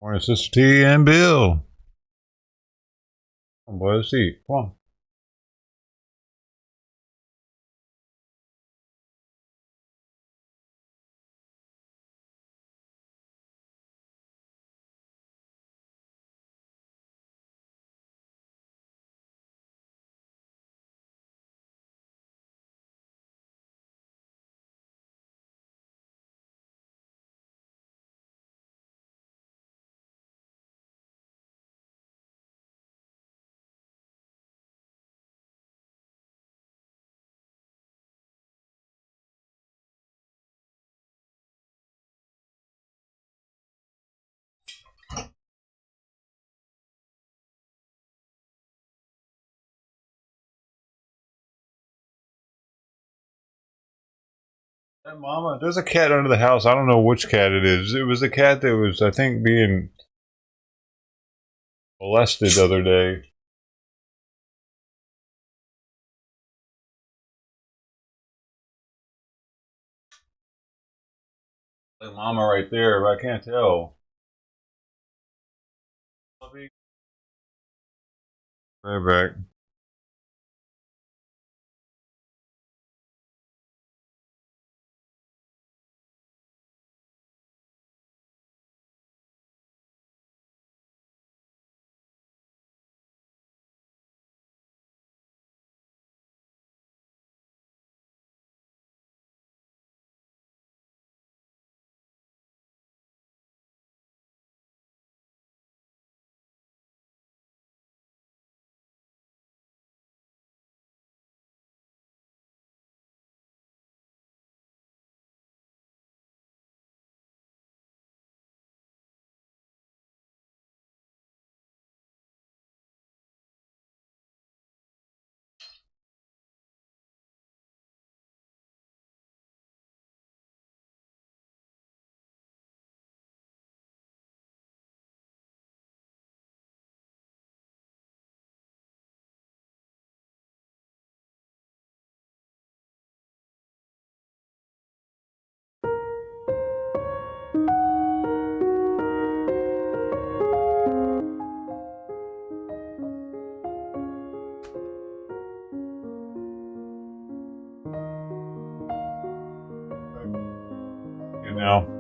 Morning, Sister T and Bill. Come on, boy, let's eat. Come on. Hey, Mama, there's a cat under the house. I don't know which cat it is. It was the cat that was, I think, being molested the other day. Like Mama right there, but I can't tell. Right back. You know.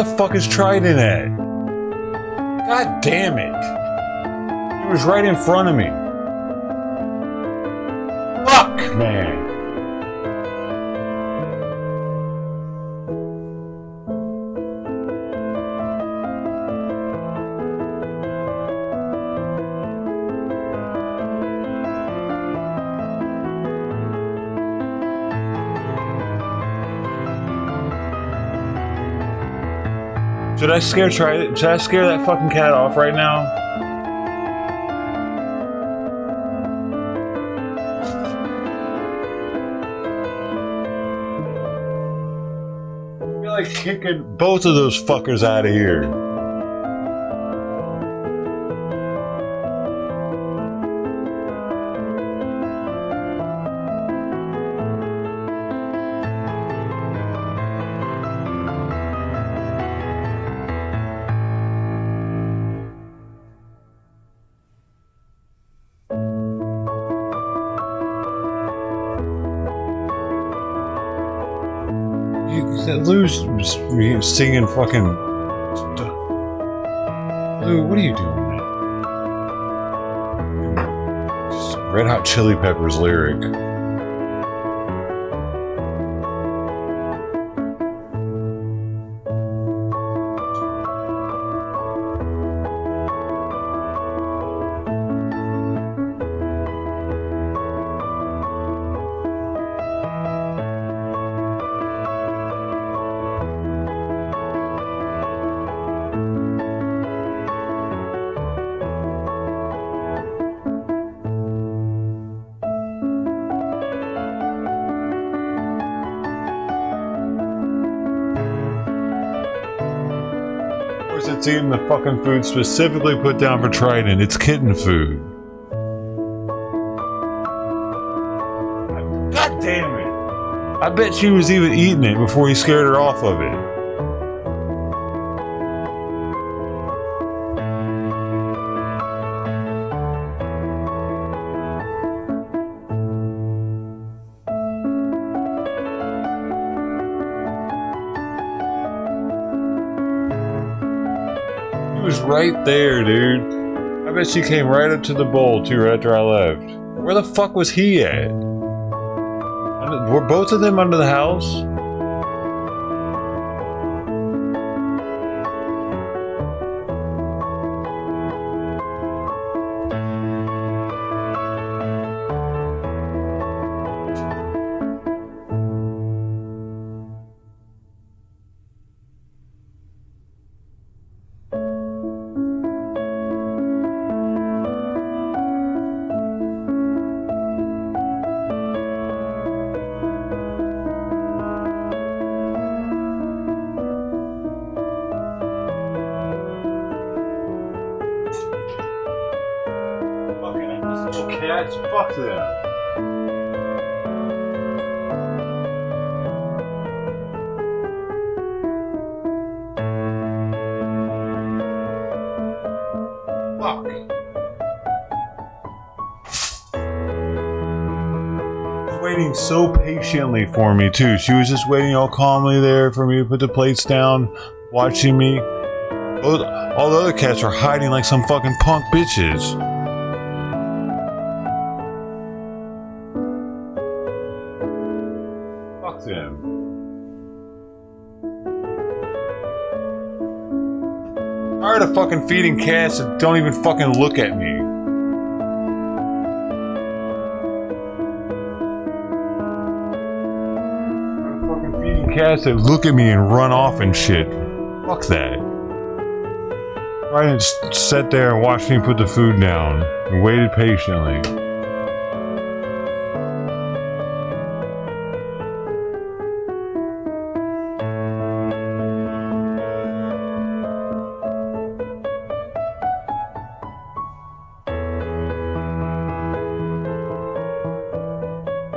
the fuck is Trident at? God damn it. He was right in front of me. Fuck, man. Should I scare that fucking cat off right now? I feel like kicking both of those fuckers out of here. Lou's singing fucking stuff. Lou, what are you doing, man? Just Red Hot Chili Peppers lyric. It's eating the fucking food specifically put down for Trident. It's kitten food. God damn it. I bet she was even eating it before he scared her off of it. Was right there, dude. I bet she came right up to the bowl too right after I left. Where the fuck was he at? Were both of them under the house? Cats, fuck them. Fuck. Waiting so patiently for me too. She was just waiting all calmly there for me to put the plates down, watching me. All the other cats are hiding like some fucking punk bitches. Fuck them. I'm tired of fucking feeding cats that don't even fucking look at me. I'm fucking feeding cats that look at me and run off and shit. Fuck that. I didn't sit there and watch me put the food down and waited patiently.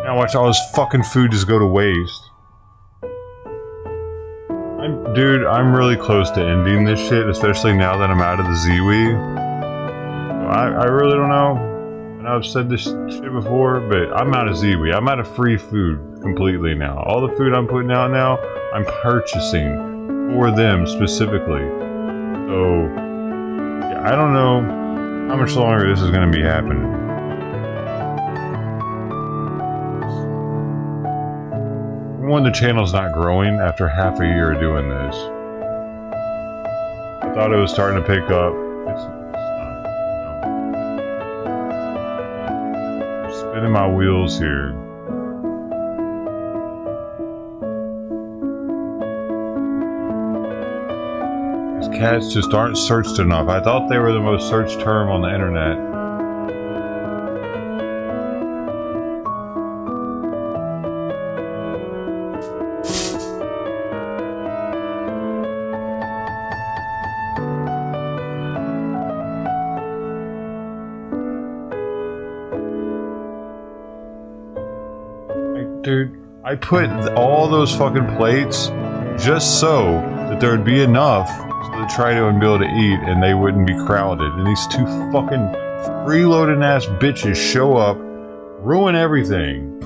Now watch all this fucking food just go to waste. Dude, I'm really close to ending this shit, especially now that I'm out of the ZWE. I really don't know, and I've said this shit before, but I'm out of ZWE. I'm out of free food completely now. All the food I'm putting out now, I'm purchasing for them specifically. So, yeah, I don't know how much longer this is going to be happening. One, the channel's not growing after half a year of doing this. I thought it was starting to pick up. It's not. No. Spinning my wheels here. These cats just aren't searched enough. I thought they were the most searched term on the internet. Dude, I put all those fucking plates just so that there would be enough so the Trito would be able to eat and they wouldn't be crowded. And these two fucking freeloading ass bitches show up, ruin everything.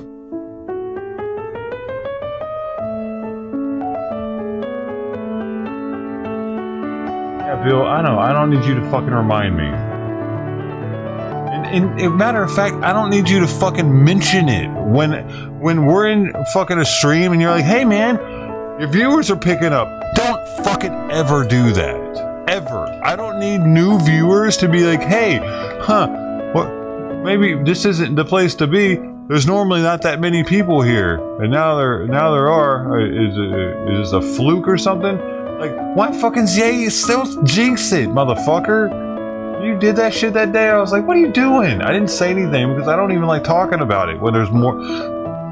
Yeah, Bill, I know. I don't need you to fucking remind me. And matter of fact, I don't need you to fucking mention it when we're in fucking a stream and you're like, hey man, your viewers are picking up. Don't fucking ever do that. Ever. I don't need new viewers to be like, hey, what? Maybe this isn't the place to be. There's normally not that many people here, and now there are. Is this a fluke or something? Like, why fucking still jinx it, motherfucker? You did that shit that day. I was like, what are you doing? I didn't say anything because I don't even like talking about it when there's more.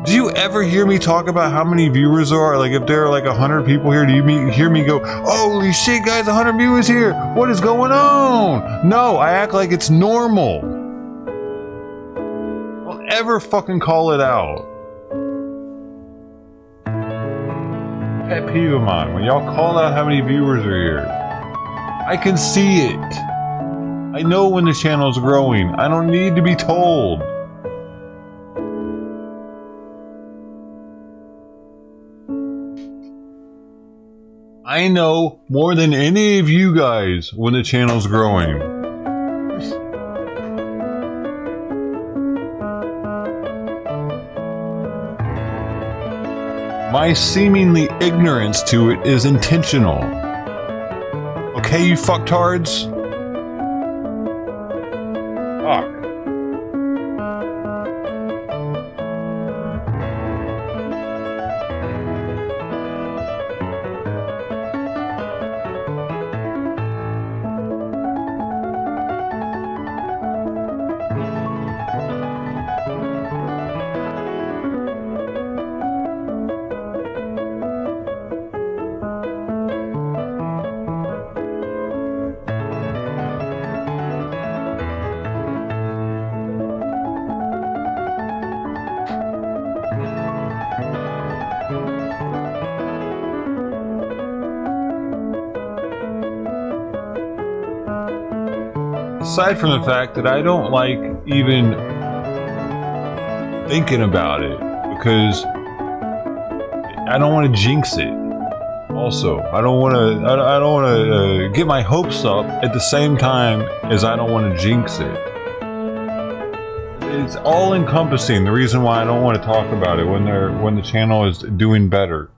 Do you ever hear me talk about how many viewers there are? Like, if there are like 100 people here, do you hear me go, holy shit, guys, 100 viewers here. What is going on? No, I act like it's normal. Don't ever fucking call it out. Pet peeve of mine. When y'all call out how many viewers are here, I can see it. I know when the channel's growing. I don't need to be told. I know more than any of you guys when the channel's growing. My seemingly ignorance to it is intentional. Okay, you fucktards? Fuck. Aside from the fact that I don't like even thinking about it because I don't want to jinx it. Also, I don't want to get my hopes up at the same time as I don't want to jinx it. It's all encompassing. The reason why I don't want to talk about it when the channel is doing better.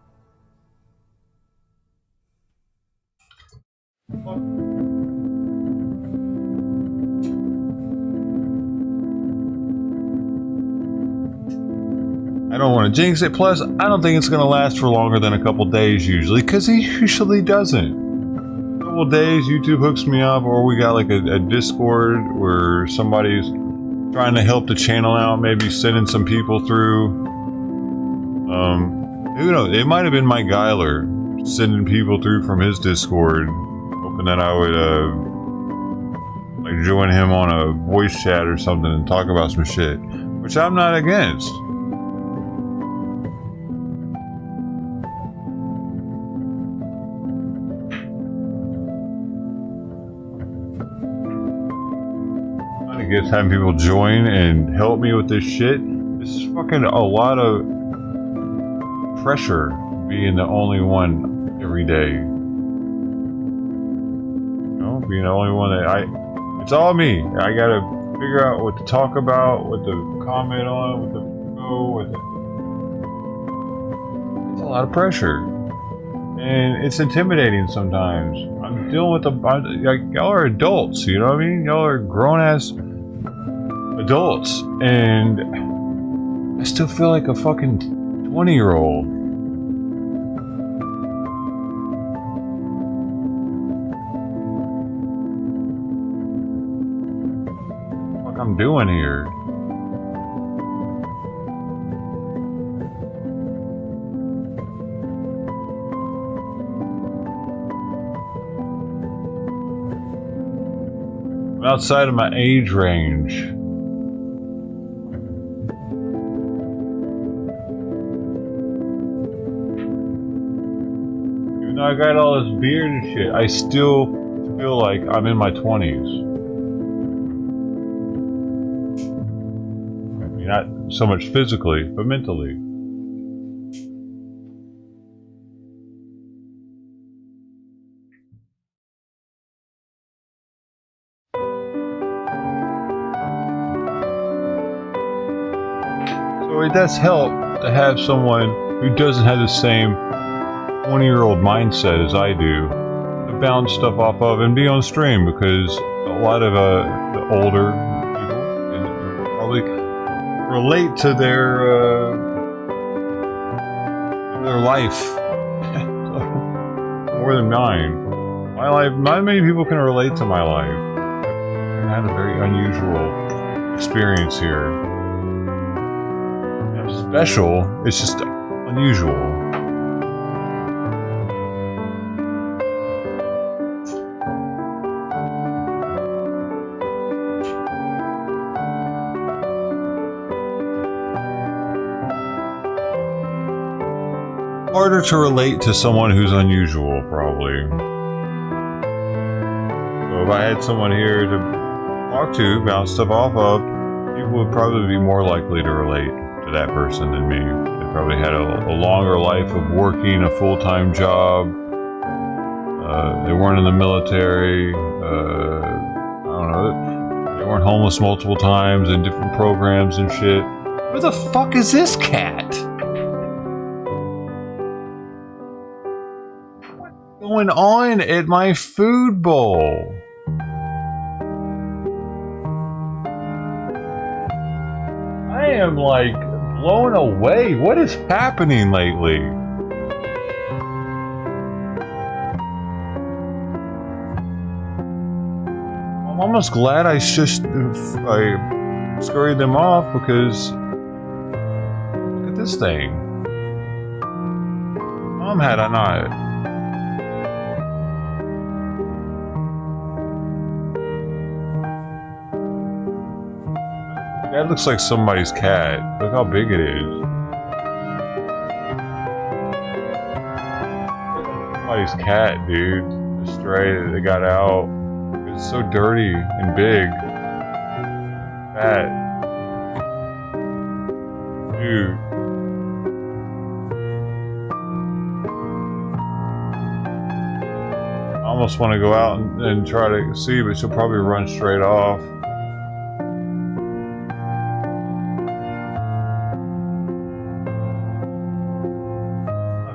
I don't want to jinx it. Plus, I don't think it's going to last for longer than a couple days usually, because it usually doesn't. A couple days, YouTube hooks me up, or we got like a Discord where somebody's trying to help the channel out, maybe sending some people through. Who knows? It might have been Mike Geiler sending people through from his Discord, hoping that I would like join him on a voice chat or something and talk about some shit, which I'm not against. Gets having people join and help me with this shit. This is fucking a lot of pressure being the only one every day. won't be the only one that it's all me. I gotta figure out what to talk about, what to comment on, what to go with it. It's a lot of pressure. And it's intimidating sometimes. I'm dealing with like, y'all are adults, you know what I mean? Y'all are grown-ass adults. And I still feel like a fucking 20-year-old. What the fuck I'm doing here? I'm outside of my age range. Even though I got all this beard and shit, I still feel like I'm in my 20s. I mean, not so much physically, but mentally. So it does help to have someone who doesn't have the same 20-year-old mindset as I do to bounce stuff off of and be on stream, because a lot of the older people and probably relate to their life more than mine. My life, not many people can relate to my life. I had a very unusual experience here. It's special, it's just unusual. Harder to relate to someone who's unusual, probably. So if I had someone here to talk to, bounce stuff off of, people would probably be more likely to relate to that person than me. They probably had a longer life of working a full-time job. They weren't in the military. I don't know. They weren't homeless multiple times in different programs and shit. Where the fuck is this cat? Going on at my food bowl? I am like blown away. What is happening lately? I'm almost glad I scurried them off, because look at this thing. Had I not. That looks like somebody's cat. Look how big it is. Somebody's cat, dude. The stray that they got out. It's so dirty and big. Fat. Dude. I almost want to go out and try to see, but she'll probably run straight off.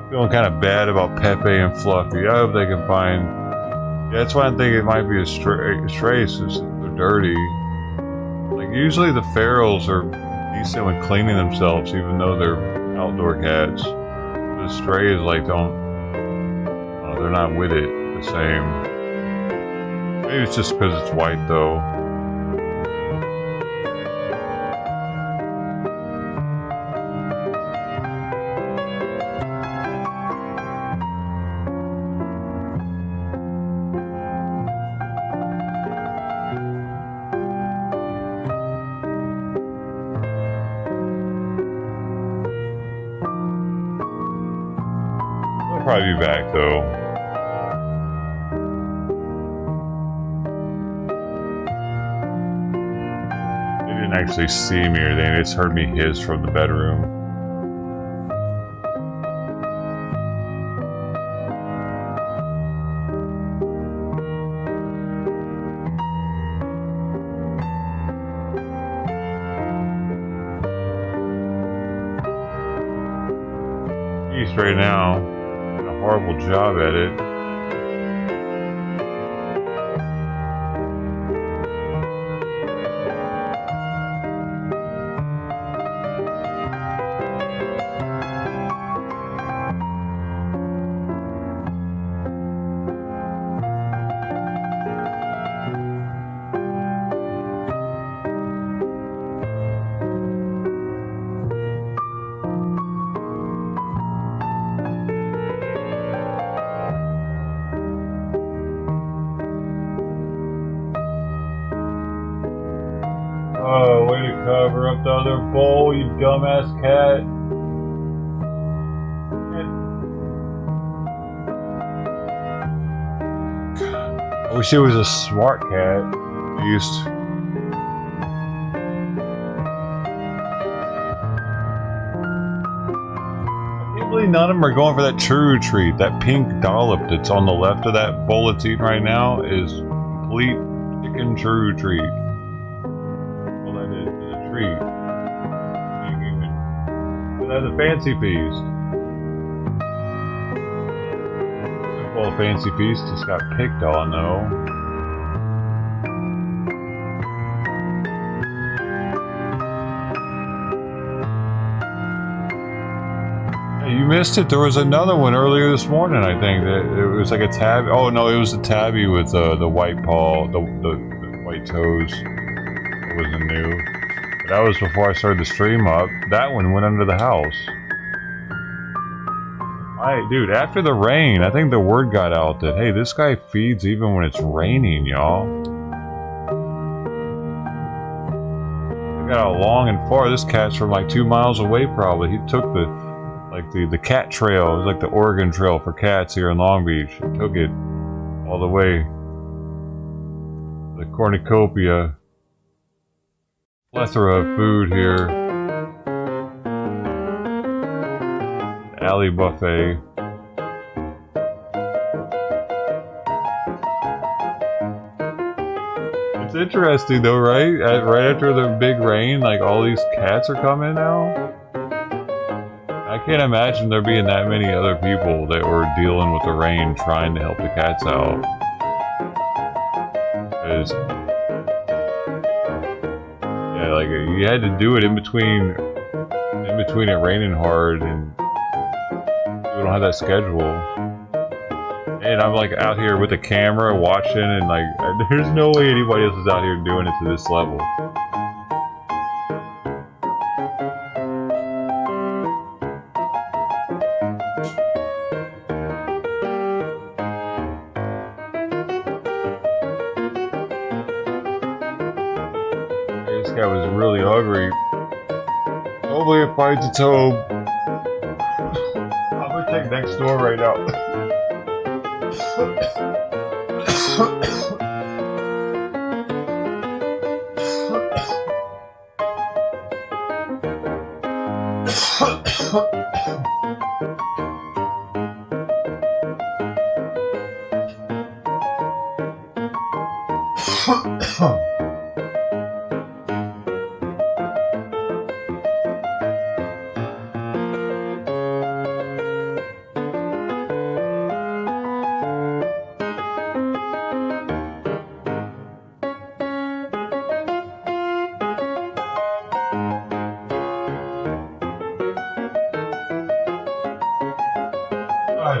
Feeling kind of bad about Pepe and Fluffy. I hope they can find. Yeah, that's why I think it might be a stray since they're dirty. Like usually the ferals are decent with cleaning themselves, even though they're outdoor cats. The strays like they're not with it the same. Maybe it's just because it's white though. Probably be back though. They didn't actually see me or anything, they just heard me hiss from the bedroom. this right now. Doing a horrible job at it. Oh, way to cover up the other bowl, you dumbass cat. I wish it was a smart cat, at least. I can't believe none of them are going for that true treat. That pink dollop that's on the left of that bowl it's eating right now is complete chicken true treat. Treat. That's a fancy feast. Well, a fancy feast just got picked on though. Hey, you missed it. There was another one earlier this morning. I think that it was like a tabby. Oh no, it was a tabby with the white paw, the white toes. It wasn't new. That was before I started the stream up. That one went under the house. Alright, dude, after the rain, I think the word got out that, hey, this guy feeds even when it's raining, y'all. I got out long and far. This cat's from like 2 miles away, probably. He took the cat trail. It was like the Oregon Trail for cats here in Long Beach. He took it all the way. The cornucopia. Plethora of food here. Alley buffet. It's interesting though, right? Right after the big rain, like all these cats are coming now. I can't imagine there being that many other people that were dealing with the rain trying to help the cats out. Because like you had to do it in between it raining hard, and we don't have that schedule. And I'm like out here with a camera watching, and like there's no way anybody else is out here doing it to this level. This guy was really hungry. Hopefully it finds its home. I'm gonna take next door right now.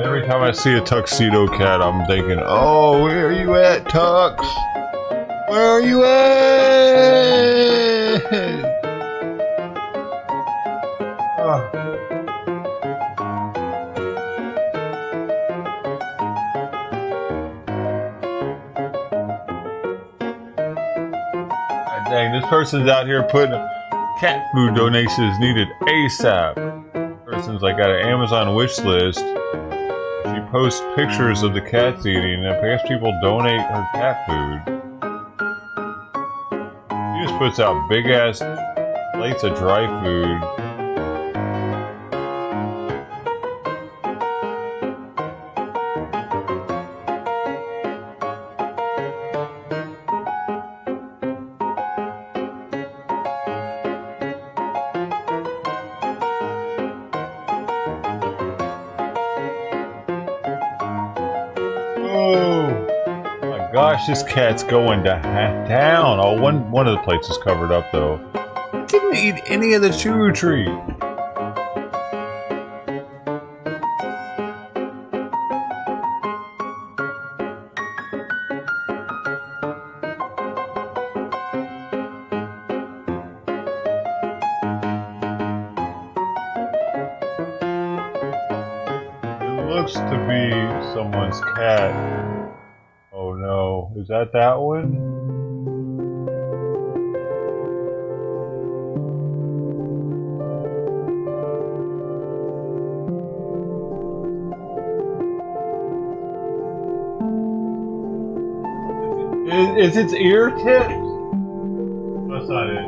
Every time I see a tuxedo cat, I'm thinking, oh, where are you at, Tux? Where are you at? Oh. God dang, this person's out here putting cat food donations needed ASAP. Person's like got an Amazon wish list. She posts pictures of the cats eating, and I guess people donate her cat food. She just puts out big ass plates of dry food. Gosh, this cat's going down. Oh, one of the plates is covered up though. It didn't eat any of the churu tree. Looks to be someone's cat. Oh no, is that one? Is its ear tipped? That's not it.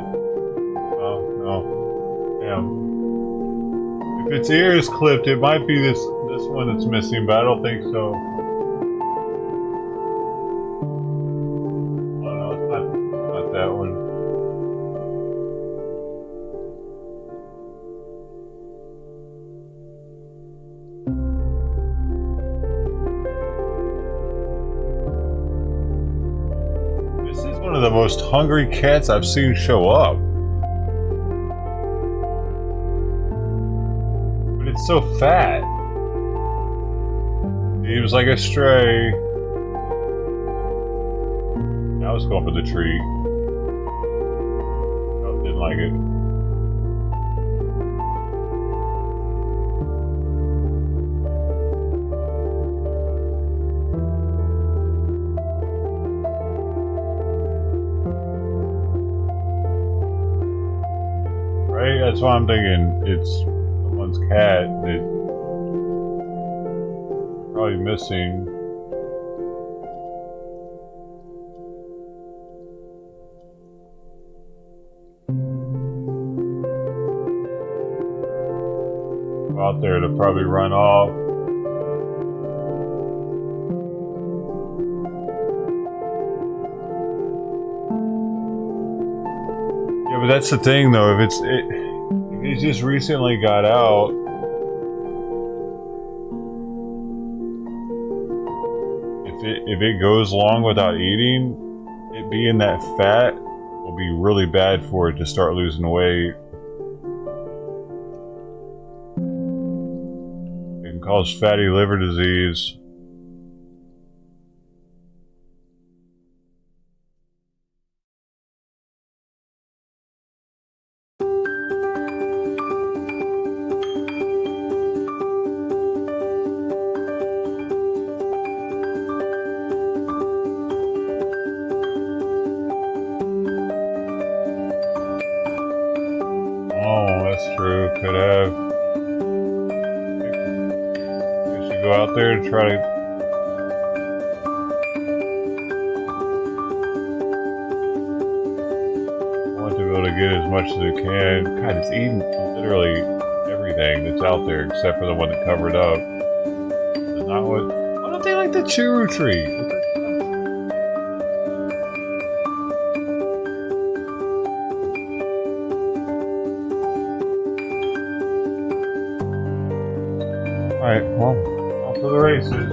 Oh no. Damn. If its ear is clipped, it might be this one that's missing, but I don't think so. Oh no, it's not that one. This is one of the most hungry cats I've seen show up. But it's so fat. He was like a stray. I was going for the treat. Oh, didn't like it. Right? That's why I'm thinking it's someone's cat that probably missing. Out there to probably run off. Yeah, but that's the thing though, if he just recently got out, if it goes long without eating, it being that fat will be really bad for it to start losing weight. It can cause fatty liver disease. True, could have. I should go out there and try to. I want to be able to get as much as it can. God, it's eating literally everything that's out there except for the one that covered up. It's not what. Why don't they like the churu tree? Alright, well, off to the races.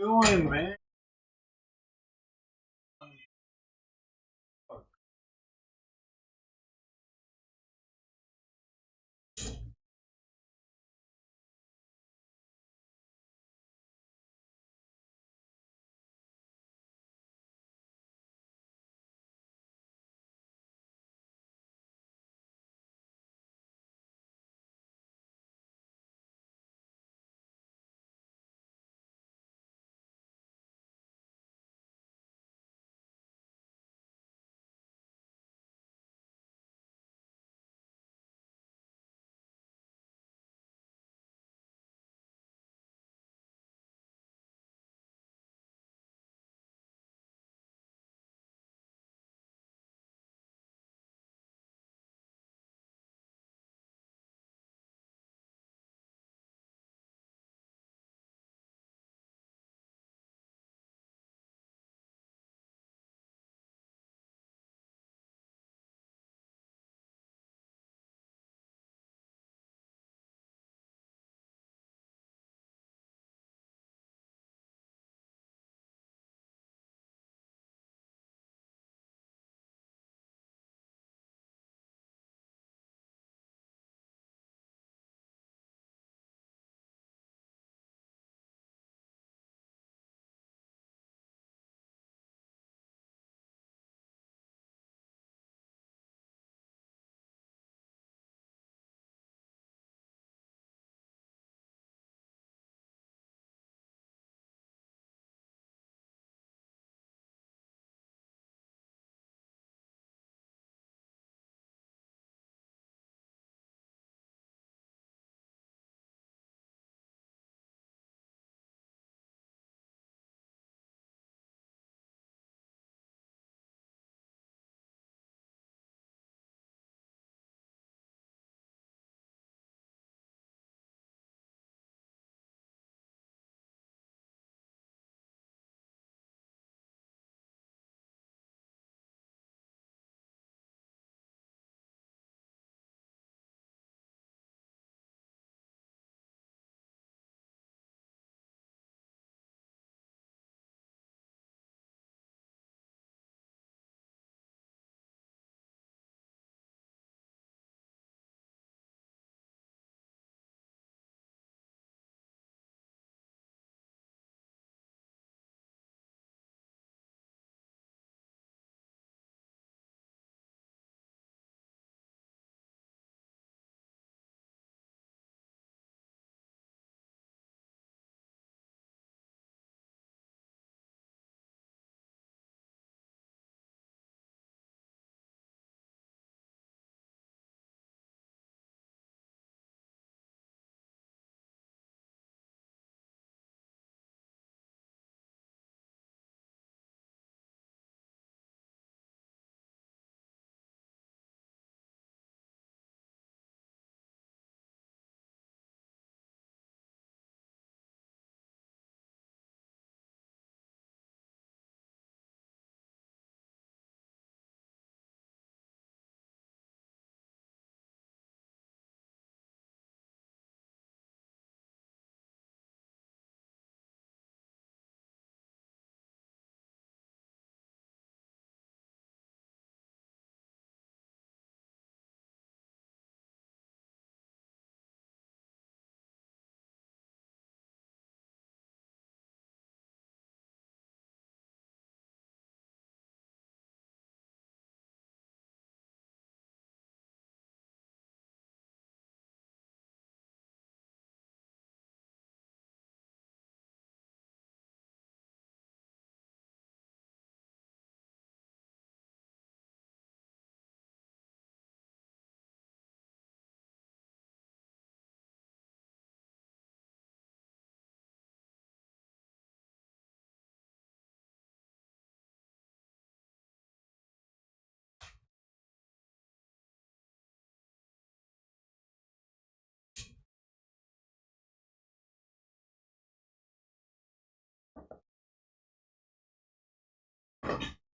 doing, man?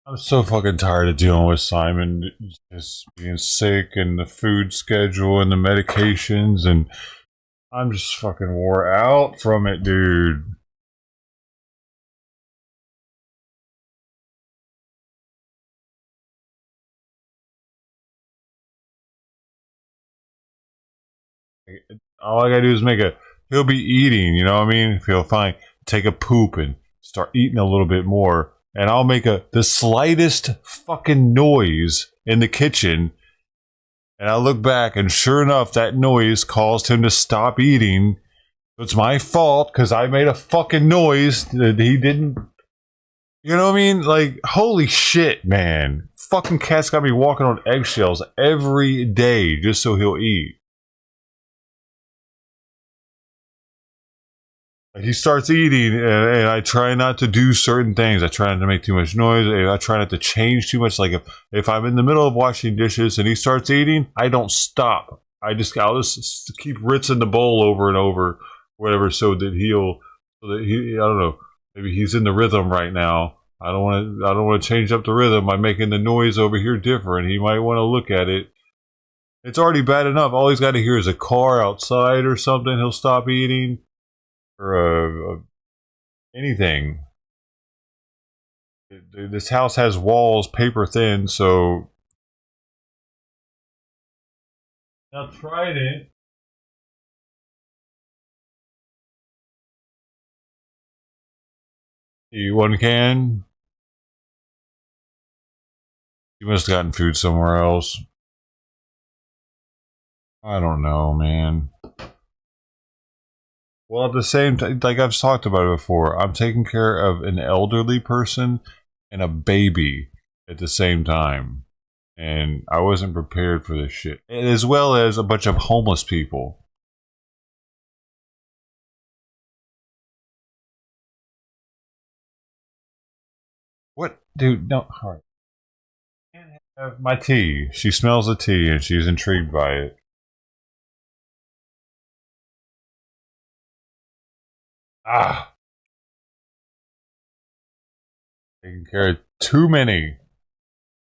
I'm so fucking tired of dealing with Simon just being sick and the food schedule and the medications, and I'm just fucking wore out from it, dude. All I gotta do is he'll be eating, you know what I mean? If he'll take a poop and start eating a little bit more. And I'll make the slightest fucking noise in the kitchen. And I look back, and sure enough, that noise caused him to stop eating. It's my fault because I made a fucking noise that he didn't. You know what I mean? Like, holy shit, man. Fucking cat's got me walking on eggshells every day just so he'll eat. He starts eating, and I try not to do certain things. I try not to make too much noise. I try not to change too much. Like if I'm in the middle of washing dishes and he starts eating, I don't stop. I'll just keep rinsing the bowl over and over, whatever, so that he, I don't know, maybe he's in the rhythm right now. I don't want to change up the rhythm by making the noise over here different. He might want to look at it. It's already bad enough. All he's got to hear is a car outside or something. He'll stop eating. Or anything. This house has walls paper thin, so I tried it. One can. You must have gotten food somewhere else. I don't know, man. Well, at the same time, like I've talked about it before, I'm taking care of an elderly person and a baby at the same time. And I wasn't prepared for this shit. As well as a bunch of homeless people. What? Dude, no. Alright. I can't have my tea. She smells the tea and she's intrigued by it. Ah! Taking care of too many at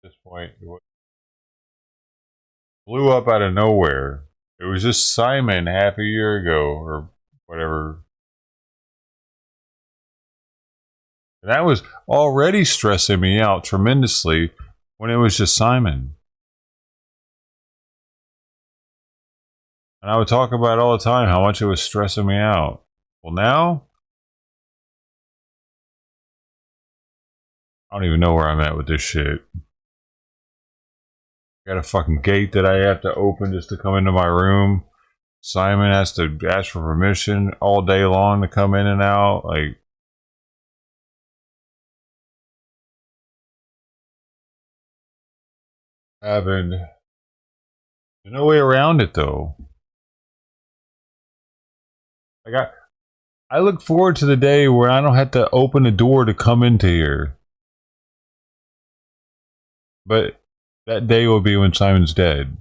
this point. It blew up out of nowhere. It was just Simon half a year ago or whatever. And that was already stressing me out tremendously when it was just Simon. And I would talk about it all the time how much it was stressing me out. Well, now I don't even know where I'm at with this shit. Got a fucking gate that I have to open just to come into my room. Simon has to ask for permission all day long to come in and out. Like, having there's no way around it though. Like I look forward to the day where I don't have to open the door to come into here. But that day will be when Simon's dead.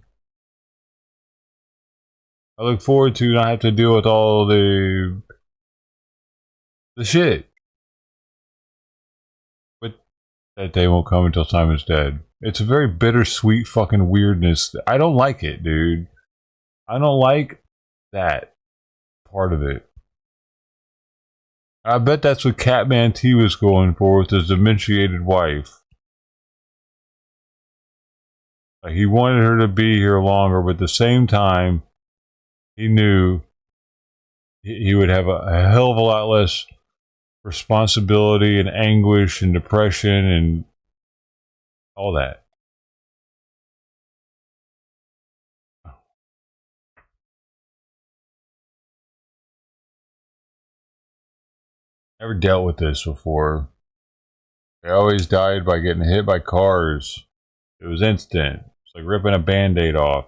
I look forward to not have to deal with all the shit. But that day won't come until Simon's dead. It's a very bittersweet fucking weirdness. I don't like it, dude. I don't like that part of it. I bet that's what Catman T was going for with his dementiated wife. Like, he wanted her to be here longer, but at the same time, he knew he would have a hell of a lot less responsibility and anguish and depression and all that. Never dealt with this before. They always died by getting hit by cars. It was instant. It's like ripping a band-aid off.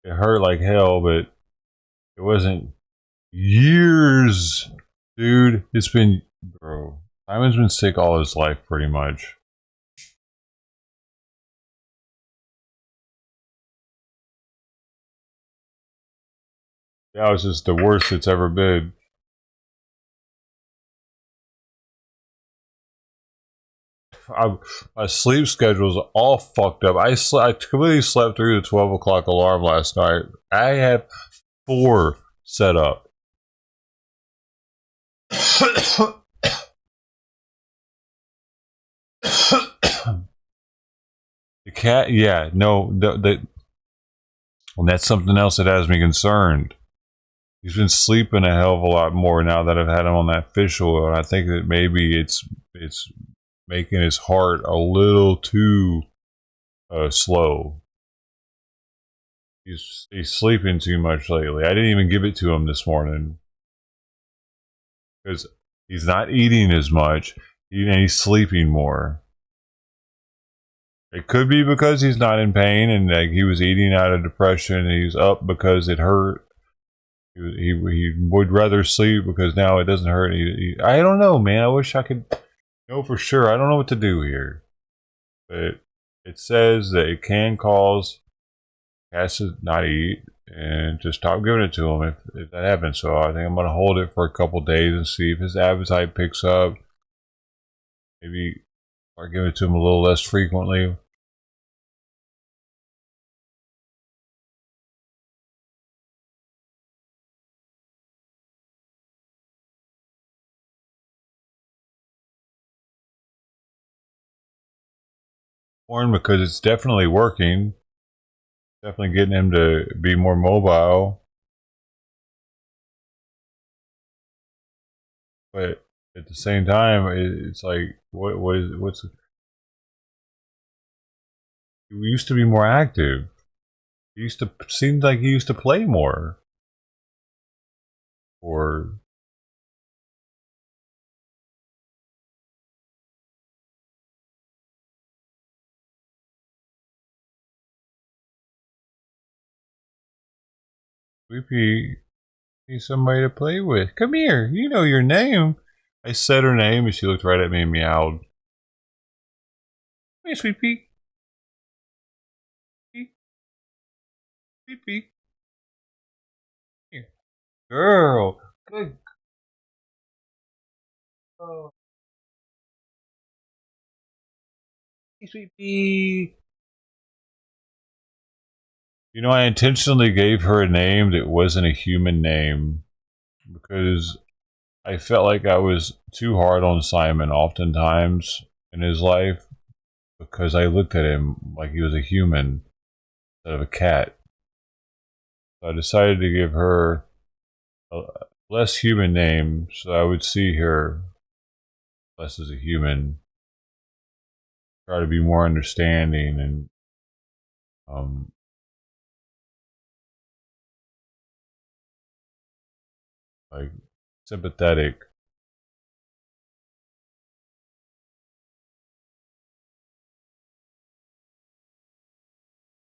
It hurt like hell, but it wasn't years. Dude, it's been... Bro, Simon's been sick all his life, pretty much. That was just the worst it's ever been. My sleep schedule's all fucked up. I completely slept through the 12 o'clock alarm last night. I have 4 set up. The cat, yeah, no, and that's something else that has me concerned. He's been sleeping a hell of a lot more now that I've had him on that fish oil. And I think that maybe it's making his heart a little too slow. He's sleeping too much lately. I didn't even give it to him this morning because he's not eating as much and he's sleeping more. It could be because he's not in pain and like he was eating out of depression and he's up because it hurt. He would rather sleep because now it doesn't hurt. I don't know, man. I wish I could know for sure. I don't know what to do here. But it says that it can cause cats to not eat and just stop giving it to him if that happens. So I think I'm going to hold it for a couple days and see if his appetite picks up. Maybe start giving it to him a little less frequently. Because it's definitely working. Definitely getting him to be more mobile. But at the same time, it's like, what's... He used to be more active. He used to... Seemed like he used to play more. Or... Sleepy... Need somebody to play with. Come here. You know your name. I said her name and she looked right at me and meowed. Hey, sweet pea. Sweet pea. Here. Girl. Good. Oh. Hey, sweet pea. You know, I intentionally gave her a name that wasn't a human name because I felt like I was too hard on Simon oftentimes in his life because I looked at him like he was a human instead of a cat. So I decided to give her a less human name so I would see her less as a human, try to be more understanding and like sympathetic.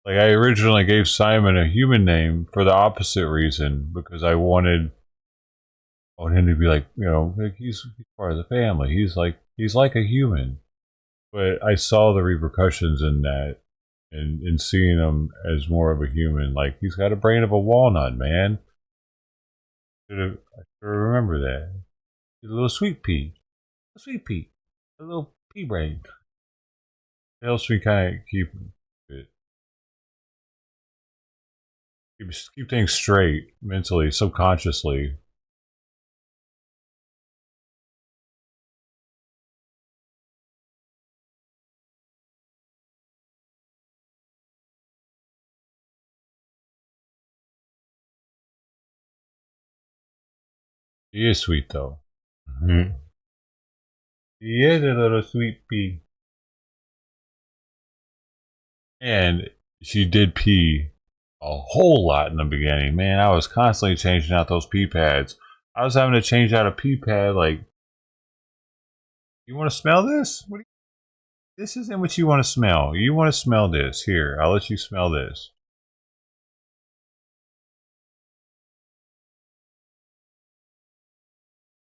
Like I originally gave Simon a human name for the opposite reason because I wanted him to be like, you know, like he's part of the family. He's like a human. But I saw the repercussions in that and in seeing him as more of a human. Like he's got a brain of a walnut, man. I should remember that. He's a little sweet pea. A sweet pea. A little pea brain. It helps me kind of keep things straight mentally, subconsciously. He is sweet though. Mm-hmm. He is a little sweet pea. And she did pee a whole lot in the beginning. Man, I was constantly changing out those pee pads. I was having to change out a pee pad like, you want to smell this? This isn't what you want to smell. You want to smell this. Here, I'll let you smell this.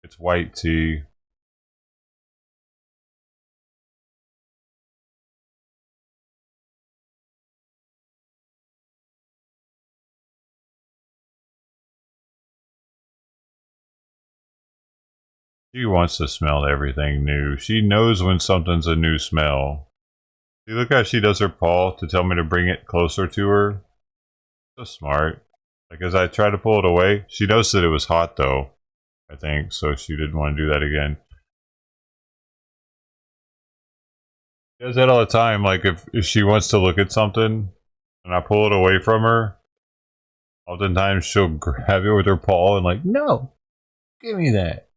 It's white tea. She wants to smell everything new. She knows when something's a new smell. See, look how she does her paw to tell me to bring it closer to her. So smart. Like as I try to pull it away, she knows that it was hot though, I think, so she didn't want to do that again. She does that all the time, like if she wants to look at something and I pull it away from her, Oftentimes she'll grab it with her paw and like, no, give me that.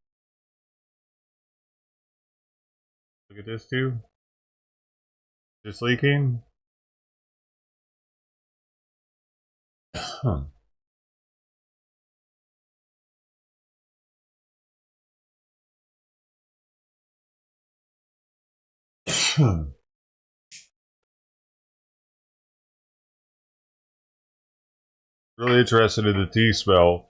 Look at this too. Just leaking. Huh. Really interested in the tea smell.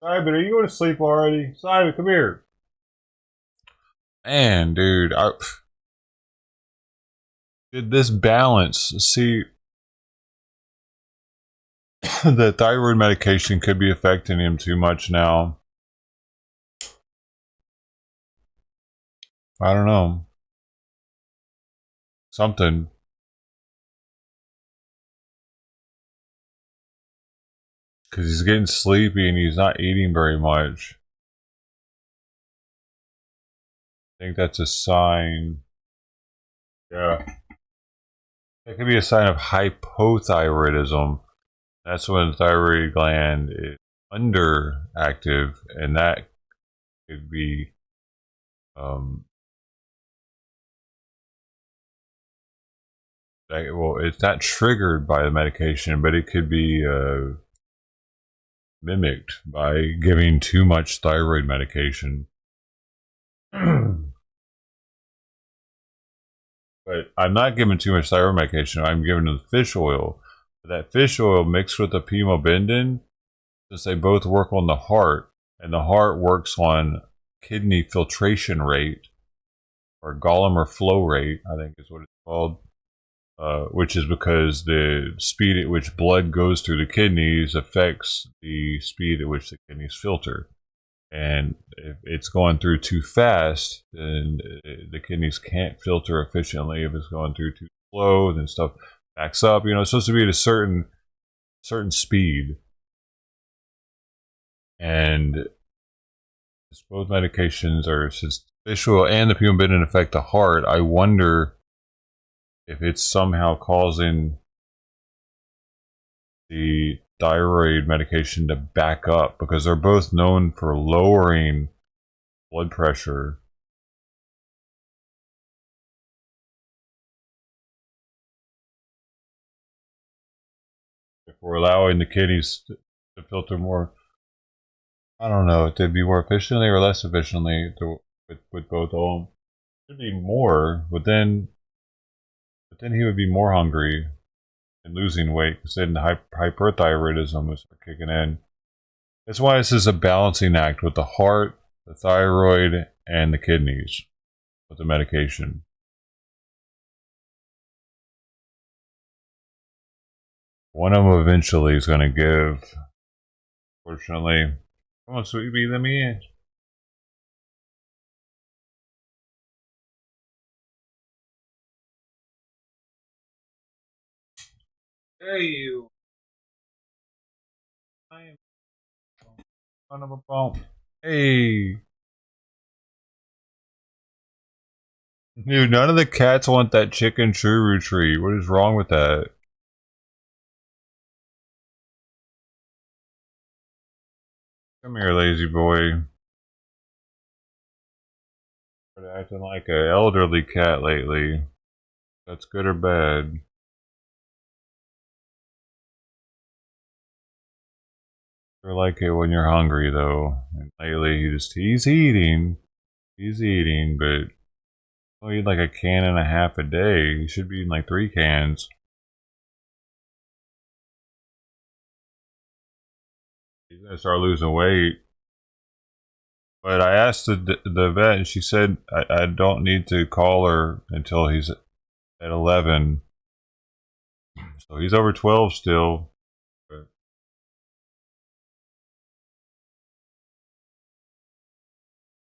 Simon, are you going to sleep already? Simon, come here. Man, dude, did this balance. See, the thyroid medication could be affecting him too much now. I don't know. Something. Because he's getting sleepy and he's not eating very much. I think that's a sign. Yeah. It could be a sign of hypothyroidism. That's when the thyroid gland is underactive, and that could be well, it's not triggered by the medication, but it could be mimicked by giving too much thyroid medication. But I'm not giving too much thyroid medication. I'm giving them fish oil. That fish oil mixed with the pimobendin, since they both work on the heart, and the heart works on kidney filtration rate, or gallbladder flow rate, I think is what it's called, which is because the speed at which blood goes through the kidneys affects the speed at which the kidneys filter. And if it's going through too fast, then the kidneys can't filter efficiently. If it's going through too slow, then stuff backs up. You know, it's supposed to be at a certain speed. And both medications are, since fish oil and the pimobendin affect the heart, I wonder if it's somehow causing the thyroid medication to back up, because they're both known for lowering blood pressure. If we're allowing the kidneys to filter more, I don't know, if they'd be more efficiently or less efficiently with both of them. It'd be more, but then he would be more hungry and losing weight, because then the hyperthyroidism would start kicking in. That's why this is a balancing act with the heart, the thyroid, and the kidneys with the medication. One of them eventually is going to give. Fortunately, come on, sweet bee, let me in. Hey, you. I am son of a bump. Hey. Dude, none of the cats want that chicken churu treat. What is wrong with that? Come here, lazy boy. Been acting like an elderly cat lately. That's good or bad. I like it when you're hungry, though. And lately, he's eating. He's eating, but he'll eat like a can and a half a day. He should be eating like 3 cans. He's gonna start losing weight. But I asked the vet, and she said I don't need to call her until he's at 11. So he's over 12 still. But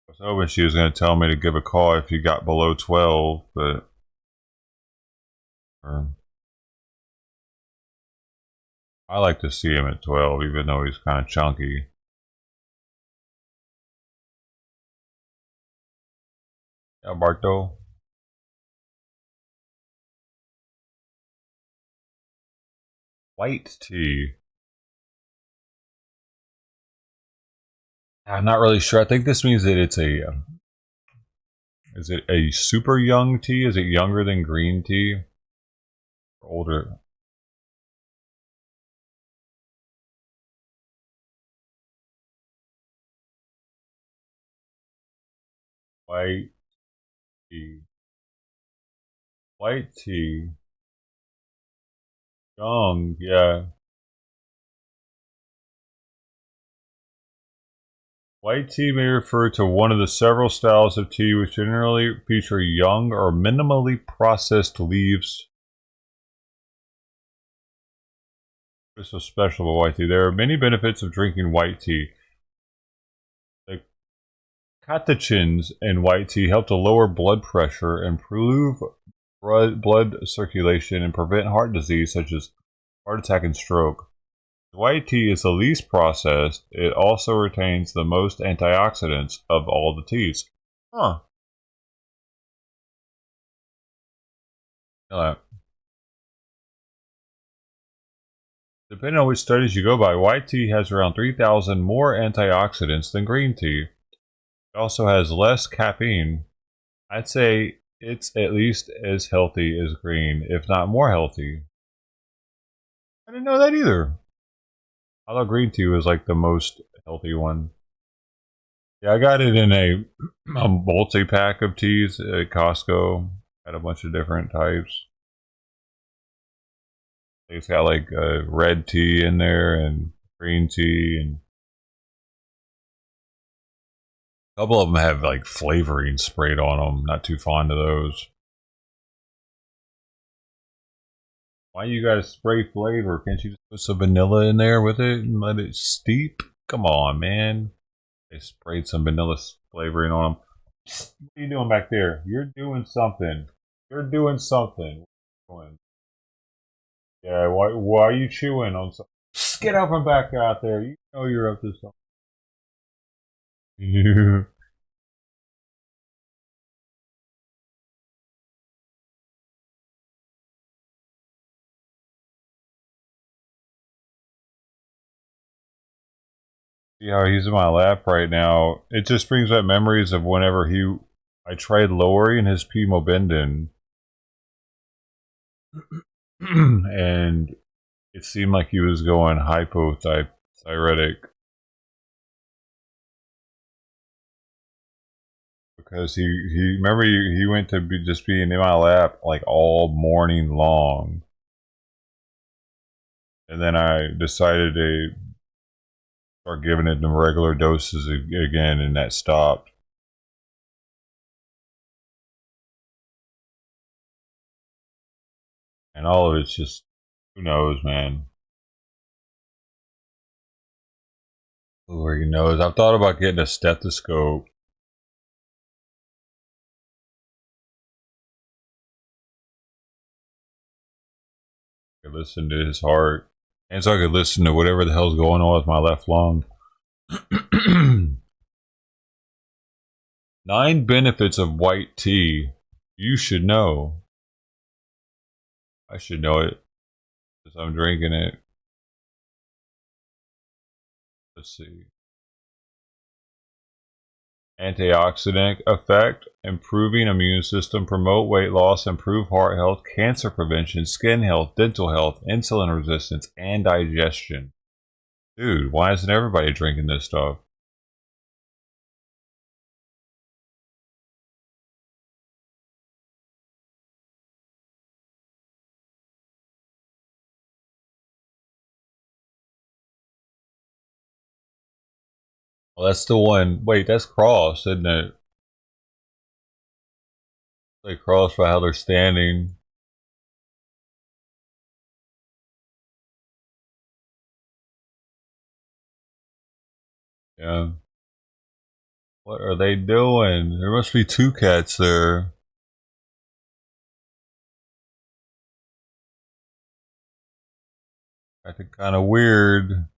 I was hoping she was going to tell me to give a call if he got below 12, but I like to see him at 12, even though he's kind of chunky. Yeah, Barto. White tea. I'm not really sure. I think this means that it's a. Is it a super young tea? Is it younger than green tea? Or older? White tea. White tea. Young, yeah. White tea may refer to one of the several styles of tea which generally feature young or minimally processed leaves. What's so special about white tea? There are many benefits of drinking white tea. The catechins in white tea help to lower blood pressure, improve blood circulation, and prevent heart disease such as heart attack and stroke. White tea is the least processed. It also retains the most antioxidants of all the teas. Huh. Uh, Depending on which studies you go by, white tea has around 3,000 more antioxidants than green tea. It also has less caffeine. I'd say it's at least as healthy as green, if not more healthy. I didn't know that either. I thought green tea was like the most healthy one. Yeah, I got it in a multi-pack of teas at Costco. Had a bunch of different types. It's got like red tea in there and green tea, and a couple of them have like flavoring sprayed on them. Not too fond of those. Why you gotta spray flavor? Can't you just put some vanilla in there with it and let it steep? Come on, man. They sprayed some vanilla flavoring on them. What are you doing back there? You're doing something. You're doing something. Yeah, why are you chewing on something? Get up and back out there. You know you're up to something. You see how he's in my lap right now. It just brings back memories of whenever I tried lowering his P-Mobendin, and it seemed like he was going hypothyroidic because he remember he went to be just being in my lap like all morning long, and then I decided to start giving it the regular doses again, and that stopped. And all of it's just, who knows, man. Who knows? I've thought about getting a stethoscope. I could listen to his heart, and so I could listen to whatever the hell's going on with my left lung. 9 benefits of white tea. You should know. I should know it because I'm drinking it. Let's see. Antioxidant effect, improving immune system, promote weight loss, improve heart health, cancer prevention, skin health, dental health, insulin resistance, and digestion. Dude, why isn't everybody drinking this stuff? Well, that's the one. Wait, that's cross, isn't it? They cross by how they're standing. Yeah. What are they doing? There must be 2 cats there. Acting kind of weird.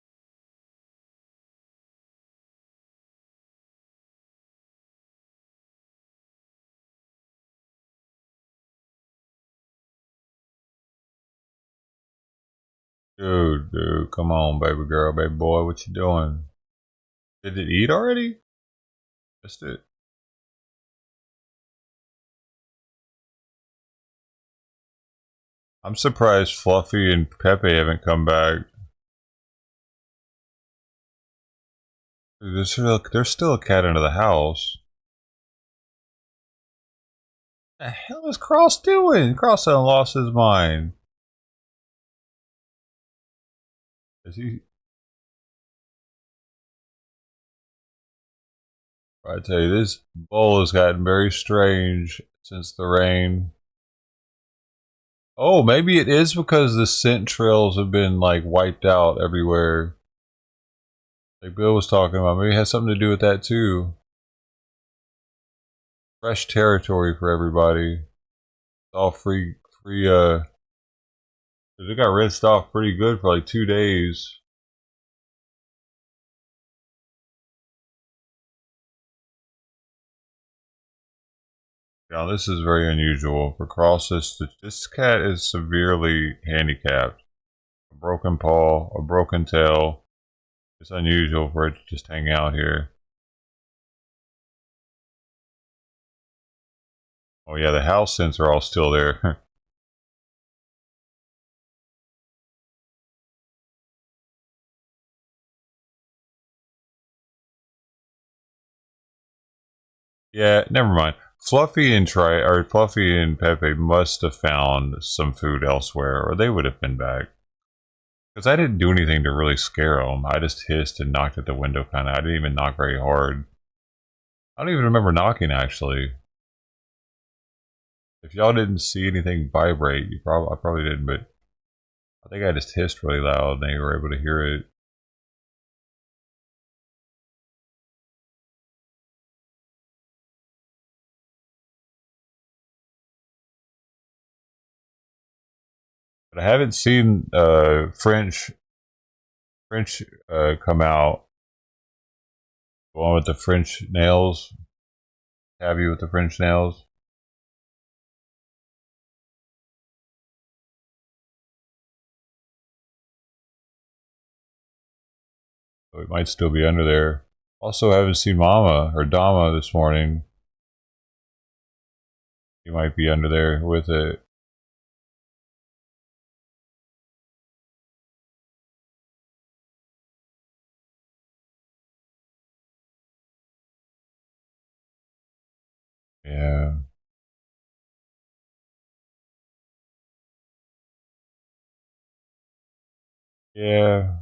Dude, come on, baby girl, baby boy, what you doing? Did it eat already? Missed it. I'm surprised Fluffy and Pepe haven't come back. Dude, there's still a cat under the house. What the hell is Cross doing? Cross hasn't lost his mind. Is he? I tell you, this bowl has gotten very strange since the rain. Oh, maybe it is because the scent trails have been like wiped out everywhere. Like Bill was talking about. Maybe it has something to do with that too. Fresh territory for everybody. It's all free. They got rinsed off pretty good for like 2 days. Now this is very unusual for Crosses. This cat is severely handicapped. A broken paw, a broken tail. It's unusual for it to just hang out here. Oh yeah, the house scents are all still there. Yeah, never mind. Fluffy and Pepe must have found some food elsewhere, or they would have been back. Because I didn't do anything to really scare them. I just hissed and knocked at the window, kind of. I didn't even knock very hard. I don't even remember knocking actually. If y'all didn't see anything vibrate, I probably didn't, but I think I just hissed really loud and they were able to hear it. But I haven't seen French come out. The one with the French nails. Tabby with the French nails. So it might still be under there. Also, haven't seen Mama or Dama this morning. He might be under there with it. Yeah. Yeah.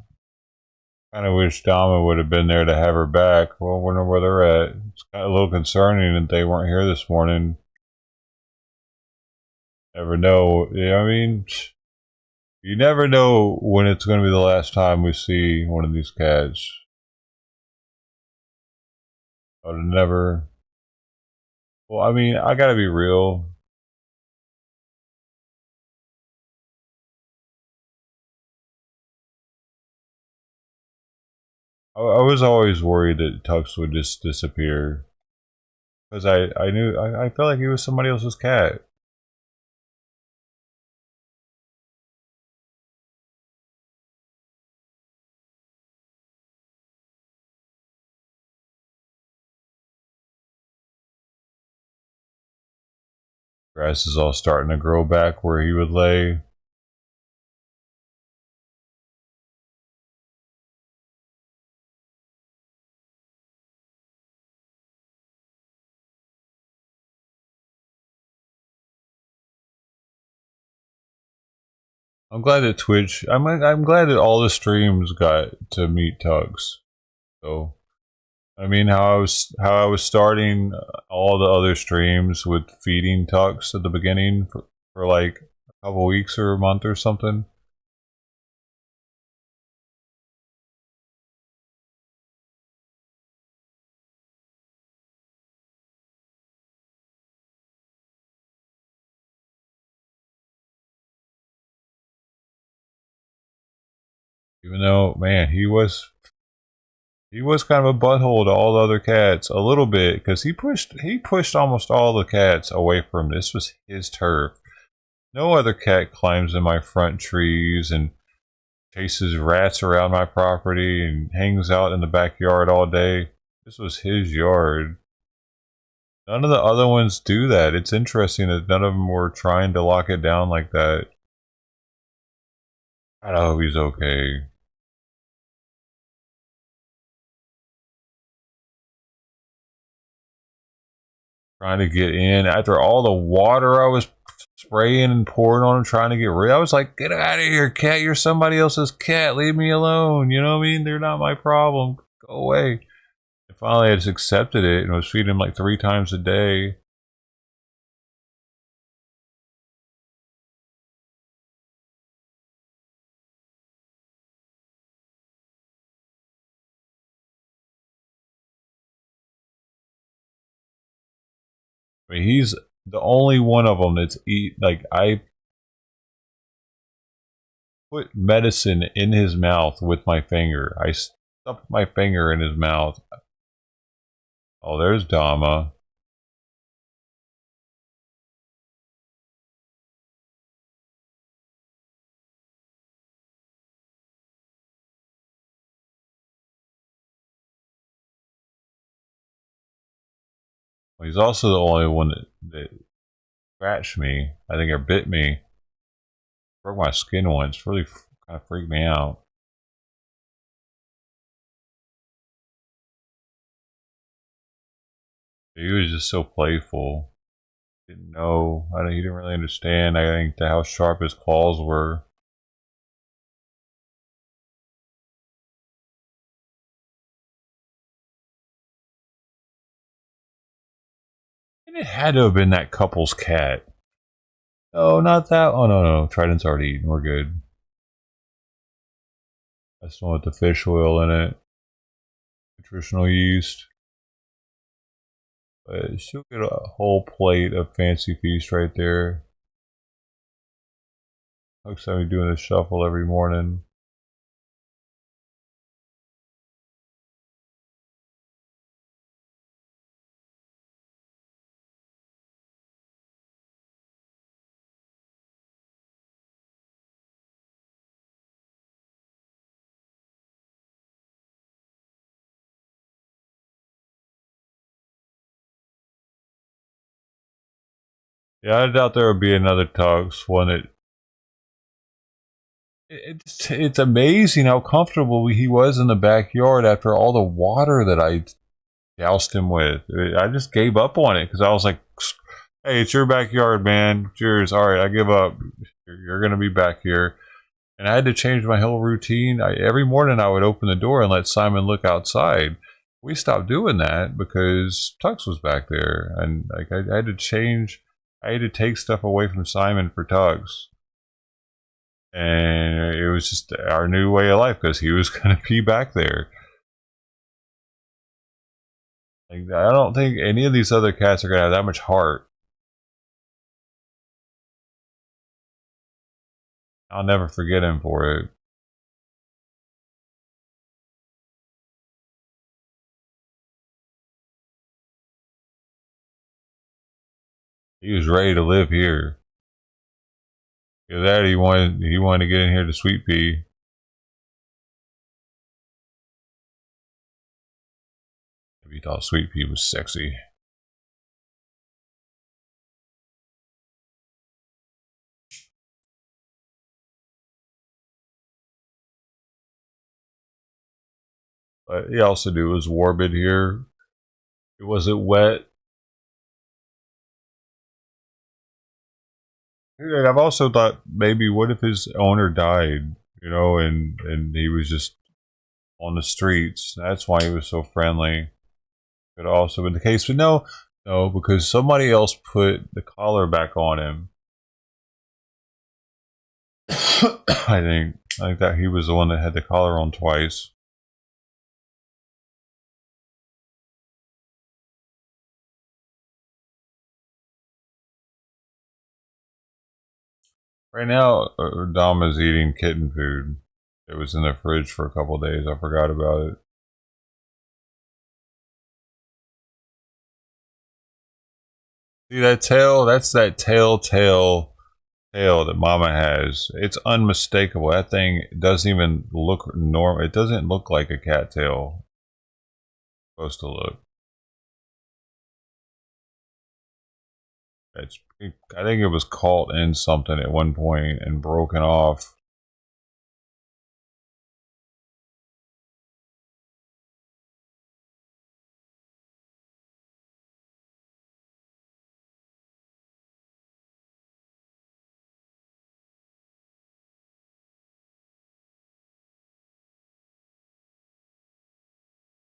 Kind of wish Dama would have been there to have her back. Well, wonder where they're at. It's kind of a little concerning that they weren't here this morning. Never know. Yeah, I mean, you never know when it's going to be the last time we see one of these cats. I would never. Well, I mean, I gotta be real. I was always worried that Tux would just disappear because I felt like he was somebody else's cat. Grass is all starting to grow back where he would lay. I'm glad that Twitch. I'm glad that all the streams got to meet Tux. So I mean, how I was starting all the other streams with feeding Tux at the beginning for like a couple weeks or a month or something. Even though, man, he was kind of a butthole to all the other cats a little bit because he pushed almost all the cats away from this was his turf. No other cat climbs in my front trees and chases rats around my property and hangs out in the backyard all day. This was his yard. None of the other ones do that. It's interesting that none of them were trying to lock it down like that. I hope he's okay. Trying to get in after all the water I was spraying and pouring on him, trying to get rid. I was like, "Get out of here, cat! You're somebody else's cat. Leave me alone." You know what I mean? They're not my problem. Go away. And finally, I just accepted it and was feeding him like 3 times a day. I mean, he's the only one of them that's like I put medicine in his mouth with my finger. I stuffed my finger in his mouth. Oh, there's Dama. Well, he's also the only one that scratched me. I think it bit me. Broke my skin once. Really kind of freaked me out. He was just so playful. Didn't know. He didn't really understand. I think how sharp his claws were. And it had to have been that couple's cat. Oh, not that. Oh, no. Trident's already eaten. We're good. That's the one with the fish oil in it. Nutritional yeast. But she'll get a whole plate of fancy feast right there. Looks like I'm doing a shuffle every morning. Yeah, I doubt there would be another Tux one that. It's amazing how comfortable he was in the backyard after all the water that I doused him with. I just gave up on it because I was like, "Hey, it's your backyard, man. It's yours. All right, I give up. You're gonna be back here." And I had to change my whole routine. Every morning I would open the door and let Simon look outside. We stopped doing that because Tux was back there, and like I had to change. I had to take stuff away from Simon for Tux, and it was just our new way of life because he was going to be back there. Like, I don't think any of these other cats are going to have that much heart. I'll never forget him for it. He was ready to live here. Either that, he wanted to get in here to Sweet Pea. Maybe he thought Sweet Pea was sexy. But he also knew it was morbid here. It wasn't wet. And I've also thought maybe what if his owner died, and he was just on the streets. That's why he was so friendly. Could have also been the case, but no, because somebody else put the collar back on him. I think that he was the one that had the collar on twice. Right now, Dom is eating kitten food. It was in the fridge for a couple of days. I forgot about it. See that tail? That's that telltale tail that Mama has. It's unmistakable. That thing doesn't even look normal. It doesn't look like a cat tail. It's supposed to look. I think it was caught in something at one point and broken off.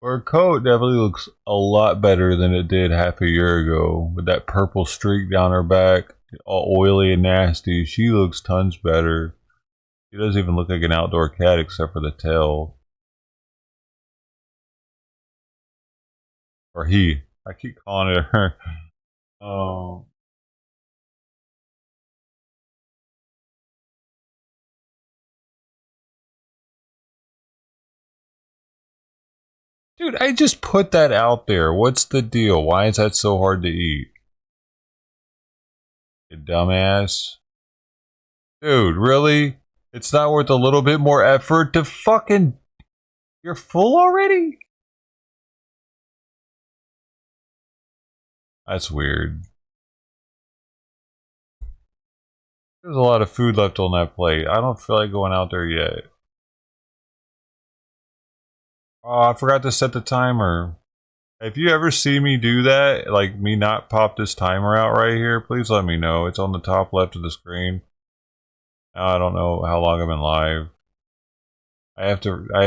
Her coat definitely looks a lot better than it did half a year ago. With that purple streak down her back, all oily and nasty, she looks tons better. She doesn't even look like an outdoor cat except for the tail. Or he. I keep calling it her. Oh. Dude, I just put that out there. What's the deal? Why is that so hard to eat? You dumbass. Dude, really? It's not worth a little bit more effort to fucking... You're full already? That's weird. There's a lot of food left on that plate. I don't feel like going out there yet. Oh, I forgot to set the timer. If you ever see me do that, like me not pop this timer out right here, please let me know. It's on the top left of the screen. Now I don't know how long I've been live. I have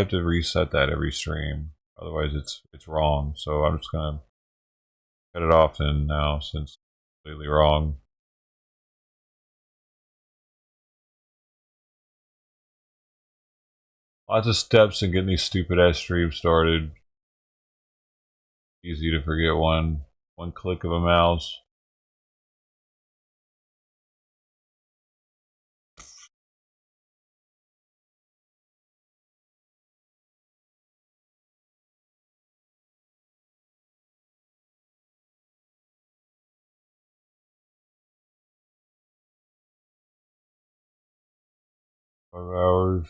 to reset that every stream. Otherwise it's wrong. So I'm just gonna cut it off then now since it's completely wrong. Lots of steps in getting these stupid ass streams started. Easy to forget one click of a mouse. $5 hours.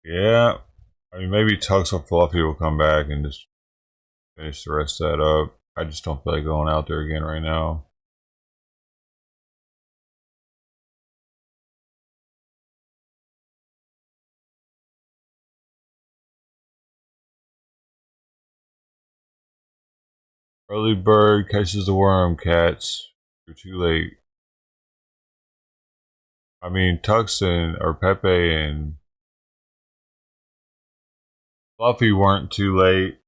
Yeah. I mean, maybe Tux or Fluffy will come back and just finish the rest of that up. I just don't feel like going out there again right now. Early bird catches the worm, cats. You're too late. I mean, Tux or Pepe and Fluffy weren't too late.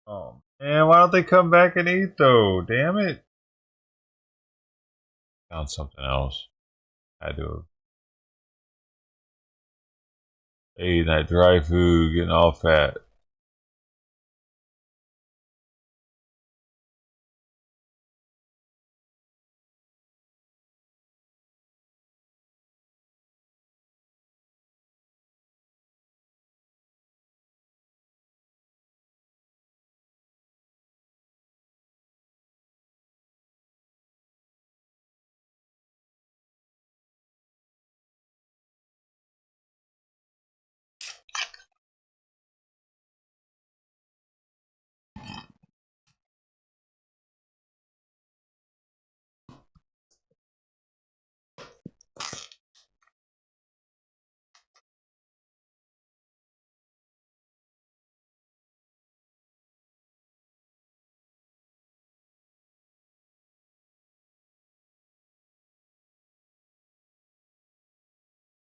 Oh man, why don't they come back and eat though? Damn it! Found something else. Had to have ate that dry food, getting all fat.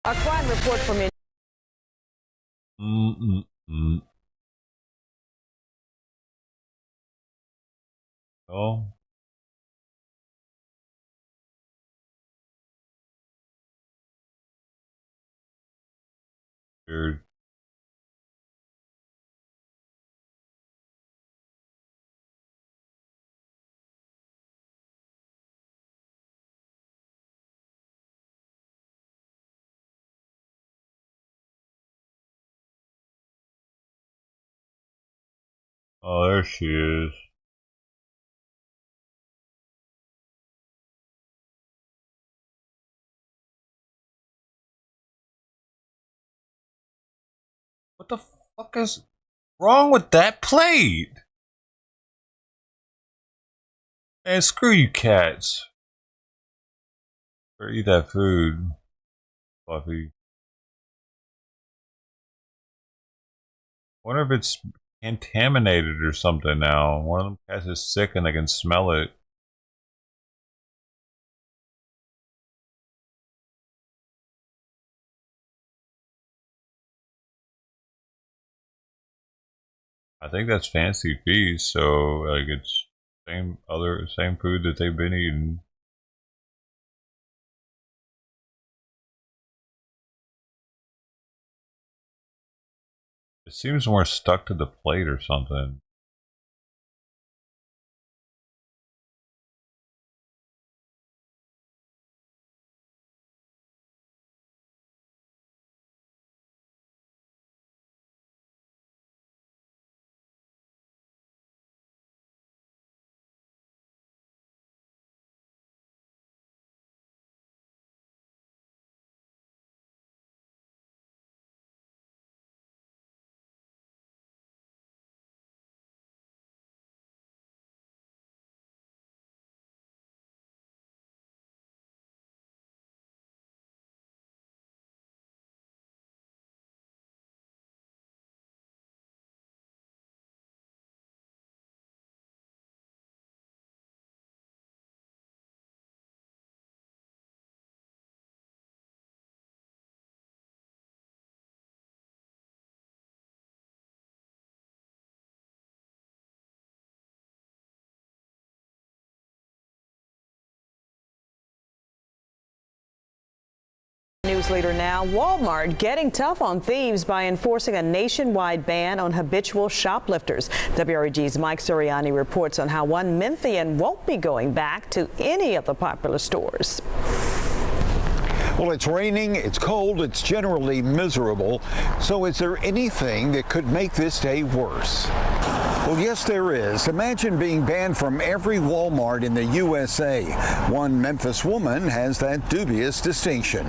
A crime report from in. Oh, weird. Oh, there she is. What the fuck is wrong with that plate? And screw you cats. Or eat that food, Fluffy. Wonder if it's contaminated or something now. One of them cats is sick and they can smell it. I think that's Fancy Feast, so like it's same food that they've been eating. It seems more stuck to the plate or something. News leader now, Walmart getting tough on thieves by enforcing a nationwide ban on habitual shoplifters. WREG's Mike Suriani reports on how one Memphian won't be going back to any of the popular stores. Well, it's raining, it's cold, it's generally miserable. So is there anything that could make this day worse? Well, yes, there is. Imagine being banned from every Walmart in the USA. One Memphis woman has that dubious distinction.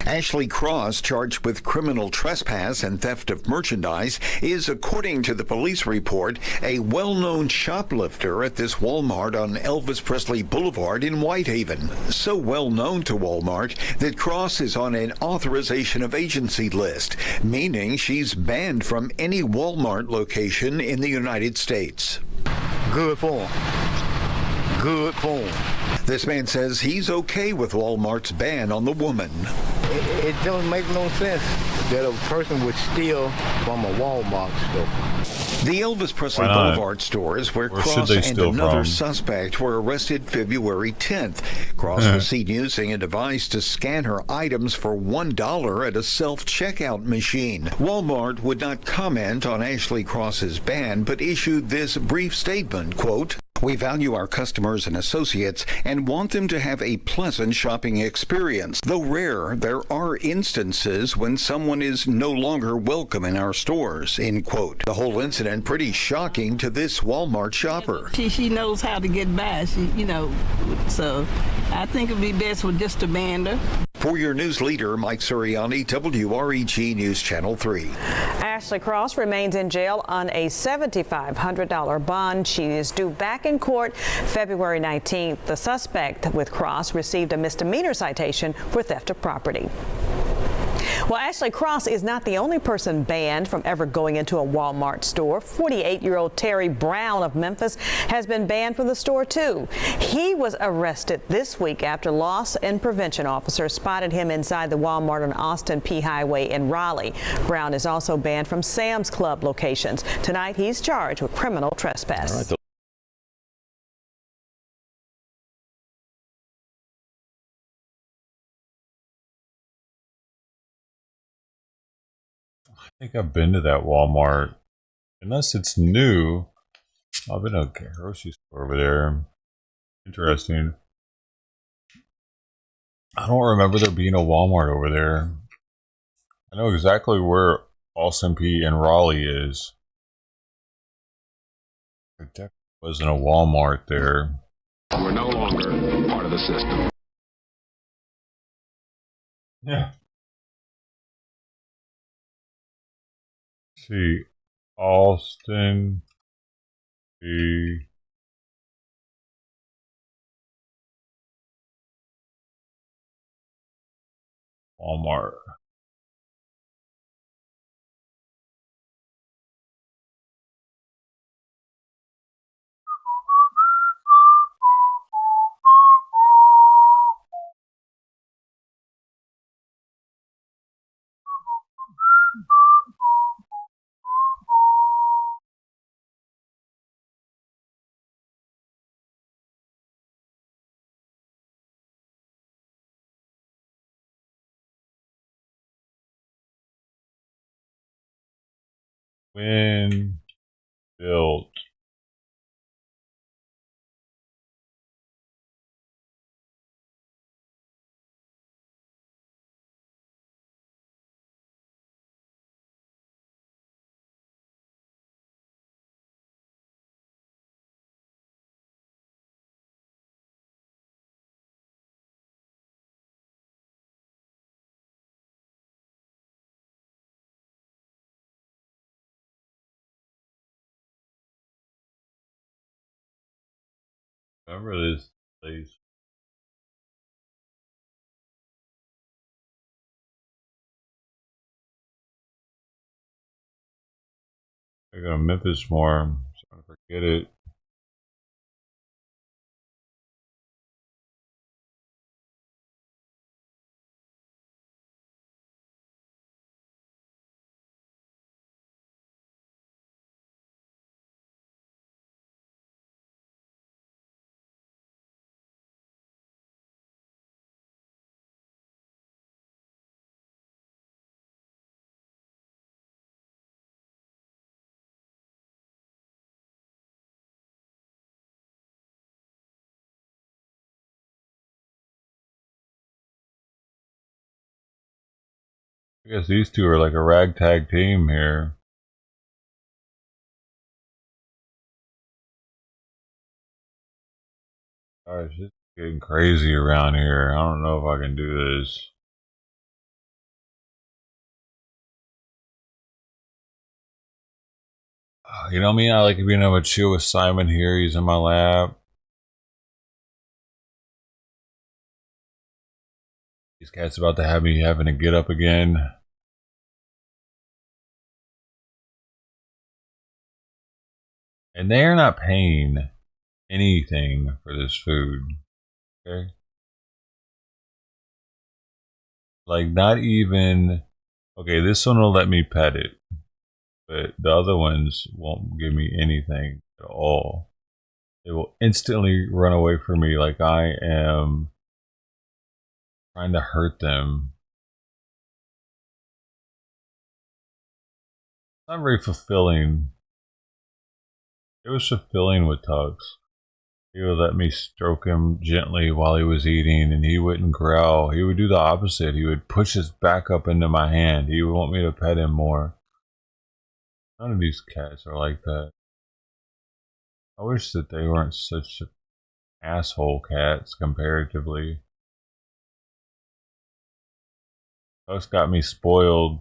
Ashley Cross, charged with criminal trespass and theft of merchandise, is, according to the police report, a well-known shoplifter at this Walmart on Elvis Presley Boulevard in Whitehaven. So well known to Walmart that Cross is on an authorization of agency list, meaning she's banned from any Walmart location in the United States. Good for him. Good for him. This man says he's okay with Walmart's ban on the woman. It don't make no sense that a person would steal from a Walmart store. The Elvis Presley Boulevard store is where Cross and another suspect were arrested February 10th. Cross was seen using a device to scan her items for $1 at a self-checkout machine. Walmart would not comment on Ashley Cross's ban, but issued this brief statement, quote, "We value our customers and associates and want them to have a pleasant shopping experience. Though rare, there are instances when someone is no longer welcome in our stores," end quote. The whole incident pretty shocking to this Walmart shopper. She knows how to get by, so I think it'd be best with just a ban her. For your news leader, Mike Suriani, WREG News Channel 3. Ashley Cross remains in jail on a $7,500 bond. She is due back in court February 19th. The suspect with Cross received a misdemeanor citation for theft of property. Well, Ashley Cross is not the only person banned from ever going into a Walmart store. 48-year-old Terry Brown of Memphis has been banned from the store, too. He was arrested this week after loss and prevention officers spotted him inside the Walmart on Austin P Highway in Raleigh. Brown is also banned from Sam's Club locations. Tonight, he's charged with criminal trespass. I think I've been to that Walmart. Unless it's new. I've been to a grocery store over there. Interesting. I don't remember there being a Walmart over there. I know exactly where Austin P and Raleigh is. There definitely wasn't a Walmart there. We're no longer part of the system. Yeah. See, Austin, the Walmart. When built. Remember this place? I go to Memphis more. I'm starting to forget it. I guess these two are like a ragtag team here. Alright, it's just getting crazy around here. I don't know if I can do this. You know me, I like being able to chill with Simon here. He's in my lap. These cats about to have me having to get up again. And they are not paying anything for this food. Okay? Like, not even. Okay, this one will let me pet it. But the other ones won't give me anything at all. They will instantly run away from me like I am trying to hurt them. It's not very fulfilling. It was fulfilling with Tux. He would let me stroke him gently while he was eating, and he wouldn't growl. He would do the opposite. He would push his back up into my hand. He would want me to pet him more. None of these cats are like that. I wish that they weren't such asshole cats comparatively. Tux got me spoiled.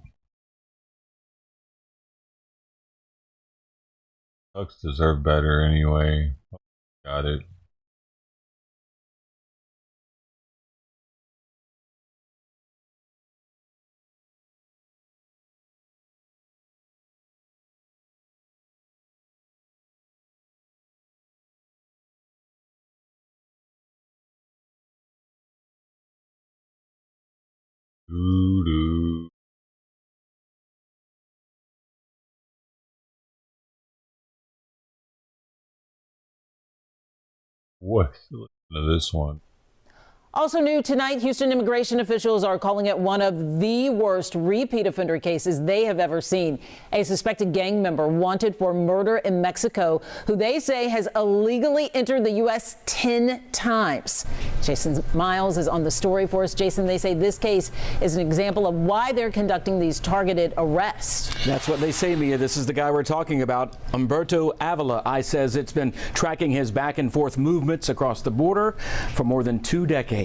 Tux deserved better anyway. Got it. Doo-doo. What? Listen to this one. Also new tonight, Houston immigration officials are calling it one of the worst repeat offender cases they have ever seen. A suspected gang member wanted for murder in Mexico, who they say has illegally entered the U.S. 10 times. Jason Miles is on the story for us. Jason, they say this case is an example of why they're conducting these targeted arrests. That's what they say, Mia. This is the guy we're talking about, Humberto Avila. ICE says it's been tracking his back and forth movements across the border for more than 2 decades.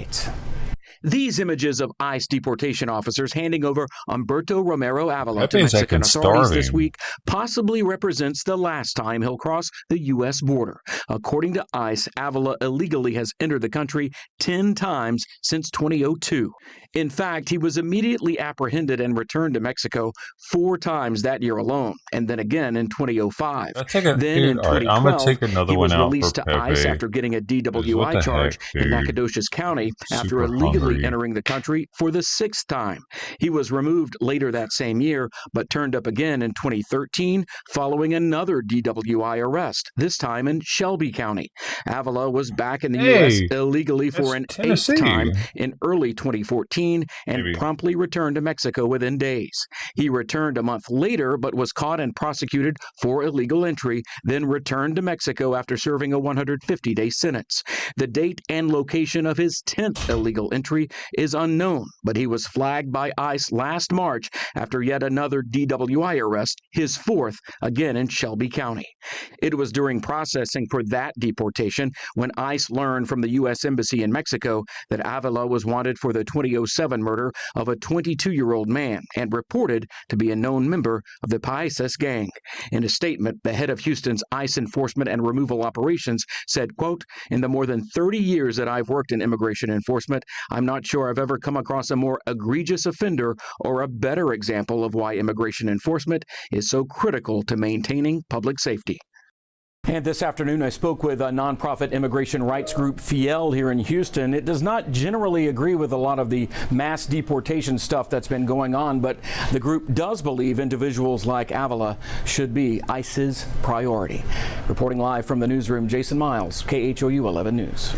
These images of ICE deportation officers handing over Humberto Romero Avila to Mexican authorities this week possibly represents the last time he'll cross the U.S. border. According to ICE, Avila illegally has entered the country 10 times since 2002. In fact, he was immediately apprehended and returned to Mexico 4 times that year alone, and then again in 2005. Then in 2012, he was released to ICE after getting a DWI charge in Nacogdoches County after illegally entering the country for the 6th time. He was removed later that same year, but turned up again in 2013 following another DWI arrest, this time in Shelby County. Avila was back in the U.S. illegally for an 8th time in early 2014 and promptly returned to Mexico within days. He returned a month later, but was caught and prosecuted for illegal entry, then returned to Mexico after serving a 150-day sentence. The date and location of his 10th illegal entry is unknown, but he was flagged by ICE last March after yet another DWI arrest, his 4th, again in Shelby County. It was during processing for that deportation when ICE learned from the U.S. Embassy in Mexico that Avila was wanted for the 2007 murder of a 22-year-old man and reported to be a known member of the Paisas gang. In a statement, the head of Houston's ICE enforcement and removal operations said, quote, "In the more than 30 years that I've worked in immigration enforcement, I'm not sure I've ever come across a more egregious offender or a better example of why immigration enforcement is so critical to maintaining public safety." And this afternoon, I spoke with a nonprofit immigration rights group, Fiel, here in Houston. It does not generally agree with a lot of the mass deportation stuff that's been going on, but the group does believe individuals like Avila should be ICE's priority. Reporting live from the newsroom, Jason Miles, KHOU 11 News.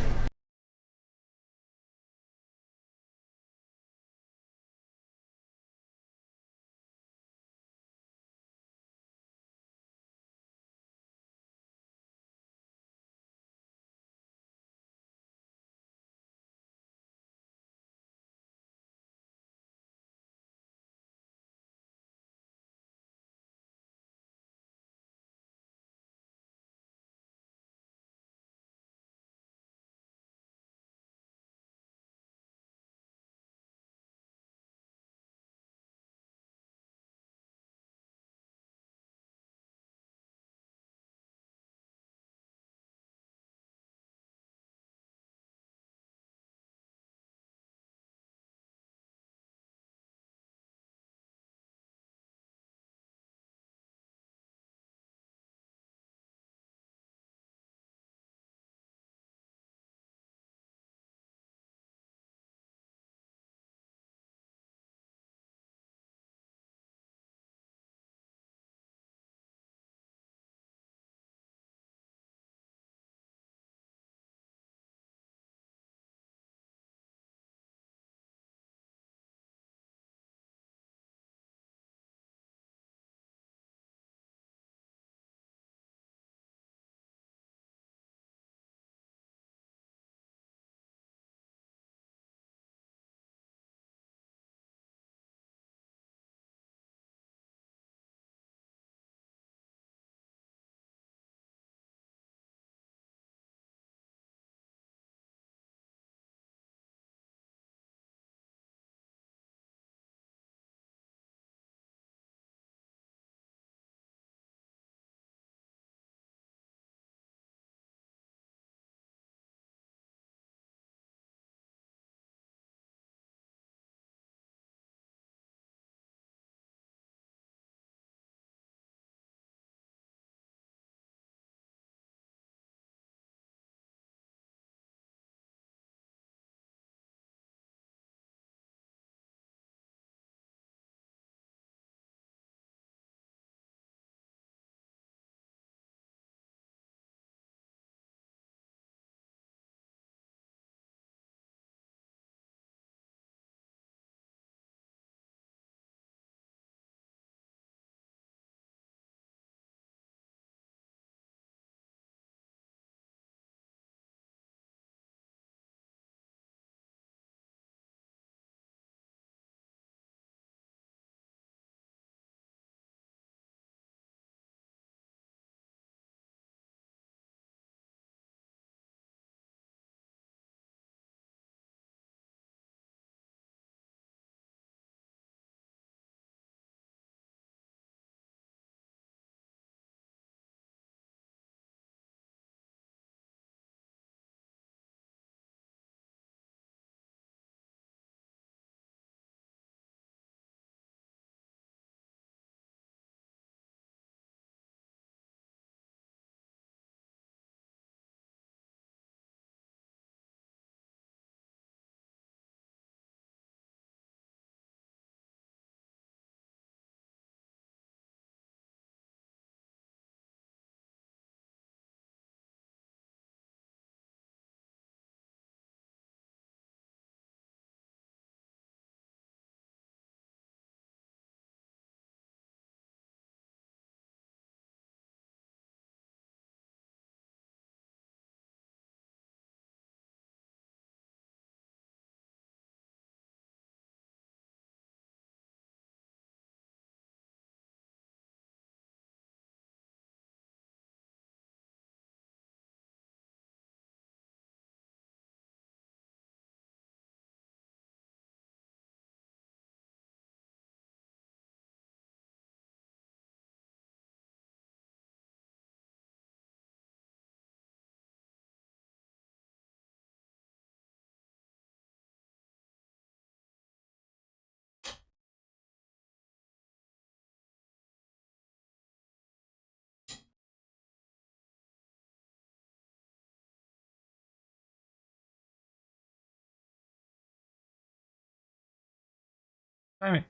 Damn it.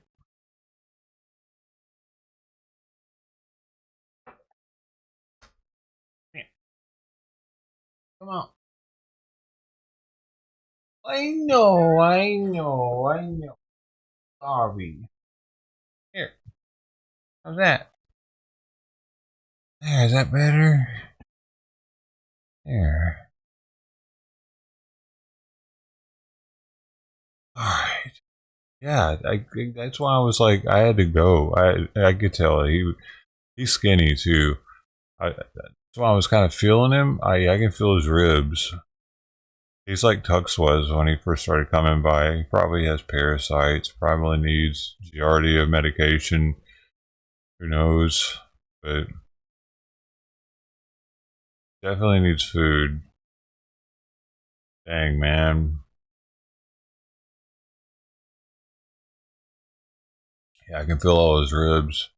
Yeah. Come on. I know. Sorry. Here. How's that? There, is that better? There. Alright. Yeah, that's why I was like, I had to go. I could tell he's skinny too. That's why I was kind of feeling him. I can feel his ribs. He's like Tux was when he first started coming by. He probably has parasites. Probably needs Giardia medication. Who knows? But definitely needs food. Dang, man. Yeah, I can feel all his ribs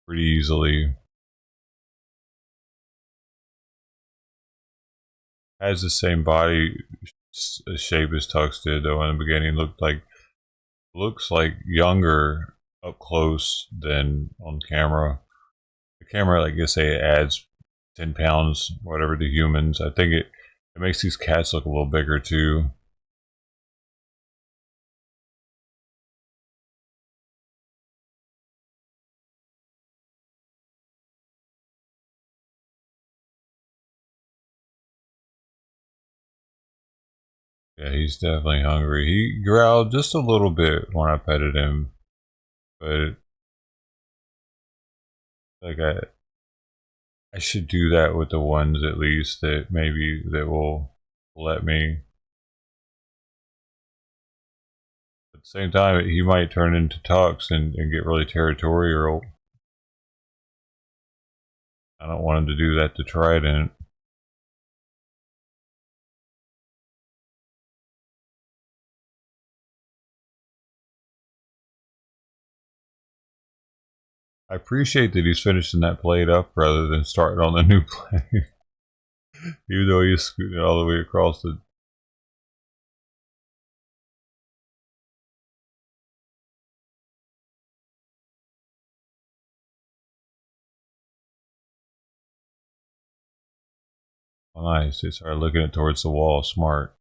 pretty easily. Has the same body shape as Tux did, though. In the beginning, looks like younger up close than on camera. The camera, I guess, say it adds 10 pounds, whatever, to humans. I think it makes these cats look a little bigger too. Yeah, he's definitely hungry. He growled just a little bit when I petted him, but like I should do that with the ones at least that maybe that will let me. At the same time, he might turn into Tux and get really territorial. I don't want him to do that to Trident. I appreciate that he's finishing that plate up rather than starting on the new plate. Even though he's scooting all the way across the... Oh, nice. He started looking it towards the wall. Smart.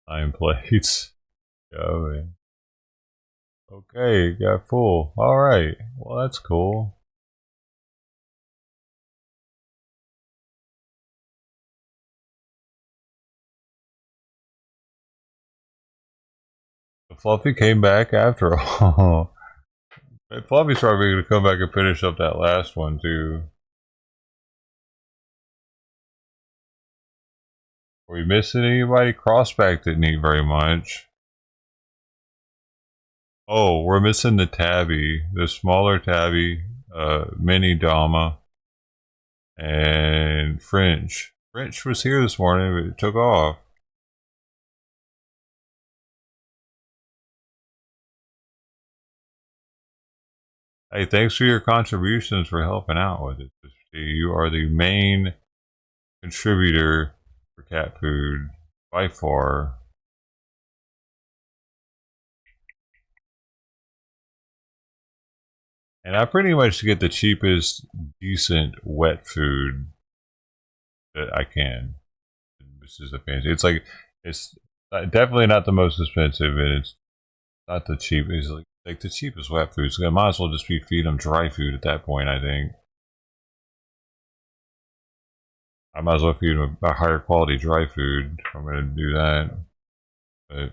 9 plates. Yeah, man. Okay, got full. Alright. Well, that's cool. So Fluffy came back after all. Fluffy's probably going to come back and finish up that last one, too. Are we missing anybody? Crossback didn't eat very much. Oh, we're missing the tabby. The smaller tabby. Mini Dama. And French. French was here this morning, but it took off. Hey, thanks for your contributions for helping out with it. You are the main contributor for cat food by far. And I pretty much get the cheapest, decent wet food that I can. This is a fancy. It's like it's definitely not the most expensive, and it's not the cheapest. It's like the cheapest wet food. So I might as well just feed them dry food at that point. I think I might as well feed them a higher quality dry food. I'm going to do that, but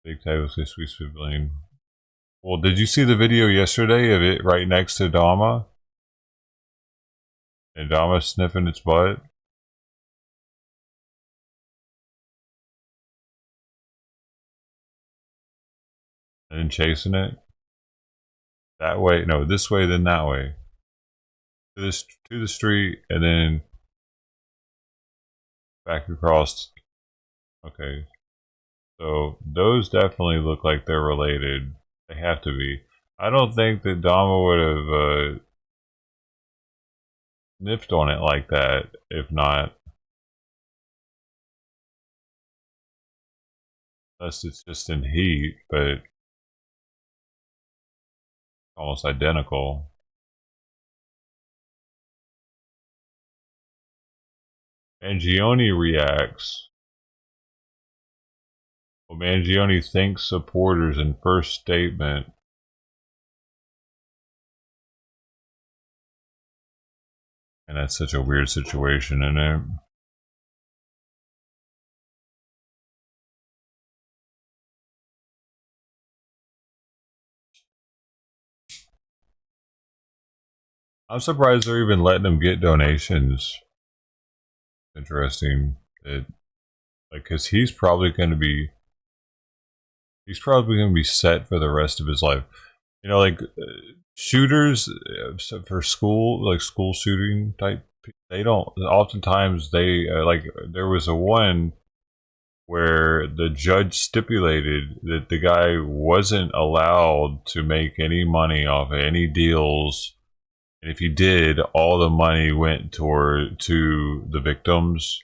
big table say sweet sibling. Well, did you see the video yesterday of it right next to Dama? And Dama sniffing its butt? And then chasing it? That way? No, this way, then that way. To the street, and then back across. Okay. So, those definitely look like they're related. They have to be. I don't think that Dama would have sniffed on it like that, if not. Unless it's just in heat, but almost identical. Mangione reacts. Well, Mangione thanks supporters in first statement. And that's such a weird situation, isn't it? I'm surprised they're even letting him get donations. Interesting. Because he's probably going to be set for the rest of his life. You know, like shooters for school, like school shooting type. They don't. Oftentimes, they like there was a one where the judge stipulated that the guy wasn't allowed to make any money off of any deals. And if he did, all the money went to the victims,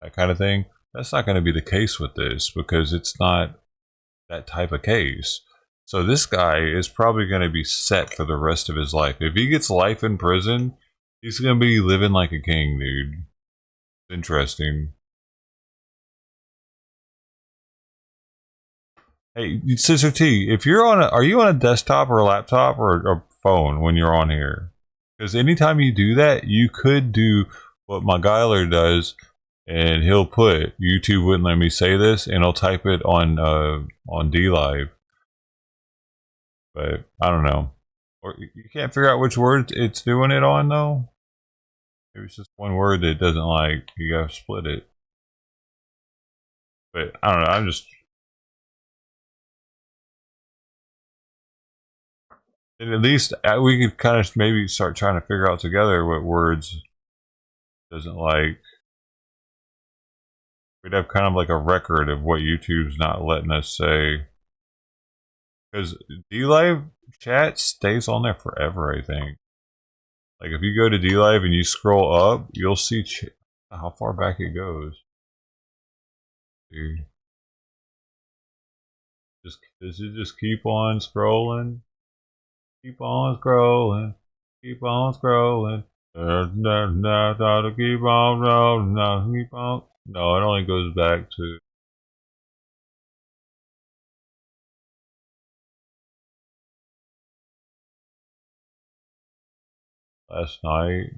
that kind of thing. That's not going to be the case with this because it's not that type of case. So this guy is probably going to be set for the rest of his life. If he gets life in prison, he's going to be living like a king, dude. Interesting. Hey, Sister T, if you're are you on a desktop or a laptop or a phone when you're on here? Because anytime you do that, you could do what my Geiler does, and he'll put YouTube wouldn't let me say this, and he'll type it on D Live. But I don't know, or you can't figure out which word it's doing it on though. Maybe it's just one word that it doesn't like. You gotta split it. But I don't know. I'm just. And at least we could kind of maybe start trying to figure out together what words doesn't like. We'd have kind of like a record of what YouTube's not letting us say. Because D-Live chat stays on there forever, I think. Like if you go to D-Live and you scroll up, you'll see how far back it goes. Dude. Does it just keep on scrolling? Keep on scrolling. Keep on scrolling. Keep on, keep on. No, it only goes back to last night,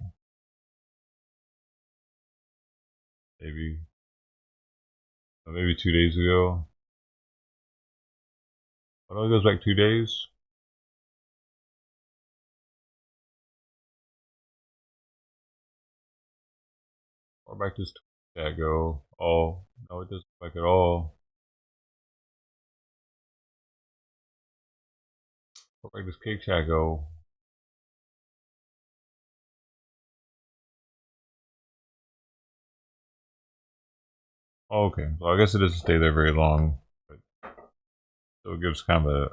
maybe 2 days ago. It only goes back 2 days. Or back does that go? Oh, no, it doesn't go back at all. Or back does Cake Chat go? Oh, okay, so I guess it doesn't stay there very long, but still gives kind of a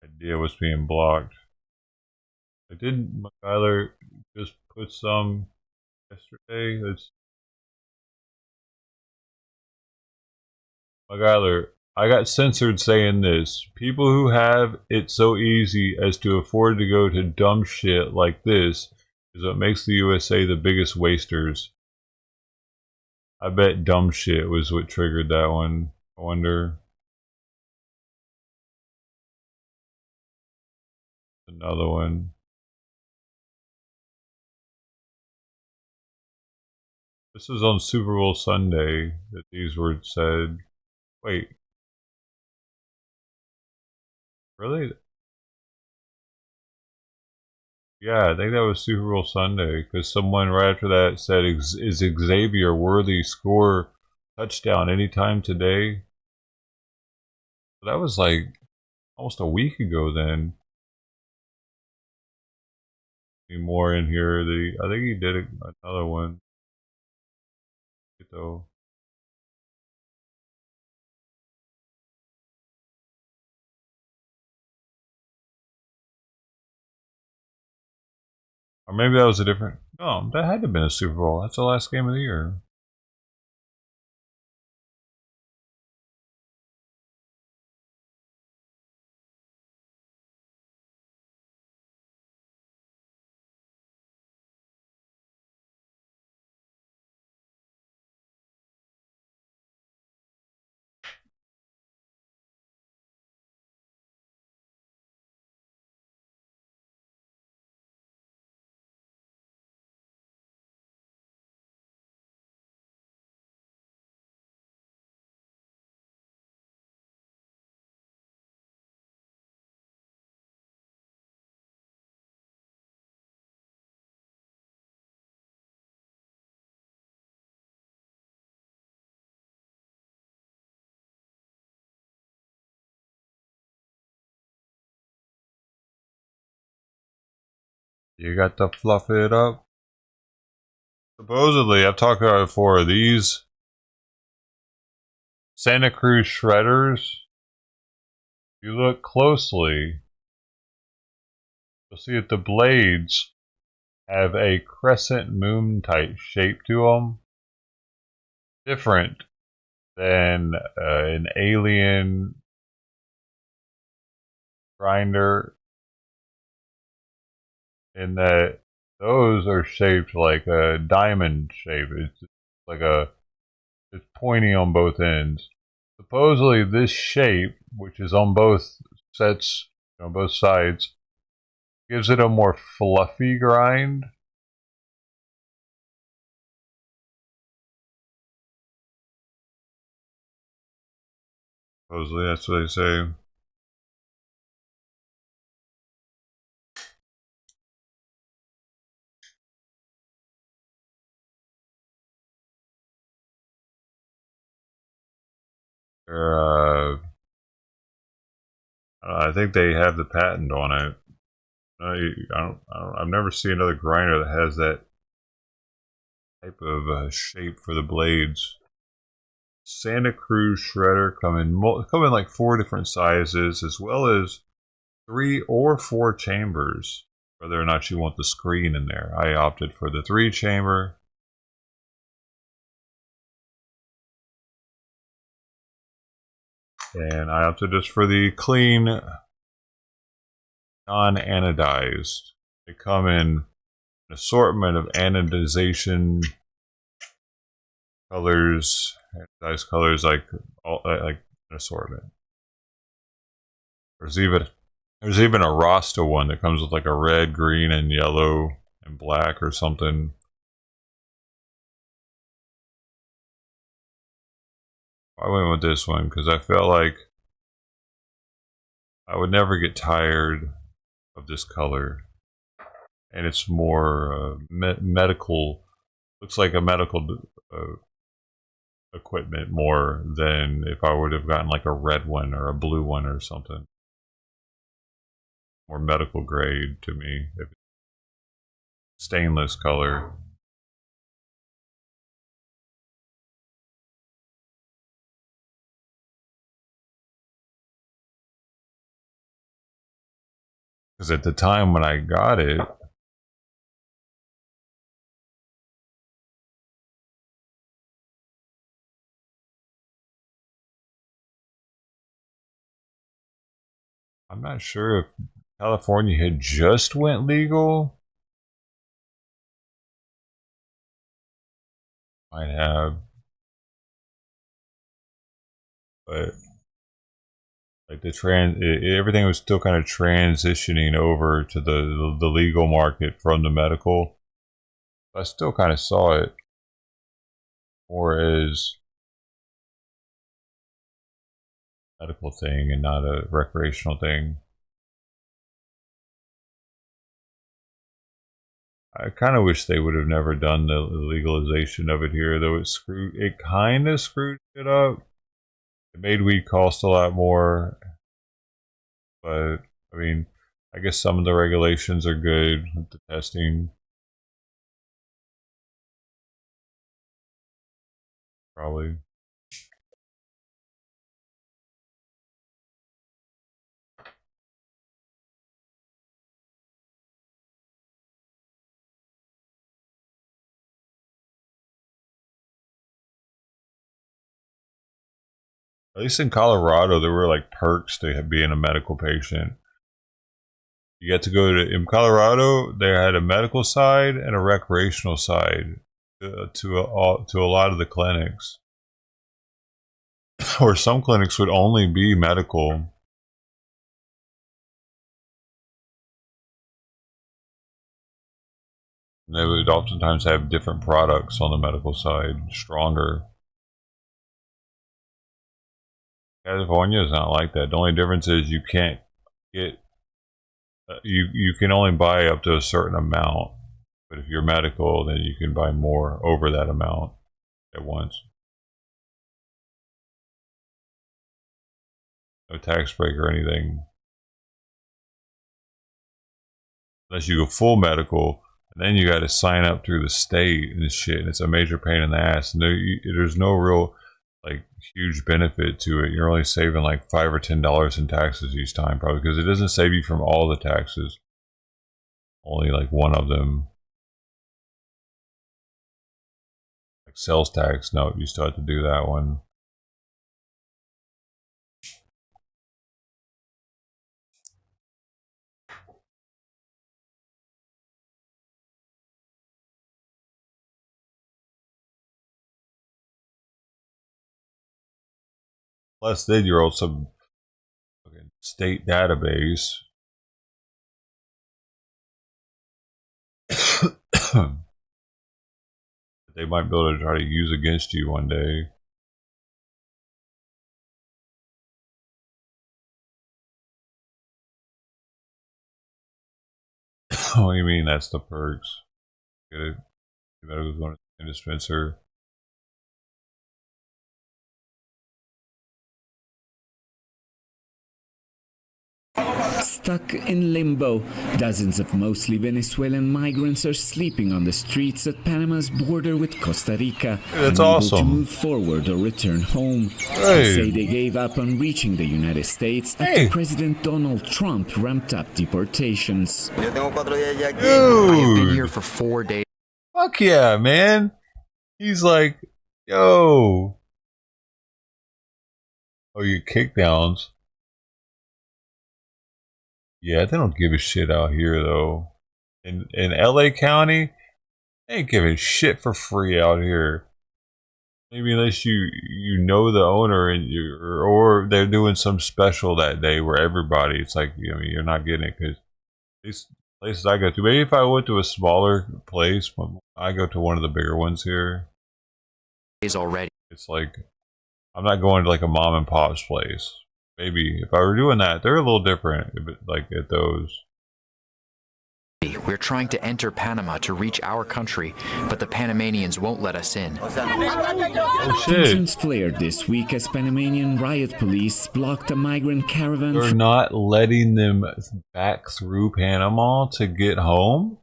idea what's being blocked. I did Tyler just put some yesterday? McGyler, I got censored saying this. People who have it so easy as to afford to go to dumb shit like this is what makes the USA the biggest wasters. I bet dumb shit was what triggered that one. I wonder. Another one. This was on Super Bowl Sunday that these words said. Wait. Really? Yeah, I think that was Super Bowl Sunday because someone right after that said, "Is Xavier Worthy score touchdown anytime today?" That was like almost a week ago. Then any more in here? I think he did another one. Though. Or maybe that was a different. No, that had to have been a Super Bowl. That's the last game of the year. You got to fluff it up. Supposedly, I've talked about it before, these Santa Cruz shredders, if you look closely, you'll see that the blades have a crescent moon type shape to them. Different than an alien grinder, in that those are shaped like a diamond shape. It's like it's pointy on both ends. Supposedly, this shape, which is on both sets, on both sides, gives it a more fluffy grind. Supposedly, that's what they say. I think they have the patent on it. I've never seen another grinder that has that type of shape for the blades. Santa Cruz shredder come in like 4 different sizes, as well as 3 or 4 chambers. Whether or not you want the screen in there, I opted for the 3 chamber. And I opted just for the clean, non-anodized. They come in an assortment of anodization colors, anodized colors, like an assortment. There's even a Rasta one that comes with like a red, green, and yellow and black or something. I went with this one because I felt like I would never get tired of this color, and it's more medical. Looks like a medical equipment more than if I would have gotten like a red one or a blue one or something. More medical grade to me. If it's stainless color. Because at the time when I got it, I'm not sure if California had just went legal. Might have. But like everything was still kind of transitioning over to the legal market from the medical. I still kind of saw it more as a medical thing and not a recreational thing. I kind of wish they would have never done the legalization of it here, though it kind of screwed it up. It made weed cost a lot more, but I mean, I guess some of the regulations are good with the testing. Probably. At least in Colorado, there were like perks to being a medical patient. You get to go to, in Colorado, they had a medical side and a recreational side to a lot of the clinics. Or some clinics would only be medical. They would oftentimes have different products on the medical side, stronger. California is not like that. The only difference is you can't get, you can only buy up to a certain amount. But if you're medical, then you can buy more over that amount at once. No tax break or anything. Unless you go full medical, and then you got to sign up through the state and shit, and it's a major pain in the ass. And there's no real, like, huge benefit to it. You're only saving like $5 or $10 in taxes each time, probably, because it doesn't save you from all the taxes. Only like one of them. Like sales tax, no, you still have to do that one. Plus, then you're also state database. They might be able to try to use against you one day. What do you mean that's the perks? Get it? You better go to the dispenser. Stuck in limbo, dozens of mostly Venezuelan migrants are sleeping on the streets at Panama's border with Costa Rica, that's unable awesome. to move forward or return home. Hey. They say they gave up on reaching the United States after President Donald Trump ramped up deportations. Dude. I've been here for 4 days. Fuck yeah, man. He's like, yo. Oh, you kickdowns. Yeah, they don't give a shit out here, though. In LA County, they ain't giving shit for free out here. Maybe unless you know the owner and or they're doing some special that day where everybody, it's like, you know, you're not getting it, because these places I go to, maybe if I went to a smaller place, I go to one of the bigger ones here. Already. It's like, I'm not going to like a mom and pop's place. Maybe if I were doing that, they're a little different, like at those. We're trying to enter Panama to reach our country, but the Panamanians won't let us in. Oh shit. Tensions flared this week as Panamanian riot police blocked a migrant caravan. They're not letting them back through Panama to get home?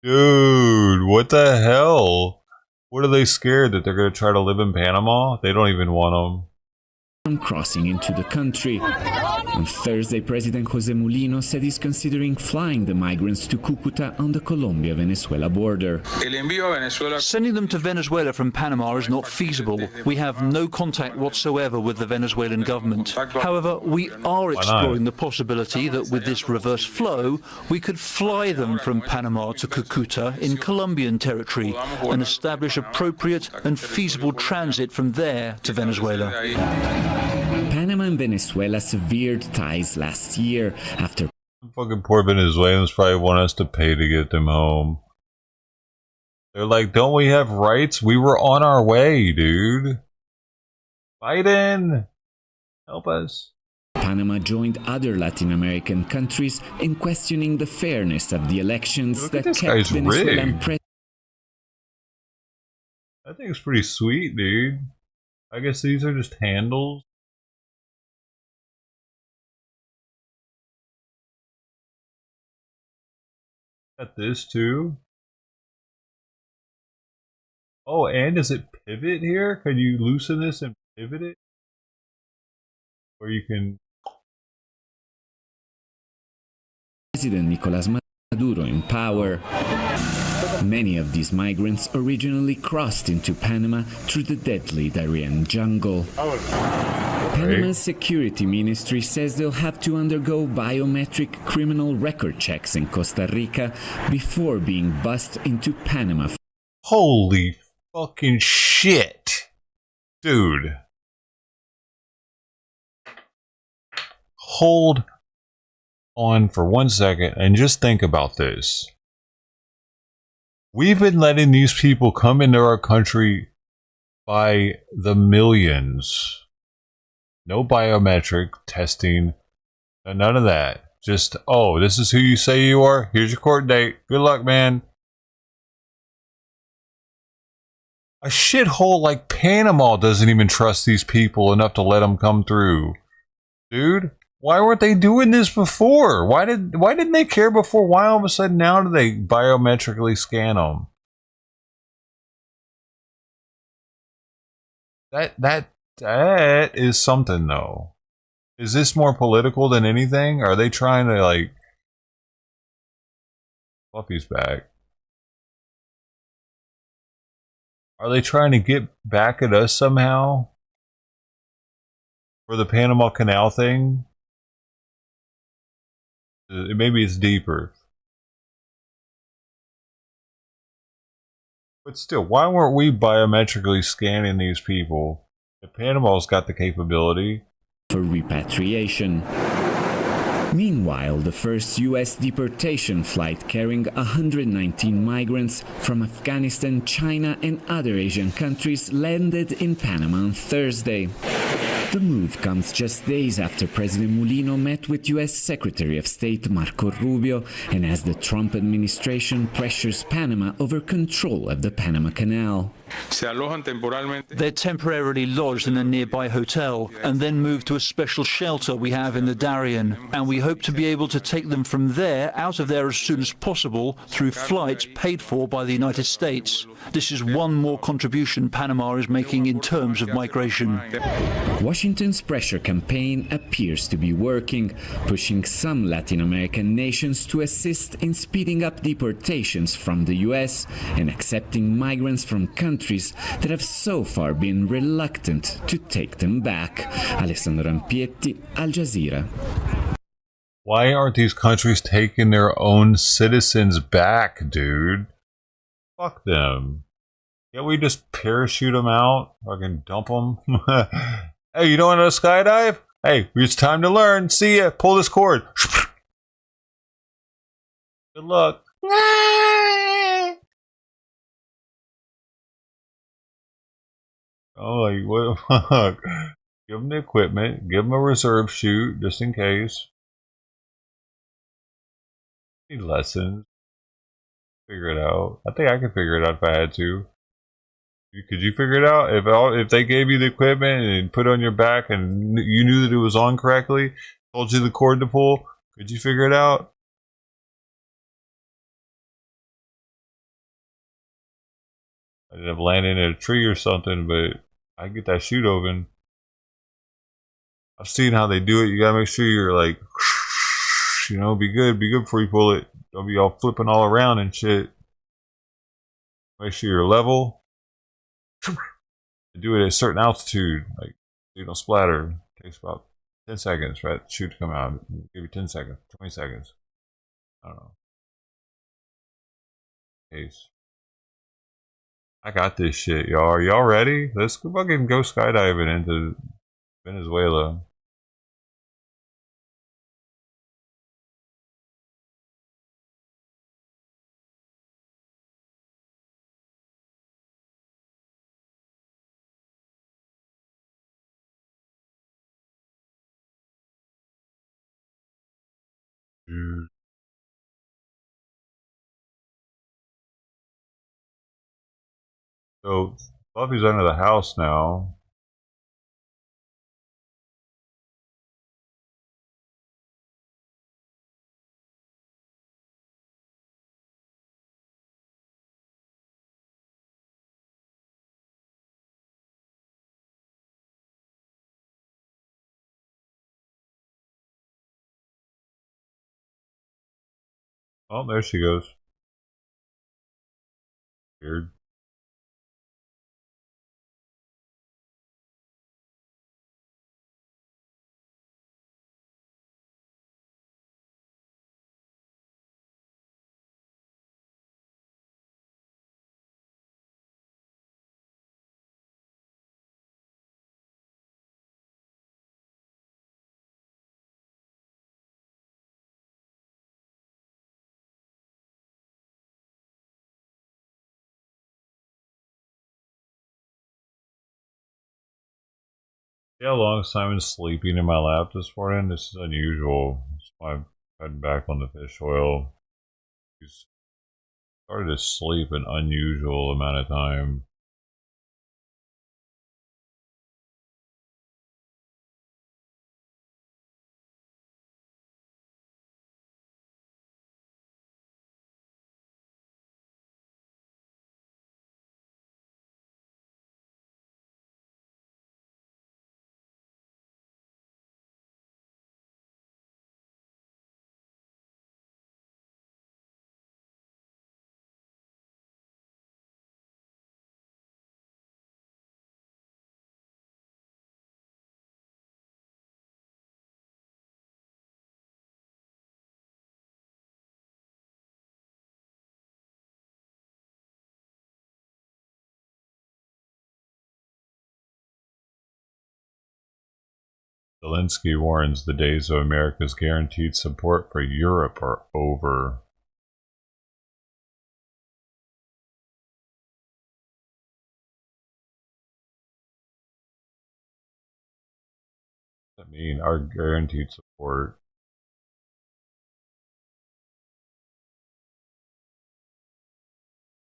Dude, what the hell? What are they scared that they're going to try to live in Panama? They don't even want them. From crossing into the country. On Thursday, President Jose Mulino said he's considering flying the migrants to Cúcuta on the Colombia-Venezuela border. Sending them to Venezuela from Panama is not feasible. We have no contact whatsoever with the Venezuelan government. However, we are exploring the possibility that with this reverse flow, we could fly them from Panama to Cúcuta in Colombian territory and establish appropriate and feasible transit from there to Venezuela. Panama and Venezuela severed ties last year after fucking poor Venezuelans probably want us to pay to get them home. They're like, don't we have rights? We were on our way, dude. Biden, help us. Panama joined other Latin American countries in questioning the fairness of the elections that kept Venezuelan president. I think it's pretty sweet, dude. I guess these are just handles. Got this too. Oh, and does it pivot here? Can you loosen this and pivot it? Or you can... President Nicolás Maduro in power. Many of these migrants originally crossed into Panama through the deadly Darien jungle. Panama's security ministry says they'll have to undergo biometric criminal record checks in Costa Rica before being bussed into Panama. Holy fucking shit. Dude. Hold on for 1 second and just think about this. We've been letting these people come into our country by the millions. No biometric testing, none of that. Just, oh, this is who you say you are. Here's your court date. Good luck, man. A shithole like Panama doesn't even trust these people enough to let them come through. Dude, why weren't they doing this before? Why didn't they care before? Why all of a sudden now do they biometrically scan them? That is something, though. Is this more political than anything? Are they trying to, like... Fluffy's back. Are they trying to get back at us somehow? For the Panama Canal thing? Maybe it's deeper. But still, why weren't we biometrically scanning these people? If Panama's got the capability. For repatriation. Meanwhile, the first U.S. deportation flight carrying 119 migrants from Afghanistan, China and other Asian countries landed in Panama on Thursday. The move comes just days after President Mulino met with U.S. Secretary of State Marco Rubio and as the Trump administration pressures Panama over control of the Panama Canal. They're temporarily lodged in a nearby hotel and then moved to a special shelter we have in the Darien. And we hope to be able to take them from there out of there as soon as possible through flights paid for by the United States. This is one more contribution Panama is making in terms of migration. Washington's pressure campaign appears to be working, pushing some Latin American nations to assist in speeding up deportations from the U.S. and accepting migrants from countries that have so far been reluctant to take them back. Alessandro Rampietti, Al Jazeera. Why aren't these countries taking their own citizens back, dude? Fuck them. Can't we just parachute them out? Fucking dump them? Hey, you don't want to skydive? Hey, it's time to learn. See ya. Pull this cord. Good luck. Oh, like, what the fuck? Give them the equipment. Give them a reserve chute, just in case. Need lessons. Figure it out. I think I could figure it out if I had to. Could you figure it out? If they gave you the equipment and put it on your back and you knew that it was on correctly, told you the cord to pull, could you figure it out? I ended up landing in a tree or something, but I get that chute open. I've seen how they do it. You gotta make sure you're like, you know, be good before you pull it. Don't be all flipping all around and shit. Make sure you're level. Do it at a certain altitude, like you don't splatter. It takes about 10 seconds for that chute to come out. Give you 10 seconds, 20 seconds. I don't know. Case. I got this shit, y'all. Are y'all ready? Let's fucking go skydiving into Venezuela. So, Fluffy's under the house now. Oh, there she goes. Weird. Yeah, long Simon's sleeping in my lap this morning. This is unusual. That's why I'm cutting back on the fish oil. He's started to sleep an unusual amount of time. Zelensky warns the days of America's guaranteed support for Europe are over. What does that mean? Our guaranteed support.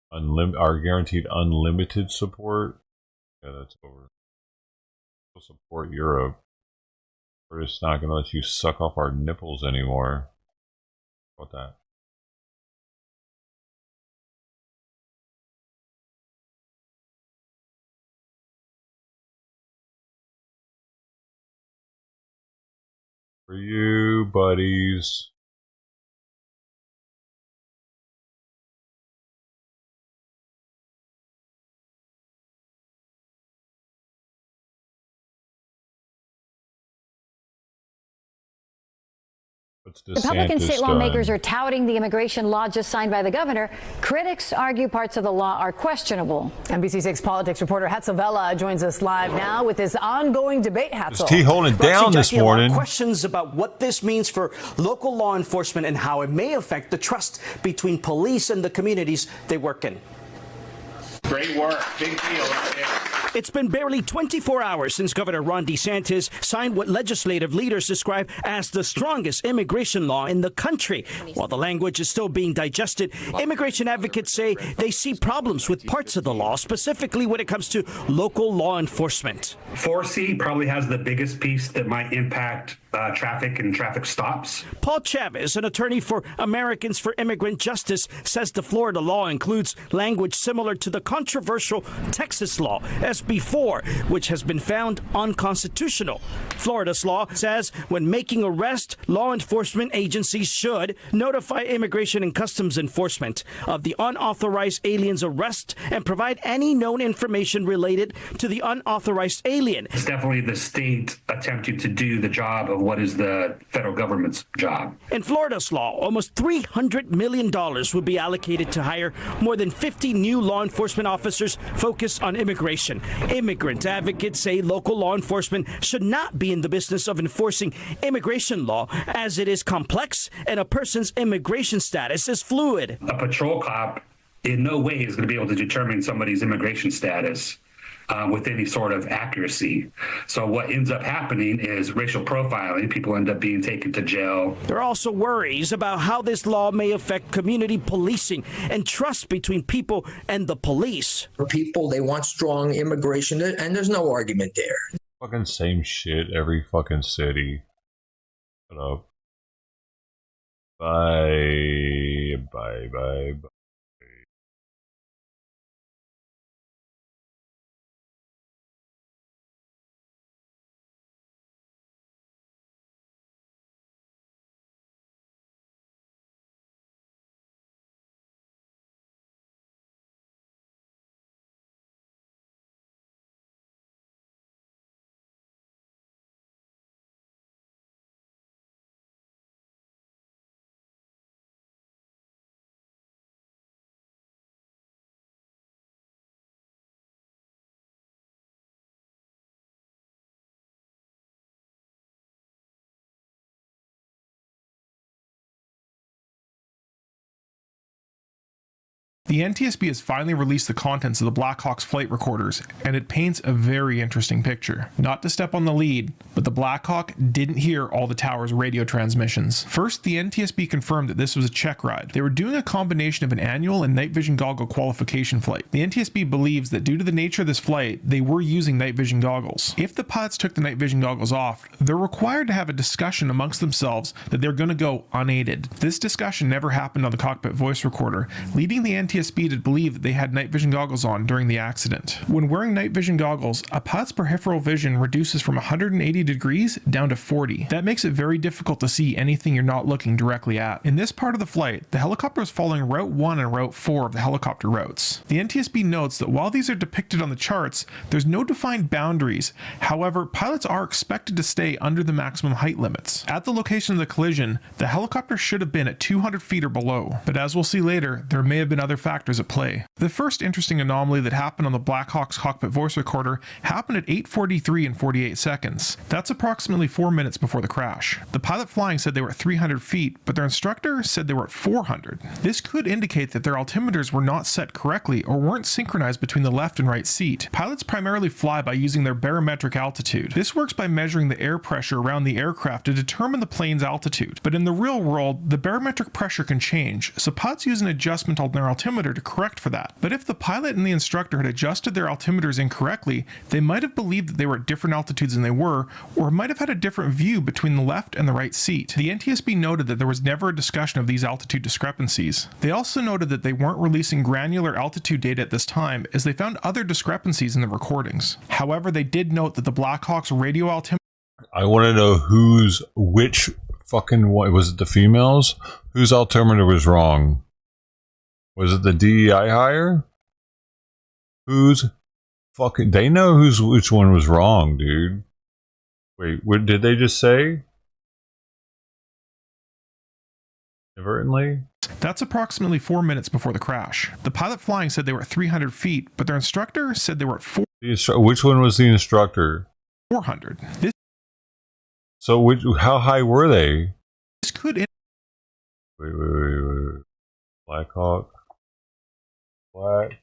Our guaranteed unlimited support? Yeah, that's over. We'll support Europe. We're just not going to let you suck off our nipples anymore. How about that? For you, buddies. Republican state lawmakers are touting the immigration law just signed by the governor. Critics argue parts of the law are questionable. NBC6 politics reporter Hatzavella joins us live now with this ongoing debate. Is he holding down this morning? Questions about what this means for local law enforcement and how it may affect the trust between police and the communities they work in. Great work. Big deal right there. It's been barely 24 hours since Governor Ron DeSantis signed what legislative leaders describe as the strongest immigration law in the country. While the language is still being digested, immigration advocates say they see problems with parts of the law, specifically when it comes to local law enforcement. 4C probably has the biggest piece that might impact traffic and traffic stops. Paul Chavez, an attorney for Americans for Immigrant Justice, says the Florida law includes language similar to the controversial Texas law, SB 4, which has been found unconstitutional. Florida's law says when making arrests, law enforcement agencies should notify Immigration and Customs Enforcement of the unauthorized alien's arrest and provide any known information related to the unauthorized alien. It's definitely the state attempting to do the job of what is the federal government's job. In Florida's law, almost $300 million would be allocated to hire more than 50 new law enforcement officers focused on immigration. Immigrant advocates say local law enforcement should not be in the business of enforcing immigration law, as it is complex and a person's immigration status is fluid. A patrol cop in no way is going to be able to determine somebody's immigration status with any sort of accuracy. So what ends up happening is racial profiling. People end up being taken to jail. There are also worries about how this law may affect community policing and trust between people and the police. For people, they want strong immigration, and there's no argument there. Fucking same shit every fucking city. Shut up. Bye. Bye. Bye. Bye. The NTSB has finally released the contents of the Blackhawk's flight recorders, and it paints a very interesting picture. Not to step on the lead, but the Blackhawk didn't hear all the tower's radio transmissions. First, the NTSB confirmed that this was a check ride. They were doing a combination of an annual and night vision goggle qualification flight. The NTSB believes that due to the nature of this flight, they were using night vision goggles. If the pilots took the night vision goggles off, they're required to have a discussion amongst themselves that they're going to go unaided. This discussion never happened on the cockpit voice recorder, leading the NTSB to believe that they had night vision goggles on during the accident. When wearing night vision goggles, a pilot's peripheral vision reduces from 180 degrees down to 40. That makes it very difficult to see anything you're not looking directly at. In this part of the flight, the helicopter was following Route 1 and Route 4 of the helicopter routes. The NTSB notes that while these are depicted on the charts, there's no defined boundaries. However, pilots are expected to stay under the maximum height limits. At the location of the collision, the helicopter should have been at 200 feet or below, but as we'll see later, there may have been other factors at play. The first interesting anomaly that happened on the Blackhawk's cockpit voice recorder happened at 8:43 and 48 seconds. That's approximately 4 minutes before the crash. The pilot flying said they were at 300 feet, but their instructor said they were at 400. This could indicate that their altimeters were not set correctly or weren't synchronized between the left and right seat. Pilots primarily fly by using their barometric altitude. This works by measuring the air pressure around the aircraft to determine the plane's altitude. But in the real world, the barometric pressure can change, so pilots use an adjustment on their altimeter to correct for that. But if the pilot and the instructor had adjusted their altimeters incorrectly, they might have believed that they were at different altitudes than they were, or might have had a different view between the left and the right seat. The NTSB noted that there was never a discussion of these altitude discrepancies. They also noted that they weren't releasing granular altitude data at this time, as they found other discrepancies in the recordings. However, they did note that the Blackhawk's radio altimeter... I want to know which fucking, was it the females? Whose altimeter was wrong? Was it the DEI hire? Who's fucking... They know which one was wrong, dude. Wait, what did they just say? Inadvertently? That's approximately 4 minutes before the crash. The pilot flying said they were at 300 feet, but their instructor said they were at which one was the instructor? 400. So how high were they? This could... Wait. Blackhawk. Crash.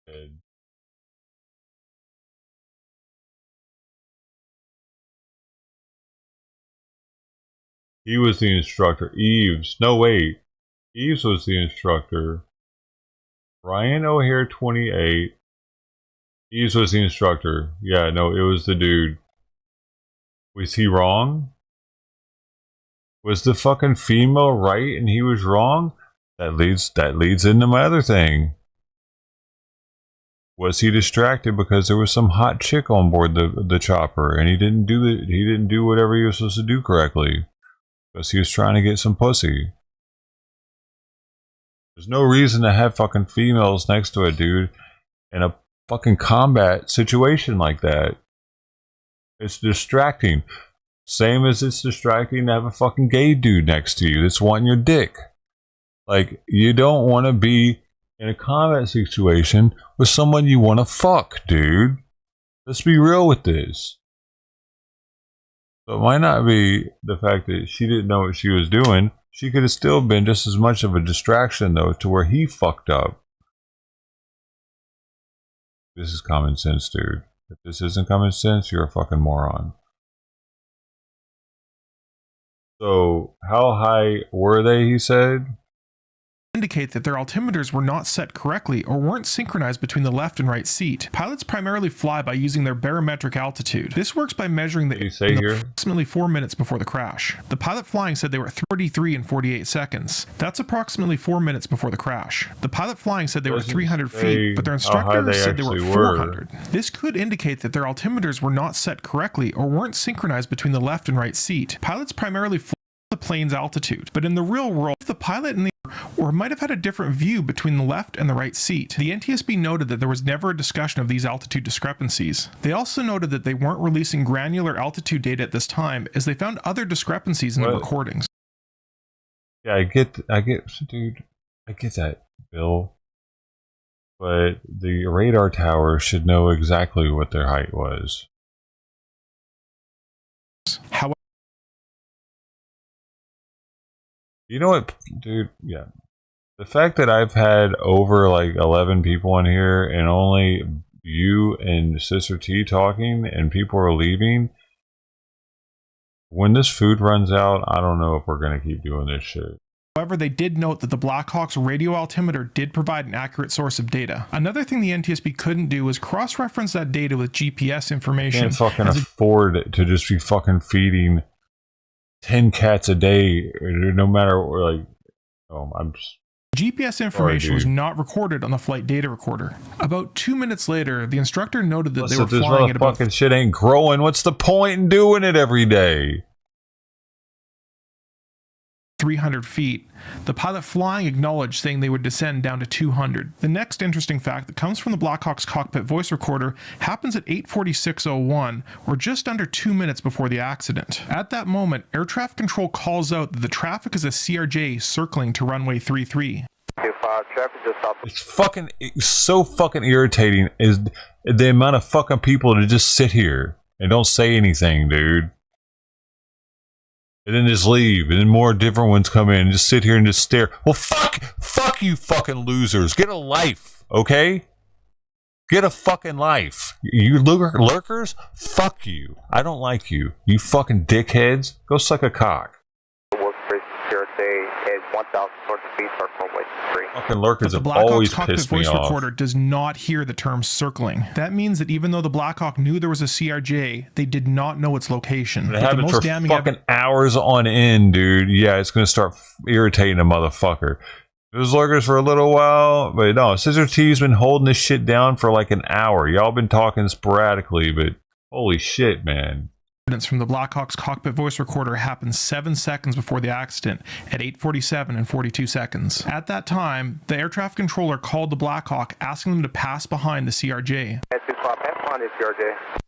Dead. He was the instructor. Eves. No, wait. Eves was the instructor. Ryan O'Hare, 28. Eves was the instructor. Yeah, no, it was the dude. Was he wrong? Was the fucking female right and he was wrong? That leads into my other thing. Was he distracted because there was some hot chick on board the chopper and he didn't do whatever he was supposed to do correctly because he was trying to get some pussy? There's no reason to have fucking females next to a dude in a fucking combat situation like that. It's distracting. Same as it's distracting to have a fucking gay dude next to you that's wanting your dick. Like, you don't want to be in a combat situation with someone you want to fuck, dude. Let's be real with this. So it might not be the fact that she didn't know what she was doing. She could have still been just as much of a distraction, though, to where he fucked up. This is common sense, dude. If this isn't common sense, you're a fucking moron. So, how high were they, he said? Indicate that their altimeters were not set correctly or weren't synchronized between the left and right seat. Pilots primarily fly by using their barometric altitude. This works by measuring the approximately 4 minutes before the crash. The pilot flying said they were at 33 and 48 seconds. That's approximately 4 minutes before the crash. The pilot flying said they were 300 feet, but their instructor said they were 400. This could indicate that their altimeters were not set correctly or weren't synchronized between the left and right seat. Pilots primarily fly the plane's altitude, but in the real world, the pilot and the or might have had a different view between the left and the right seat. The NTSB noted that there was never a discussion of these altitude discrepancies. They also noted that they weren't releasing granular altitude data at this time, as they found other discrepancies in the recordings. Yeah, I get, dude, I get that, Bill. But the radar tower should know exactly what their height was. You know what, dude? Yeah. The fact that I've had over like 11 people in here and only you and Sister T talking and people are leaving. When this food runs out, I don't know if we're going to keep doing this shit. However, they did note that the Blackhawk's radio altimeter did provide an accurate source of data. Another thing the NTSB couldn't do was cross-reference that data with GPS information. Can't fucking afford to just be fucking feeding 10 cats a day, no matter, like, I'm just... GPS information was not recorded on the flight data recorder. About 2 minutes later, the instructor noted that they were flying at about... Fucking shit ain't growing. What's the point in doing it every day? 300 feet. The pilot flying acknowledged, saying they would descend down to 200. The next interesting fact that comes from the Blackhawk's cockpit voice recorder happens at 8:46:01, or just under 2 minutes before the accident. At that moment, air traffic control calls out that the traffic is a CRJ circling to runway 33. It's so fucking irritating is the amount of fucking people that just sit here and don't say anything, dude. And then just leave, and then more different ones come in and just sit here and just stare. Well, fuck you fucking losers. Get a life, okay? Get a fucking life. You lurkers, fuck you. I don't like you. You fucking dickheads. Go suck a cock. Fucking lurkers have always pissed me off. The voice recorder does not hear the term circling. That means that even though the Blackhawk knew there was a CRJ, they did not know its location. They have it for fucking hours on end, dude. Yeah, it's going to start irritating a motherfucker. It was lurkers for a little while, but no, Sister T's been holding this shit down for like an hour. Y'all been talking sporadically, but holy shit, man. From the Blackhawk's cockpit voice recorder happened 7 seconds before the accident at 8:47 and 42 seconds. At that time, the air traffic controller called the Blackhawk, asking them to pass behind the CRJ.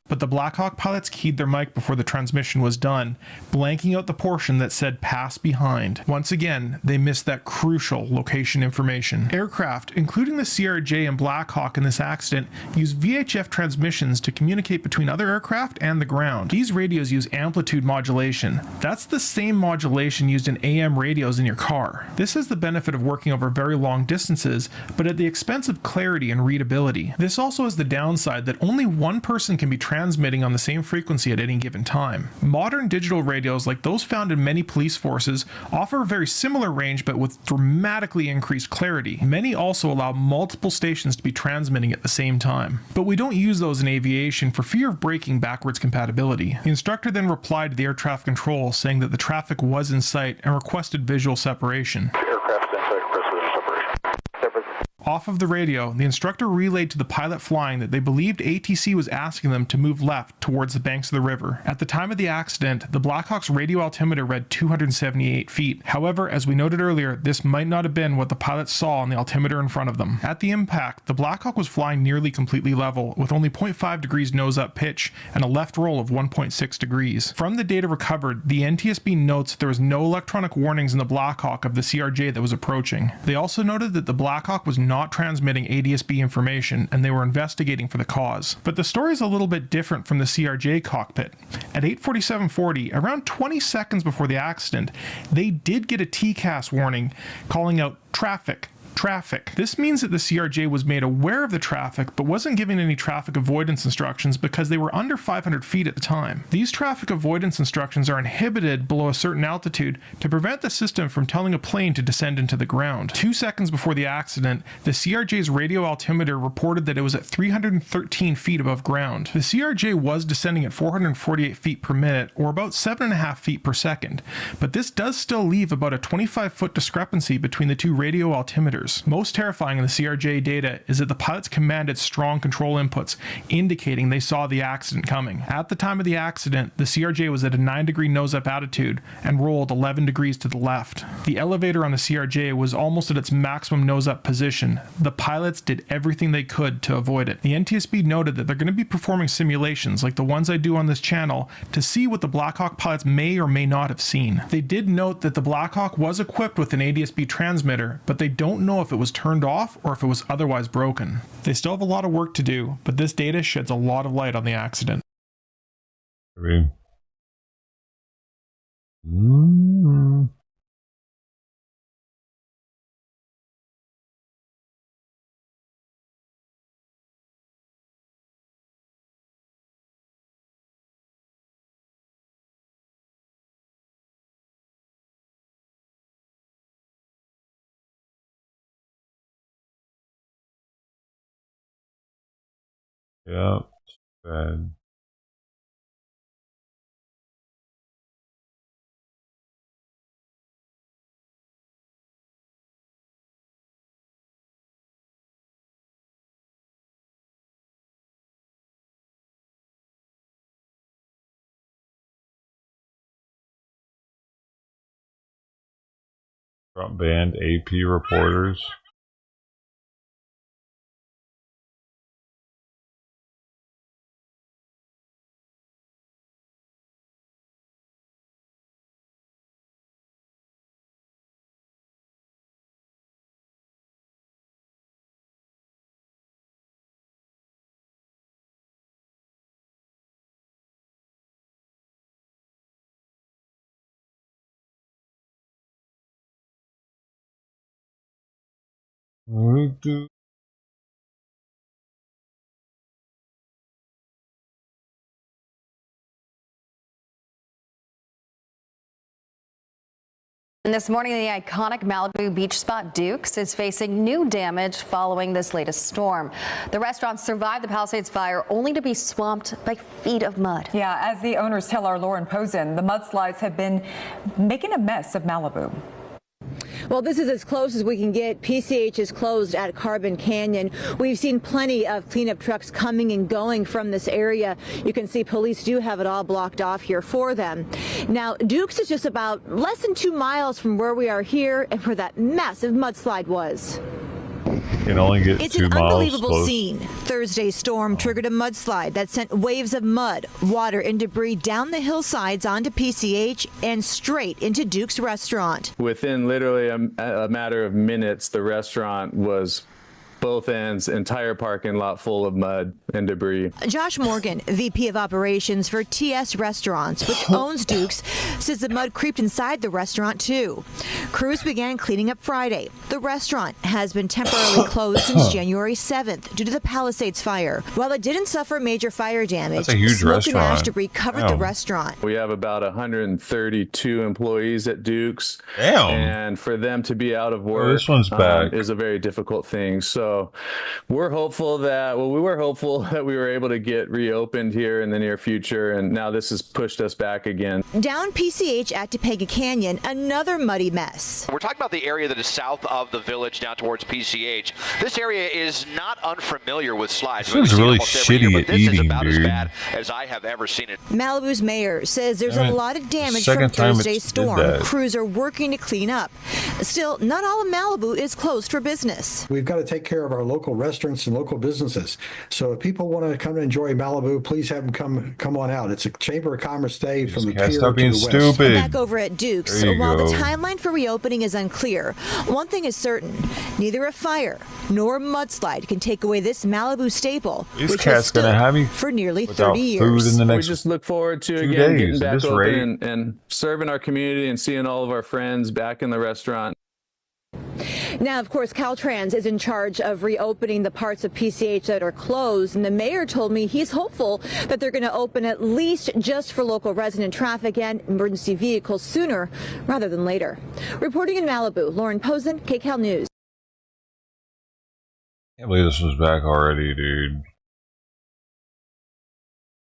But the Blackhawk pilots keyed their mic before the transmission was done, blanking out the portion that said pass behind. Once again, they missed that crucial location information. Aircraft, including the CRJ and Blackhawk in this accident, use VHF transmissions to communicate between other aircraft and the ground. These radios use amplitude modulation. That's the same modulation used in AM radios in your car. This has the benefit of working over very long distances, but at the expense of clarity and readability. This also has the downside that only one person can be transmitting on the same frequency at any given time. Modern digital radios, like those found in many police forces, offer a very similar range but with dramatically increased clarity. Many also allow multiple stations to be transmitting at the same time. But we don't use those in aviation for fear of breaking backwards compatibility. The instructor then replied to the air traffic control, saying that the traffic was in sight and requested visual separation. Off of the radio, the instructor relayed to the pilot flying that they believed ATC was asking them to move left towards the banks of the river. At the time of the accident, the Blackhawk's radio altimeter read 278 feet. However, as we noted earlier, this might not have been what the pilots saw on the altimeter in front of them. At the impact, the Blackhawk was flying nearly completely level, with only 0.5 degrees nose-up pitch and a left roll of 1.6 degrees. From the data recovered, the NTSB notes that there was no electronic warnings in the Blackhawk of the CRJ that was approaching. They also noted that the Blackhawk was not transmitting ADSB information, and they were investigating for the cause. But the story is a little bit different from the CRJ cockpit. At 8:47:40, around 20 seconds before the accident, they did get a TCAS warning calling out traffic. This means that the CRJ was made aware of the traffic but wasn't given any traffic avoidance instructions because they were under 500 feet at the time. These traffic avoidance instructions are inhibited below a certain altitude to prevent the system from telling a plane to descend into the ground. 2 seconds before the accident, the CRJ's radio altimeter reported that it was at 313 feet above ground. The CRJ was descending at 448 feet per minute, or about 7.5 feet per second, but this does still leave about a 25-foot discrepancy between the two radio altimeters. Most terrifying in the CRJ data is that the pilots commanded strong control inputs, indicating they saw the accident coming. At the time of the accident, the CRJ was at a 9-degree nose-up attitude and rolled 11 degrees to the left. The elevator on the CRJ was almost at its maximum nose-up position. The pilots did everything they could to avoid it. The NTSB noted that they're going to be performing simulations like the ones I do on this channel to see what the Blackhawk pilots may or may not have seen. They did note that the Blackhawk was equipped with an ADSB transmitter, but they don't know if it was turned off or if it was otherwise broken. They still have a lot of work to do, but this data sheds a lot of light on the accident. Yeah, bad. Trump banned AP reporters. And this morning, the iconic Malibu beach spot Duke's is facing new damage following this latest storm. The restaurant survived the Palisades fire only to be swamped by feet of mud. Yeah, as the owners tell our Lauren Posen, the mudslides have been making a mess of Malibu. Well, this is as close as we can get. PCH is closed at Carbon Canyon. We've seen plenty of cleanup trucks coming and going from this area. You can see police do have it all blocked off here for them. Now, Duke's is just about less than 2 miles from where we are here and where that massive mudslide was. Can only get It's 2 an miles unbelievable close. scene. Thursday's storm triggered a mudslide that sent waves of mud, water, and debris down the hillsides onto PCH and straight into Duke's restaurant. Within literally a matter of minutes, the restaurant was both ends, entire parking lot full of mud and debris. Josh Morgan, VP of Operations for TS Restaurants, which owns Duke's, says the mud creeped inside the restaurant too. Crews began cleaning up Friday. The restaurant has been temporarily closed since January 7th due to the Palisades fire. While it didn't suffer major fire damage, That's a huge smoke and ash restaurant. debris covered the restaurant. We have about 132 employees at Duke's. Damn. And for them to be out of work this one's back. is a very difficult thing. So we're hopeful that, we were hopeful that we were able to get reopened here in the near future. And now this has pushed us back again. Down PCH at Topanga Canyon, another muddy mess. We're talking about the area that is south of the village down towards PCH. This area is not unfamiliar with slides. This one's really almost every year, shitty but at this is eating, about as dude. bad as I have ever seen it. Malibu's mayor says there's Damn a it. lot of damage Second from time Thursday's it's did storm. that. Crews are working to clean up. Still, not all of Malibu is closed for business. We've got to take care of our local restaurants and local businesses. So if people want to come and enjoy Malibu, please have them come on out. It's a Chamber of Commerce day from the pier to stop the being west. stupid. Back over at Duke's, There you while go. the timeline for reopening is unclear, one thing is certain: neither a fire nor a mudslide can take away this Malibu staple, This which has cat's gonna stood have me for nearly without 30 food years. in the We next just look forward to, 2 again, days getting at back this open rate. and serving our community and seeing all of our friends back in the restaurant. Now, of course, Caltrans is in charge of reopening the parts of PCH that are closed, and the mayor told me he's hopeful that they're going to open at least just for local resident traffic and emergency vehicles sooner rather than later. Reporting in Malibu, Lauren Posen, KCAL News. Can't believe this was back already, dude.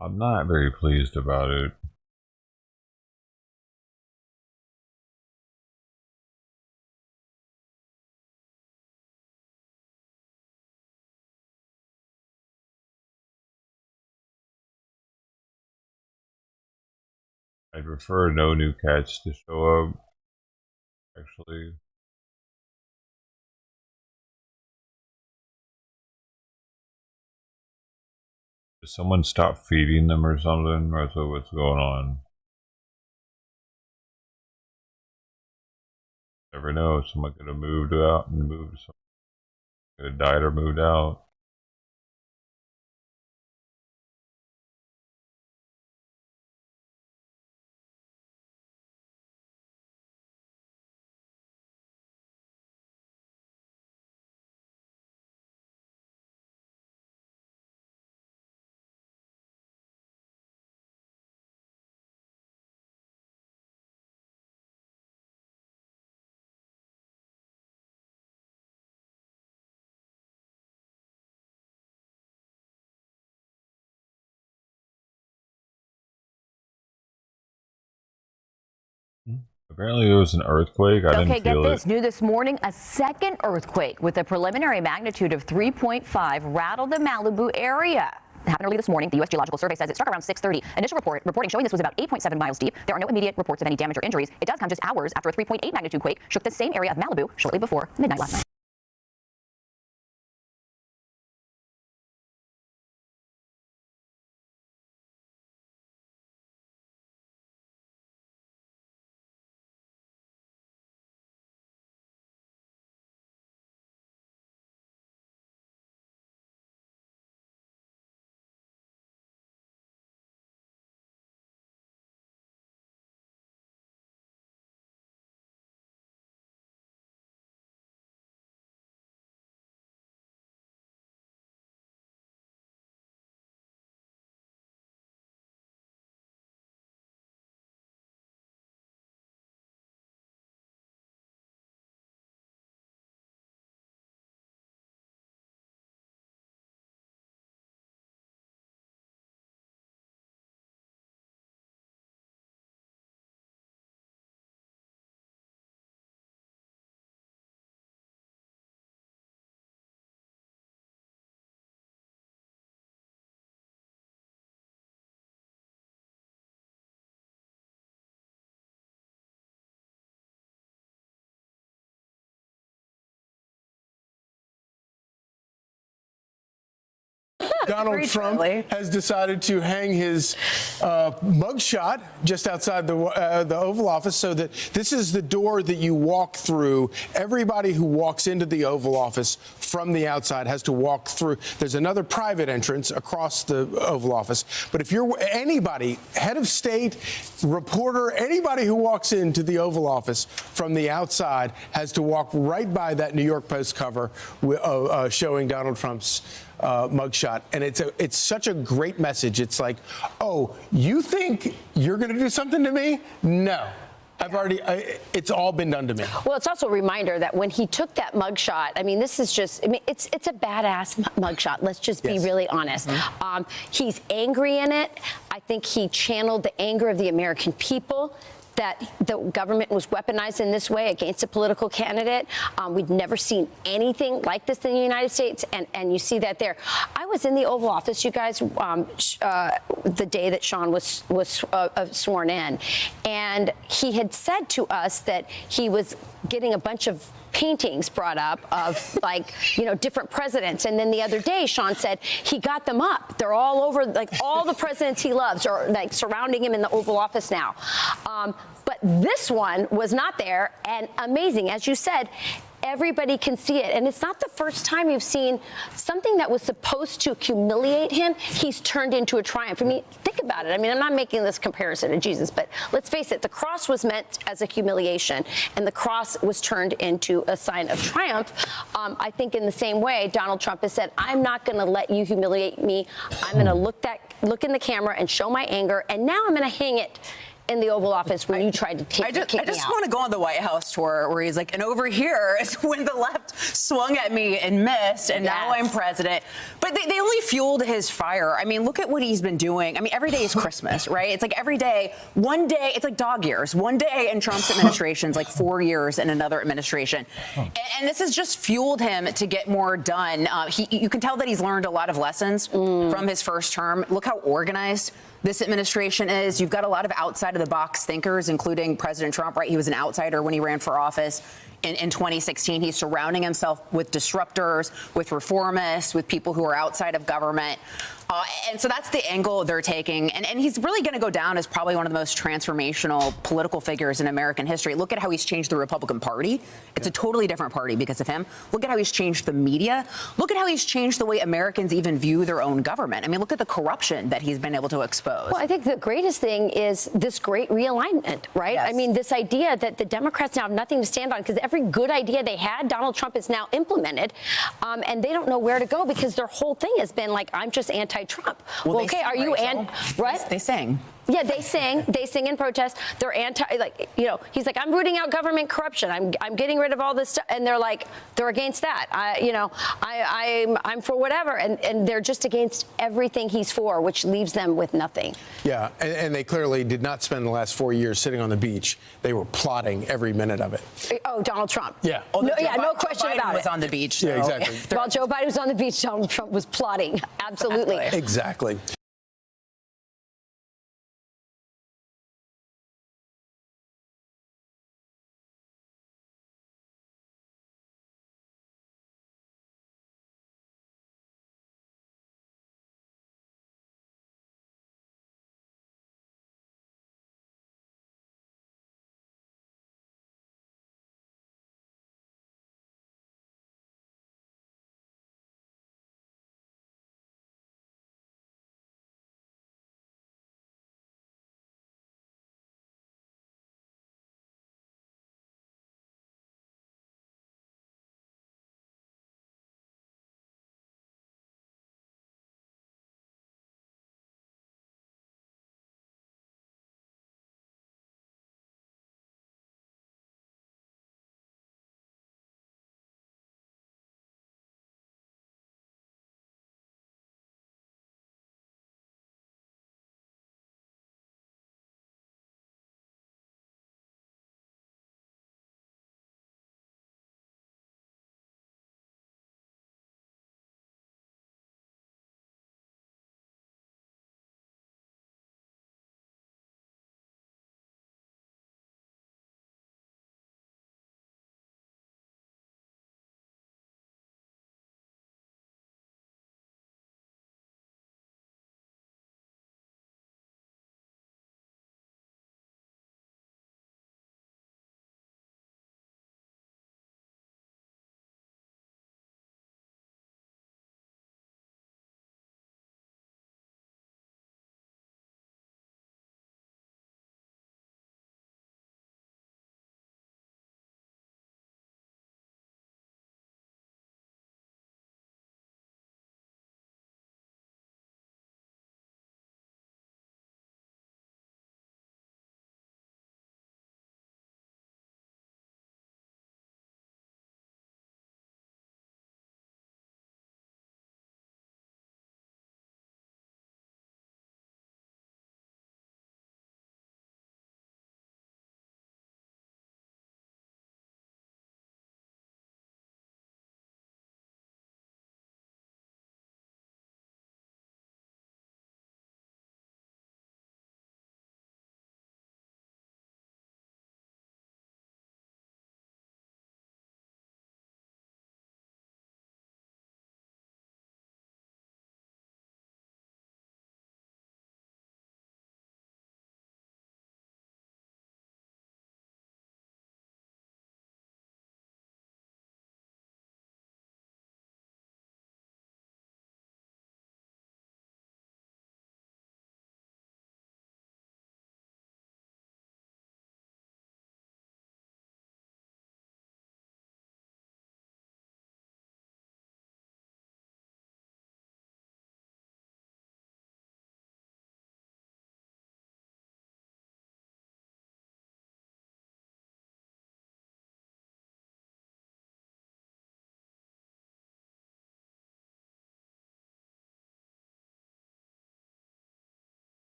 I'm not very pleased about it. I'd prefer no new cats to show up, actually. Did someone stop feeding them or something? Or what's going on? Never know. Someone could have moved out and moved. Someone could have died or moved out. Apparently there was an earthquake. I didn't feel get this. New this morning, a second earthquake with a preliminary magnitude of 3.5 rattled the Malibu area. Happened early this morning. The U.S. Geological Survey says it struck around 6:30. Initial reporting showing this was about 8.7 miles deep. There are no immediate reports of any damage or injuries. It does come just hours after a 3.8 magnitude quake shook the same area of Malibu shortly before midnight last night. Donald Trump has decided to hang his mugshot just outside the Oval Office, so that this is the door that you walk through. Everybody who walks into the Oval Office from the outside has to walk through. There's another private entrance across the Oval Office. But if you're anybody, head of state, reporter, anybody who walks into the Oval Office from the outside has to walk right by that New York Post cover showing Donald Trump's mugshot. And it's such a great message. It's like, oh, you think you're going to do something to me? No. It's all been done to me. Well, it's also a reminder that when he took that mugshot, I mean, this is just, I mean, it's a badass mugshot. Let's just be really honest. Mm-hmm. He's angry in it. I think he channeled the anger of the American people that the government was weaponized in this way against a political candidate. We've never seen anything like this in the United States, and you see that there. I was in the Oval Office, you guys, the day that Sean was sworn in, and he had said to us that he was getting a bunch of paintings brought up of, like, you know, different presidents. And then the other day, Sean said he got them up. They're all over, like, all the presidents he loves are, like, surrounding him in the Oval Office now. But this one was not there, and amazing. As you said, everybody can see it. And it's not the first time you've seen something that was supposed to humiliate him, he's turned into a triumph. I mean, think about it. I mean, I'm not making this comparison to Jesus, but let's face it, the cross was meant as a humiliation, and the cross was turned into a sign of triumph. I think in the same way, Donald Trump has said, I'm not going to let you humiliate me. I'm going to look in the camera and show my anger, and now I'm going to hang it in the Oval Office where you tried to kick me out. I just want to go on the White House tour where he's like, and over here is when the left swung at me and missed, and now I'm president. But they only fueled his fire. I mean, look at what he's been doing. I mean, every day is Christmas, right? It's like every day, one day, it's like dog years. One day in Trump's administration is like 4 years in another administration. And this has just fueled him to get more done. You can tell that he's learned a lot of lessons from his first term. Look how organized this administration is. You've got a lot of outside-of-the-box thinkers, including President Trump, right? He was an outsider when he ran for office in 2016. He's surrounding himself with disruptors, with reformists, with people who are outside of government. And so that's the angle they're taking. And he's really going to go down as probably one of the most transformational political figures in American history. Look at how he's changed the Republican Party. It's a totally different party because of him. Look at how he's changed the media. Look at how he's changed the way Americans even view their own government. I mean, look at the corruption that he's been able to expose. Well, I think the greatest thing is this great realignment, right? Yes. I mean, this idea that the Democrats now have nothing to stand on because every good idea they had, Donald Trump has now implemented, and they don't know where to go because their whole thing has been like, I'm just anti-Trump. Well, okay, are you right? They sing. Yeah, they sing in protest. They're he's like, I'm rooting out government corruption. I'm getting rid of all this stuff, and they're against that. I'm for whatever, and they're just against everything he's for, which leaves them with nothing. Yeah, and they clearly did not spend the last 4 years sitting on the beach. They were plotting every minute of it. Oh, Donald Trump. Yeah. No question about it. Was on the beach. So. Yeah, exactly. While Joe Biden was on the beach, Donald Trump was plotting. Absolutely. Exactly.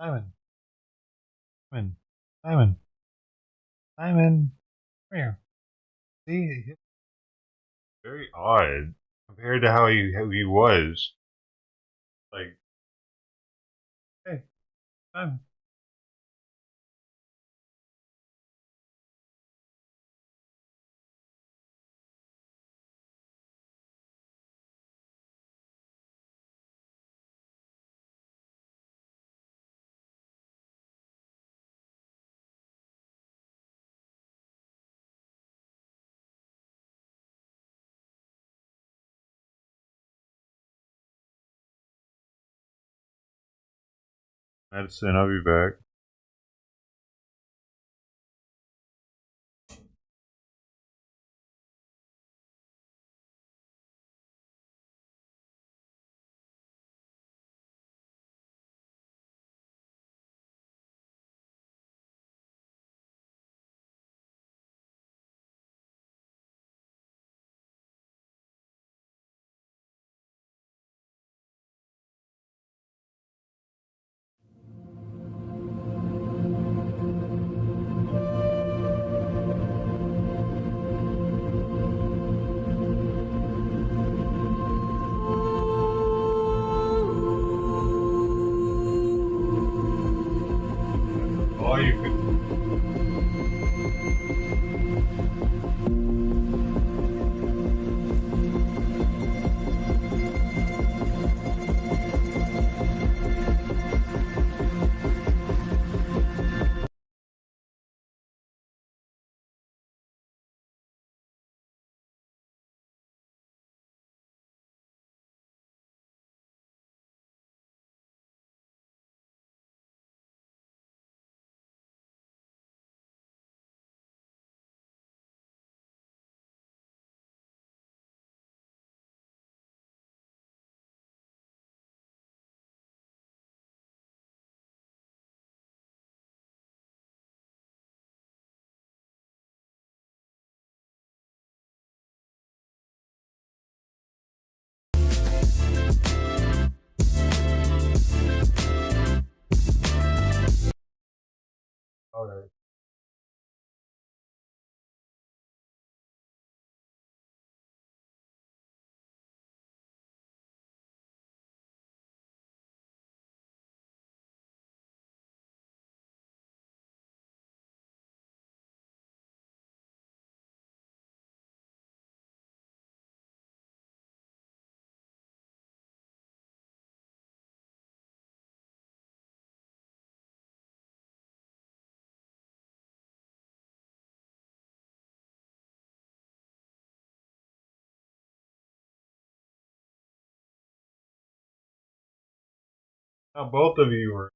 Simon. Simon. Simon. Simon. Come here. See? Very odd compared to how he was. Like, hey, Simon. Madison, I'll be back. All you could. All right. Now both of you were.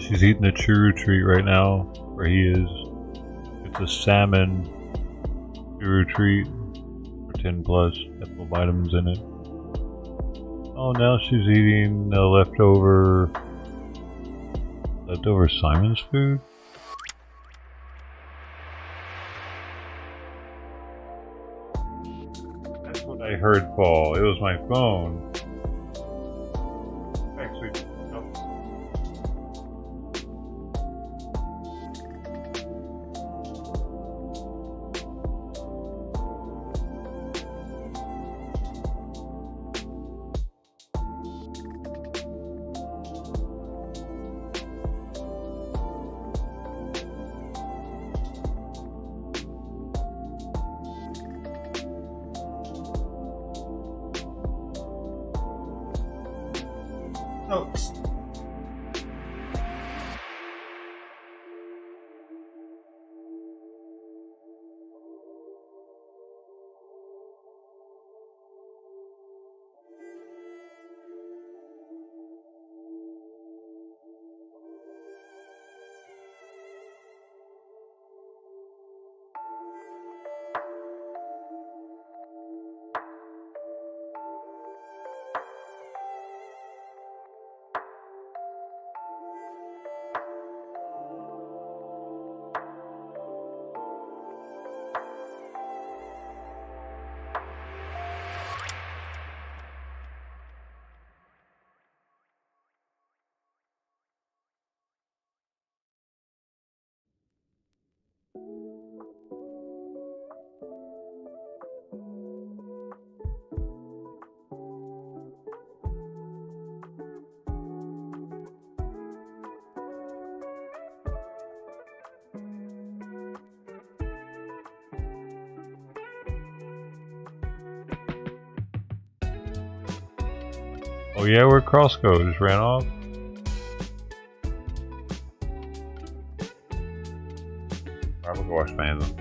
She's eating the churro treat right now, where he is. It's a salmon churro treat for 10 plus, got the vitamins in it. Oh, now she's eating leftover Simon's food. That's what I heard fall. It was my phone. Actually, no. Notes. Oh yeah, where Crossco just ran off. Alright, we'll go watch fans.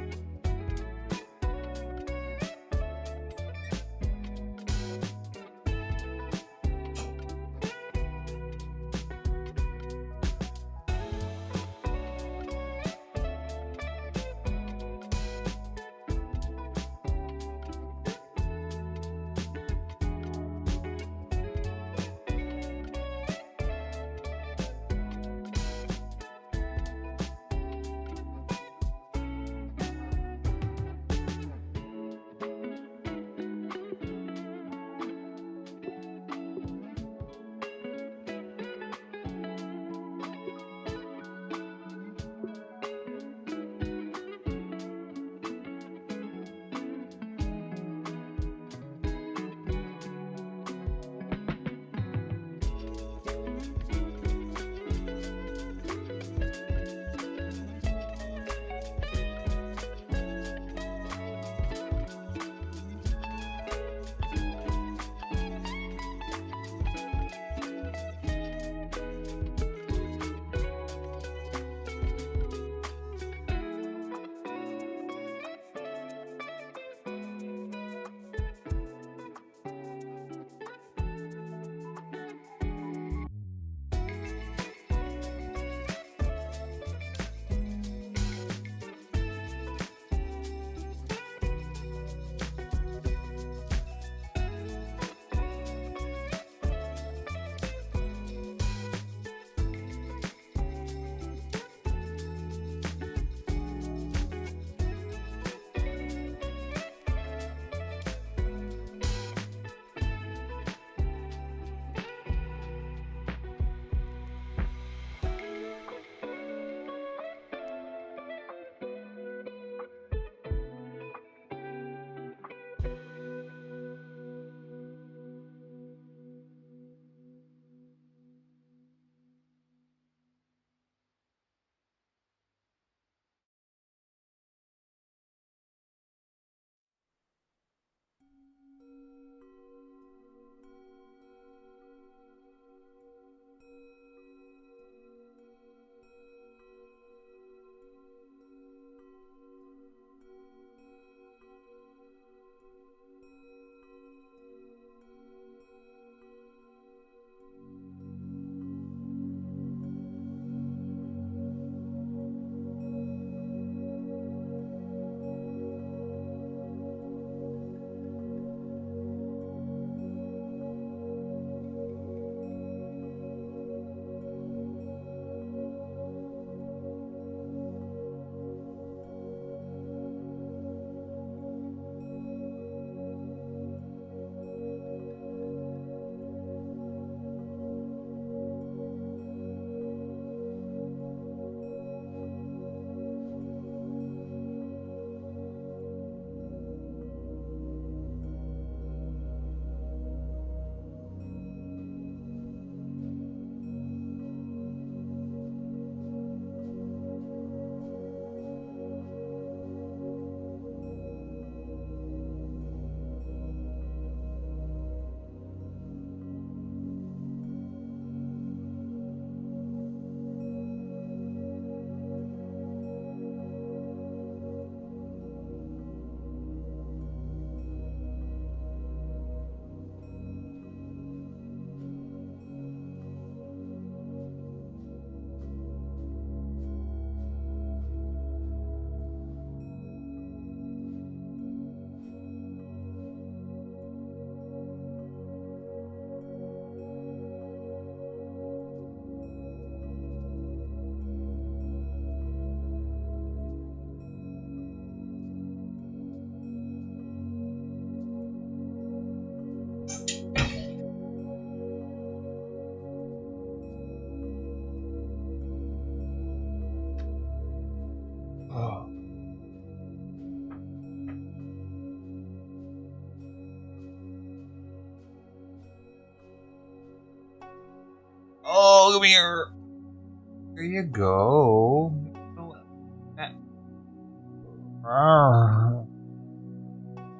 come here. There you go.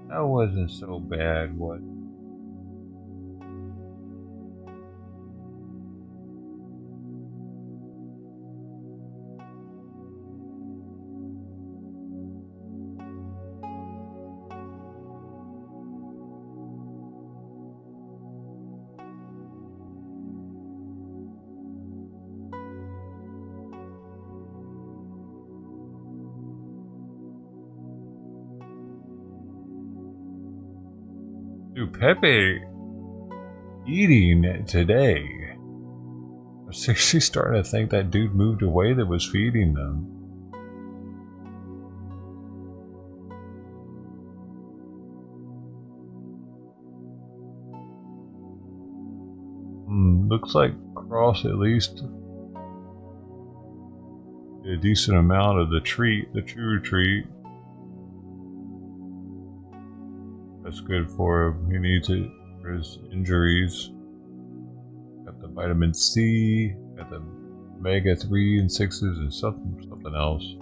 That wasn't so bad, was it? Dude, Pepe eating today. I'm seriously starting to think that dude moved away that was feeding them. Looks like Cross at least a decent amount of the treat, the true treat. That's good for him. He needs it for his injuries. Got the vitamin C, got the omega-3 and 6s and something else.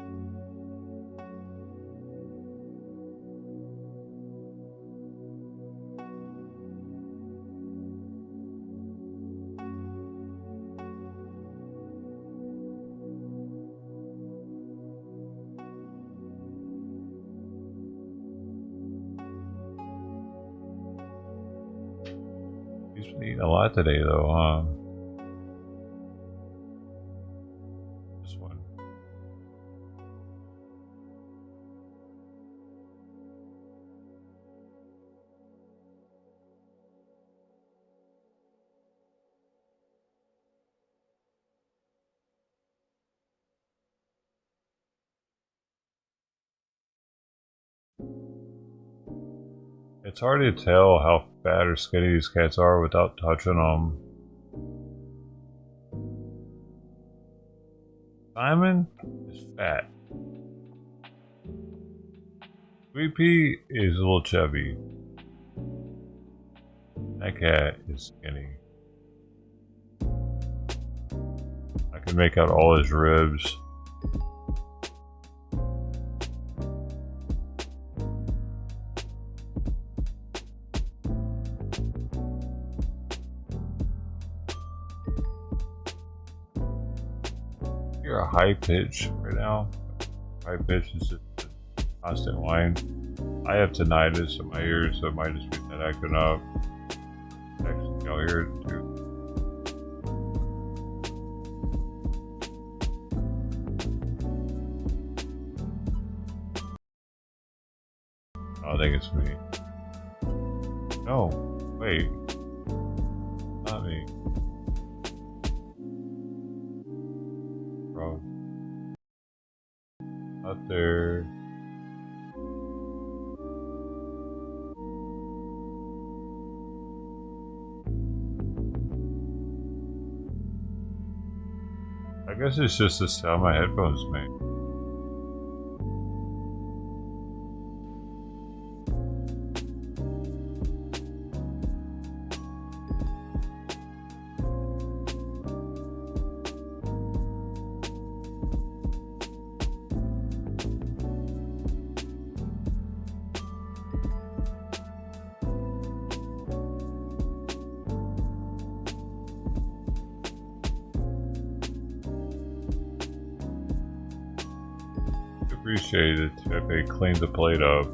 He's been eating a lot today, though, huh? This one. It's hard to tell how fat or skinny these cats are without touching them. Simon is fat. Sweet Pea is a little chubby. That cat is skinny. I can make out all his ribs. You're a high pitch right now. High pitch is just a constant whine. I have tinnitus in my ears, so it might just be that acting up. Actually, y'all hear it too. I think it's me. No, wait. Not me. Bro. Not there. I guess it's just the sound my headphones make. Appreciate it if they clean the plate up.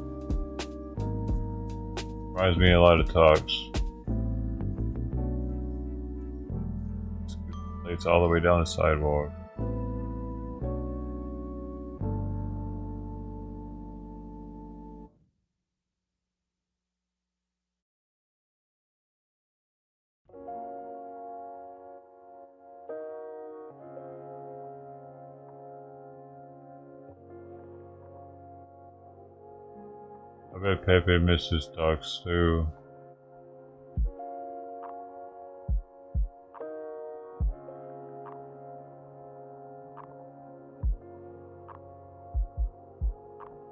Reminds me a lot of talks. Scoot the plates all the way down the sidewalk. I bet Pepe misses ducks too.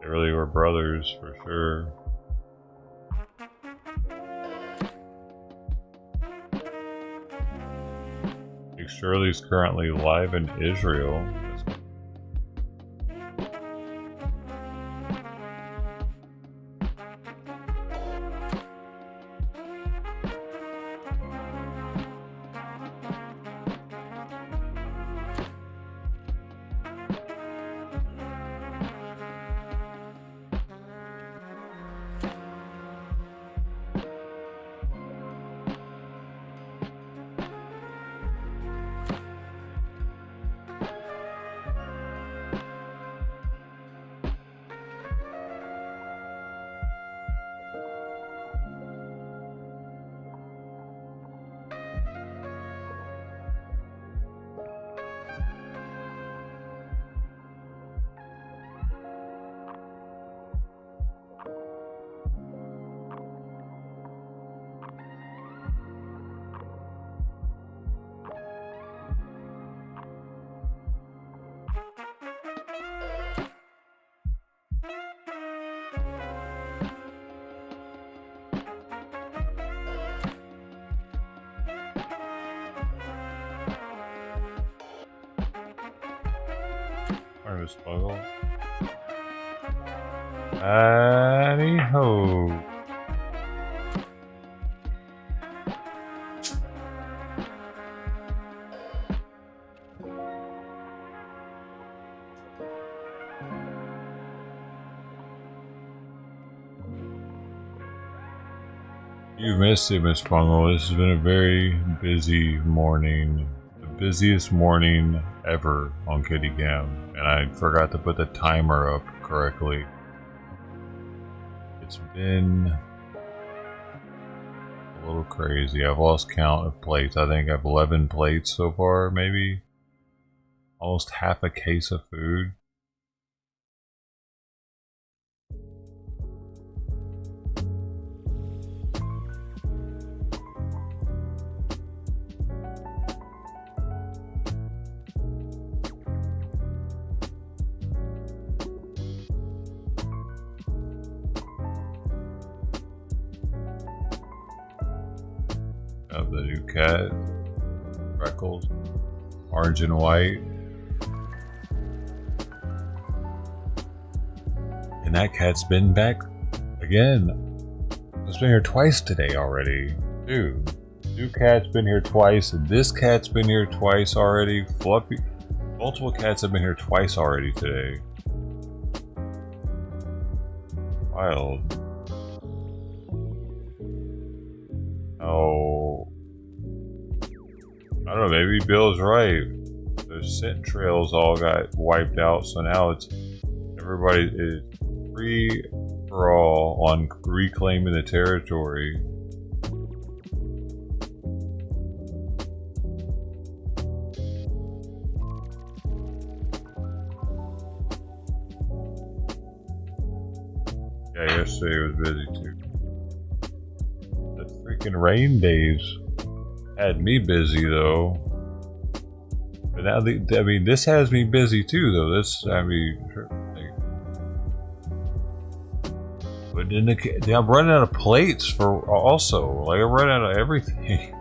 They really were brothers for sure. Shirley's currently live in Israel. Smuggle. Annie-ho. You've missed it, Miss Bungle. This has been a very busy morning. The busiest morning ever on Kitty Cam. And I forgot to put the timer up correctly. It's been a little crazy. I've lost count of plates. I think I have 11 plates so far, maybe. Almost half a case of food. Of the new cat, freckles, orange and white, and that cat's been back again. It's been here twice today already. Dude, new cat's been here twice. This cat's been here twice already. Fluffy, multiple cats have been here twice already today. Wild. Oh, I don't know, maybe Bill's right. The scent trails all got wiped out, so now it's everybody is free for all on reclaiming the territory. Yeah, yesterday was busy too. Freaking rain days had me busy though, but now I mean this has me busy too though. This I mean, but then I'm running out of plates for also. Like I'm running out of everything.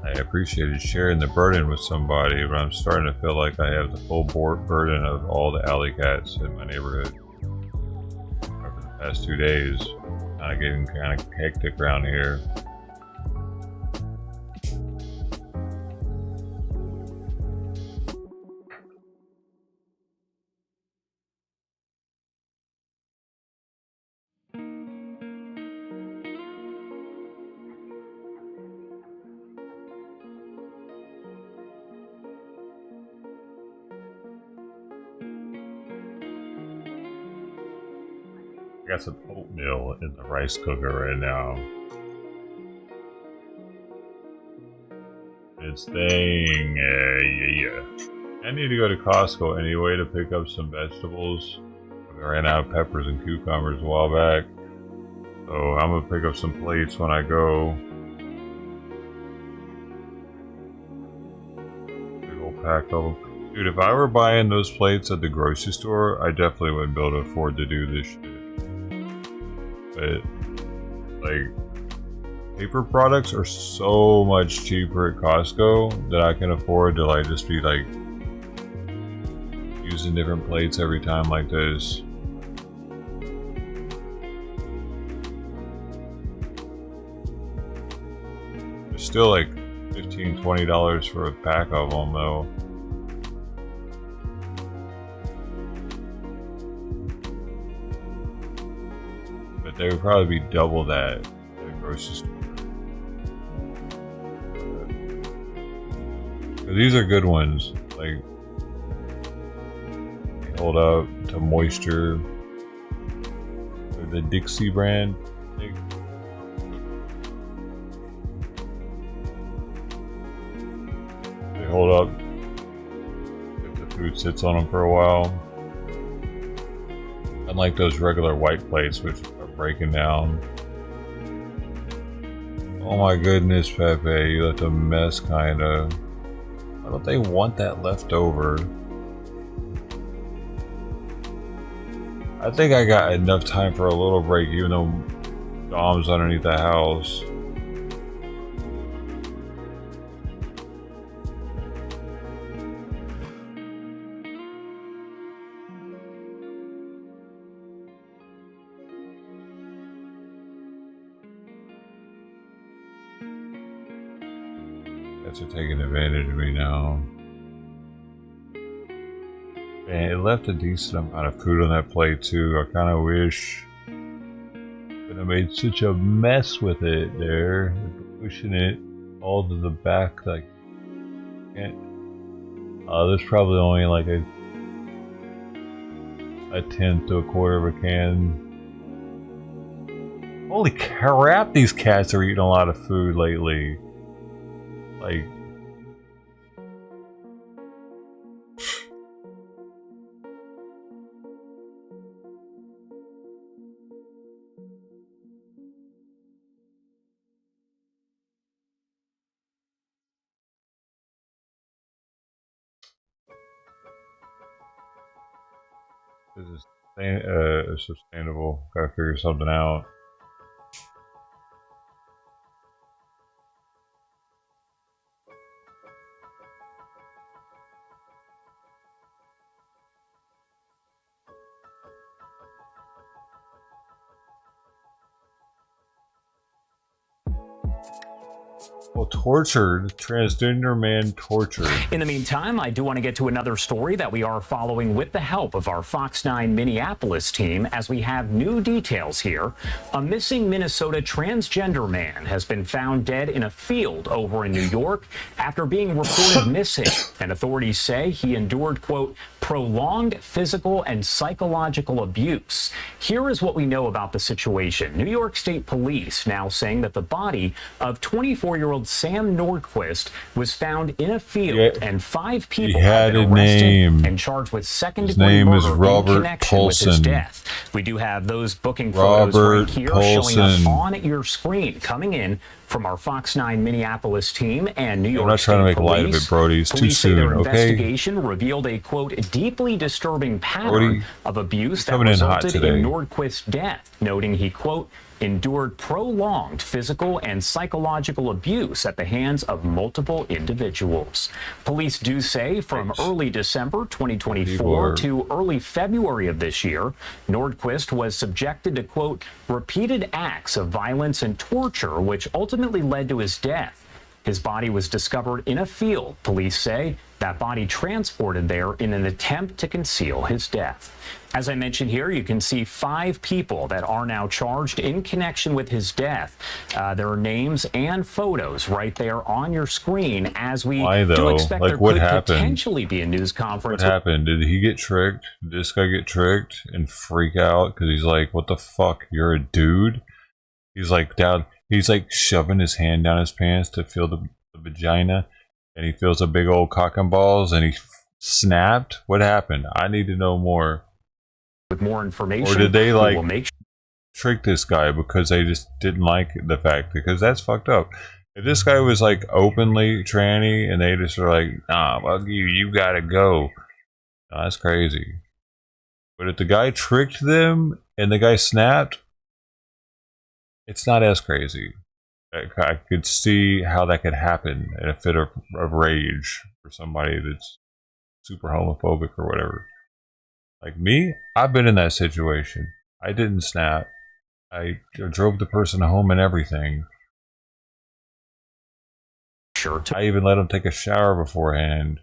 I appreciated sharing the burden with somebody, but I'm starting to feel like I have the full burden of all the alley cats in my neighborhood. Over the past 2 days, kind of getting kind of hectic around here. I got some oatmeal in the rice cooker right now. It's thing, yeah. I need to go to Costco anyway to pick up some vegetables. I ran out of peppers and cucumbers a while back. So I'm gonna pick up some plates when I go. Big old pack of them. Dude, if I were buying those plates at the grocery store, I definitely wouldn't be able to afford to do this shit. But, like, paper products are so much cheaper at Costco that I can afford to, like, just be, like, using different plates every time like this. It's still, like, $15, $20 for a pack of them, though. They would probably be double that at a grocery store. But these are good ones. Like, they hold up to moisture. They're the Dixie brand. I think. They hold up if the food sits on them for a while. Unlike those regular white plates, which breaking down. Oh my goodness, Pepe, you left a mess, kinda. Why don't they want that left over? I think I got enough time for a little break, even though Dom's underneath the house. Are taking advantage of me now. Man, it left a decent amount of food on that plate too. I kind of wish that I made such a mess with it there, pushing it all to the back. Like, can't. There's probably only like a tenth to a quarter of a can. Holy crap! These cats are eating a lot of food lately. Like, this is sustainable. Gotta figure something out. Well, tortured, transgender man tortured. In the meantime, I do want to get to another story that we are following with the help of our Fox 9 Minneapolis team, as we have new details here. A missing Minnesota transgender man has been found dead in a field over in New York after being reported missing. And authorities say he endured, quote, prolonged physical and psychological abuse. Here is what we know about the situation. New York State Police now saying that the body of 24-year-old Sam Nordquist was found in a field, and 5 people have been arrested and charged with second-degree murder in connection with his death. We do have those booking photos right here showing up on your screen, coming in from our Fox 9 Minneapolis team and New York State Police. I'm not trying to make light of it, Brody. It's too soon, okay? Their investigation revealed a, quote, deeply disturbing pattern of abuse that resulted in Nordquist's death, noting he, quote, endured prolonged physical and psychological abuse at the hands of multiple individuals. Police do say from early December 2024 to early February of this year, Nordquist was subjected to, quote, repeated acts of violence and torture, which ultimately led to his death. His body was discovered in a field, police say. That body transported there in an attempt to conceal his death. As I mentioned here, you can see 5 people that are now charged in connection with his death. There are names and photos right there on your screen as we do expect there could potentially be a news conference. What happened? Did he get tricked? Did this guy get tricked and freak out because he's like, what the fuck? You're a dude? He's like down. He's like shoving his hand down his pants to feel the vagina. And he feels a big old cock and balls and he snapped. What happened? I need to know more. With more information, or did they like trick this guy because they just didn't like the fact, because that's fucked up. If this guy was like openly tranny and they just were like, nah, fuck you, you gotta go. Nah, that's crazy. But if the guy tricked them and the guy snapped, it's not as crazy. I could see how that could happen in a fit of rage for somebody that's super homophobic or whatever. Like me, I've been in that situation. I didn't snap. I drove the person home and everything. Sure. I even let him take a shower beforehand.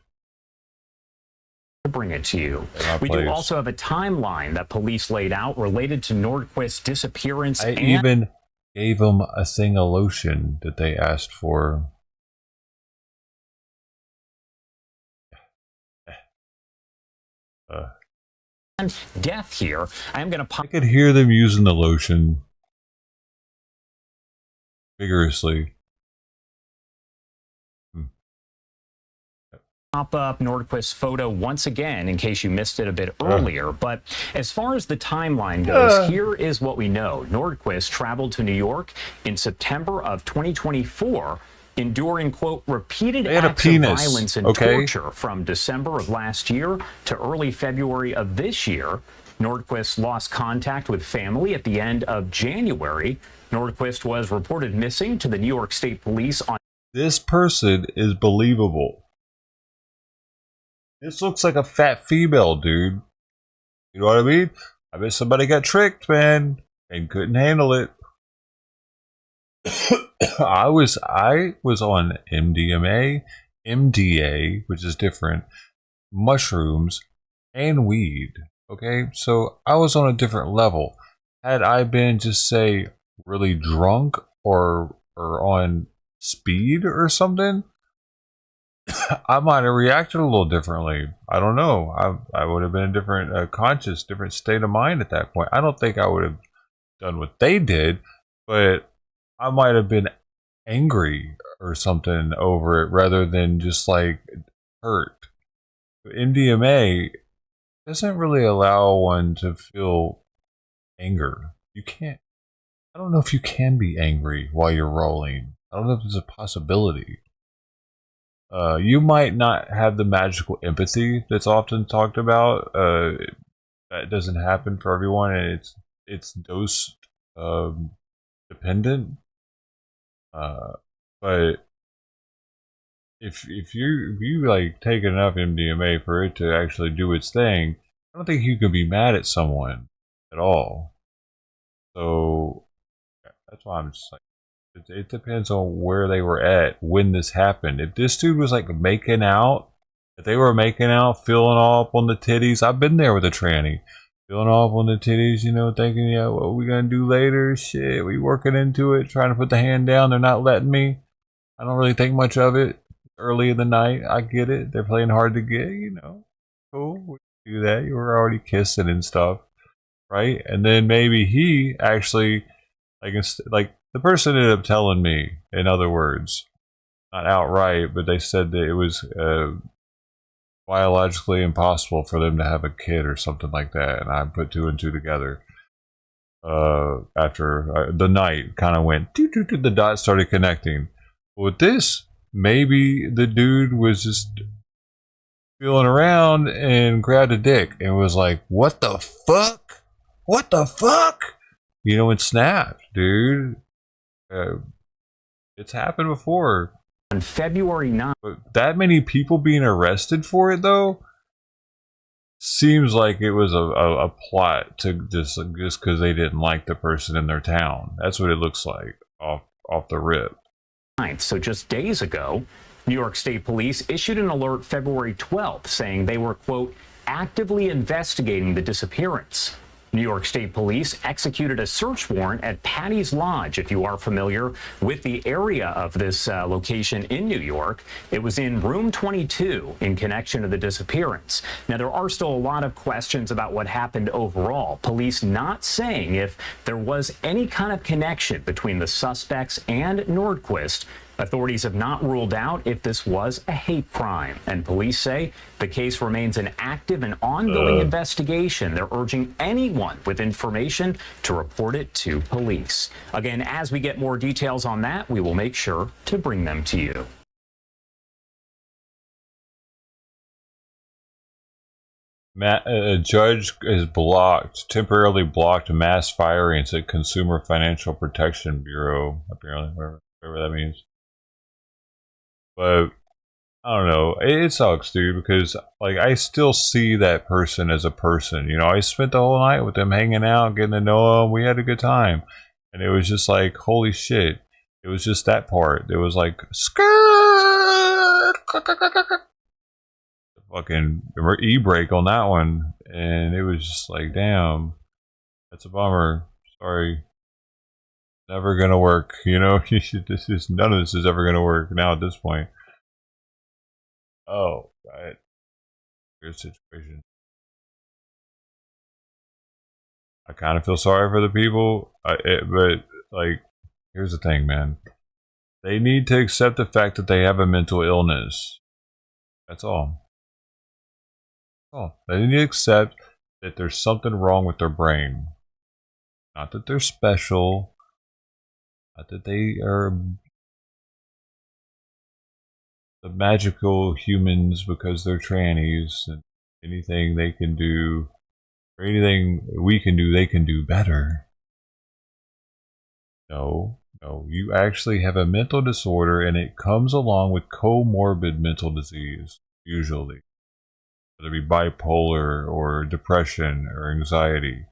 To bring it to you. We do also have a timeline that police laid out related to Nordquist's disappearance. I even gave him a thing of lotion that they asked for. And death here. I could hear them using the lotion vigorously. Pop up Nordquist's photo once again in case you missed it a bit earlier. But as far as the timeline goes, here is what we know. Nordquist traveled to New York in September of 2024, enduring, quote, repeated acts of violence and torture from December of last year to early February of this year. Nordquist lost contact with family at the end of January. Nordquist was reported missing to the New York State Police on... This person is believable. This looks like a fat female, dude. You know what I mean? I bet somebody got tricked, man, and couldn't handle it. I was on MDMA, MDA, which is different, mushrooms, and weed. Okay, so I was on a different level. Had I been just say really drunk or on speed or something, I might have reacted a little differently. I don't know. I would have been a different conscious, different state of mind at that point. I don't think I would have done what they did, but I might have been angry or something over it rather than just like hurt. MDMA doesn't really allow one to feel anger. You can't. I don't know if you can be angry while you're rolling. I don't know if there's a possibility. You might not have the magical empathy that's often talked about. That doesn't happen for everyone, and it's dose dependent. But if you like take enough MDMA for it to actually do its thing, I don't think you can be mad at someone at all. So that's why I'm just like, it depends on where they were at when this happened. If this dude was like making out, if they were making out, feeling all up on the titties, I've been there with a tranny. Feeling all up on the titties, you know, thinking, yeah, what are we gonna do later? Shit, we working into it, trying to put the hand down, they're not letting me. I don't really think much of it. Early in the night, I get it. They're playing hard to get, you know. Cool, we can do that. You were already kissing and stuff, right? And then maybe he actually, like the person ended up telling me, in other words, not outright, but they said that it was biologically impossible for them to have a kid or something like that. And I put two and two together. After the night kind of went, the dots started connecting. With this, maybe the dude was just feeling around and grabbed a dick and was like, what the fuck? What the fuck? You know, and snapped, dude. It's happened before. On February 9th. But that many people being arrested for it, though, seems like it was a plot to just because they didn't like the person in their town. That's what it looks like off the rip. So just days ago, New York State Police issued an alert February 12th saying they were, quote, actively investigating the disappearance. New York State Police executed a search warrant at Patty's Lodge, if you are familiar with the area of this location in New York. It was in room 22 in connection to the disappearance. Now, there are still a lot of questions about what happened overall. Police not saying if there was any kind of connection between the suspects and Nordquist Authorities have not ruled out if this was a hate crime, and police say the case remains an active and ongoing investigation. They're urging anyone with information to report it to police. Again, as we get more details on that, we will make sure to bring them to you. A judge is temporarily blocked mass firings at Consumer Financial Protection Bureau, apparently, whatever that means. But I don't know. It sucks, dude, because like I still see that person as a person. You know, I spent the whole night with them, hanging out, getting to know them. We had a good time, and it was just like, holy shit! It was just that part. It was like skirt, fucking e-brake on that one, and it was just like, damn, that's a bummer. Sorry. Never gonna work, you know. None of this is ever gonna work now at this point. Oh, right. Good situation. I kind of feel sorry for the people, but like, here's the thing, man. They need to accept the fact that they have a mental illness. That's all. They need to accept that there's something wrong with their brain. Not that they're special. Not that they are the magical humans because they're trannies, and anything they can do, or anything we can do, they can do better. No, you actually have a mental disorder, and it comes along with comorbid mental disease, usually. Whether it be bipolar, or depression, or anxiety.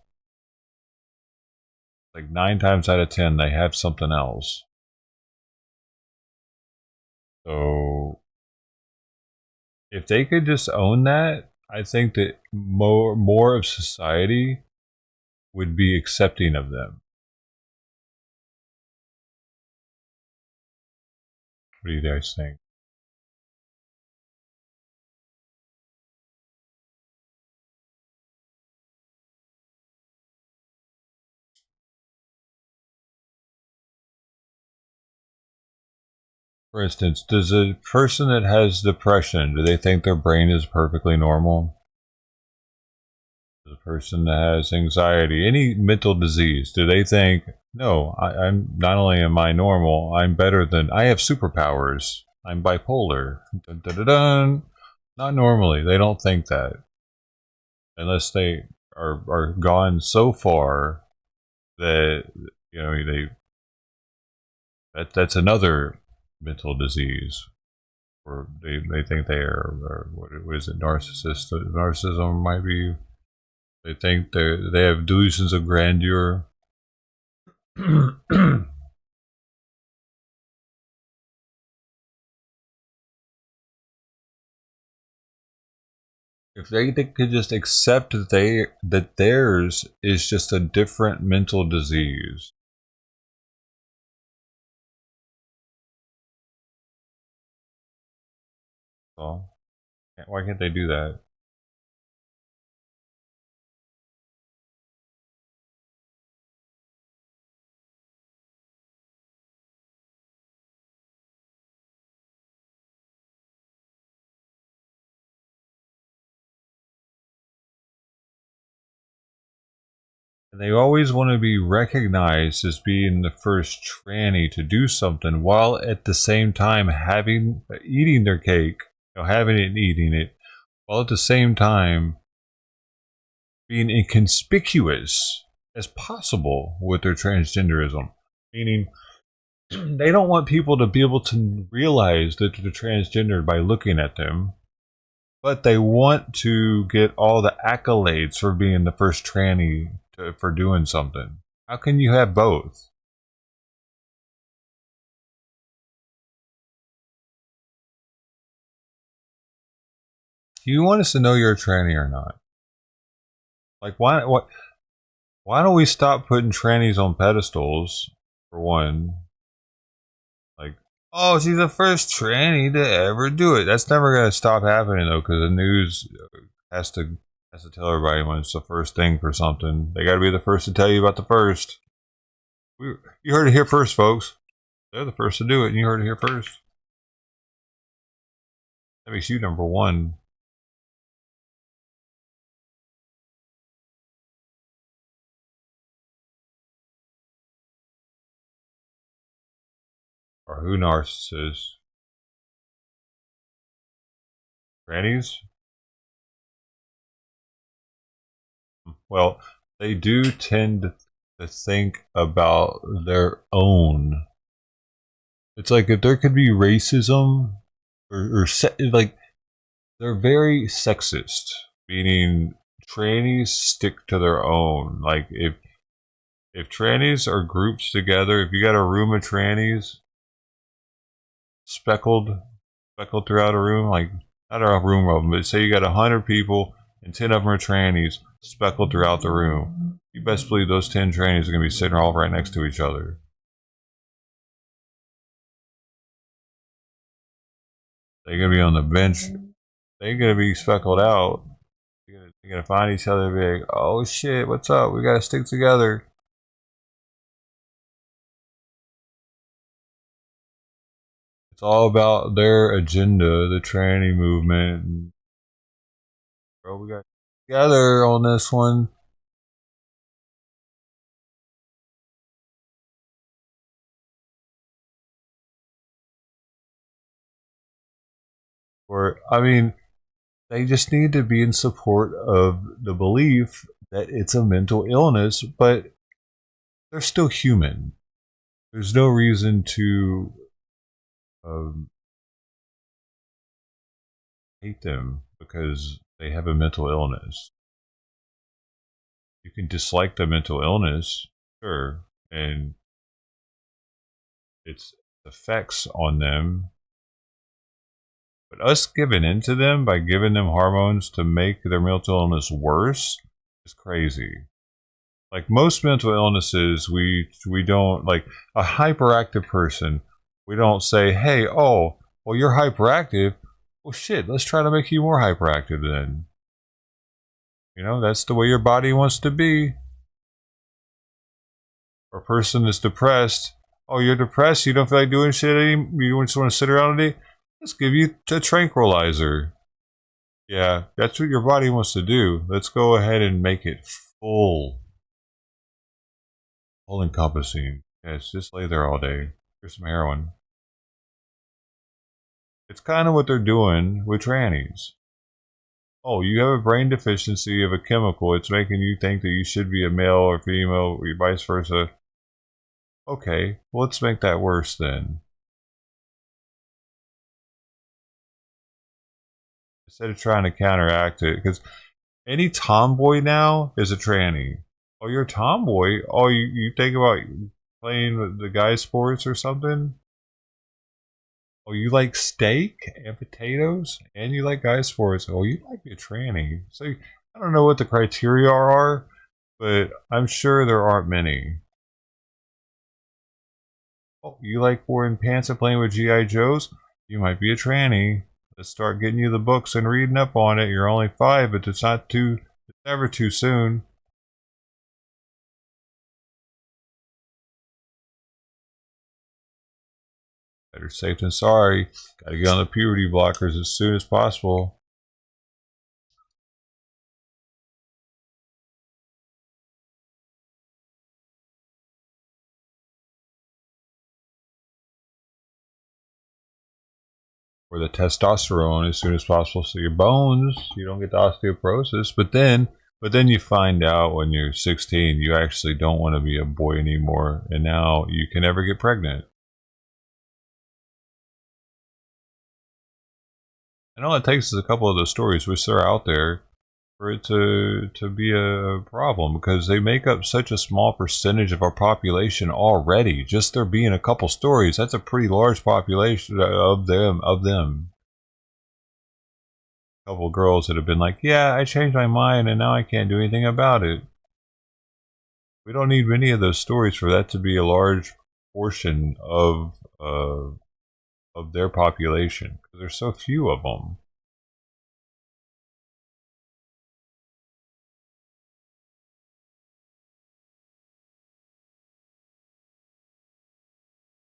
Like 9 times out of 10, they have something else. So, if they could just own that, I think that more of society would be accepting of them. What do you guys think? For instance, does a person that has depression, do they think their brain is perfectly normal? Does a person that has anxiety, any mental disease, do they think, no, I'm not only am I normal, I'm better than, I have superpowers, I'm bipolar. Dun, dun, dun, dun. Not normally, they don't think that. Unless they are gone so far that, you know, that's another mental disease, or they think they are what is it, narcissism might be. They think they have delusions of grandeur. If they could just accept that theirs is just a different mental disease. Well, why can't they do that? And they always want to be recognized as being the first tranny to do something, while at the same time eating their cake, having it and eating it, while at the same time being inconspicuous as possible with their transgenderism. Meaning, they don't want people to be able to realize that they're transgendered by looking at them, but they want to get all the accolades for being the first tranny for doing something. How can you have both? Do you want us to know you're a tranny or not? Like, why don't we stop putting trannies on pedestals, for one? Like, oh, she's the first tranny to ever do it. That's never going to stop happening, though, because the news has to tell everybody when it's the first thing for something. They got to be the first to tell you about the first. You heard it here first, folks. They're the first to do it, and you heard it here first. That makes you number one. Or who narcissists? Grannies? Well, they do tend to think about their own. It's like if there could be racism like they're very sexist, meaning trannies stick to their own. Like if trannies are grouped together, if you got a room of trannies speckled throughout a room, like not a room of them, but say you got 100 people and 10 of them are trannies speckled throughout the room. You best believe those 10 trannies are going to be sitting all right next to each other. They're going to be on the bench. They're going to be speckled out. They're going to find each other and be like, oh shit, what's up? We got to stick together. It's all about their agenda, the tranny movement. Bro, we got together on this one. Or, I mean, they just need to be in support of the belief that it's a mental illness, but they're still human. There's no reason to hate them because they have a mental illness. You can dislike the mental illness, sure, and its effects on them. But us giving into them by giving them hormones to make their mental illness worse is crazy. Like most mental illnesses, we don't, like a hyperactive person, we don't say, hey, oh, well, you're hyperactive. Well, shit, let's try to make you more hyperactive then. You know, that's the way your body wants to be. Or a person that's depressed. Oh, you're depressed? You don't feel like doing shit anymore? You just want to sit around all day? Let's give you a tranquilizer. Yeah, that's what your body wants to do. Let's go ahead and make it full. All encompassing. Yes, just lay there all day. Here's some heroin. It's kind of what they're doing with trannies. Oh, you have a brain deficiency of a chemical. It's making you think that you should be a male or female, or vice versa. Okay, well, let's make that worse then. Instead of trying to counteract it, because any tomboy now is a tranny. Oh, you're a tomboy? Oh, you think about playing with the guy sports or something? Oh, you like steak and potatoes, and you like guy sports. Oh, you like a tranny. So I don't know what the criteria are, but I'm sure there aren't many. Oh, you like wearing pants and playing with G.I. Joes? You might be a tranny. Let's start getting you the books and reading up on it. You're only 5, but it's never too soon. Better safe than sorry. Gotta get on the puberty blockers as soon as possible. Or the testosterone as soon as possible, so your bones, you don't get the osteoporosis. But then you find out when you're 16 you actually don't want to be a boy anymore, and now you can never get pregnant. And all it takes is a couple of those stories, which are out there, for it to be a problem, because they make up such a small percentage of our population already. Just there being a couple stories, that's a pretty large population of them. A couple girls that have been like, yeah, I changed my mind and now I can't do anything about it. We don't need many of those stories for that to be a large portion of their population, because there's so few of them.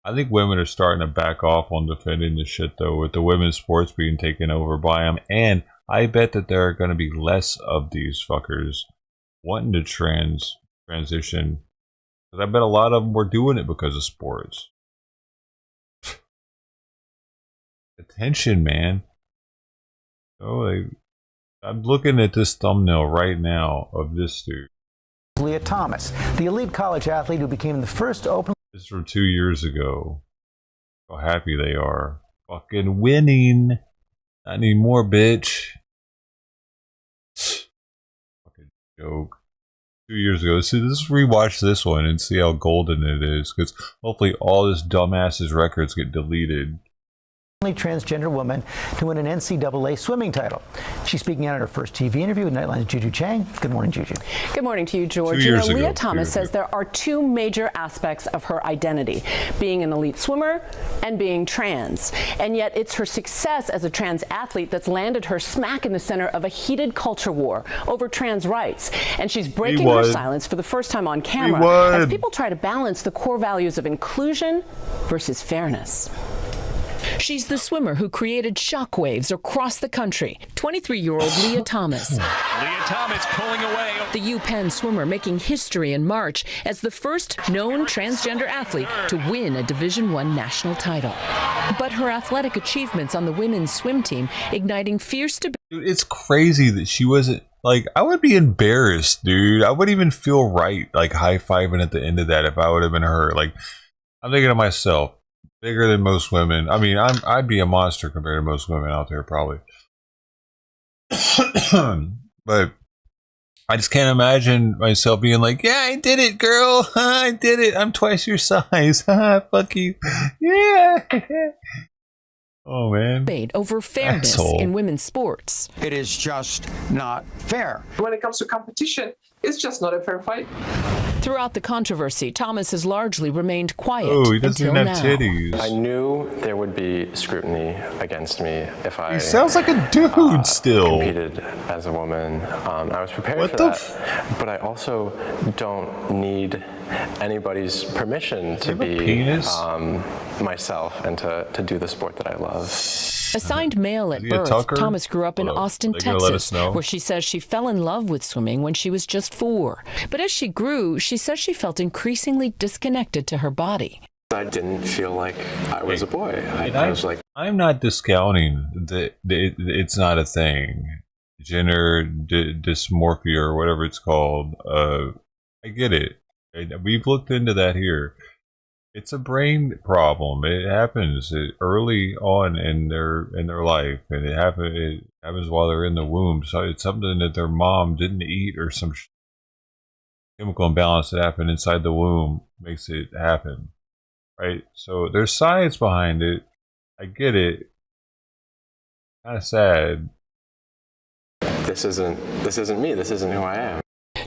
I think women are starting to back off on defending the shit, though, with the women's sports being taken over by them. And I bet that there are going to be less of these fuckers wanting to transition. Because I bet a lot of them were doing it because of sports. Attention, man. Oh, I'm looking at this thumbnail right now of this dude. Leah Thomas, the elite college athlete who became the first open. This is from 2 years ago. How happy they are. Fucking winning. Not anymore, bitch. Fucking joke. 2 years ago. So let's rewatch this one and see how golden it is. Because hopefully all this dumbass's records get deleted. Transgender woman to win an NCAA swimming title. She's speaking out at her first TV interview with Nightline's Juju Chang. Good morning, Juju. Good morning to you, George. Leah Thomas says there are two major aspects of her identity, being an elite swimmer and being trans. And yet it's her success as a trans athlete that's landed her smack in the center of a heated culture war over trans rights. And she's breaking her silence for the first time on camera as people try to balance the core values of inclusion versus fairness. She's the swimmer who created shockwaves across the country. 23-year-old Leah Thomas. Leah Thomas pulling away. The UPenn swimmer making history in March as the first known transgender athlete to win a Division I national title. But her athletic achievements on the women's swim team igniting fierce debate. Dude, it's crazy that she wasn't, like, I would be embarrassed, dude. I wouldn't even feel right, like, high-fiving at the end of that if I would have been her. Like, I'm thinking to myself, bigger than most women. I mean, I'd be a monster compared to most women out there, probably. But I just can't imagine myself being like, yeah, I did it, girl. I did it. I'm twice your size. Fuck you. Yeah. Oh, man. Debate over fairness in women's sports. It is just not fair. When it comes to competition, it's just not a fair fight. Throughout the controversy, Thomas has largely remained quiet he doesn't until have now. titties. I knew there would be scrutiny against me if I. He sounds like a dude still. Competed as a woman. I was prepared for that, but I also don't need anybody's permission to be myself and to do the sport that I love. Assigned male at birth, Thomas grew up in Austin, Texas, where she says she fell in love with swimming when she was just 4. But as she grew, she says she felt increasingly disconnected to her body. I didn't feel like I was a boy. I was like, I'm not discounting that it's not a thing. Gender dysmorphia or whatever it's called. I get it. We've looked into that here. It's a brain problem. It happens early on in their life, and it happens while they're in the womb. So it's something that their mom didn't eat, or some chemical imbalance that happened inside the womb makes it happen, right? So there's science behind it. I get it. Kind of sad. This isn't me. This isn't who I am.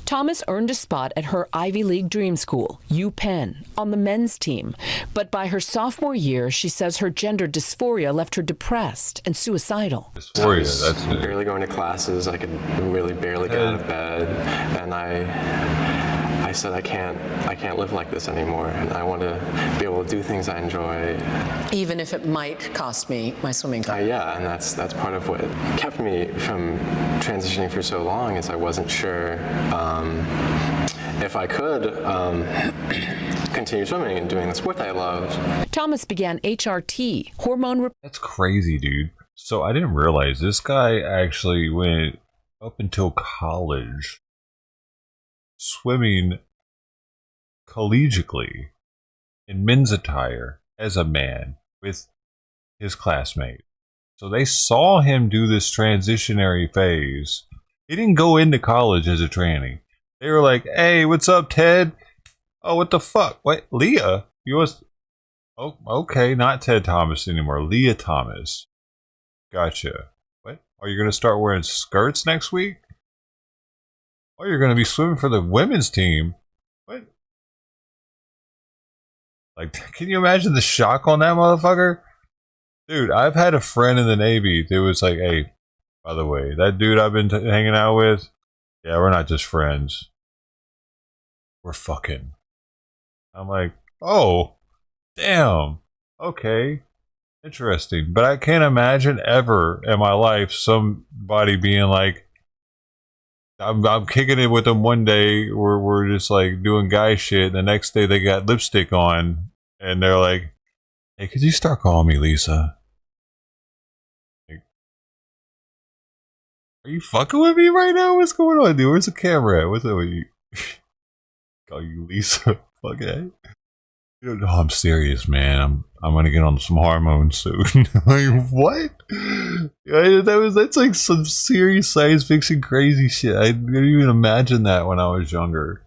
Thomas earned a spot at her Ivy League dream school, UPenn, on the men's team. But by her sophomore year, she says her gender dysphoria left her depressed and suicidal. Dysphoria, that's it. Barely going to classes. I could really barely get out of bed, and I said I can't live like this anymore, and I want to be able to do things I enjoy, even if it might cost me my swimming career. Yeah, and that's part of what kept me from transitioning for so long, is I wasn't sure if I could continue swimming and doing the sport that I loved. Thomas began HRT, hormone. That's crazy, dude. So I didn't realize this guy actually went up until college swimming collegiately in men's attire as a man with his classmate. So they saw him do this transitionary phase. He didn't go into college as a tranny. They were like, hey, what's up, Ted? Oh, what the fuck? What? Leah? You was... Oh, okay, not Ted Thomas anymore. Leah Thomas. Gotcha. What? Are you going to start wearing skirts next week? Oh, you're going to be swimming for the women's team. What? Like, can you imagine the shock on that motherfucker? Dude, I've had a friend in the Navy that was like, hey, by the way, that dude I've been hanging out with, yeah, we're not just friends. We're fucking. I'm like, oh, Damn. Okay. Interesting. But I can't imagine ever in my life somebody being like, I'm kicking it with them one day, we're just like doing guy shit. The next day they got lipstick on, and they're like, "Hey, could you start calling me Lisa?" Like, are you fucking with me right now? What's going on, dude? Where's the camera at? What's up with you? Call you Lisa? Okay. No, I'm serious, man. I'm gonna get on some hormones soon. Like, what? That's like some serious science fiction crazy shit. I didn't even imagine that when I was younger.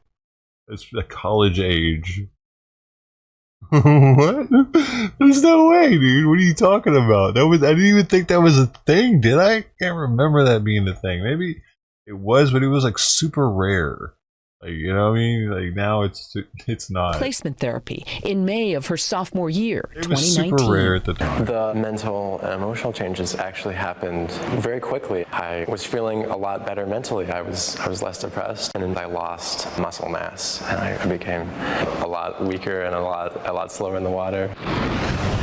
It's a college age. What? There's no way, dude. What are you talking about? I didn't even think that was a thing, did I? I can't remember that being a thing. Maybe it was, but it was like super rare. Like, you know what I mean? Like, now it's not. Placement therapy in May of her sophomore year, It was super rare at the time. The mental and emotional changes actually happened very quickly. I was feeling a lot better mentally. I was less depressed, and then I lost muscle mass, and I became a lot weaker and a lot slower in the water.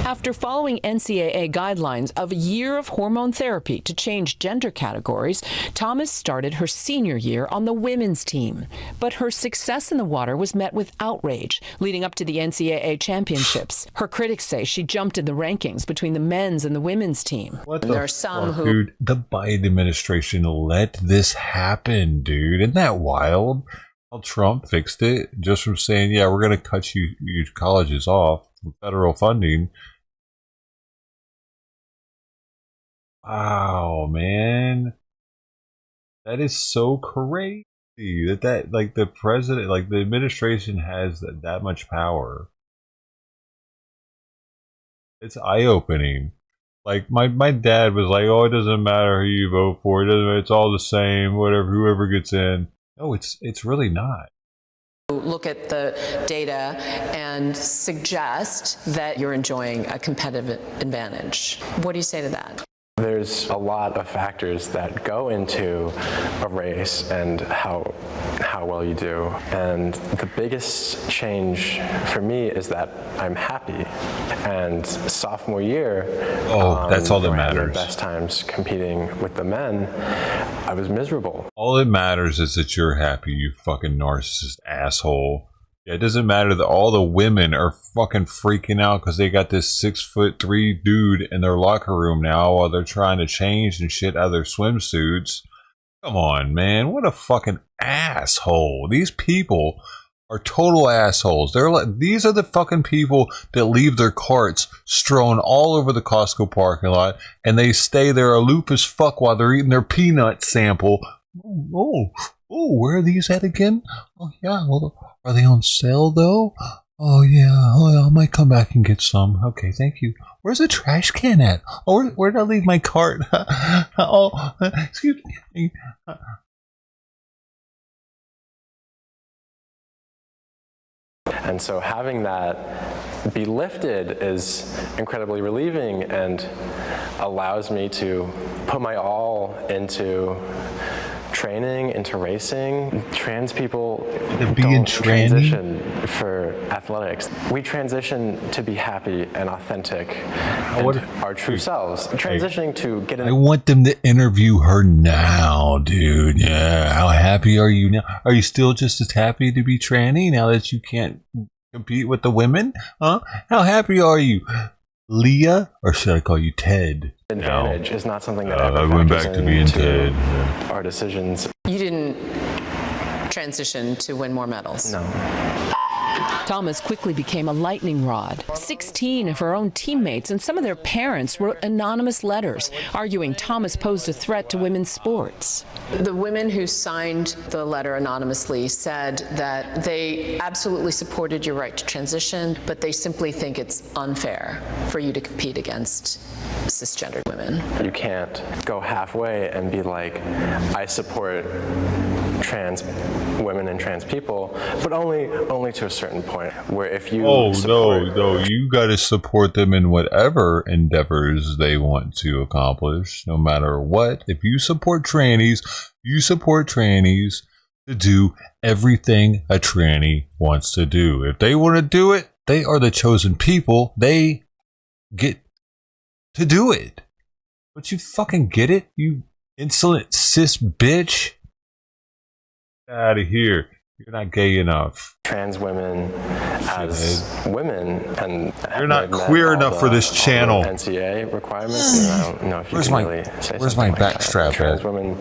After following NCAA guidelines of a year of hormone therapy to change gender categories, Thomas started her senior year on the women's team. But her success in the water was met with outrage leading up to the NCAA championships. Her critics say she jumped in the rankings between the men's and the women's team. What there are some who... Dude, the Biden administration let this happen, dude. Isn't that wild? How Trump fixed it just from saying, yeah, we're going to cut you colleges off with federal funding. Wow, man. That is so crazy that like the president, like the administration has that much power. It's eye-opening. Like my dad was like, oh, it doesn't matter who you vote for. It's all the same, whatever, whoever gets in. No, it's really not. Look at the data and suggest that you're enjoying a competitive advantage. What do you say to that? There's a lot of factors that go into a race and how well you do. And the biggest change for me is that I'm happy. And sophomore year, that's all that where I had matters. the best times competing with the men, I was miserable. All that matters is that you're happy, you fucking narcissist asshole. Yeah, it doesn't matter that all the women are fucking freaking out because they got this 6'3" dude in their locker room now while they're trying to change and shit out of their swimsuits. Come on, man. What a fucking asshole. These people are total assholes. These are the fucking people that leave their carts strewn all over the Costco parking lot and they stay there aloof as fuck while they're eating their peanut sample. Oh, where are these at again? Oh, yeah. Well, are they on sale, though? Oh, yeah. Oh, I might come back and get some. Okay, thank you. Where's the trash can at? Oh, where did I leave my cart? Oh, excuse me. And so having that be lifted is incredibly relieving and allows me to put my all into training, into racing. Trans people don't transition for athletics. We transition to be happy and authentic and our true selves. Transitioning to get in. I want them to interview her now, dude. Yeah. How happy are you now? Are you still just as happy to be tranny now that you can't compete with the women? Huh? How happy are you? Leah, or should I call you Ted? Advantage is not something that ever I went back to being Ted. Our decisions. You didn't transition to win more medals. No. Thomas quickly became a lightning rod. 16 of her own teammates and some of their parents wrote anonymous letters arguing Thomas posed a threat to women's sports. The women who signed the letter anonymously said that they absolutely supported your right to transition, but they simply think it's unfair for you to compete against cisgendered women. You can't go halfway and be like, I support trans women and trans people, but only to a certain point. Where if you no, you got to support them in whatever endeavors they want to accomplish, no matter what. If you support trannies, you support trannies to do everything a tranny wants to do. If they want to do it, they are the chosen people. They get to do it. But you fucking get it, you insolent cis bitch. Get out of here. You're not gay enough. Trans women as women, and you're not queer enough for this channel. NCAA requirements. I don't know if you can really say where's my something like backstrap that. Trans women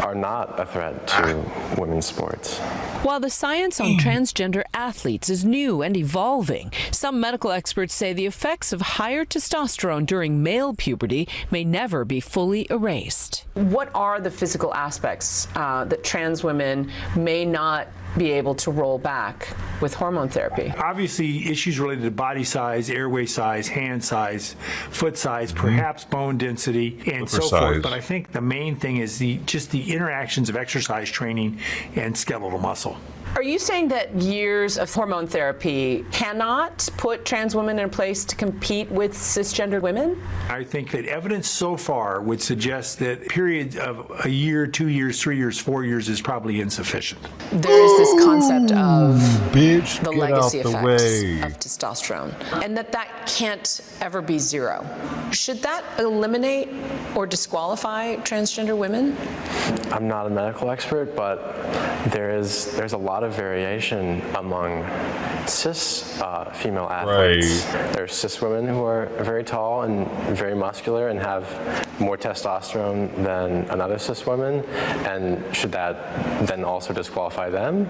are not a threat to women's sports. While the science on transgender athletes is new and evolving, some medical experts say the effects of higher testosterone during male puberty may never be fully erased. What are the physical aspects that trans women may not be able to roll back with hormone therapy? Obviously, issues related to body size, airway size, hand size, foot size, perhaps bone density, and so forth. But I think the main thing is just the interactions of exercise training and skeletal muscle. Are you saying that years of hormone therapy cannot put trans women in a place to compete with cisgendered women? I think that evidence so far would suggest that periods of a year, 2 years, 3 years, 4 years is probably insufficient. There is this concept of the legacy effects of testosterone, and that can't ever be zero. Should that eliminate or disqualify transgender women? I'm not a medical expert, but there's a lot of variation among cis female athletes. There's cis women who are very tall and very muscular and have more testosterone than another cis woman, and should that then also disqualify them?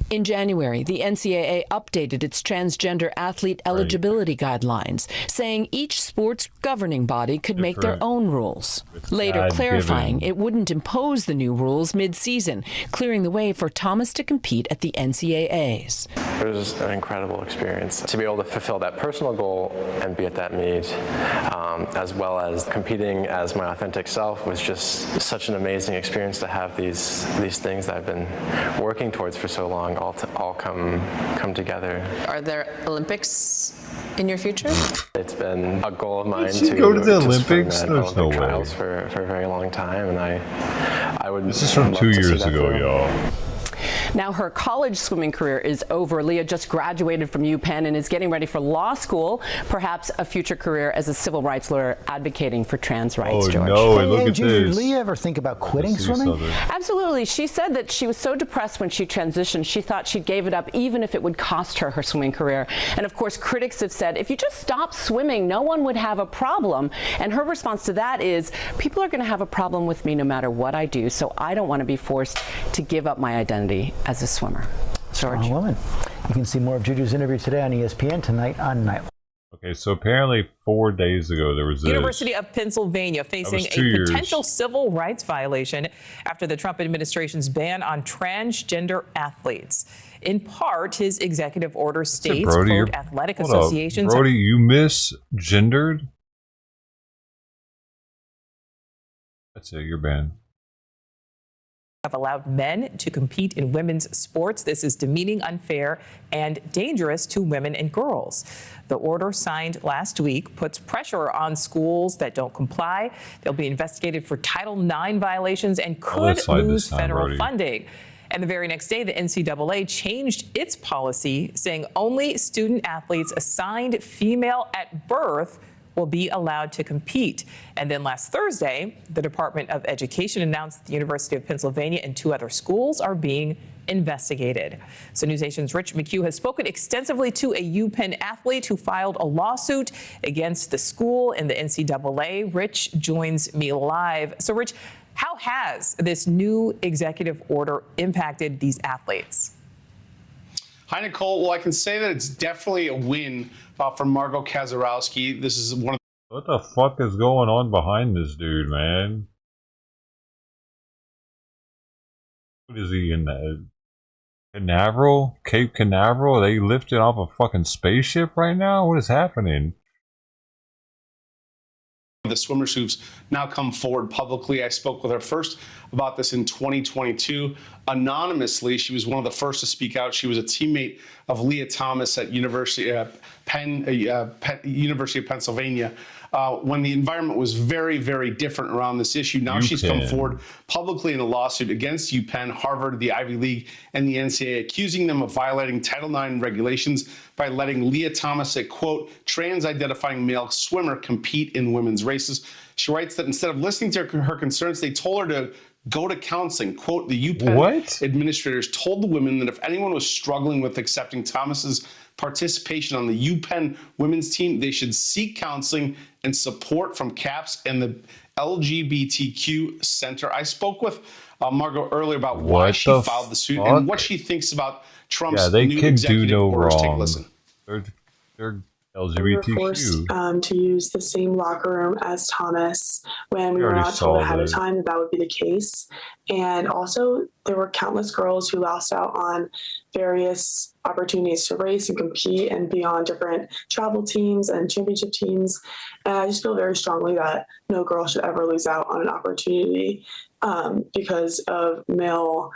In January, the NCAA updated its transgender athlete eligibility guidelines, saying each sport's governing body could make their own rules. Later clarifying it wouldn't impose the new rules mid-season, clearing the way for Thomas to compete at the NCAAs. It was an incredible experience to be able to fulfill that personal goal and be at that meet, as well as competing as my authentic self, was just such an amazing experience to have these things that I've been working towards for so long all come together. Are there Olympics in your future? It's been a goal of mine to go to the Olympics. There's no trials for a very long time, and I would. This is from 2 years ago, y'all. Now her college swimming career is over. Leah just graduated from UPenn and is getting ready for law school, perhaps a future career as a civil rights lawyer advocating for trans rights, George. No, look at Did this. Leah ever think about quitting swimming? Absolutely. She said that she was so depressed when she transitioned, she thought she gave it up even if it would cost her her swimming career. And of course, critics have said, if you just stop swimming, no one would have a problem. And her response to that is, people are going to have a problem with me no matter what I do, so I don't want to be forced to give up my identity as a swimmer. George. Strong woman. You can see more of Juju's interview today on ESPN tonight on Nightline. Okay, so apparently 4 days ago there was this. University of Pennsylvania facing a potential civil rights violation after the Trump administration's ban on transgender athletes. In part, his executive order states, Brody, quote, athletic associations. Brody, you misgendered? That's it, you're banned. Have allowed men to compete in women's sports. This is demeaning, unfair, and dangerous to women and girls. The order signed last week puts pressure on schools that don't comply. They'll be investigated for Title IX violations and could lose federal funding. And the very next day, the NCAA changed its policy, saying only student athletes assigned female at birth will be allowed to compete. And then last Thursday, the Department of Education announced that the University of Pennsylvania and 2 other schools are being investigated. So NewsNation's Rich McHugh has spoken extensively to a UPenn athlete who filed a lawsuit against the school and the NCAA. Rich joins me live. So Rich, how has this new executive order impacted these athletes? Hi, Nicole. Well, I can say that it's definitely a win for Margot Kazarowski. This is one of What the fuck is going on behind this dude, man? What is he in that? Canaveral? Cape Canaveral? Are they lifting off a fucking spaceship right now? What is happening? the swimmers who've now come forward publicly. I spoke with her first about this in 2022. Anonymously, she was one of the first to speak out. She was a teammate of Leah Thomas at University of Pennsylvania. when the environment was very, very different around this issue. Now she's come forward publicly in a lawsuit against UPenn, Harvard, the Ivy League, and the NCAA, accusing them of violating Title IX regulations by letting Leah Thomas, a, quote, trans-identifying male swimmer, compete in women's races. She writes that instead of listening to her concerns, they told her to go to counseling. Quote, the UPenn administrators told the women that if anyone was struggling with accepting Thomas's participation on the UPenn women's team, they should seek counseling and support from CAPS and the LGBTQ Center. I spoke with Margot earlier about why she filed the suit and what she thinks about Trump's new executive orders. Take a listen. They're We were forced to use the same locker room as Thomas when we were not told ahead of time that that would be the case. And also, there were countless girls who lost out on various opportunities to race and compete and be on different travel teams and championship teams. And I just feel very strongly that no girl should ever lose out on an opportunity because of male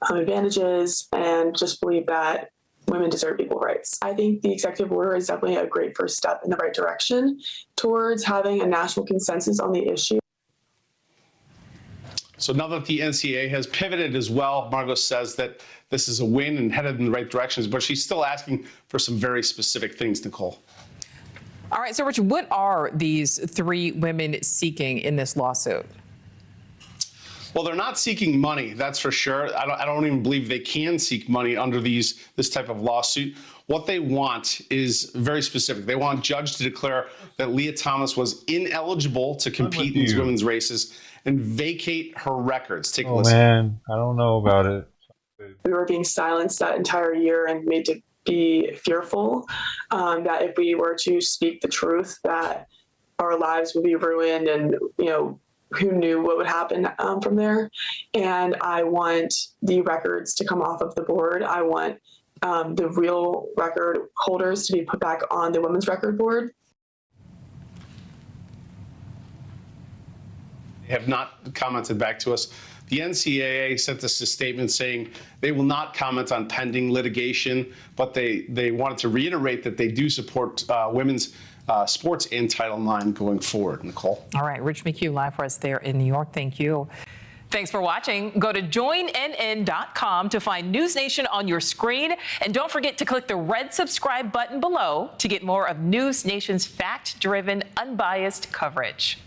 advantages, and just believe that women deserve equal rights. I think the executive order is definitely a great first step in the right direction towards having a national consensus on the issue. So now that the NCAA has pivoted as well, Margot says that this is a win and headed in the right directions, but she's still asking for some very specific things, Nicole. All right, so Rich, what are these three women seeking in this lawsuit? Well, they're not seeking money, that's for sure. I don't even believe they can seek money under this type of lawsuit. What they want is very specific. They want a judge to declare that Leah Thomas was ineligible to compete in these women's races and vacate her records. Take a listen. Oh, man, I don't know about it. We were being silenced that entire year and made to be fearful that if we were to speak the truth, that our lives would be ruined, and, you know, who knew what would happen from there. And I want the records to come off of the board. I want the real record holders to be put back on the women's record board. They have not commented back to us. The NCAA sent us a statement saying they will not comment on pending litigation, but they wanted to reiterate that they do support women's sports and Title IX going forward. Nicole. All right, Rich McHugh live for us there in New York. Thank you. Thanks for watching. Go to joinnn.com to find News Nation on your screen. And don't forget to click the red subscribe button below to get more of News Nation's fact-driven, unbiased coverage.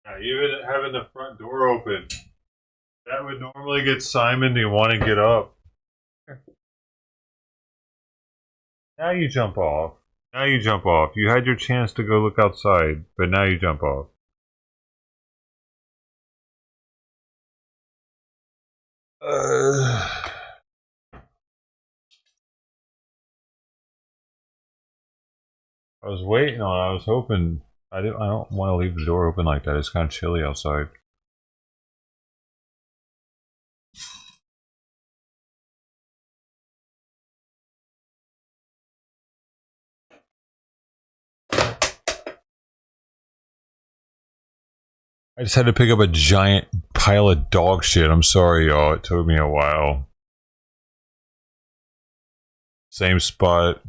Yeah, even having the front door open, that would normally get Simon to want to get up. Now you jump off. Now you jump off. You had your chance to go look outside, but now you jump off. I was waiting on. I was hoping. I don't want to leave the door open like that. It's kind of chilly outside. I just had to pick up a giant pile of dog shit. I'm sorry, y'all. It took me a while. Same spot.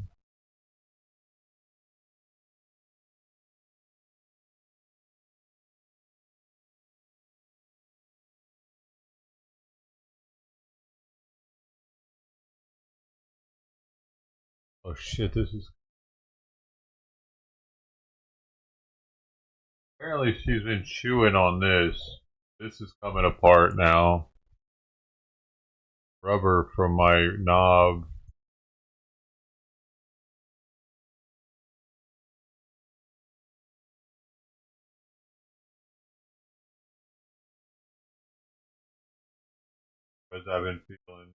Oh shit, this is... Apparently she's been chewing on this. This is coming apart now. Rubber from my knob. As I've been feeling.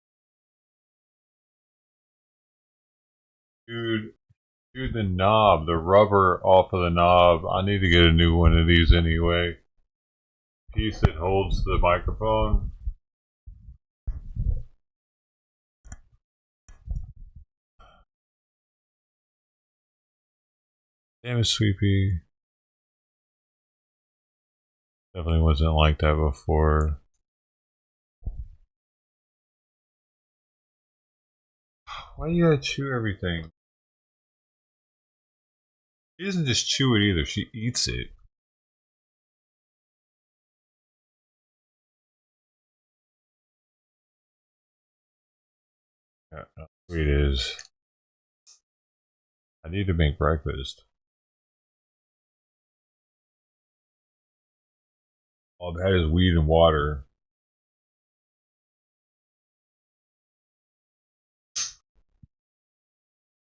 Dude, the knob, the rubber off of the knob. I need to get a new one of these anyway. Piece that holds the microphone. Damn it, Sweepy. Definitely wasn't like that before. Why do you gotta chew everything? She doesn't just chew it either, she eats it. Yeah, it is. I need to make breakfast. All that is weed and water.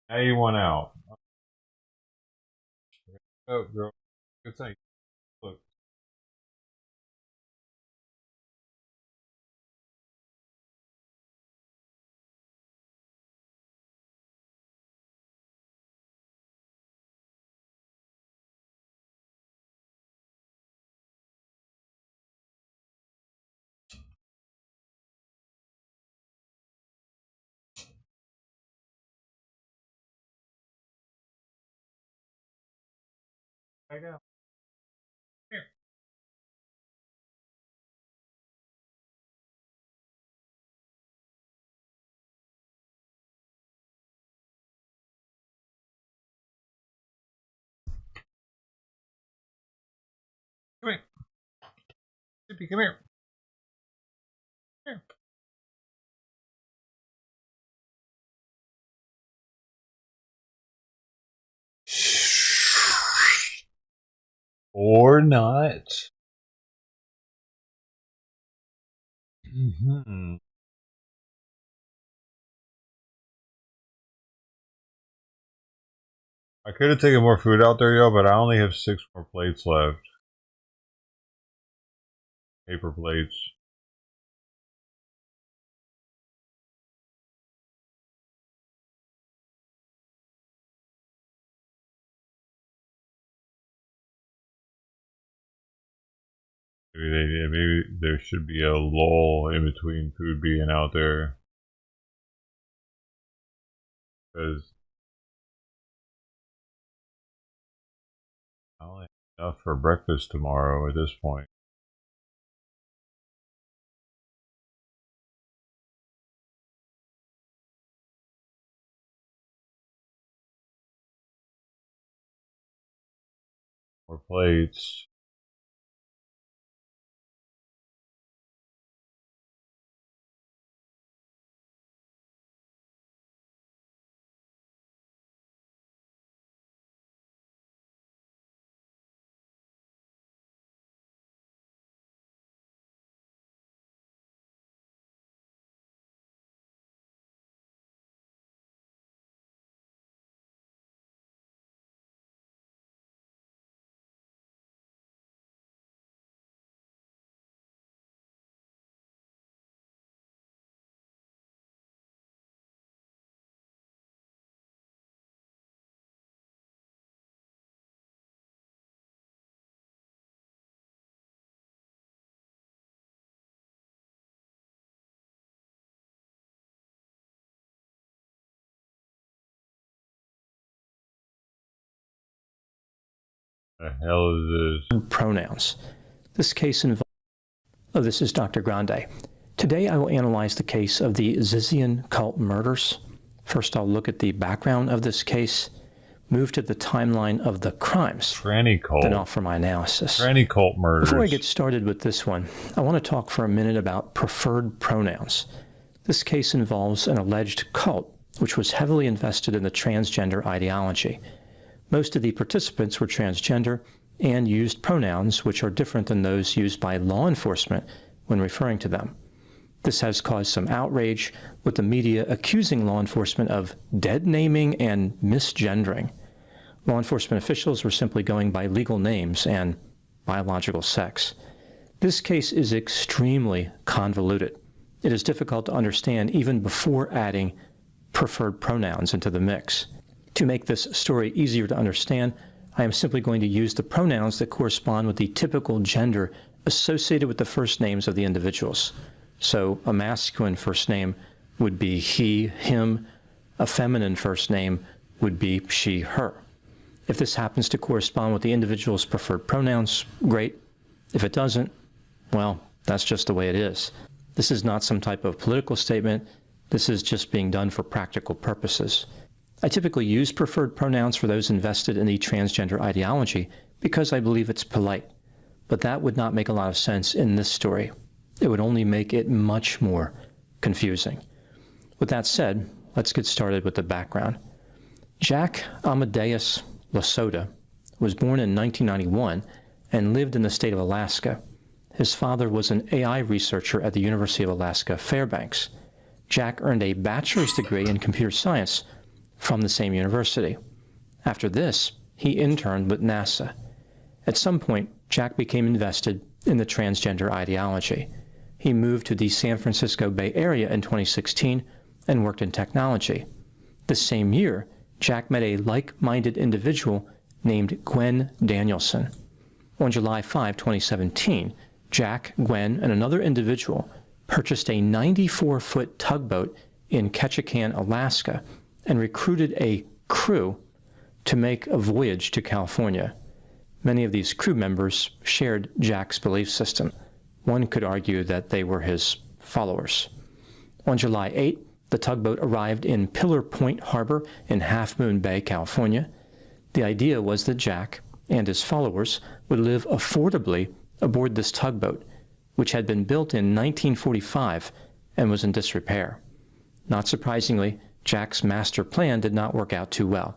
Now you want out. Oh, girl. Good thing. Look. I know. Here. Come here. Zippy, come here. Here. Or not. Mm-hmm. I could have taken more food out there, y'all, but I only have 6 more plates left. Paper plates. Maybe there should be a lull in between food being out there. Because I only have enough for breakfast tomorrow at this point. More plates. The hell is this? Pronouns. This case involves... Oh, this is Dr. Grande. Today I will analyze the case of the Zizian cult murders. First, I'll look at the background of this case, move to the timeline of the crimes, tranny cult, then offer my analysis. Tranny cult murders. Before I get started with this one, I want to talk for a minute about preferred pronouns. This case involves an alleged cult which was heavily invested in the transgender ideology. Most of the participants were transgender and used pronouns which are different than those used by law enforcement when referring to them. This has caused some outrage, with the media accusing law enforcement of dead naming and misgendering. Law enforcement officials were simply going by legal names and biological sex. This case is extremely convoluted. It is difficult to understand even before adding preferred pronouns into the mix. To make this story easier to understand, I am simply going to use the pronouns that correspond with the typical gender associated with the first names of the individuals. So a masculine first name would be he, him. A feminine first name would be she, her. If this happens to correspond with the individual's preferred pronouns, great. If it doesn't, well, that's just the way it is. This is not some type of political statement. This is just being done for practical purposes. I typically use preferred pronouns for those invested in the transgender ideology because I believe it's polite. But that would not make a lot of sense in this story. It would only make it much more confusing. With that said, let's get started with the background. Jack Amadeus Lasota was born in 1991 and lived in the state of Alaska. His father was an AI researcher at the University of Alaska, Fairbanks. Jack earned a bachelor's degree in computer science from the same university. After this, he interned with NASA. At some point, Jack became invested in the transgender ideology. He moved to the San Francisco Bay Area in 2016 and worked in technology. The same year, Jack met a like-minded individual named Gwen Danielson. On July 5, 2017, Jack, Gwen, and another individual purchased a 94-foot tugboat in Ketchikan, Alaska, and recruited a crew to make a voyage to California. Many of these crew members shared Jack's belief system. One could argue that they were his followers. On July 8, the tugboat arrived in Pillar Point Harbor in Half Moon Bay, California. The idea was that Jack and his followers would live affordably aboard this tugboat, which had been built in 1945 and was in disrepair. Not surprisingly, Jack's master plan did not work out too well.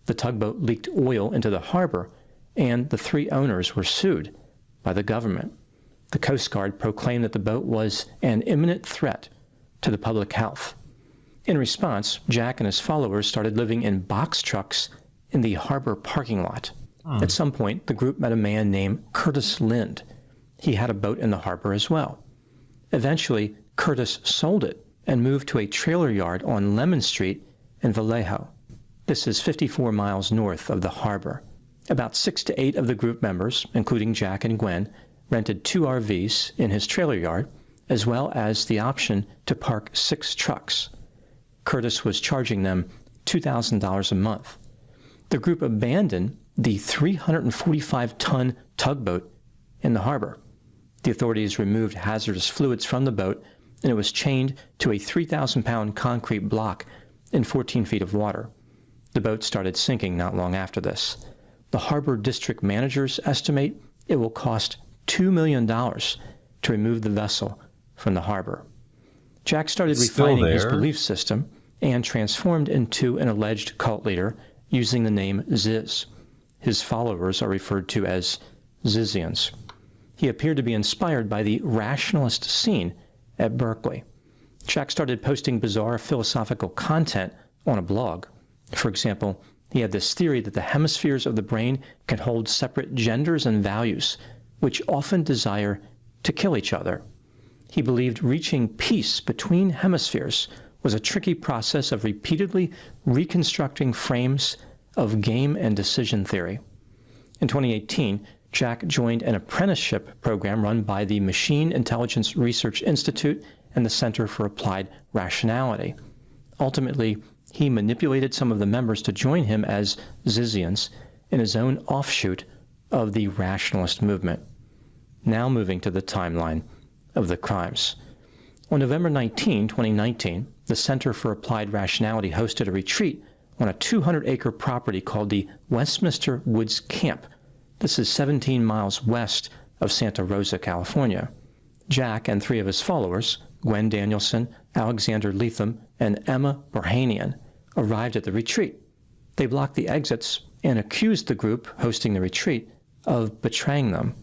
The tugboat leaked oil into the harbor, and the three owners were sued by the government. The Coast Guard proclaimed that the boat was an imminent threat to the public health. In response, Jack and his followers started living in box trucks in the harbor parking lot. At some point, the group met a man named Curtis Lind. He had a boat in the harbor as well. Eventually, Curtis sold it and moved to a trailer yard on Lemon Street in Vallejo. This is 54 miles north of the harbor. About 6 to 8 of the group members, including Jack and Gwen, rented 2 RVs in his trailer yard, as well as the option to park 6 trucks. Curtis was charging them $2,000 a month. The group abandoned the 345-ton tugboat in the harbor. The authorities removed hazardous fluids from the boat, and it was chained to a 3,000-pound concrete block in 14 feet of water. The boat started sinking not long after this. The harbor district managers estimate it will cost $2 million to remove the vessel from the harbor. Jack started refining his belief system and transformed into an alleged cult leader using the name Ziz. His followers are referred to as Zizians. He appeared to be inspired by the rationalist scene at Berkeley. Jack started posting bizarre philosophical content on a blog. For example, he had this theory that the hemispheres of the brain can hold separate genders and values, which often desire to kill each other. He believed reaching peace between hemispheres was a tricky process of repeatedly reconstructing frames of game and decision theory. In 2018, Jack joined an apprenticeship program run by the Machine Intelligence Research Institute and the Center for Applied Rationality. Ultimately, he manipulated some of the members to join him as Zizians in his own offshoot of the rationalist movement. Now moving to the timeline of the crimes. On November 19, 2019, the Center for Applied Rationality hosted a retreat on a 200-acre property called the Westminster Woods Camp. This is 17 miles west of Santa Rosa, California. Jack and 3 of his followers, Gwen Danielson, Alexander Leatham, and Emma Burhanian, arrived at the retreat. They blocked the exits and accused the group hosting the retreat of betraying them.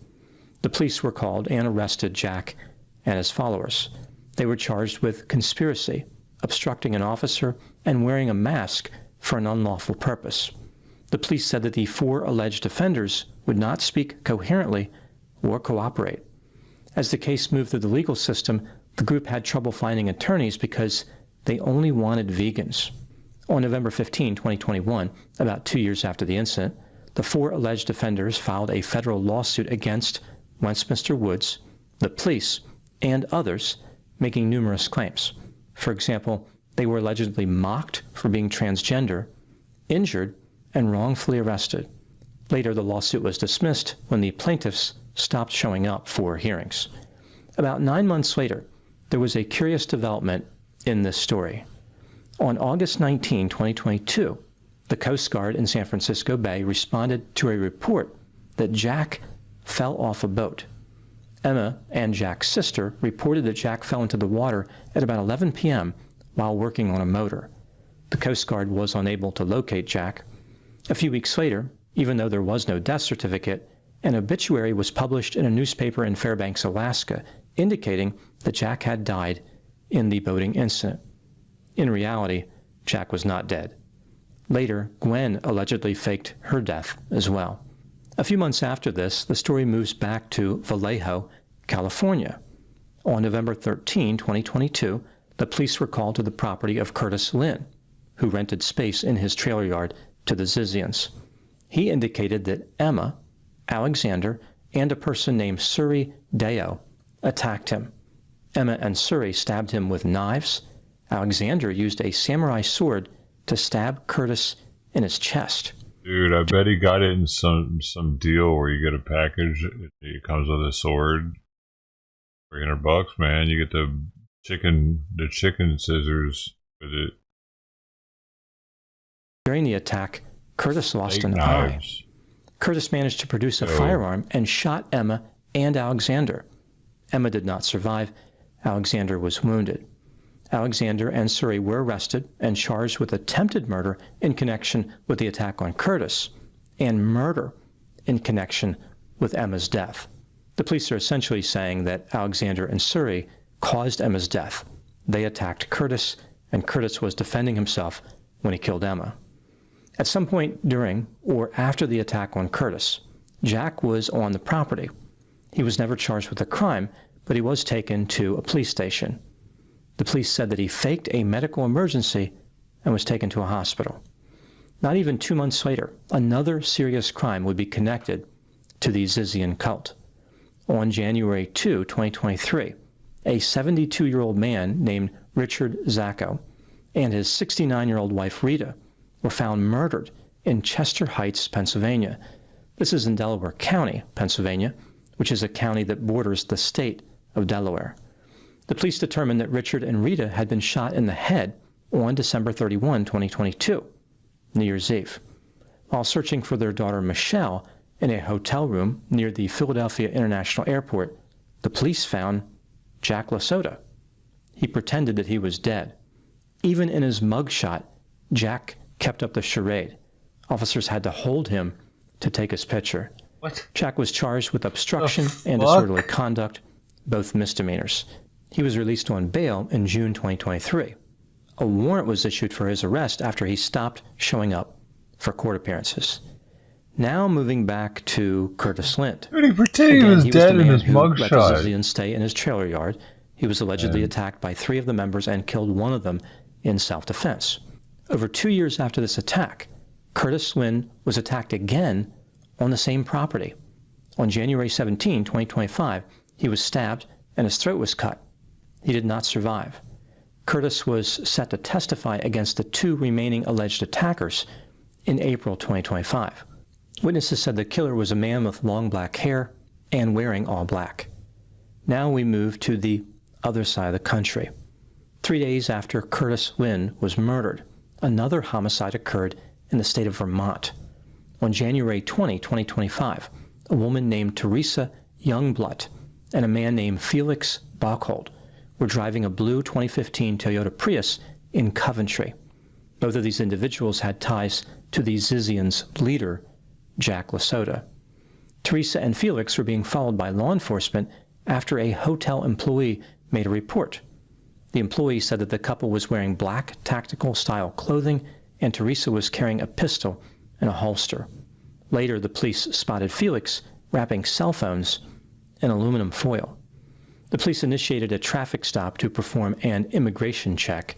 The police were called and arrested Jack and his followers. They were charged with conspiracy, obstructing an officer, and wearing a mask for an unlawful purpose. The police said that the 4 alleged offenders would not speak coherently or cooperate. As the case moved through the legal system, the group had trouble finding attorneys because they only wanted vegans. On November 15, 2021, about 2 years after the incident, the 4 alleged offenders filed a federal lawsuit against Westminster Woods, the police, and others, making numerous claims. For example, they were allegedly mocked for being transgender, injured, and wrongfully arrested. Later, the lawsuit was dismissed when the plaintiffs stopped showing up for hearings. About 9 months later, there was a curious development in this story. On August 19, 2022, the Coast Guard in San Francisco Bay responded to a report that Jack fell off a boat. Emma and Jack's sister reported that Jack fell into the water at about 11 p.m. while working on a motor. The Coast Guard was unable to locate Jack. A few weeks later, even though there was no death certificate, an obituary was published in a newspaper in Fairbanks, Alaska, indicating that Jack had died in the boating incident. In reality, Jack was not dead. Later, Gwen allegedly faked her death as well. A few months after this, the story moves back to Vallejo, California. On November 13, 2022, the police were called to the property of Curtis Lynn, who rented space in his trailer yard to the Zizians. He indicated that Emma, Alexander, and a person named Suri Deo attacked him. Emma and Suri stabbed him with knives. Alexander used a samurai sword to stab Curtis in his chest. Dude, I bet he got it in some deal where you get a package. It comes with a sword. $300, man. You get the chicken scissors with it. During the attack, Curtis lost an eye. Curtis managed to produce a firearm and shot Emma and Alexander. Emma did not survive. Alexander was wounded. Alexander and Suri were arrested and charged with attempted murder in connection with the attack on Curtis and murder in connection with Emma's death. The police are essentially saying that Alexander and Suri caused Emma's death. They attacked Curtis, and Curtis was defending himself when he killed Emma. At some point during or after the attack on Curtis, Jack was on the property. He was never charged with a crime, but he was taken to a police station. The police said that he faked a medical emergency and was taken to a hospital. Not even 2 months later, another serious crime would be connected to the Zizian cult. On January 2, 2023, a 72-year-old man named Richard Zacco and his 69-year-old wife Rita were found murdered in Chester Heights, Pennsylvania. This is in Delaware County, Pennsylvania, which is a county that borders the state of Delaware. The police determined that Richard and Rita had been shot in the head on December 31, 2022, New Year's Eve. While searching for their daughter Michelle in a hotel room near the Philadelphia International Airport, the police found Jack LaSota. He pretended that he was dead. Even in his mugshot, Jack kept up the charade. Officers had to hold him to take his picture. What? Jack was charged with obstruction and disorderly conduct, both misdemeanors. He was released on bail in June 2023. A warrant was issued for his arrest after he stopped showing up for court appearances. Now moving back to Curtis Lynn. He pretended he was dead in his mugshot. Let the Zizians stay in his trailer yard. He was allegedly attacked by 3 of the members and killed one of them in self-defense. Over 2 years after this attack, Curtis Lynn was attacked again on the same property. On January 17, 2025, he was stabbed and his throat was cut. He did not survive. Curtis was set to testify against the 2 remaining alleged attackers in April 2025. Witnesses said the killer was a man with long black hair and wearing all black. Now we move to the other side of the country. 3 days after Curtis Wynn was murdered, another homicide occurred in the state of Vermont. On January 20, 2025, a woman named Teresa Youngblood and a man named Felix Bachhold were driving a blue 2015 Toyota Prius in Coventry. Both of these individuals had ties to the Zizians' leader, Jack Lasota. Teresa and Felix were being followed by law enforcement after a hotel employee made a report. The employee said that the couple was wearing black tactical-style clothing and Teresa was carrying a pistol in a holster. Later, the police spotted Felix wrapping cell phones in aluminum foil. The police initiated a traffic stop to perform an immigration check.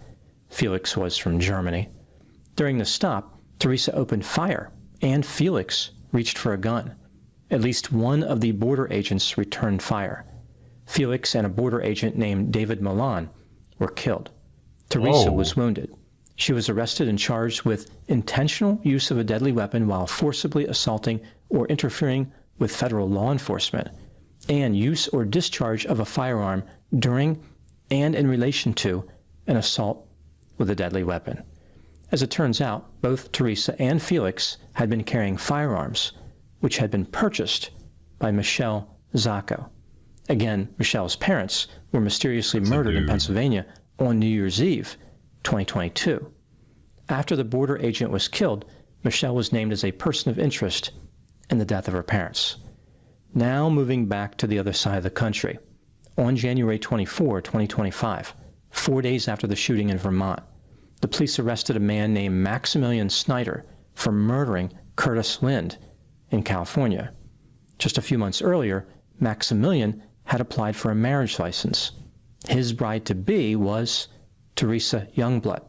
Felix was from Germany. During the stop, Teresa opened fire, and Felix reached for a gun. At least one of the border agents returned fire. Felix and a border agent named David Milan were killed. Teresa was wounded. She was arrested and charged with intentional use of a deadly weapon while forcibly assaulting or interfering with federal law enforcement, and use or discharge of a firearm during and in relation to an assault with a deadly weapon. As it turns out, both Teresa and Felix had been carrying firearms, which had been purchased by Michelle Zacco. Again, Michelle's parents were mysteriously murdered in Pennsylvania on New Year's Eve, 2022. After the border agent was killed, Michelle was named as a person of interest in the death of her parents. Now moving back to the other side of the country. On January 24, 2025, 4 days after the shooting in Vermont, the police arrested a man named Maximilian Snyder for murdering Curtis Lind in California. Just a few months earlier, Maximilian had applied for a marriage license. His bride-to-be was Teresa Youngblood,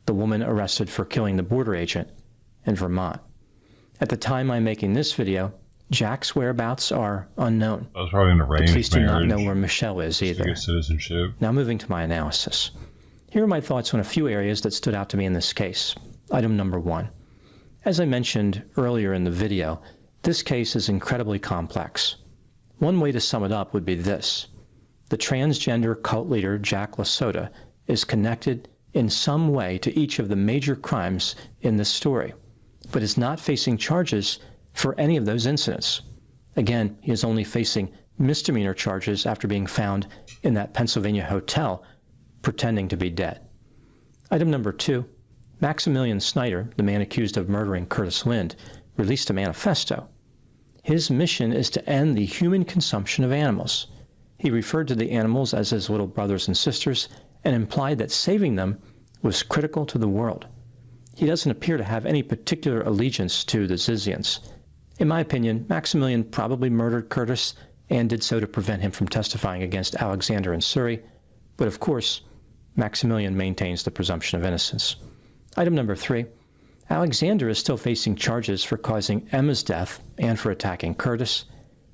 the woman arrested for killing the border agent in Vermont. At the time I'm making this video, Jack's whereabouts are unknown. That was probably an arranged marriage. The police do not know where Michelle is either. To get citizenship. Now moving to my analysis. Here are my thoughts on a few areas that stood out to me in this case. Item number 1. As I mentioned earlier in the video, this case is incredibly complex. One way to sum it up would be this. The transgender cult leader Jack Lasota is connected in some way to each of the major crimes in this story, but is not facing charges for any of those incidents. Again, he is only facing misdemeanor charges after being found in that Pennsylvania hotel pretending to be dead. Item number 2, Maximilian Snyder, the man accused of murdering Curtis Lind, released a manifesto. His mission is to end the human consumption of animals. He referred to the animals as his little brothers and sisters and implied that saving them was critical to the world. He doesn't appear to have any particular allegiance to the Zizians. In my opinion, Maximilian probably murdered Curtis and did so to prevent him from testifying against Alexander and Surrey, but of course, Maximilian maintains the presumption of innocence. Item number 3, Alexander is still facing charges for causing Emma's death and for attacking Curtis.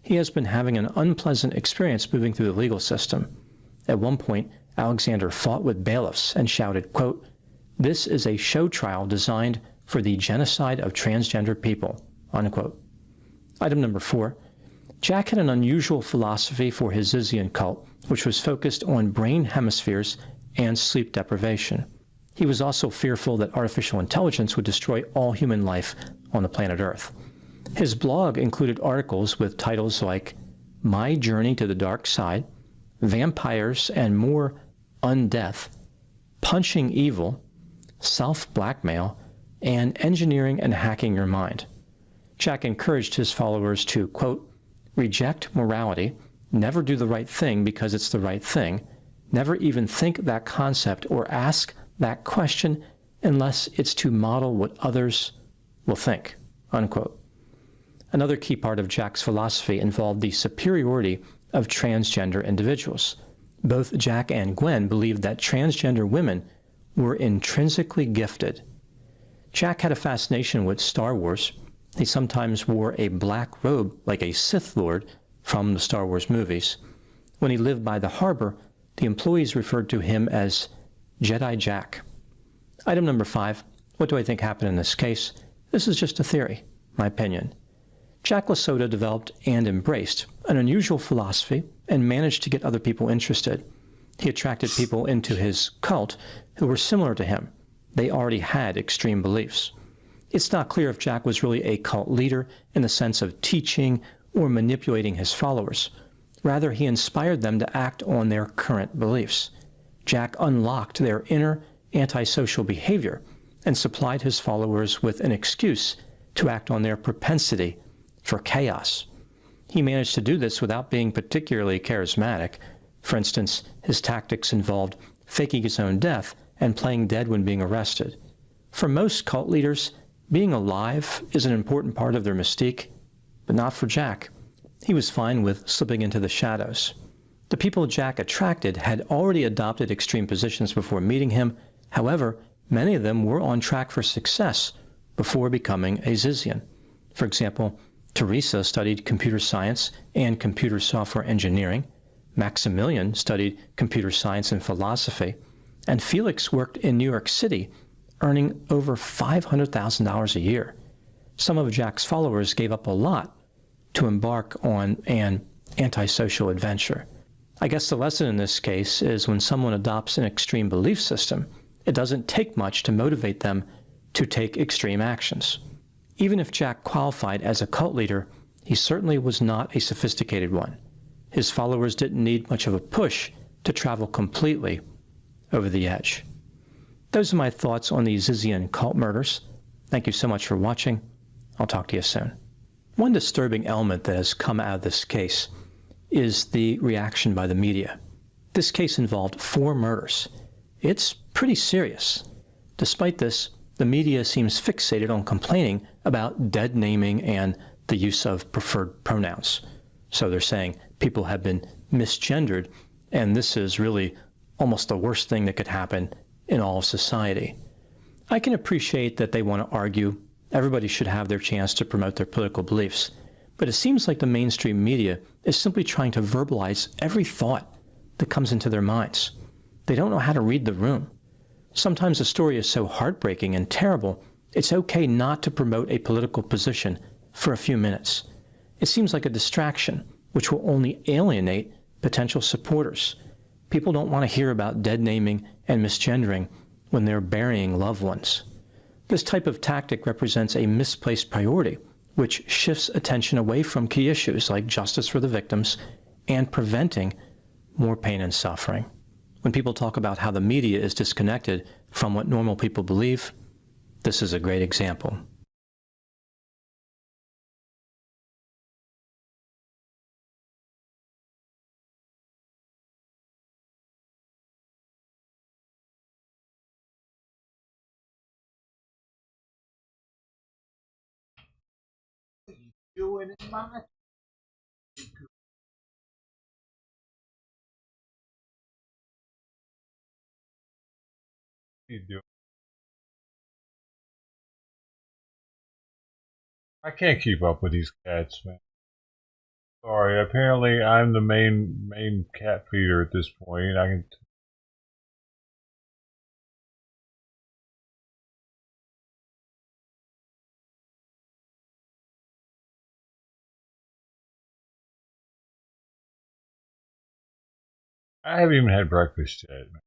He has been having an unpleasant experience moving through the legal system. At one point, Alexander fought with bailiffs and shouted, quote, "This is a show trial designed for the genocide of transgender people," unquote. Item number 4, Jack had an unusual philosophy for his Zizian cult, which was focused on brain hemispheres and sleep deprivation. He was also fearful that artificial intelligence would destroy all human life on the planet Earth. His blog included articles with titles like My Journey to the Dark Side, Vampires and More Undeath, Punching Evil, Self-Blackmail, and Engineering and Hacking Your Mind. Jack encouraged his followers to, quote, reject morality, never do the right thing because it's the right thing, never even think that concept or ask that question unless it's to model what others will think, unquote. Another key part of Jack's philosophy involved the superiority of transgender individuals. Both Jack and Gwen believed that transgender women were intrinsically gifted. Jack had a fascination with Star Wars. He sometimes wore a black robe like a Sith Lord from the Star Wars movies. When he lived by the harbor, the employees referred to him as Jedi Jack. Item number 5, what do I think happened in this case? This is just a theory, my opinion. Jack Lasoda developed and embraced an unusual philosophy and managed to get other people interested. He attracted people into his cult who were similar to him. They already had extreme beliefs. It's not clear if Jack was really a cult leader in the sense of teaching or manipulating his followers. Rather, he inspired them to act on their current beliefs. Jack unlocked their inner antisocial behavior and supplied his followers with an excuse to act on their propensity for chaos. He managed to do this without being particularly charismatic. For instance, his tactics involved faking his own death and playing dead when being arrested. For most cult leaders, being alive is an important part of their mystique, but not for Jack. He was fine with slipping into the shadows. The people Jack attracted had already adopted extreme positions before meeting him. However, many of them were on track for success before becoming a Zizian. For example, Teresa studied computer science and computer software engineering. Maximilian studied computer science and philosophy. And Felix worked in New York City, earning over $500,000 a year. Some of Jack's followers gave up a lot to embark on an antisocial adventure. I guess the lesson in this case is when someone adopts an extreme belief system, it doesn't take much to motivate them to take extreme actions. Even if Jack qualified as a cult leader, he certainly was not a sophisticated one. His followers didn't need much of a push to travel completely over the edge. Those are my thoughts on the Zizian cult murders. Thank you so much for watching. I'll talk to you soon. One disturbing element that has come out of this case is the reaction by the media. This case involved 4 murders. It's pretty serious. Despite this, the media seems fixated on complaining about dead naming and the use of preferred pronouns. So they're saying people have been misgendered, and this is really almost the worst thing that could happen in all of society. I can appreciate that they want to argue everybody should have their chance to promote their political beliefs, but it seems like the mainstream media is simply trying to verbalize every thought that comes into their minds. They don't know how to read the room. Sometimes a story is so heartbreaking and terrible, it's okay not to promote a political position for a few minutes. It seems like a distraction, which will only alienate potential supporters. People don't want to hear about dead naming and misgendering when they're burying loved ones. This type of tactic represents a misplaced priority, which shifts attention away from key issues like justice for the victims and preventing more pain and suffering. When people talk about how the media is disconnected from what normal people believe, this is a great example. Doing in my you do. I can't keep up with these cats, man. Sorry, apparently I'm the main cat feeder at this point. I can I haven't even had breakfast yet, man.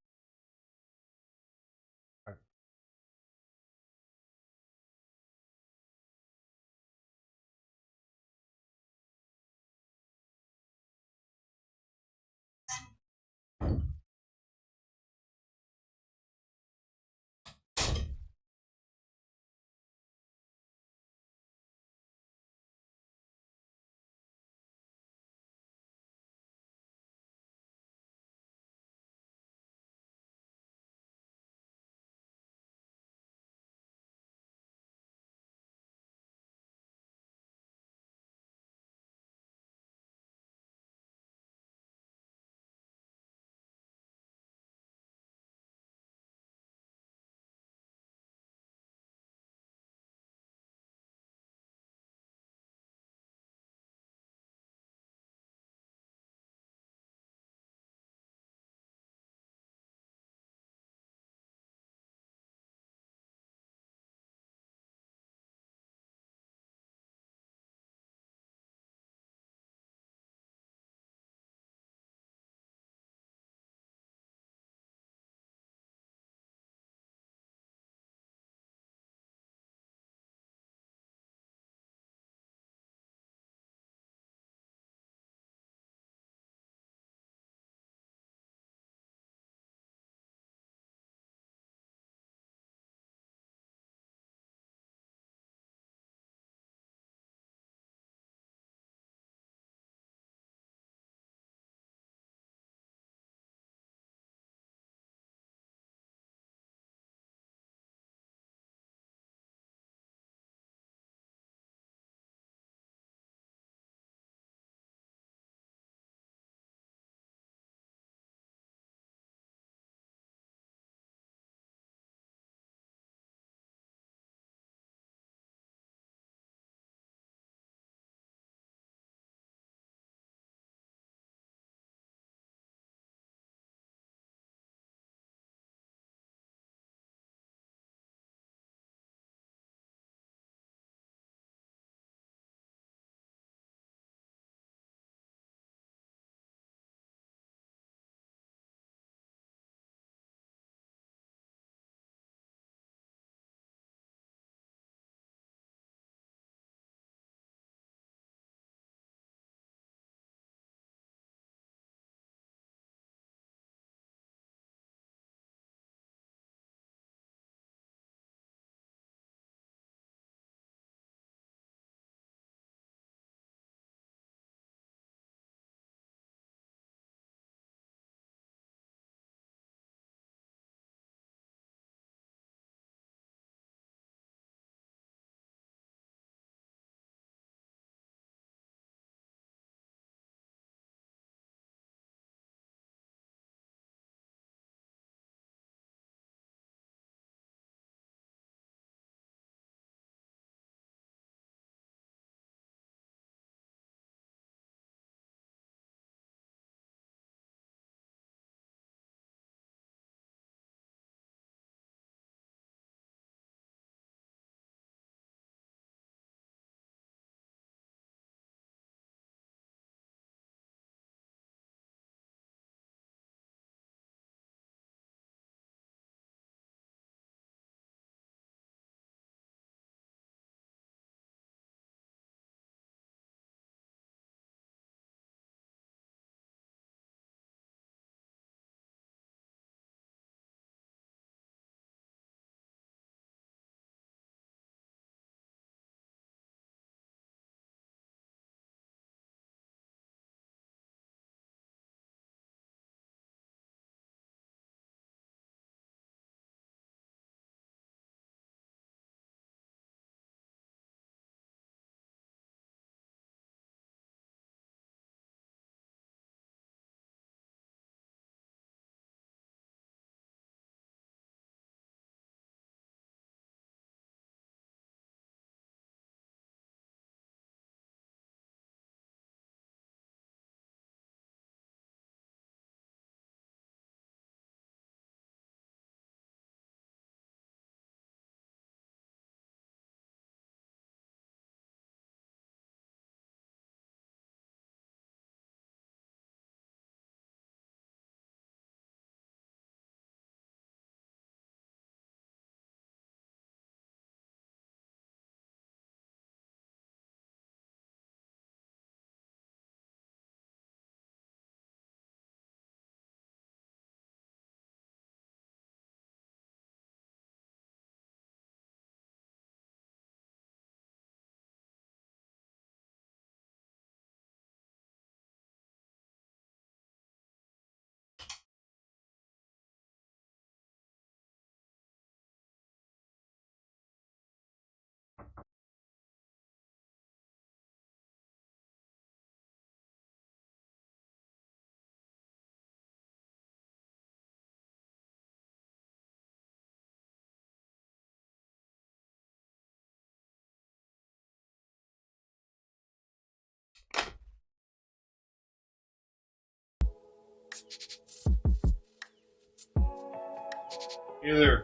Hey there.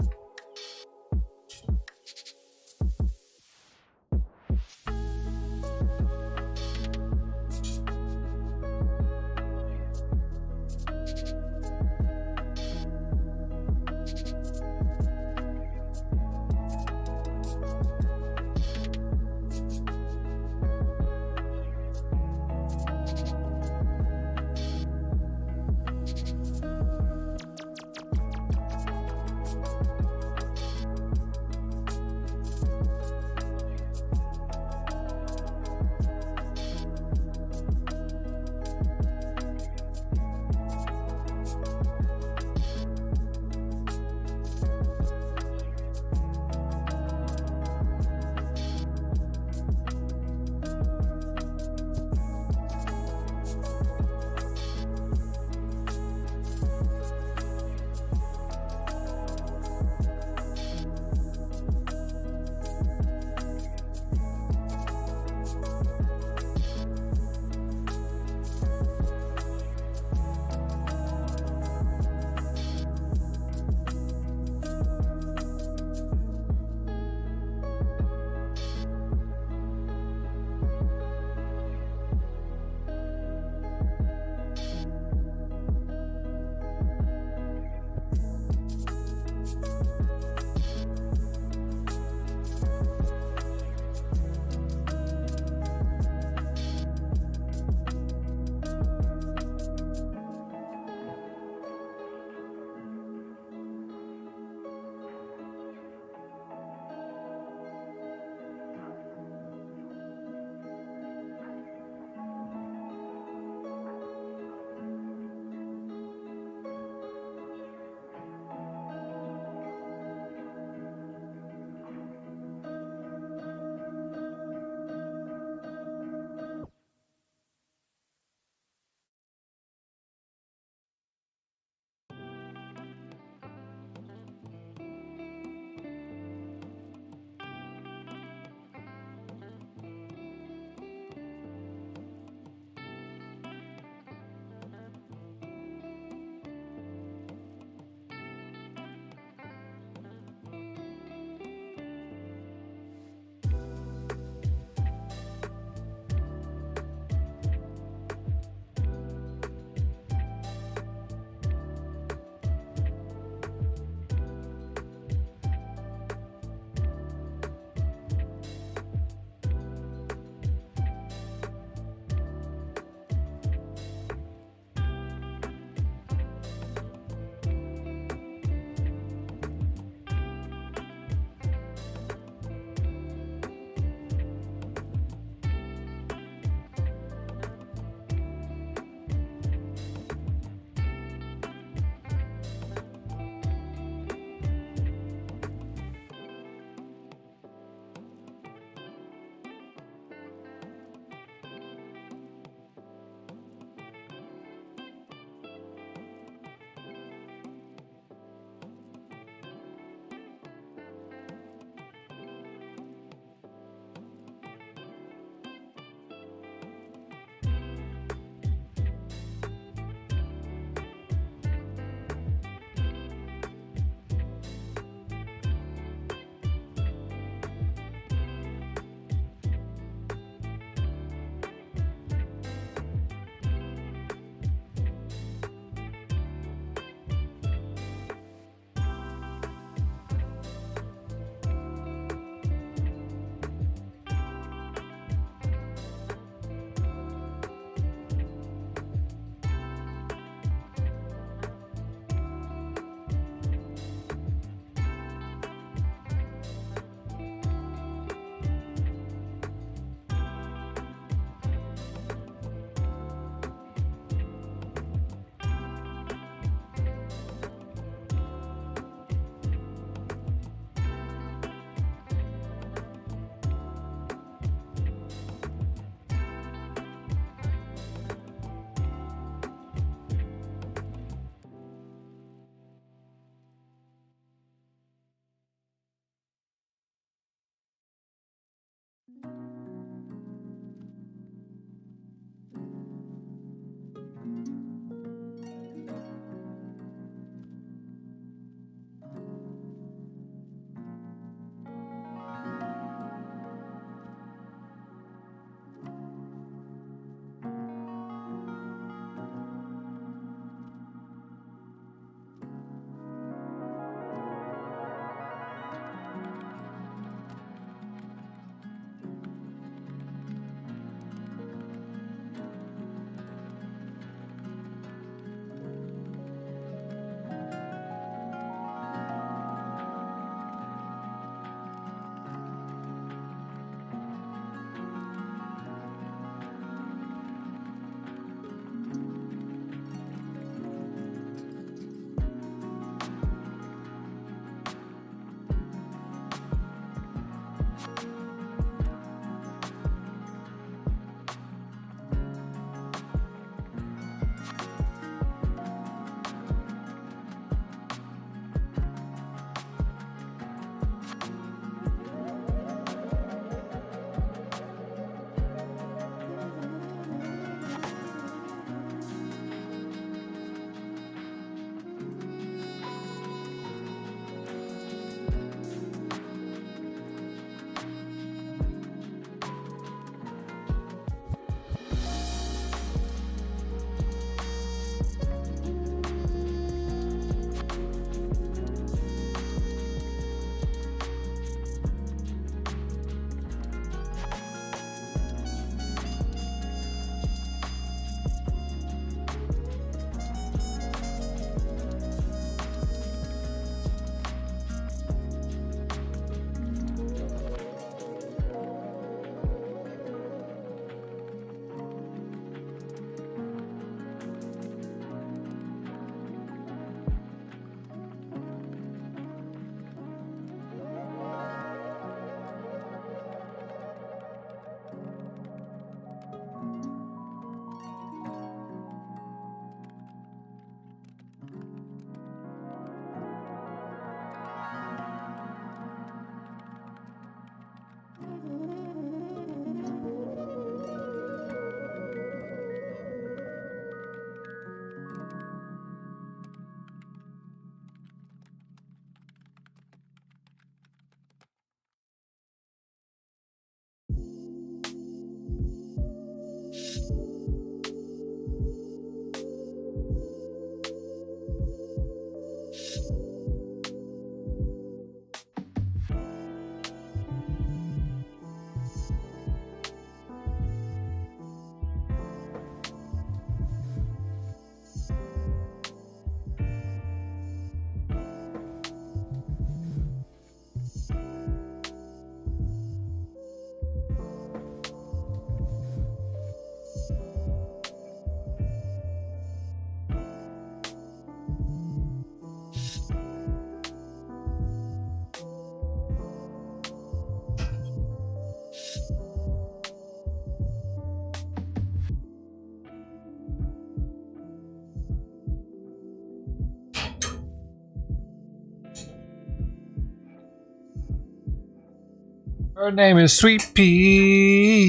Her name is Sweet Pea,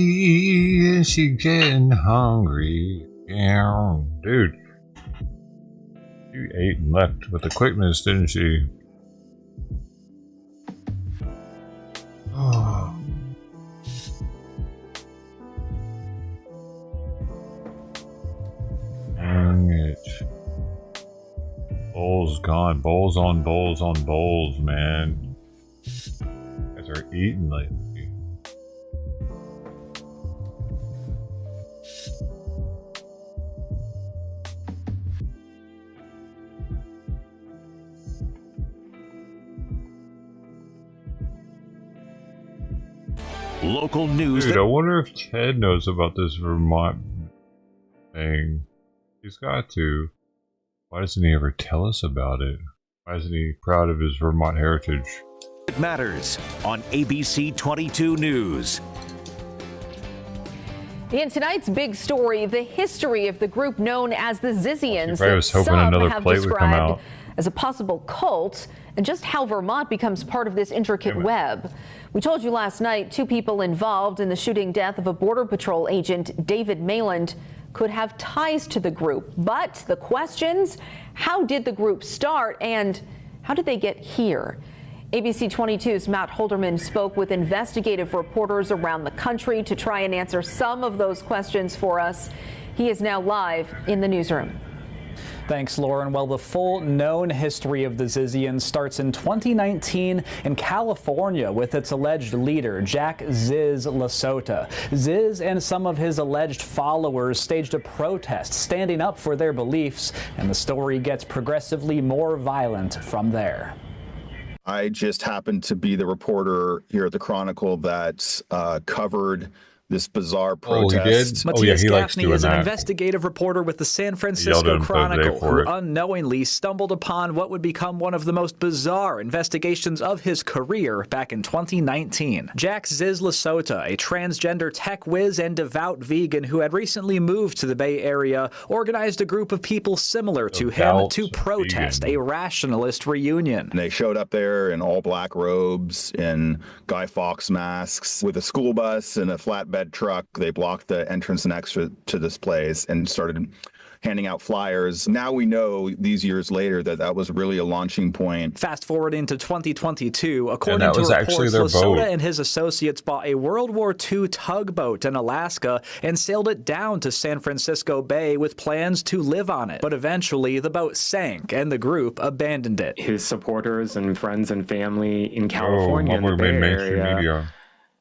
and she getting hungry. Yeah, dude. She ate and left with the quickness, didn't she? Oh. Dang it. Bowls gone. Bowls on bowls on bowls, man. You guys are eating lately. Local news. Dude, I wonder if Ted knows about this Vermont thing. He's got to. Why doesn't he ever tell us about it? Why isn't he proud of his Vermont heritage? It matters on ABC 22 News. In tonight's big story, the history of the group known as the Zizians, I was hoping some another have plate would come described out. as a possible cult, and just how Vermont becomes part of this intricate web. We told you last night 2 people involved in the shooting death of a Border Patrol agent, David Mayland, could have ties to the group. But the questions, how did the group start and how did they get here? ABC 22's Matt Holderman spoke with investigative reporters around the country to try and answer some of those questions for us. He is now live in the newsroom. Thanks, Lauren. Well, the full known history of the Zizians starts in 2019 in California with its alleged leader, Jack Ziz Lasota. Ziz and some of his alleged followers staged a protest standing up for their beliefs, and the story gets progressively more violent from there. I just happened to be the reporter here at the Chronicle that covered this bizarre protest. Matthias Gaffney is an investigative reporter with the San Francisco Chronicle who unknowingly stumbled upon what would become one of the most bizarre investigations of his career back in 2019. Jack Ziz Lasota, a transgender tech whiz and devout vegan who had recently moved to the Bay Area, organized a group of people similar to him to protest a rationalist reunion. And they showed up there in all black robes, in Guy Fawkes masks, with a school bus and a flatbed truck. They blocked the entrance and exit to this place and started handing out flyers. Now we know, these years later, that that was really a launching point. Fast forwarding to 2022, according to reports, Lasota and his associates bought a World War II tugboat in Alaska and sailed it down to San Francisco Bay with plans to live on it. But eventually, the boat sank and the group abandoned it. His supporters and friends and family in California, in the Bay Area,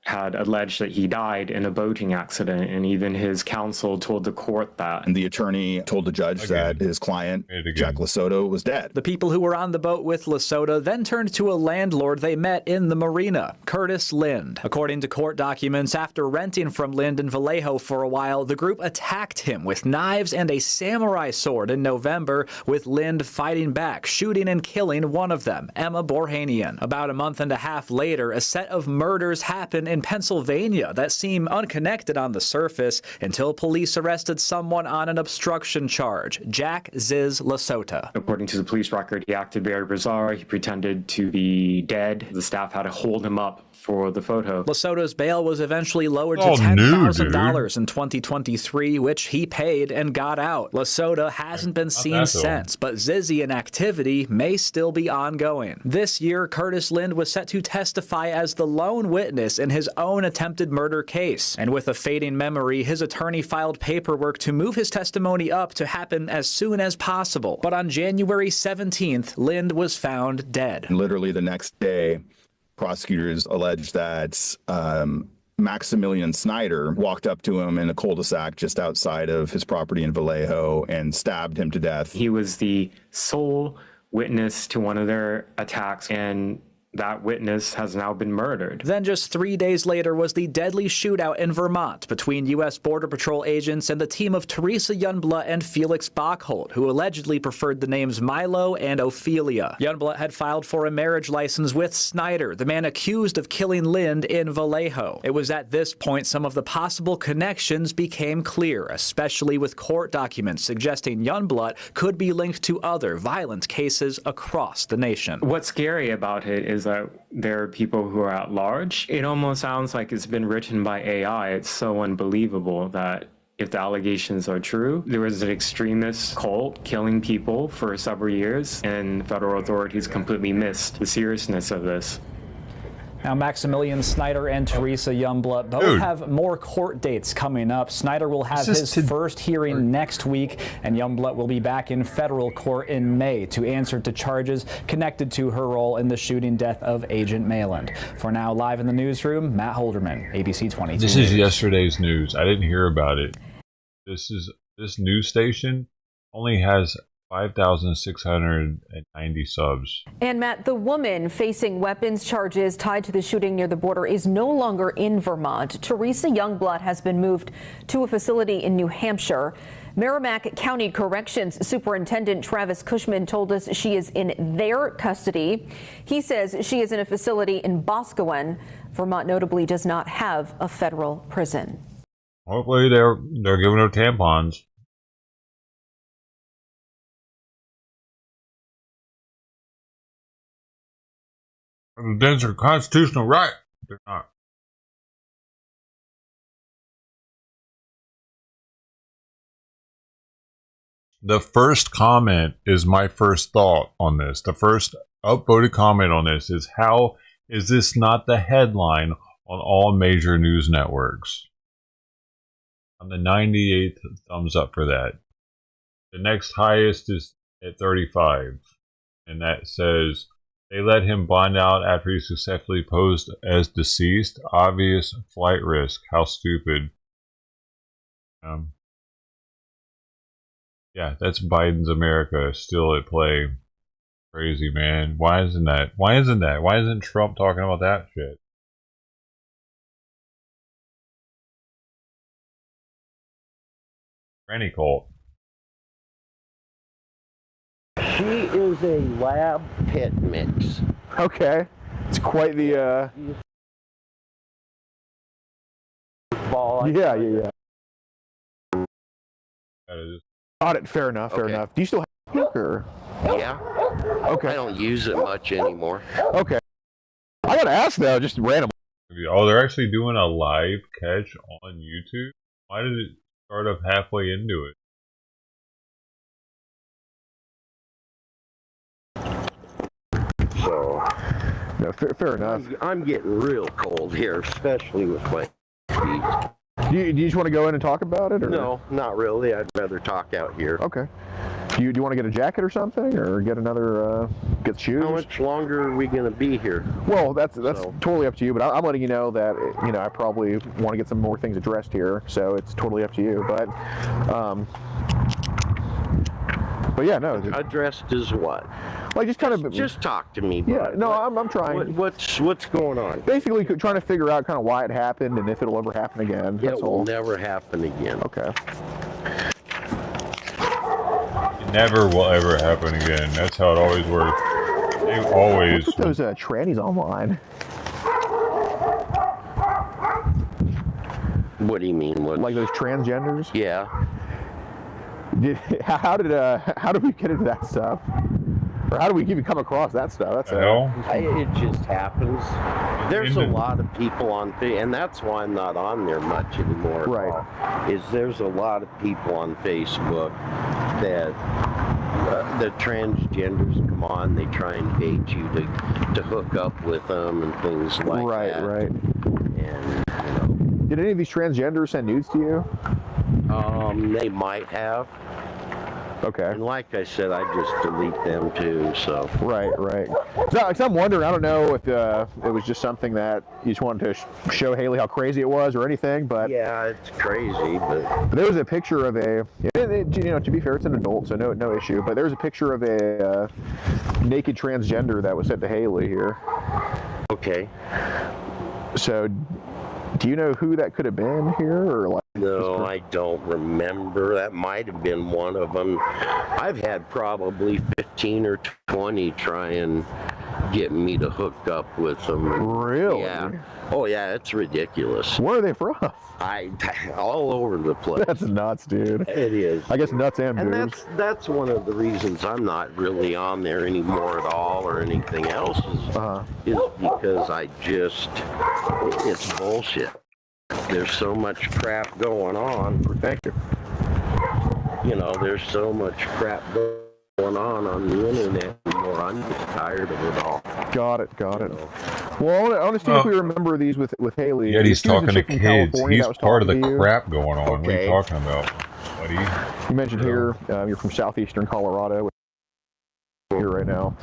had alleged that he died in a boating accident, and even his counsel told the court that. And the attorney told the judge that his client, Jack Lasota, was dead. The people who were on the boat with Lasota then turned to a landlord they met in the marina, Curtis Lind. According to court documents, after renting from Lind in Vallejo for a while, the group attacked him with knives and a samurai sword in November, with Lind fighting back, shooting and killing one of them, Emma Borhanian. About a month and a half later, a set of murders happened in Pennsylvania that seem unconnected on the surface until police arrested someone on an obstruction charge, Jack Ziz Lasota. According to the police record, he acted very bizarre. He pretended to be dead. The staff had to hold him up for the photo. Lasota's bail was eventually lowered to $10,000 in 2023, which he paid and got out. Lasota hasn't been seen since, but Zizian activity may still be ongoing. This year, Curtis Lind was set to testify as the lone witness in his own attempted murder case. And with a fading memory, his attorney filed paperwork to move his testimony up to happen as soon as possible. But on January 17th, Lind was found dead. And literally the next day, prosecutors alleged that Maximilian Snyder walked up to him in a cul-de-sac just outside of his property in Vallejo and stabbed him to death. He was the sole witness to one of their attacks, and that witness has now been murdered. Then just 3 days later was the deadly shootout in Vermont between U.S. Border Patrol agents and the team of Teresa Youngblood and Felix Bachholt, who allegedly preferred the names Milo and Ophelia. Youngblood had filed for a marriage license with Snyder, the man accused of killing Lind in Vallejo. It was at this point some of the possible connections became clear, especially with court documents suggesting Youngblood could be linked to other violent cases across the nation. What's scary about it is that there are people who are at large. It almost sounds like it's been written by AI. It's so unbelievable that if the allegations are true, there was an extremist cult killing people for several years, and federal authorities completely missed the seriousness of this. Now, Maximilian Snyder and Teresa Youngblood both have more court dates coming up. Snyder will have his first hearing next week, and Youngblood will be back in federal court in May to answer to charges connected to her role in the shooting death of Agent Mayland. For now, live in the newsroom, Matt Holderman, ABC 22. This is yesterday's news. I didn't hear about it. This news station only has 5,690 subs. And Matt, the woman facing weapons charges tied to the shooting near the border is no longer in Vermont. Teresa Youngblood has been moved to a facility in New Hampshire. Merrimack County Corrections Superintendent Travis Cushman told us she is in their custody. He says she is in a facility in Boscawen. Vermont notably does not have a federal prison. Hopefully they're giving her tampons. That's her constitutional right. They're not. The first comment is my first thought on this. The first upvoted comment on this is, how is this not the headline on all major news networks? I'm the 98th thumbs up for that. The next highest is at 35. And that says, they let him bond out after he successfully posed as deceased. Obvious flight risk. How stupid. Yeah, that's Biden's America still at play. Crazy, man. Why isn't that? Why isn't Trump talking about that shit? Granny cult. She is a lab pit mix. Okay. It's quite the ball. Yeah. Got it. Fair enough. Do you still have it, or? Yeah. Okay. I don't use it much anymore. Okay. I gotta ask though, just random. Oh, they're actually doing a live catch on YouTube? Why did it start up halfway into it? So, no, fair enough. I'm getting real cold here, especially with my feet. Do you just want to go in and talk about it? Or? No, not really. I'd rather talk out here. Okay. Do you want to get a jacket or something, or get another get shoes? How much longer are we going to be here? Well, that's totally up to you. But I'm letting you know that I probably want to get some more things addressed here, so it's totally up to you. But yeah, no. Addressed as what? Like just talk to me. Yeah, no, I'm trying. What's going on? Basically, trying to figure out kind of why it happened and if it'll ever happen again. It will never happen again. Okay. It never will ever happen again. That's how it always works. They always. Put those trannies online. What do you mean? Like those transgenders? Yeah. How did we get into that stuff? Or how do we even come across that stuff? It just happens. There's a lot of people on, and that's why I'm not on there much anymore. Right. Is there's a lot of people on Facebook that the transgenders come on, they try and bait you to hook up with them and things like that. Right. And did any of these transgenders send nudes to you? They might have. Okay. And like I said, I just delete them too, so. Right. So I'm wondering, I don't know if it was just something that you just wanted to show Haley how crazy it was or anything, but. Yeah, it's crazy, but there was a picture of to be fair, it's an adult, so no issue, but there's a picture of a naked transgender that was sent to Haley here. Okay. So, do you know who that could have been here, or like? No, I don't remember. That might have been one of them. I've had probably 15 or 20 try and getting me to hook up with them. Really? Yeah. Oh yeah, it's ridiculous. Where are they from? All over the place. That's nuts, dude. It is. I guess nuts and And boobs. that's one of the reasons I'm not really on there anymore at all or anything else is because it's bullshit. There's so much crap going on. Thank you. You know, there's so much crap going on the internet anymore. I'm tired of it all. Got it. Well, I want to see if we remember these with Haley. Yeah, he's talking to kids. He's part of the crap going on. Okay. What are you talking about, buddy? You mentioned here you're from southeastern Colorado. Here right now.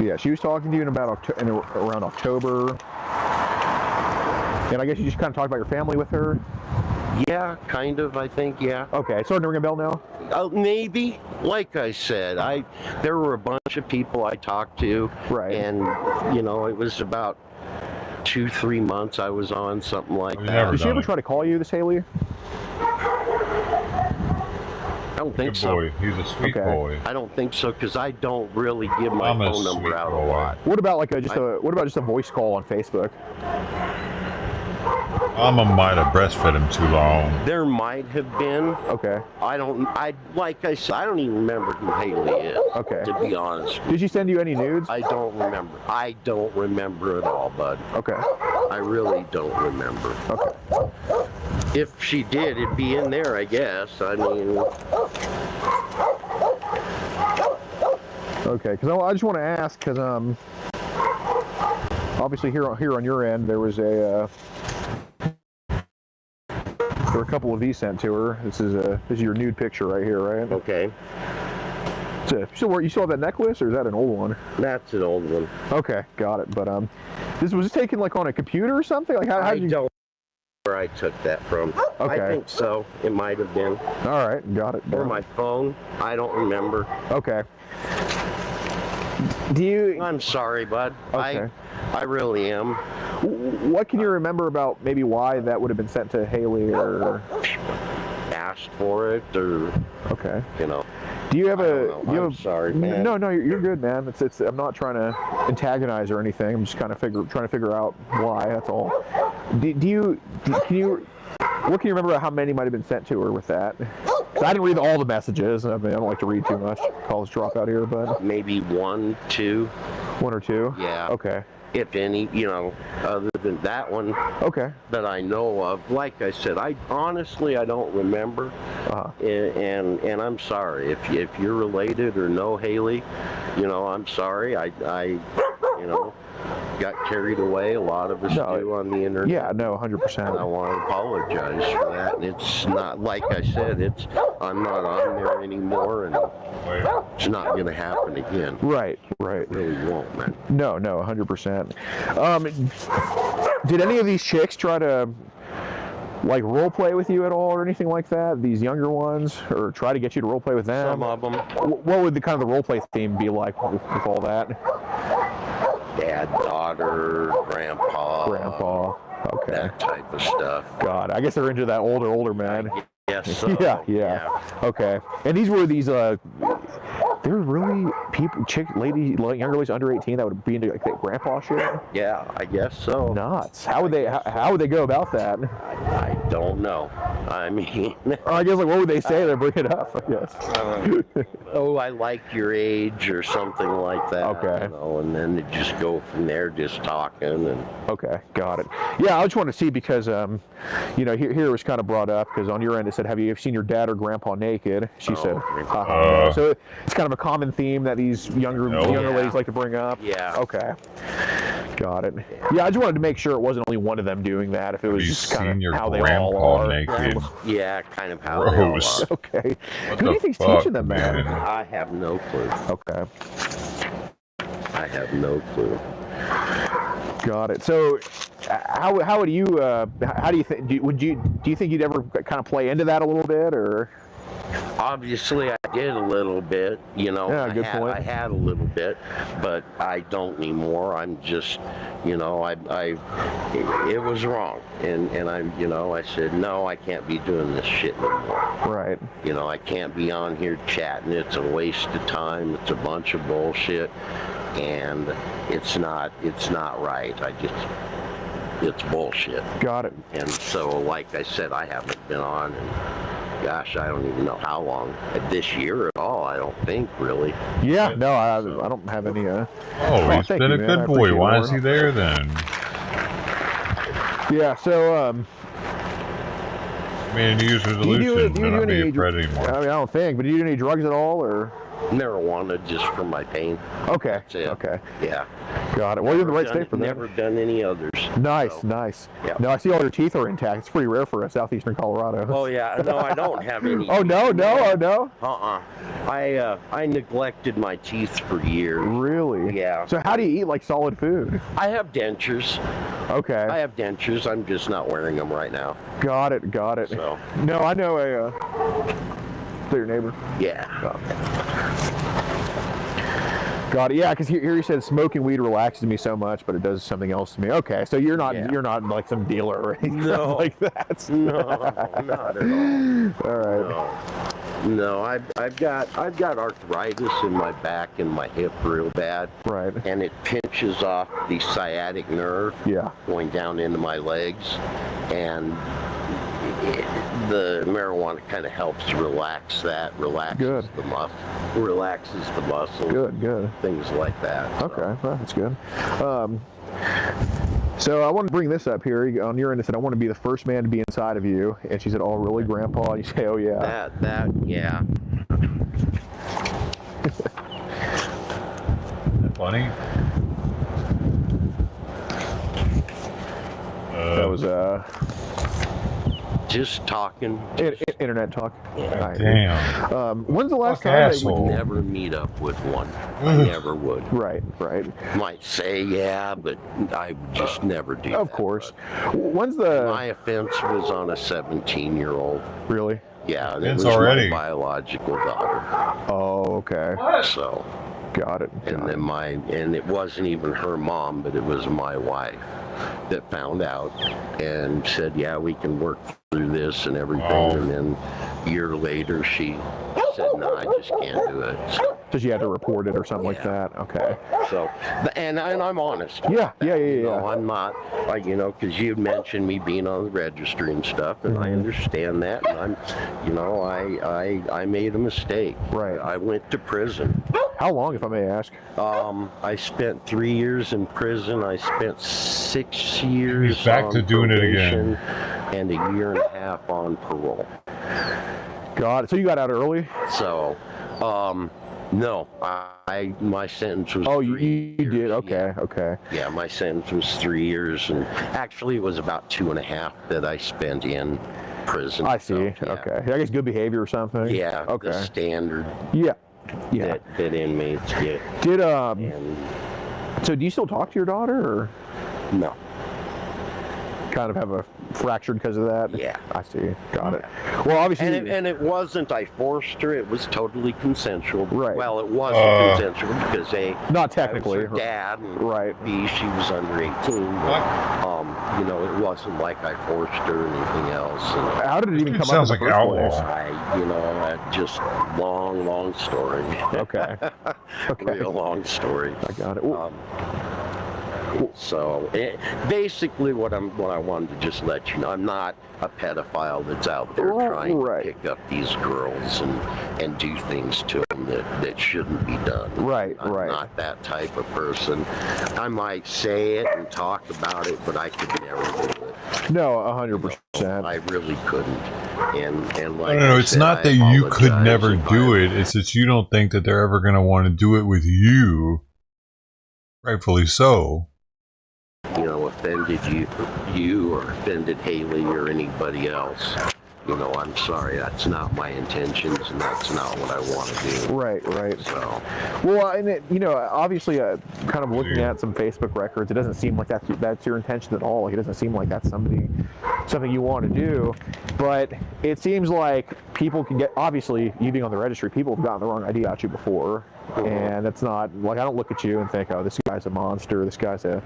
Yeah, she was talking to you in about around October, and I guess you just kind of talked about your family with her. Yeah, kind of. I think. Yeah. Okay, starting to ring a bell now. Maybe. Like I said, there were a bunch of people I talked to, right? And it was about 2-3 months I was on something like that. Did she ever try to call you, this Haley? I don't think so. Boy. He's a sweet boy. I don't think so because I don't really give my phone number out a lot. What about just a voice call on Facebook? Mama might have breastfed him too long. There might have been. Okay. Like I said, I don't even remember who Haley is. Okay. To be honest. Did she send you any nudes? I don't remember. I don't remember at all, bud. Okay. I really don't remember. Okay. If she did, it'd be in there, I guess. I mean. Okay, because I just want to ask, because obviously here on your end there was there were a couple of these sent to her. This is your nude picture right here, right? Okay. So you still have that necklace, or is that an old one? That's an old one. Okay, got it. But was this taken like on a computer or something? Like how did you? Don't know where I took that from. Okay. I think so. It might have been. All right, got it. Or my phone. I don't remember. Okay. Do you? I'm sorry, bud. Okay. I really am. What can you remember about maybe why that would have been sent to Haley, or asked for it, or okay, Do you have I'm sorry, man. No, you're good, man. It's I'm not trying to antagonize or anything. I'm just kind of trying to figure out why. That's all. What can you remember about how many might have been sent to her with that? I didn't read all the messages. I mean, I don't like to read too much. College dropout here, but maybe 1, 2. 1 or 2. Yeah. Okay. If any, other than that one. Okay. That I know of. Like I said, I honestly don't remember. And I'm sorry if you're related or know Haley. I'm sorry. I got carried away. A lot of us do on the internet. Yeah, no, 100%. And I want to apologize for that. And it's not, like I said, I'm not on there anymore, and it's not going to happen again. Right. It really won't, man. No, 100%. Did any of these chicks try to like role play with you at all or anything like that? These younger ones, or try to get you to role play with them? Some of them. What would the kind of the role play theme be like with all that? Dad, daughter, grandpa. Okay. That type of stuff. God, I guess they're into that older man. Yes. So, yeah. Okay. And these were these there were really younger ladies under 18 that would be into like that grandpa shit. Yeah, I guess so. Nuts. How would they go about that? I don't know. I mean, I guess what would they say to bring it up? I guess. I like your age or something like that. Okay. And then they just go from there, just talking and. Okay, got it. Yeah, I just want to see because here it was kind of brought up because on your end it said, "Have you ever seen your dad or grandpa naked?" She said, no. So it's kind of a common theme that these younger ladies like to bring up. Yeah. Okay. Got it. Yeah, I just wanted to make sure it wasn't only one of them doing that. If it was just kind of how they all are. Naked? Yeah, kind of how they all are. Okay. Who do you think's teaching them that? I have no clue. Okay. I have no clue. Got it. So, how do you think? Do you think you'd ever kind of play into that a little bit, or? Obviously, I did a little bit, you know. Yeah, good point. I had a little bit, but I don't anymore. I'm just, you know, it was wrong, and I said no, I can't be doing this shit anymore. Right. You know, I can't be on here chatting. It's a waste of time. It's a bunch of bullshit, and it's not right. It's bullshit. Got it. And so, like I said, I haven't been on, and gosh, I don't even know how long. This year at all, I don't think, really. Yeah, no, I don't have any. He's been a good boy. Why is he there then? Yeah, so. I mean, New Year's resolution, not be afraid anymore. I mean, I don't think, but do you do any drugs at all, or? Marijuana, just for my pain. Okay. That's it. Okay. Yeah. Got it. Well, you're in the right state for that. Never done any others. Nice, so. Nice. Yeah. No, I see all your teeth are intact. It's pretty rare for southeastern Colorado. Oh yeah. No, I don't have any. Oh no. I neglected my teeth for years. Really? Yeah. So how do you eat like solid food? I have dentures. Okay. I have dentures. I'm just not wearing them right now. Got it. So. No, I know your neighbor. Yeah. Got it. Yeah, because here you said smoking weed relaxes me so much, but it does something else to me. Okay, so you're not like some dealer or anything like that. No, not at all. All right. No, I've got arthritis in my back and my hip real bad. Right. And it pinches off the sciatic nerve. Yeah. Going down into my legs, and the marijuana kind of helps relax that, relaxes the muscle. Good. Things like that. Okay, well, that's good. So I want to bring this up here on your end. It said, I want to be the first man to be inside of you. And she said, oh, really, Grandpa? And you say, oh, yeah. Yeah. Funny. That was just talking. Internet talk. Yeah. Damn. When's the last time I would never meet up with one? I never would. Right. Might say yeah, but I would just never do that. Of course. When's the... My offense was on a 17-year-old. Really? Yeah, it it's was already my biological daughter. Oh, okay. So. Got it. And it wasn't even her mom, but it was my wife that found out and said, yeah, we can work through this and everything. And then a year later, she said, no, I just can't do it. So she had to report it or something like that? Okay. So, and I'm honest. Yeah. You know, I'm not, because you mentioned me being on the registry and stuff, and I understand that. And I made a mistake. Right. I went to prison. How long, if I may ask? I spent 3 years in prison. I spent 6 years He's back on to doing it probation again. and a year and a half on parole. God, so you got out early? So, no, my sentence was. Oh, you did? Okay, okay. Yeah, my sentence was 3 years, and actually it was about 2.5 that I spent in prison. I see. So, okay. I guess good behavior or something. Yeah. Okay. The standard. Yeah. That inmates get. So do you still talk to your daughter, or? No. Kind of have a fractured because of that? Yeah. I see. Got it. Well, obviously... And it wasn't I forced her. It was totally consensual. Right. Well, it wasn't consensual because A... Not technically. I was her dad. And right. B, she was under 18. But, it wasn't like I forced her or anything else. And how did it even come sounds up in like the first outlaw. place? Just long story. Okay. Real long story. I got it. So basically what I wanted to just let you know, I'm not a pedophile that's out there trying to pick up these girls and do things to them that shouldn't be done. I'm not that type of person. I might say it and talk about it, but I could never do it. No, 100%. I really couldn't. And like no, it's not that you could never do it. It's that you don't think that they're ever going to want to do it with you. Rightfully so. Offended you or offended Haley or anybody else. I'm sorry, that's not my intentions, and that's not what I want to do. Right. So, well, and obviously, kind of looking at some Facebook records, it doesn't seem like that's your intention at all. Like, it doesn't seem like that's something you want to do. But it seems like people can get, obviously, you being on the registry, people have gotten the wrong idea about you before. And it's not like, I don't look at you and think, oh, this guy's a monster, this guy's a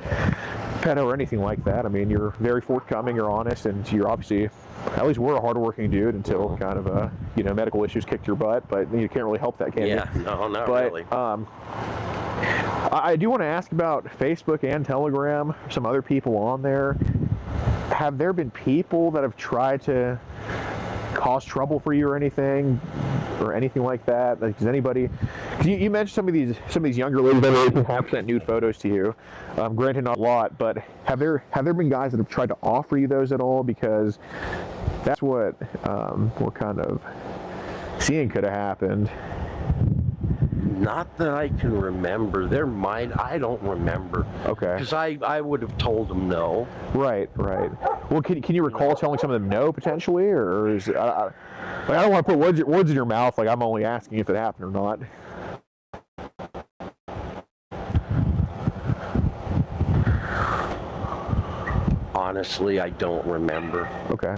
pedo or anything like that. I mean, you're very forthcoming, you're honest, and you're obviously, at least we're a hardworking dude until kind of medical issues kicked your butt, but you can't really help that, can you? Yeah, no, not really. I do want to ask about Facebook and Telegram, some other people on there. Have there been people that have tried to cause trouble for you or anything like that? Like, does anybody? Cause you mentioned some of these younger ladies that have sent nude photos to you. Granted, not a lot, but have there been guys that have tried to offer you those at all? Because that's what we're kind of seeing could have happened. Not that I can remember. I don't remember. Okay. Because I would have told them no. Right. Well, can you recall telling some of them no, potentially? Or is it, I don't want to put words in your mouth, like I'm only asking if it happened or not. Honestly, I don't remember. Okay.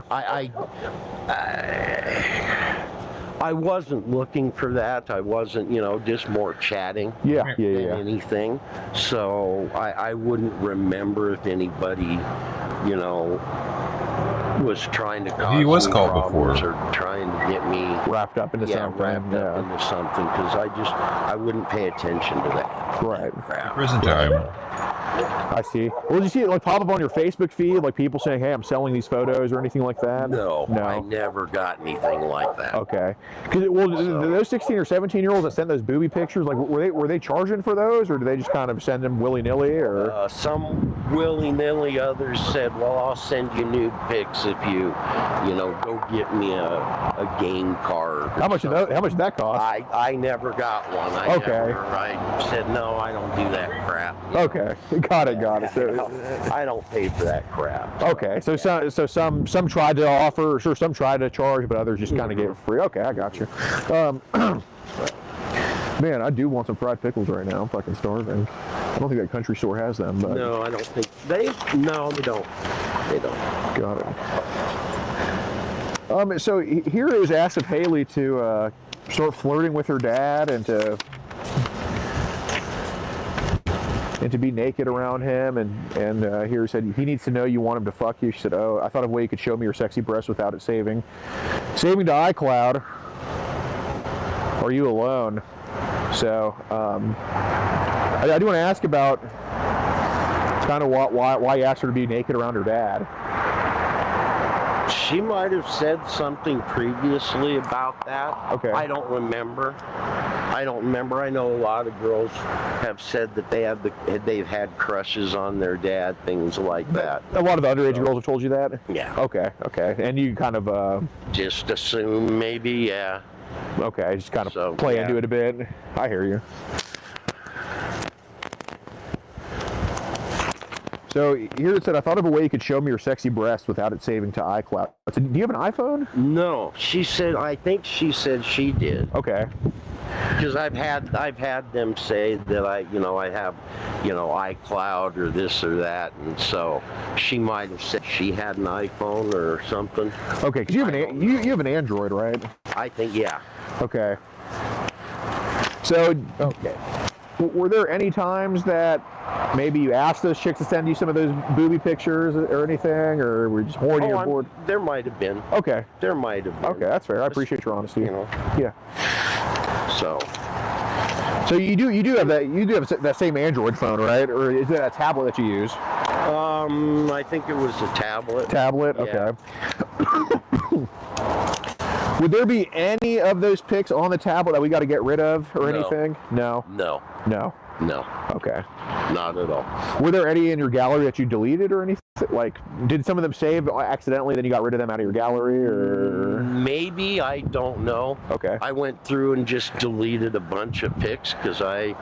I wasn't looking for that. I wasn't, just more chatting than anything. So I wouldn't remember if anybody, was trying to cause he was called problems before, or trying to get me wrapped up into something. Into something, because I wouldn't pay attention to that. Right. Crap. prison time. I see. Well, did you see it pop up on your Facebook feed, like people saying, "Hey, I'm selling these photos" or anything like that? No, I never got anything like that. Okay. Those 16 or 17-year-olds that sent those booby pictures, like were they charging for those, or did they just kind of send them willy-nilly? Or some willy-nilly. Others said, "Well, I'll send you nude pics if you, go get me a game card." How much did that cost? I never got one. I said no, I don't do that crap. Okay. Got it. So, I don't pay for that crap. Okay, so some tried to offer, sure, some tried to charge, but others just kind of gave it free. Okay, I got you. Man, I do want some fried pickles right now. I'm fucking starving. I don't think that country store has them. But no, I don't think they don't. They don't. Got it. So here it was asked of Haley to start flirting with her dad and to be naked around him, and here he said, he needs to know you want him to fuck you. She said, oh, I thought of a way you could show me your sexy breasts without it saving to iCloud. Are you alone? So I do want to ask about kind of why you asked her to be naked around her dad. She might have said something previously about that. Okay. I don't remember. I know a lot of girls have said that they've had crushes on their dad, things like that. A lot of underage girls have told you that? Yeah. Okay. And you kind of just assume maybe, yeah. Okay, just kind of play into it a bit. I hear you. So here it said, I thought of a way you could show me your sexy breasts without it saving to iCloud. So, do you have an iPhone? No, I think she said she did. Okay. Because I've had them say that I have, iCloud or this or that, and so she might have said she had an iPhone or something. Okay, because you have an Android, right? I think, yeah. Okay. So, okay. Were there any times that maybe you asked those chicks to send you some of those booby pictures or anything, or were you just horny or bored? There might have been. Okay. There might have been. Okay, that's fair. I appreciate your honesty. Yeah. So you do have that same Android phone, right? Or is it a tablet that you use? I think it was a tablet. Tablet. Yeah. Okay. Would there be any of those pics on the tablet that we got to get rid of or anything? No. No. No. No. Okay. not at all. Were there any in your gallery that you deleted or anything? Like, did some of them save accidentally, then you got rid of them out of your gallery, or? Maybe, I don't know. Okay. I went through and just deleted a bunch of pics because I'd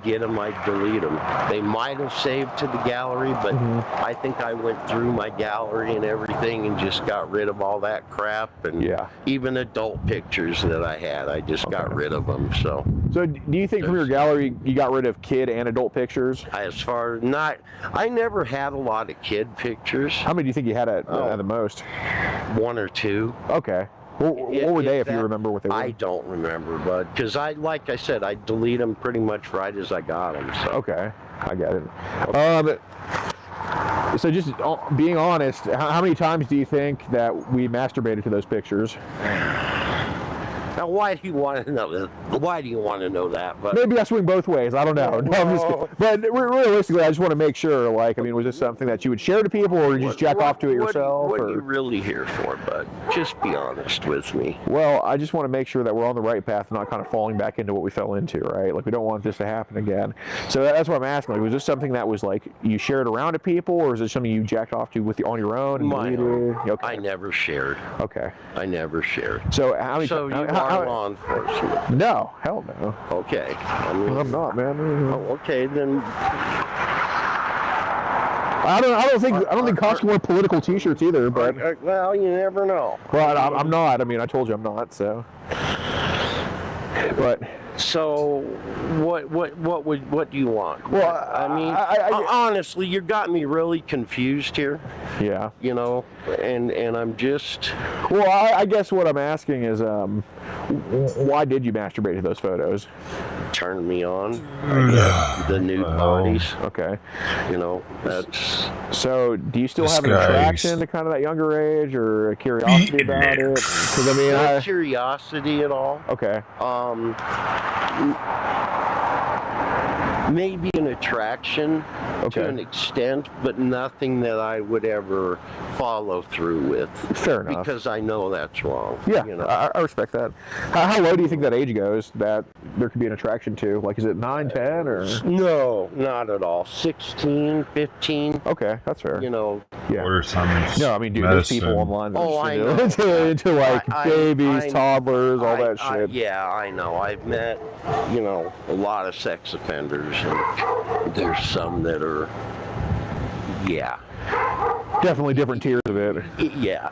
get them, I'd delete them. They might have saved to the gallery, but I think I went through my gallery and everything and just got rid of all that crap, and even adult pictures that I had, I just got rid of them. So do you think from your gallery you got rid of kid and adult pictures? I never had a lot of kid pictures. How many do you think you had at the most? 1 or 2. Okay. What were they, if you remember what they were? I don't remember, but because like I said, I delete them pretty much right as I got them. So. Okay, I get it. So just being honest, how many times do you think that we masturbated to those pictures? Now, why do you want to know that? Why do you want to know that? But maybe I swing both ways. I don't know. No, I'm just kidding. But realistically, I just want to make sure. Like, I mean, was this something that you would share to people, or you just jack off to it yourself? What are you really here for, bud? Just be honest with me. Well, I just want to make sure that we're on the right path, not kind of falling back into what we fell into, right? Like, we don't want this to happen again. So that's what I'm asking. Like, was this something that was like you shared around to people, or is it something you jacked off to on your own? And Okay. I never shared. Okay. I never shared. So how many? So you are law enforcement? No, hell no. Okay. I'm not, man. Okay, then. I don't think cops can wear political T-shirts either. But well, you never know. Well, I'm not. I mean, I told you I'm not. So. But. So, what do you want? Well, I mean, honestly, you got me really confused here. Yeah. You know, and I'm just. Well, I guess what I'm asking is, why did you masturbate to those photos? Turned me on. I guess the nude bodies. Okay. You know, that's. So, do you still have an attraction to kind of that younger age, or a curiosity about it? Because I mean, no curiosity at all. Okay. Maybe an attraction to an extent, but nothing that I would ever follow through with. Fair enough. Because I know that's wrong. Yeah, you know? I respect that. How low do you think that age goes that there could be an attraction to? Like, is it 9, 10, or? No, not at all. 16, 15. Okay, that's fair. You know. Yeah. Order some No, I mean, dude, there's people online that I know. into like babies, toddlers, all that shit. Yeah, I know. I've met, you know, a lot of sex offenders, and there's some that are, definitely different tiers of it. Yeah,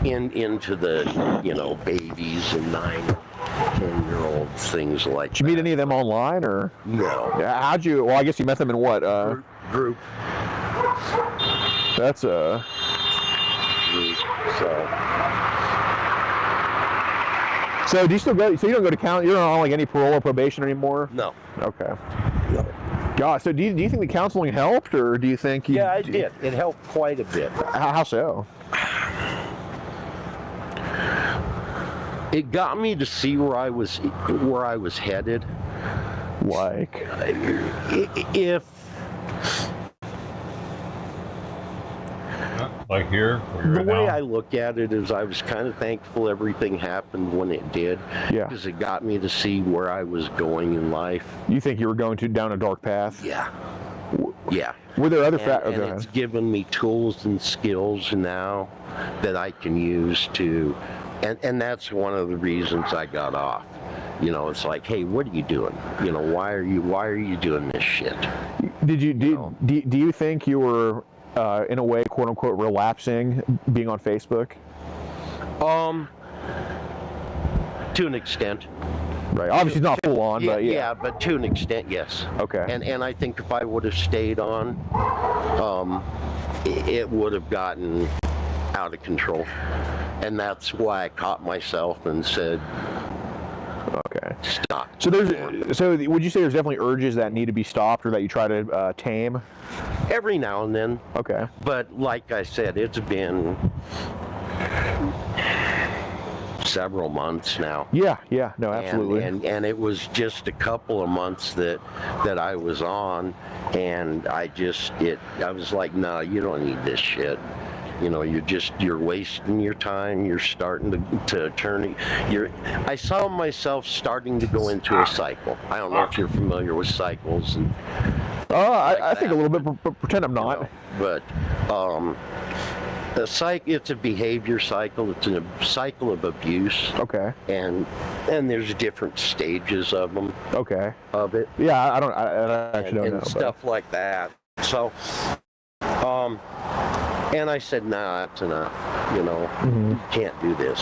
into the, you know, babies and 9, 10-year-olds, things like that. Did you meet any of them online, or? No. How'd you? Well, I guess you met them in what? Group. That's a. So do you still go? So you don't go to count? You're not on like any parole or probation anymore? No. Okay. No. God, so do you think the counseling helped, or do you think? Yeah, it did. It helped quite a bit. How so? It got me to see where I was headed. Like, if. Like here? The way I look at it is I was kind of thankful everything happened when it did. Yeah. Because it got me to see where I was going in life. You think you were going down a dark path? Yeah. Yeah. Were there other factors? And it's given me tools and skills now that I can use to, and that's one of the reasons I got off. You know, it's like, hey, what are you doing? You know, why are you doing this shit? Do you think you were in a way, quote unquote, relapsing being on Facebook? To an extent. Right. Obviously not full on, but yeah. Yeah, but to an extent, yes. Okay. And I think if I would have stayed on, it would have gotten out of control. And that's why I caught myself and said, okay, stop. So would you say there's definitely urges that need to be stopped, or that you try to tame? Every now and then. Okay. But like I said, it's been several months now. Yeah, no, absolutely. And it was just a couple of months that I was on, and I was like, no, you don't need this shit. You know, you're wasting your time. You're starting to turn. I saw myself starting to go into a cycle. I don't know if you're familiar with cycles. And I think a little bit, but pretend I'm not. You know, but it's a behavior cycle. It's a cycle of abuse. Okay. And there's different stages of them. Okay. Of it. Yeah, I actually don't know. And stuff like that. So, and I said, nah, that's enough. You know, you can't do this.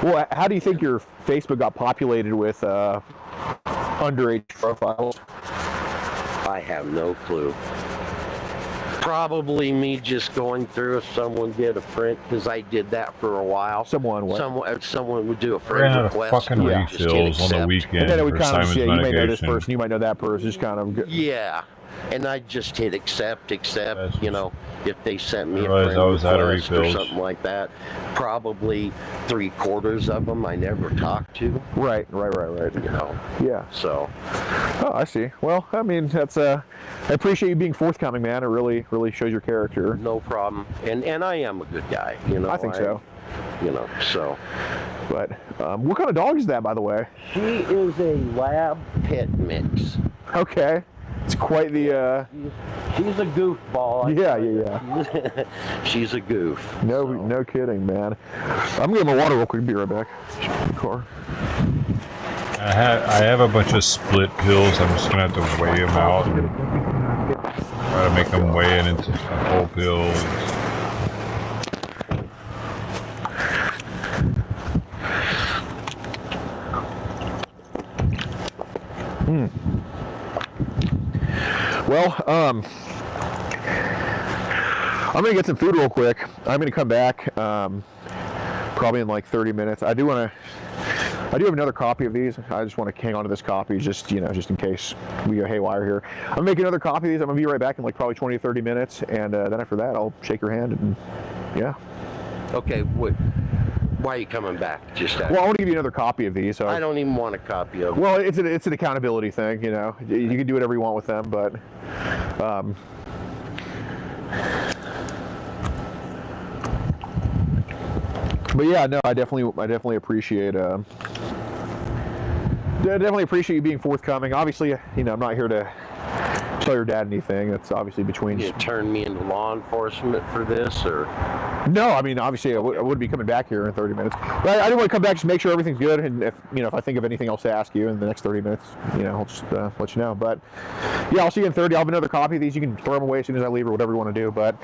Well, how do you think your Facebook got populated with underage profiles? I have no clue. Probably me just going through if someone did a friend, because I did that for a while. Someone would do a friend request. Fucking refills on the weekend. And then it would kind of say, you may know this person, you might know that person, just kind of. Yeah. And I just hit accept, you know, if they sent me a friend request or something like that. Probably 3/4 of them I never talked to. Right. You know. Yeah. So. Oh, I see. Well, I mean, that's I appreciate you being forthcoming, man. It really shows your character. No problem. And I am a good guy, you know. I think so. You know, so. But what kind of dog is that, by the way? She is a lab pit mix. Okay. It's quite the. She's a goofball. Yeah. She's a goof. No kidding, man. I'm gonna get my water real quick. Be right back. Car. I have a bunch of split pills. I'm just gonna have to weigh them out. Try to make them weigh it into whole pills. Well, I'm gonna get some food real quick. I'm gonna come back probably in like 30 minutes. I do have another copy of these. I just want to hang on to this copy just in case we go haywire here. I'm gonna make another copy of these. I'm gonna be right back in like probably 20 to 30 minutes, and then after that I'll shake your hand and yeah. Okay, why are you coming back? Well, I want to give you another copy of these. So I don't even want a copy of them. Well, it's an accountability thing, you know. You can do whatever you want with them, but yeah, no, I definitely appreciate you being forthcoming. Obviously, you know, I'm not here to tell your dad anything. That's obviously between. You turn me into law enforcement for this, or? No, I mean, obviously, I would be coming back here in 30 minutes. But I do want to come back, just make sure everything's good, and if I think of anything else to ask you in the next 30 minutes, you know, I'll just let you know. But yeah, I'll see you in 30. I'll have another copy of these. You can throw them away as soon as I leave, or whatever you want to do. But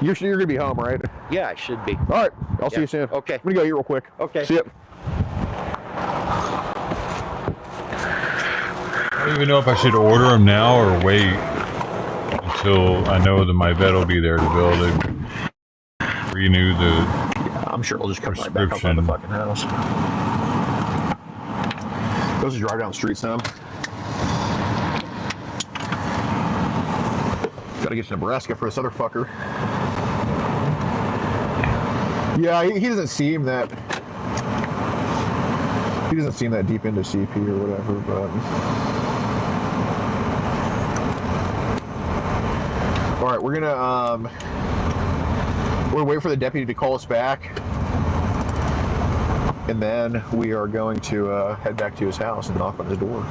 you're gonna be home, right? Yeah, I should be. All right, I'll see you soon. Okay. I'm gonna go eat real quick. Okay. See ya. I don't even know if I should order them now or wait until I know that my vet will be there to be able to renew the. Yeah, I'm sure it'll just come right back up on the fucking house. Those are drive down the street, Sam. Gotta get to Nebraska for this other fucker. Yeah, he doesn't seem that. He doesn't seem that deep into CP or whatever, but. All right, we're gonna wait for the deputy to call us back, and then we are going to head back to his house and knock on his door.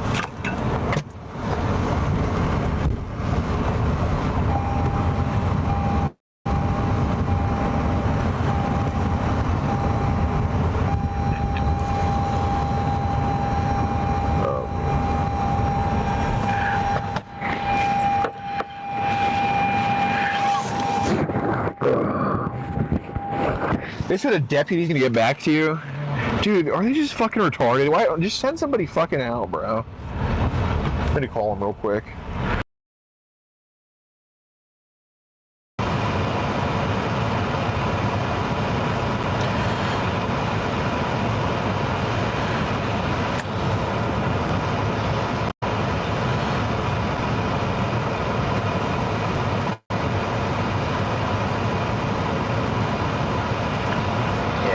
They said a deputy's gonna get back to you. Dude, are they just fucking retarded? Why? Just send somebody fucking out, bro. I'm gonna call him real quick.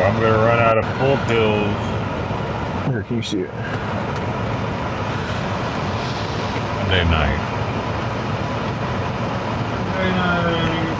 I'm gonna run out of full pills. Here, can you see it? Monday night. Monday night.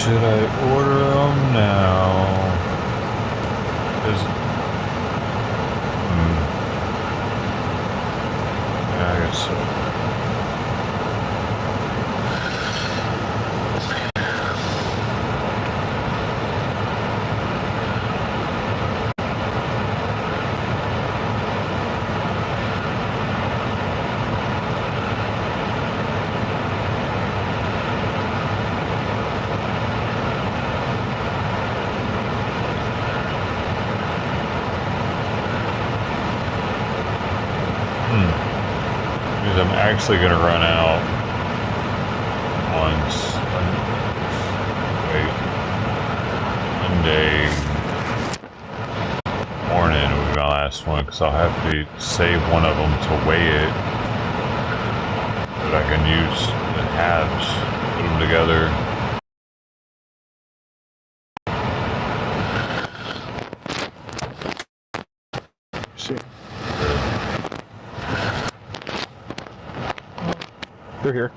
Should I order them now? Yeah, I guess so. I'm actually going to run out Monday morning will be my last one, because I'll have to save one of them to weigh it, but I can use the halves, put them together. They're here.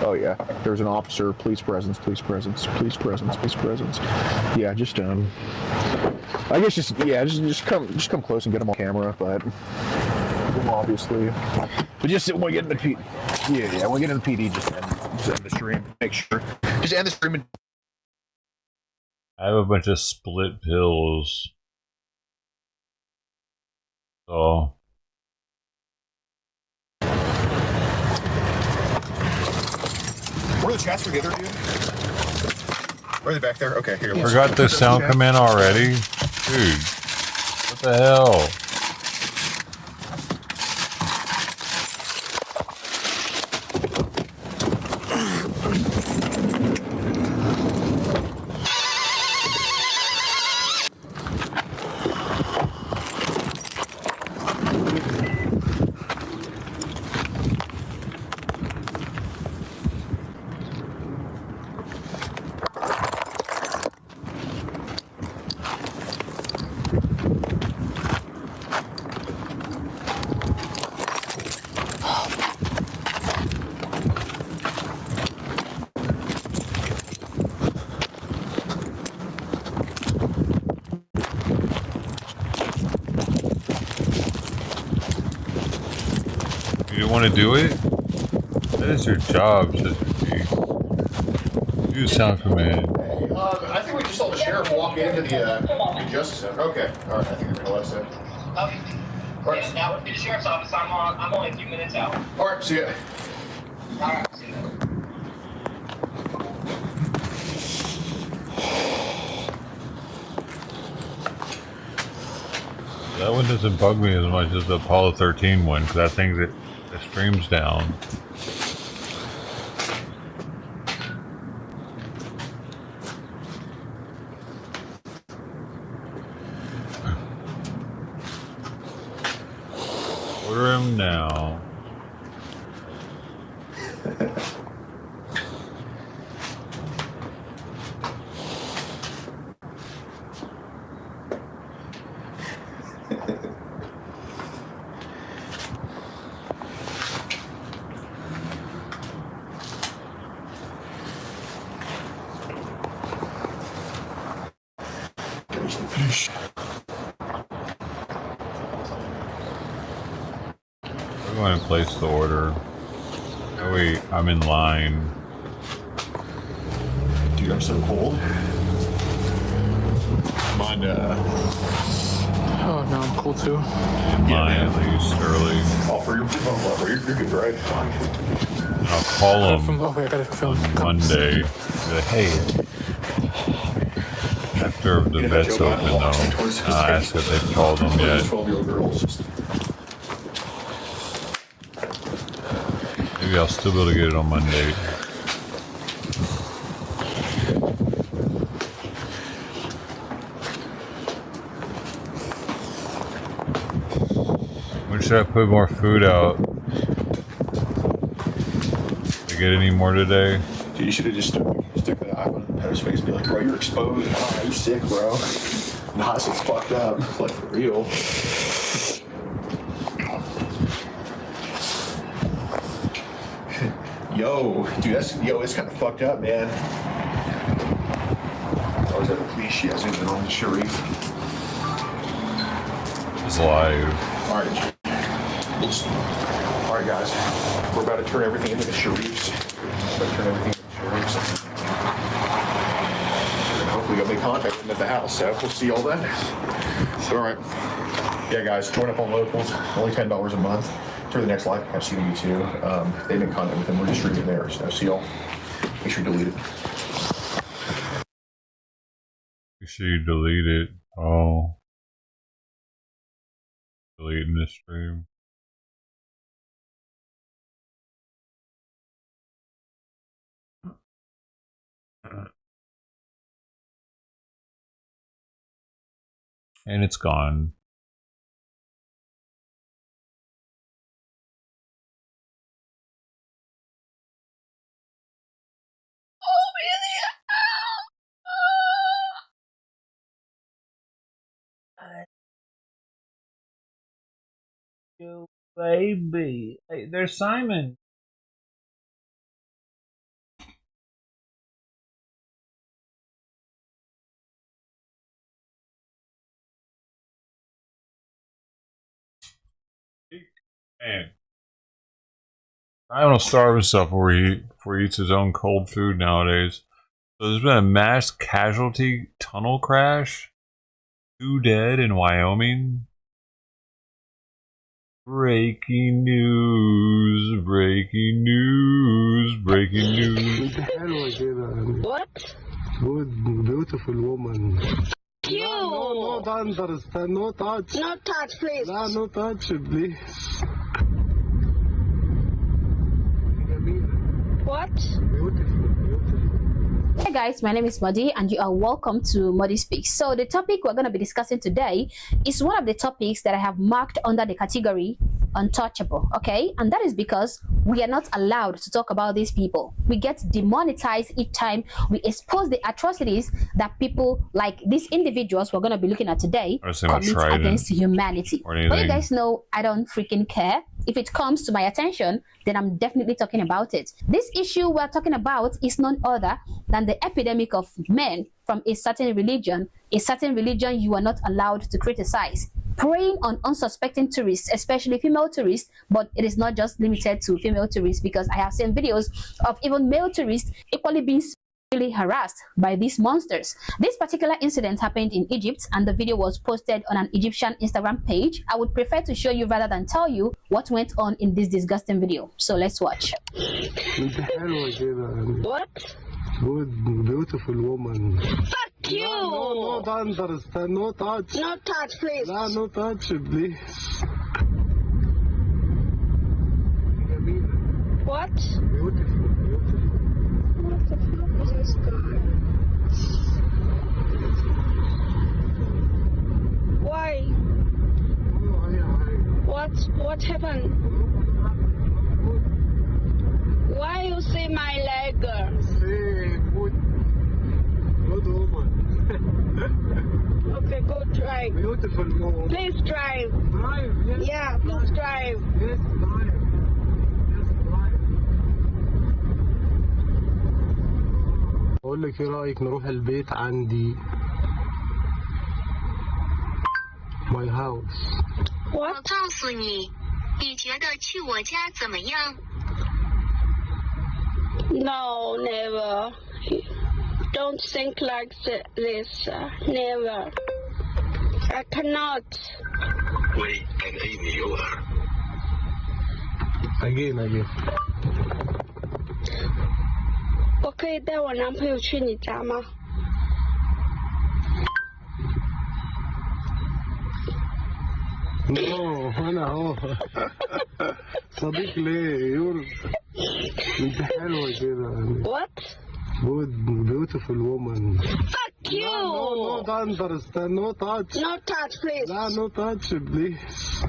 Oh yeah, there's an officer. Police presence. Police presence. Police presence. Police presence. Yeah, just I guess just come close and get them on camera, but obviously, but just when we get in the PD, yeah, when we get in the PD, just end the stream. Make sure, just end the stream. And I have a bunch of split pills, so. Where are the chats for the other dude? Are they back there? Okay, here. Forgot the sound come in already? Dude, what the hell? Want to do it? That is your job, Sister P. Do sound command. I think we just saw the sheriff walk into the Justice Center. Okay, all right. I think we're gonna let us in. Okay. Yeah, now we're at the sheriff's office. I'm only a few minutes out. All right, see ya. All right, see ya. That one doesn't bug me as much as the Apollo 13 one, because that thing's it streams down. Order him now. We're going to place the order. Oh wait, I'm in line. Dude, I'm so cold. Mind, oh, no, I'm cold too. In line at least early. Oh, for your phone level, you're good, right? And I'll call them on Monday. Say, hey, after the vet's open though, ask if they've called them yet. Maybe I'll still be able to get it on Monday. When should I put more food out? Did I get any more today? Dude, you should have just stuck the iPhone in Heather's face and be like, bro, you're exposed. Nah, you're sick, bro. Nah, this is fucked up. Like, for real. Yo, dude, it's kind of fucked up, man. I was at the police. She has been on the Sharif. He's alive. All right, guys. We're about to turn everything into the Sharifs. And hopefully you'll make contact with them at the house. So we'll see all that. All right. Yeah, guys, join up on locals. Only $10 a month. Through the next live have CW2. If they make contact with them, we're distributing there. So see y'all. Make sure you delete it. Make sure you delete it. Oh. Deleting this stream. And it's gone. You baby. Hey, there's Simon. Man. I don't starve himself before he eats his own cold food nowadays. So there's been a mass casualty tunnel crash. 2 dead in Wyoming. Breaking news, breaking news, breaking news. What? Good, beautiful woman. You! No, don't understand. No touch. No touch, please. No touch, please. What? Hey guys, my name is Modi and you are welcome to Modi Speaks. So the topic we're going to be discussing today is one of the topics that I have marked under the category untouchable, okay? And that is because we are not allowed to talk about these people. We get demonetized each time we expose the atrocities that people like these individuals we're going to be looking at today commit against humanity. But you guys know I don't freaking care. If it comes to my attention, then I'm definitely talking about it. This issue we're talking about is none other than the epidemic of men from a certain religion you are not allowed to criticize. Preying on unsuspecting tourists, especially female tourists, but it is not just limited to female tourists because I have seen videos of even male tourists equally being really harassed by these monsters. This particular incident happened in Egypt and the video was posted on an Egyptian Instagram page. I would prefer to show you rather than tell you what went on in this disgusting video. So let's watch. What? Good, beautiful woman. Fuck you! No, don't understand. No touch. No touch, please. No touch, please. What? Beautiful. What the fuck is this guy? Why? What happened? Why you see my leg? Good woman. Okay, go drive. Beautiful woman. Please drive. Drive, yes. Yeah, please drive. Yes, drive. بقول لك ايه رايك نروح البيت عندي my house. 我告诉你，你觉得去我家怎么样？ No, never. Don't think like this. Never. I cannot. Wait, and Amy, you are. Again. 我可以带我男朋友去你家吗？ No, أنا أهو. صديق ليه يور. أنت حلوة كده. What? Good, beautiful woman. Fuck you! No, don't understand. No touch. No touch, please. No touch, please.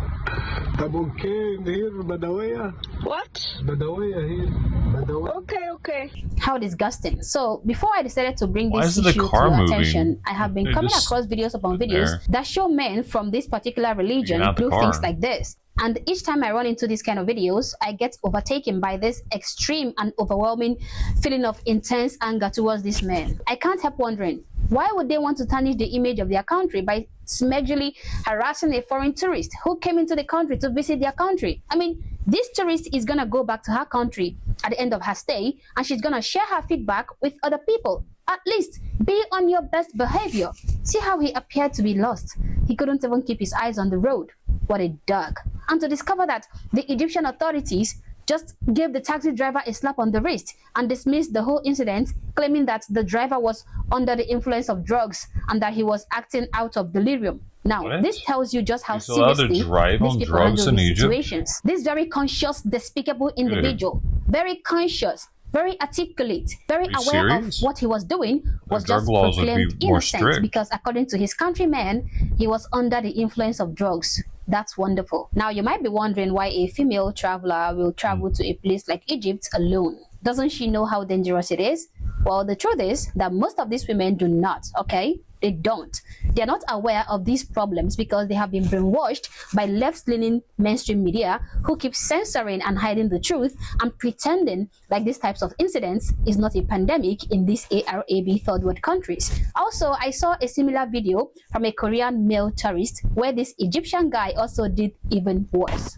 طب اوكي here بدوية. What? بدوية here. بدوية. Okay. How disgusting. So before I decided to bring this issue to your attention, I have been coming across videos upon videos that show men from this particular religion do things like this. And each time I run into these kind of videos, I get overtaken by this extreme and overwhelming feeling of intense anger towards these men. I can't help wondering, why would they want to tarnish the image of their country by smugly harassing a foreign tourist who came into the country to visit their country? I mean, this tourist is gonna go back to her country at the end of her stay, and she's gonna share her feedback with other people. At least be on your best behavior. See how he appeared to be lost. He couldn't even keep his eyes on the road. What a dog. And to discover that the Egyptian authorities just gave the taxi driver a slap on the wrist and dismissed the whole incident, claiming that the driver was under the influence of drugs and that he was acting out of delirium. Now, this tells you just how seriously these people handle these situations. This very conscious, despicable individual, very conscious, very articulate, very aware of what he was doing, was just proclaimed innocent because according to his countrymen, he was under the influence of drugs. That's wonderful. Now, you might be wondering why a female traveler will travel to a place like Egypt alone. Doesn't she know how dangerous it is? Well, the truth is that most of these women do not, okay? They don't. They're not aware of these problems because they have been brainwashed by left-leaning mainstream media who keep censoring and hiding the truth and pretending like these types of incidents is not a pandemic in these Arab third world countries. Also, I saw a similar video from a Korean male tourist where this Egyptian guy also did even worse.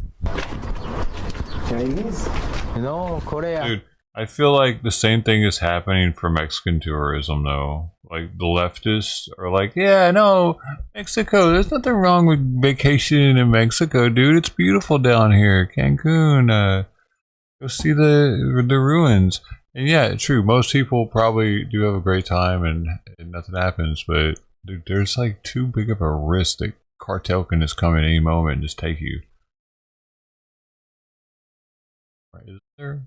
Chinese? No, Korea. Dude, I feel like the same thing is happening for Mexican tourism, though. Like, the leftists are like, yeah, no, Mexico, there's nothing wrong with vacationing in Mexico, dude. It's beautiful down here. Cancun, go see the ruins. And yeah, true, most people probably do have a great time and nothing happens, but dude, there's like too big of a risk that cartel can just come at any moment and just take you. Right, is there?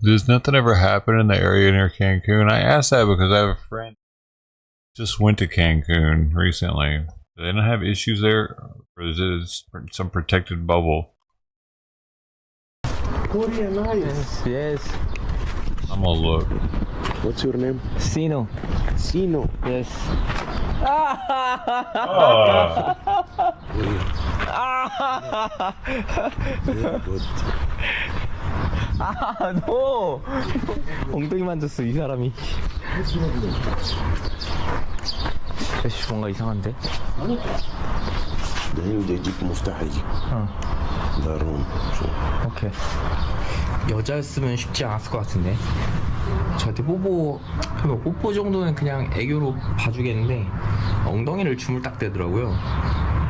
Does nothing ever happen in the area near Cancun? I asked that because I have a friend who just went to Cancun recently. Do they not have issues there? Or is it some protected bubble? Korea, nice. Yes. I'm gonna look. What's your name? Sino. Sino. Yes. Very good. 아, 너 엉덩이 만졌어 이 사람이. 에이씨, 뭔가 이상한데? ده عندي يجيك مفتاح يجي. 다른. 오케이. 여자였으면 쉽지 않았을 것 같은데. 저한테 뽀뽀 정도는 그냥 애교로 봐주겠는데 엉덩이를 주물딱대더라고요.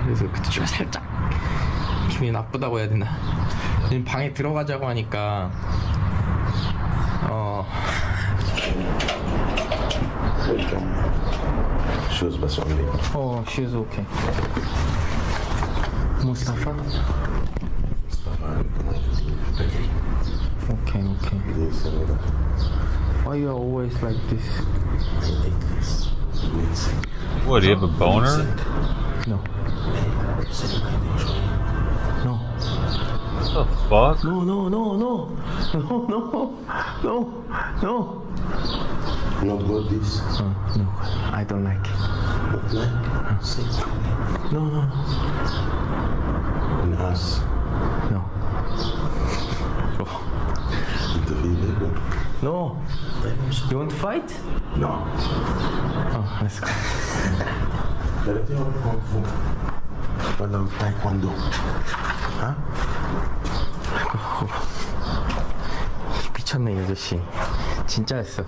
그래서 그때 좀 살짝 기분이 나쁘다고 해야 되나? 방에 들어가자고 하니까 shoes بس only. shoes okay. Mustafa. Okay. Why you always like this? What, do you have a boner? No. What the fuck? No. Not good this. No, I don't like it. Not like? Sit. No. Nice. No. No. You want to fight? No. Oh, let's go. ولا تايكوندو ها? 미쳤네 이 아저씨 진짜였어.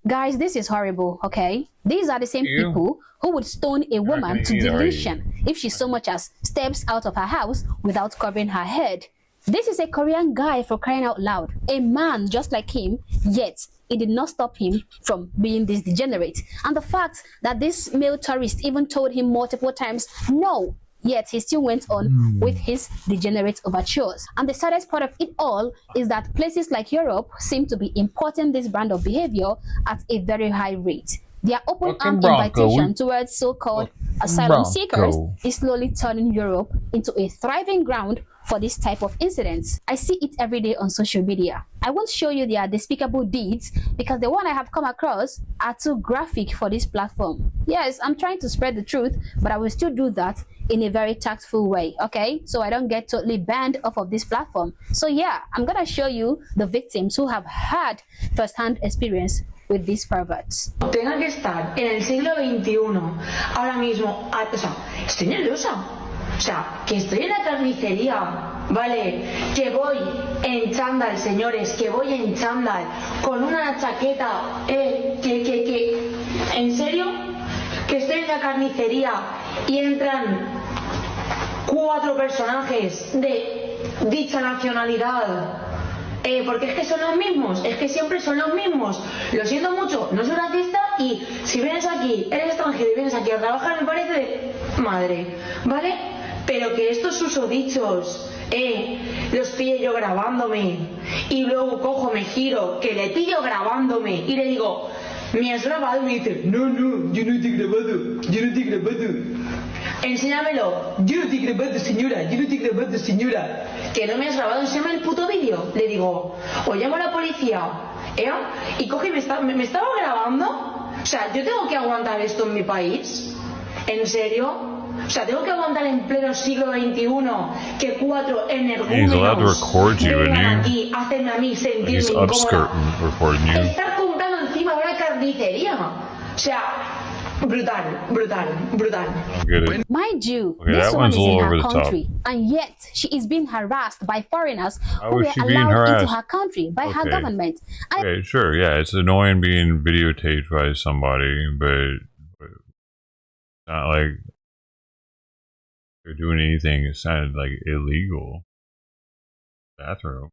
Guys, this is horrible, okay? These are the same people who would stone a woman to deletion if she so much as steps out of her house without covering her head. This is a Korean guy, for crying out loud. A man just like him, yet it did not stop him from being this degenerate. And the fact that this male tourist even told him multiple times, no, yet he still went on with his degenerate overtures. And the saddest part of it all is that places like Europe seem to be importing this brand of behavior at a very high rate. Their open-armed invitation towards so-called asylum seekers is slowly turning Europe into a thriving ground for this type of incidents. I see it every day on social media. I won't show you their despicable deeds because the one I have come across are too graphic for this platform. Yes, I'm trying to spread the truth, but I will still do that in a very tactful way, okay? So I don't get totally banned off of this platform. So yeah, I'm gonna show you the victims who have had first-hand experience with these perverts. Tenga que estar en el siglo XXI, ahora mismo, o sea, estoy nerviosa. O sea, que estoy en la carnicería, ¿vale? Que voy en chándal, señores, que voy en chándal, con una chaqueta, ¿en serio? Que estoy en la carnicería y entran 4 personajes de dicha nacionalidad. Porque es que son los mismos, es que siempre son los mismos. Lo siento mucho, no soy racista y si vienes aquí, eres extranjero y vienes aquí a trabajar me parece de madre, ¿vale? Pero que estos susodichos, los pille yo grabándome y luego cojo, me giro, que le pillo grabándome y le digo, ¿me has grabado? Y me dice, no, yo no te he grabado, yo no te he grabado. Enséñamelo. Yo no te he grabado, señora, yo no te he grabado, señora. Que no me has grabado, enséñame el puto vídeo. Le digo, o llamo a la policía, y coge y me estaba grabando. O sea, yo tengo que aguantar esto en mi país. ¿En serio? O sea, tengo que aguantar en pleno siglo XXI que 4 energúmenos vengan aquí a hacerme a mí sentirme incómoda. Estar comprando encima de una carnicería. O sea, brutal. Mind you, this woman is in her country, and yet she is being harassed by foreigners who were allowed into her country by her government. Okay, sure, yeah, it's annoying being videotaped by somebody, but it's not like they're doing anything. It sounded like illegal. Bathroom.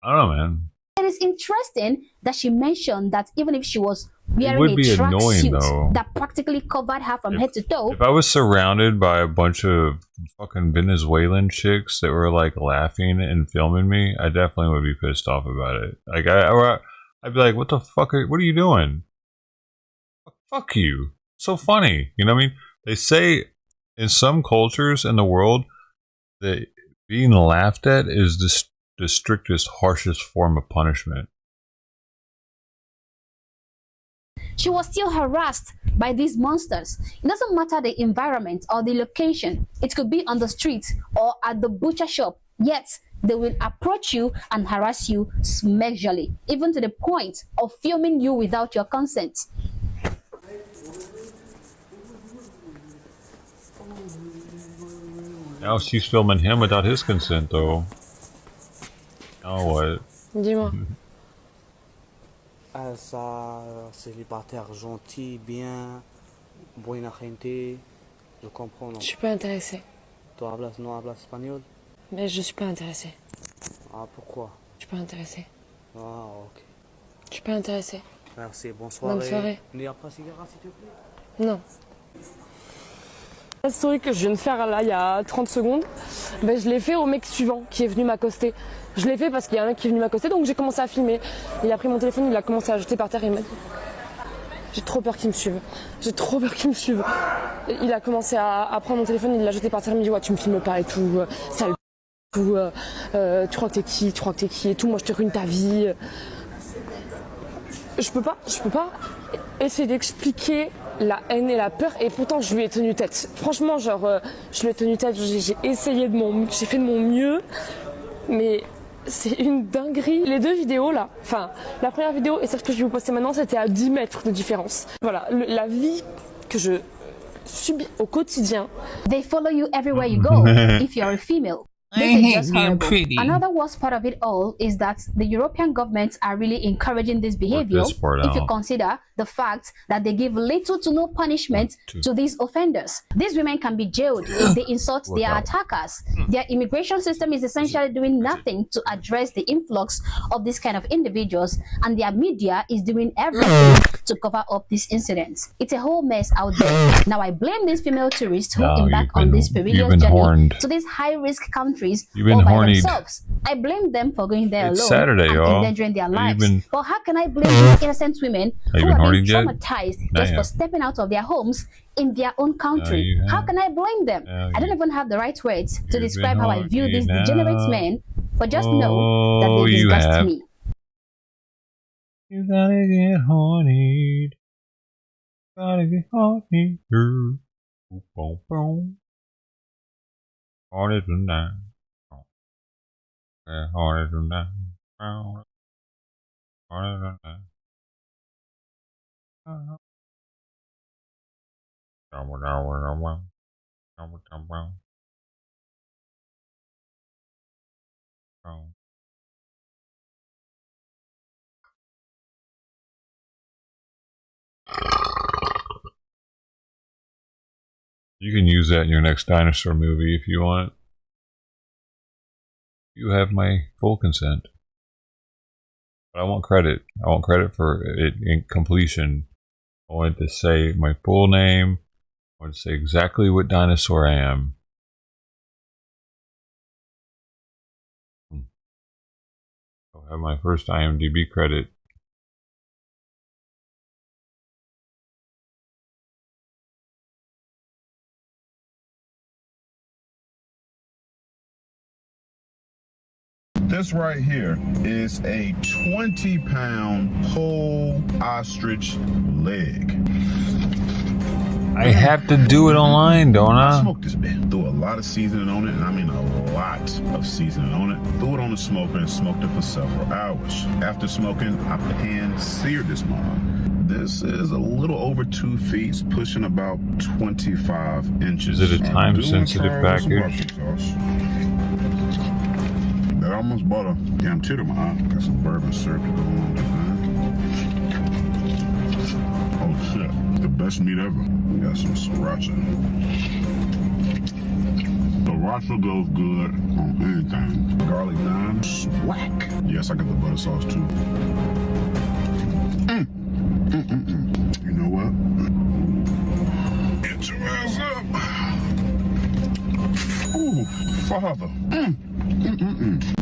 I don't know, man. It is interesting that she mentioned that even if she was wearing a tracksuit that practically covered her from head to toe. If I was surrounded by a bunch of fucking Venezuelan chicks that were like laughing and filming me, I definitely would be pissed off about it. Like I'd be like, "What the fuck? What are you doing? Fuck you! So funny." You know what I mean? They say in some cultures in the world that being laughed at is the strictest, harshest form of punishment. She was still harassed by these monsters. It doesn't matter the environment or the location. It could be on the street or at the butcher shop. Yet, they will approach you and harass you smexually, even to the point of filming you without your consent. Now she's filming him without his consent, though. Now what? Dis-moi. Ça, célibataire gentil, bien, buena gente, je comprends. Non? Je suis pas intéressée. Tu no hablas espagnol? Mais je suis pas intéressée. Ah, pourquoi? Je suis pas intéressée. Ah, ok. Je suis pas intéressée. Merci, bonne soirée. Bonne soirée. Il n'y a pas de cigarette, s'il te plaît? Non. La story que je viens de faire là il y a 30 secondes, ben, je l'ai fait au mec suivant qui est venu m'accoster. Je l'ai fait parce qu'il y a un mec qui est venu m'accoster, donc j'ai commencé à filmer. Il a pris mon téléphone, il l'a commencé à jeter par terre et il m'a dit j'ai trop peur qu'il me suive. J'ai trop peur qu'il me suive. Il a commencé à prendre mon téléphone, il l'a jeté par terre, il me dit ouais tu me filmes pas et tout, sale tout, tu crois que t'es qui et tout, moi je te ruine ta vie. Je peux pas essayer d'expliquer la haine et la peur, et pourtant je lui ai tenu tête. Franchement, genre, je lui ai tenu tête, j'ai essayé j'ai fait de mon mieux, mais c'est une dinguerie. Les deux vidéos là, enfin, la première vidéo et celle que je vais vous poster maintenant, c'était à 10 mètres de différence. Voilà, la vie que je subis au quotidien. They follow you everywhere you go if you're a female. This is just horrible. Another worst part of it all is that the European governments are really encouraging this behavior if you consider the fact that they give little to no punishment to these offenders. These women can be jailed if they insult their attackers. Their immigration system is essentially doing nothing to address the influx of this kind of individuals, and their media is doing everything to cover up these incidents. It's a whole mess out there. Now I blame these female tourists who embark on this perilous journey to these high-risk countries all by themselves. I blame them for going there alone and endangering their lives. But how can I blame these innocent women who are being traumatized just for stepping out of their homes in their own country. How can I blame them? I don't even have the right words to describe how I view these degenerate men, but just know that they disgust me. You gotta get horny. Gotta get horny. Boom, boom. Horny tonight. Horny tonight. Horny tonight. You can use that in your next dinosaur movie if you want. You have my full consent. But I want credit. I want credit for it in completion. I want to say my full name. I want to say exactly what dinosaur I am. I'll have my first IMDb credit. This right here is a 20-pound whole ostrich leg. I have to do it online, don't I? I smoked this bit. Threw a lot of seasoning on it, and I mean a lot of seasoning on it. Threw it on the smoker and smoked it for several hours. After smoking, I pan-seared this mug. This is a little over 2 feet, pushing about 25 inches. Is it a time-sensitive package? That almost bought a damn tear to my eye. Got some bourbon syrup to go along with that. Oh shit, the best meat ever. We got some sriracha. Sriracha goes good on anything. Garlic naan, whack. Yes, I got the butter sauce too. You know what? Get your ass up. Ooh, father.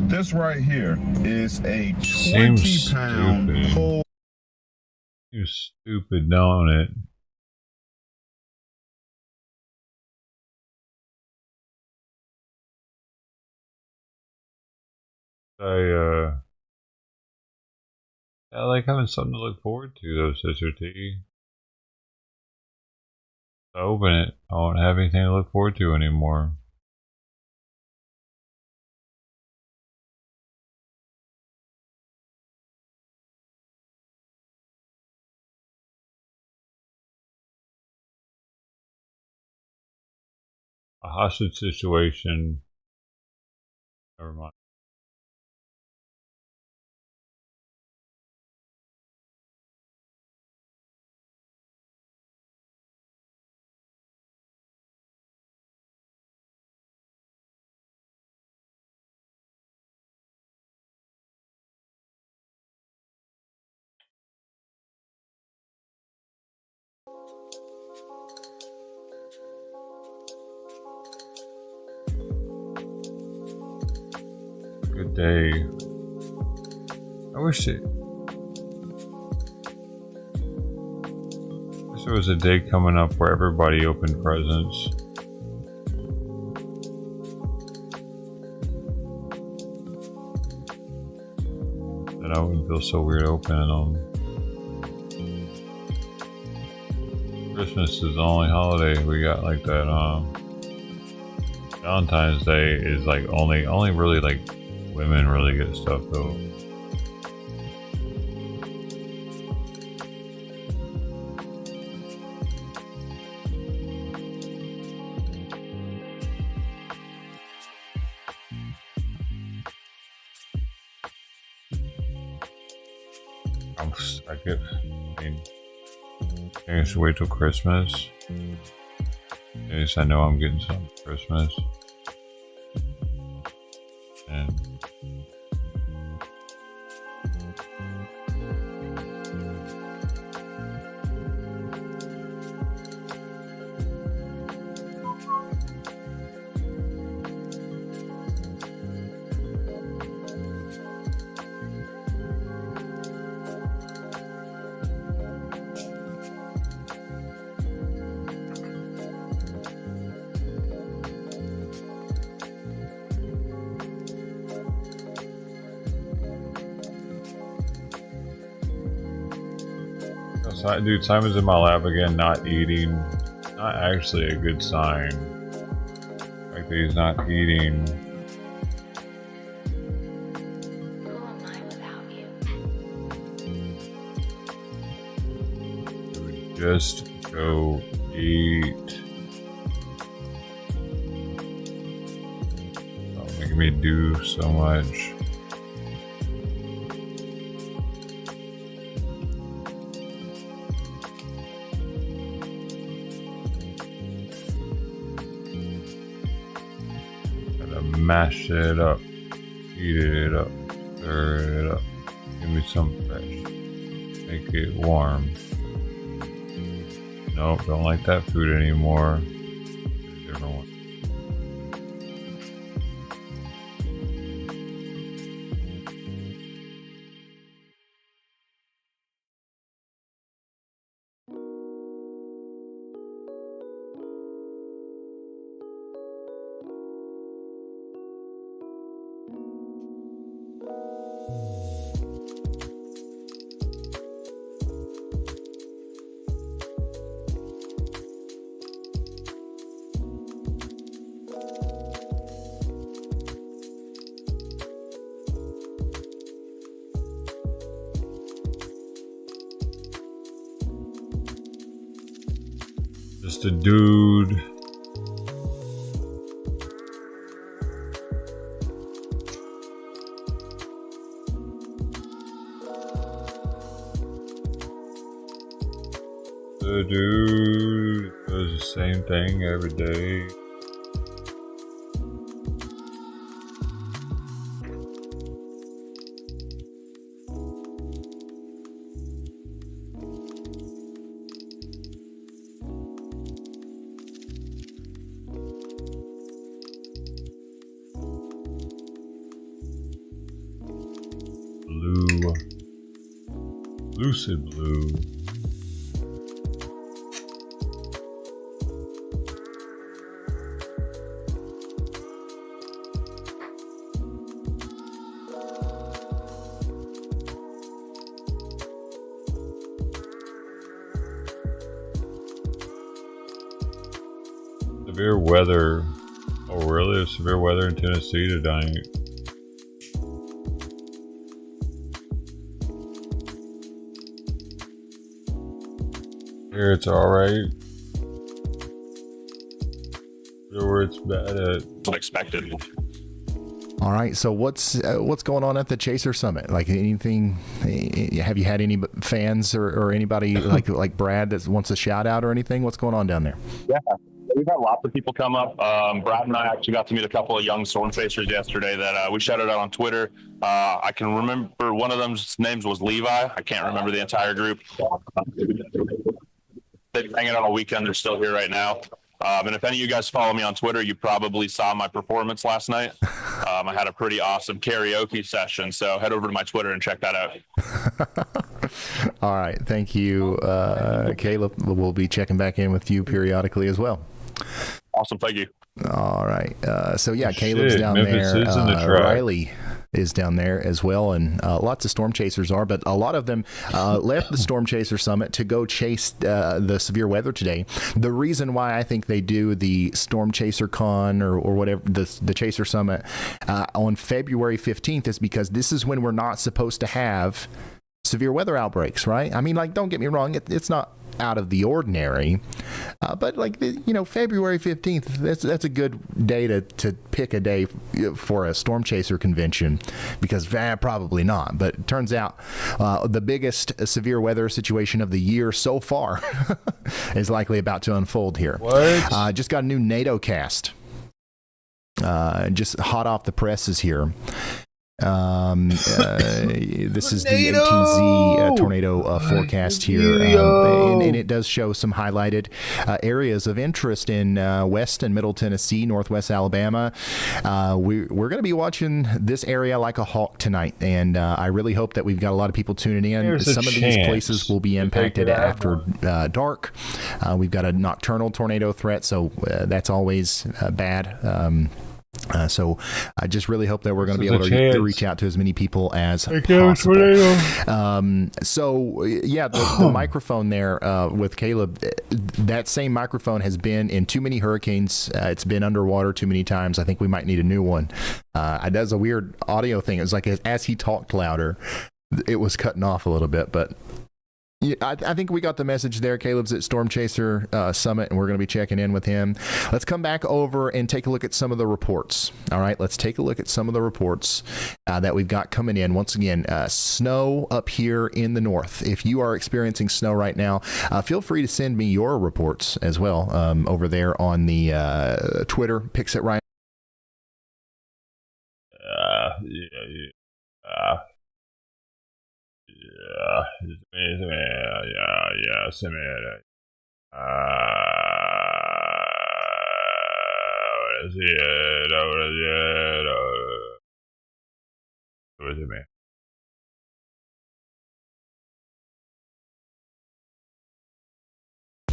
This right here is a 20-pound whole. You stupid, don't it? I like having something to look forward to, though, Sister T. I open it, I won't have anything to look forward to anymore. A hostage situation. Never mind. Good day. I wish there was a day coming up where everybody opened presents. Then I wouldn't feel so weird opening them. Christmas is the only holiday we got like that, Valentine's Day is like only really like women really get stuff though. I should wait till Christmas. At least I know I'm getting something for Christmas. And Dude, Simon's in my lap again, not eating. Not actually a good sign. The fact that he's not eating. Just go eat. Stop making me do so much. Gotta mash it up, heat it up, stir it up. Give me some fresh. Make it warm. Nope, don't like that food anymore. Different one. Just a dude. The dude does the same thing every day. Blue. Lucid blue. Severe weather. Oh, really? There's severe weather in Tennessee tonight. Here it's alright. Where it's bad at. Unexpected. All right. So what's going on at the Chaser Summit? Like anything? Have you had any fans or anybody like Brad that wants a shout out or anything? What's going on down there? Yeah. We've had lots of people come up. Brad and I actually got to meet a couple of young storm chasers yesterday that we shouted out on Twitter. I can remember one of them's names was Levi. I can't remember the entire group. They're hanging out on a weekend. They're still here right now. And if any of you guys follow me on Twitter, you probably saw my performance last night. I had a pretty awesome karaoke session. So head over to my Twitter and check that out. All right. Thank you, Caleb. We'll be checking back in with you periodically as well. Awesome. Thank you. All right. So yeah, Caleb's down Memphis there. Riley is down there as well, and lots of storm chasers are, but a lot of them left the Storm Chaser Summit to go chase the severe weather today. The reason why I think they do the Storm Chaser Con or whatever, the Chaser Summit on February 15th is because this is when we're not supposed to have severe weather outbreaks, right? I mean, like, don't get me wrong, it's not out of the ordinary, but like, February 15th, that's a good day to pick a day for a storm chaser convention, because probably not, but it turns out the biggest severe weather situation of the year so far is likely about to unfold here. What? Just got a new NATO cast, just hot off the presses here. This is the 18Z tornado forecast here, and it does show some highlighted areas of interest in West and Middle Tennessee, Northwest Alabama. We're going to be watching this area like a hawk tonight, and I really hope that we've got a lot of people tuning in. Some of these places will be impacted after dark. We've got a nocturnal tornado threat, so that's always bad. So I just really hope that we're going to be able to reach out to as many people as possible. So yeah, the microphone there with Caleb, that same microphone has been in too many hurricanes. It's been underwater too many times. I think we might need a new one. It does a weird audio thing. It was like as he talked louder, it was cutting off a little bit, but yeah, I think we got the message there. Caleb's at Storm Chaser Summit, and we're going to be checking in with him. Let's come back over and take a look at some of the reports. All right, let's take a look at some of the reports that we've got coming in. Once again, snow up here in the north. If you are experiencing snow right now, feel free to send me your reports as well over there on the Twitter, Pixit Ryan.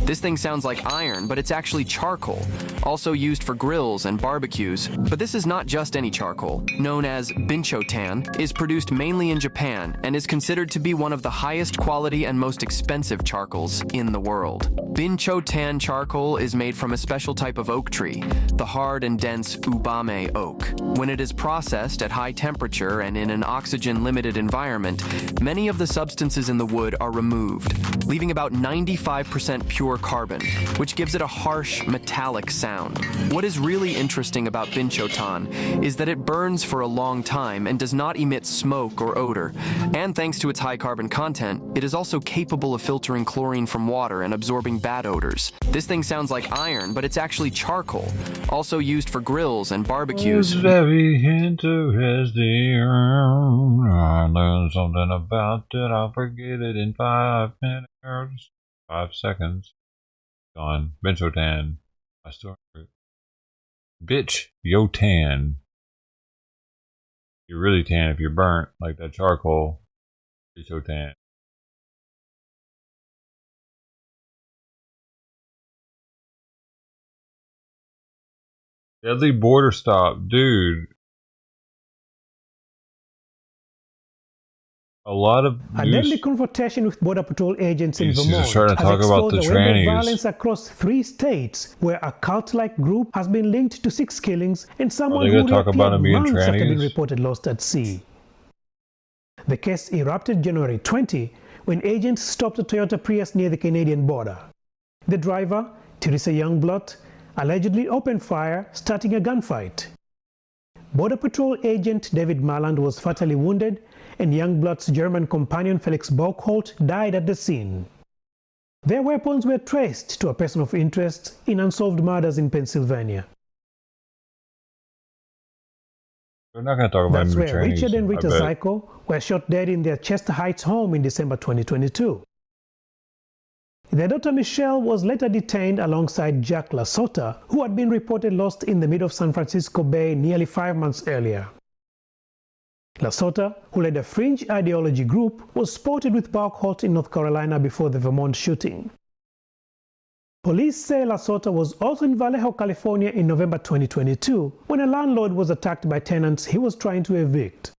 This thing sounds like iron, but it's actually charcoal, also used for grills and barbecues. But this is not just any charcoal. Known as binchotan, is produced mainly in Japan and is considered to be one of the highest quality and most expensive charcoals in the world. Binchotan charcoal is made from a special type of oak tree, the hard and dense ubame oak. When it is processed at high temperature and in an oxygen-limited environment, many of the substances in the wood are removed, leaving about 95% pure carbon, which gives it a harsh, metallic sound. What is really interesting about binchotan is that it burns for a long time and does not emit smoke or odor. And thanks to its high carbon content, it is also capable of filtering chlorine from water and absorbing bad odors. This thing sounds like iron, but it's actually charcoal, also used for grills and barbecues. It's very interesting. I learned something about it. I'll forget it in 5 minutes. 5 seconds. Gone. Benchotan. My story. Bitch, yo tan. You're really tan if you're burnt, like that charcoal. Bitch, yo tan. Deadly border stop, dude. A lot of a deadly confrontation with Border Patrol agents in Vermont just trying to talk has about the exposed a web of trannies. violence across 3 states, where a cult-like group has been linked to 6 killings and someone who talk about them being months after being trannies? reported lost at sea. The case erupted January 20 when agents stopped a Toyota Prius near the Canadian border. The driver, Teresa Youngblood, allegedly opened fire, starting a gunfight. Border Patrol agent David Marland was fatally wounded, and Youngblood's German companion Felix Bockholt died at the scene. Their weapons were traced to a person of interest in unsolved murders in Pennsylvania. We're not going to talk about That's where trannies, Richard and Rita I bet. Zyko were shot dead in their Chester Heights home in December 2022. Their daughter Michelle was later detained alongside Jack LaSota, who had been reported lost in the middle of San Francisco Bay nearly 5 months earlier. LaSota, who led a fringe ideology group, was spotted with Bockholt in North Carolina before the Vermont shooting. Police say LaSota was also in Vallejo, California in November 2022 when a landlord was attacked by tenants he was trying to evict.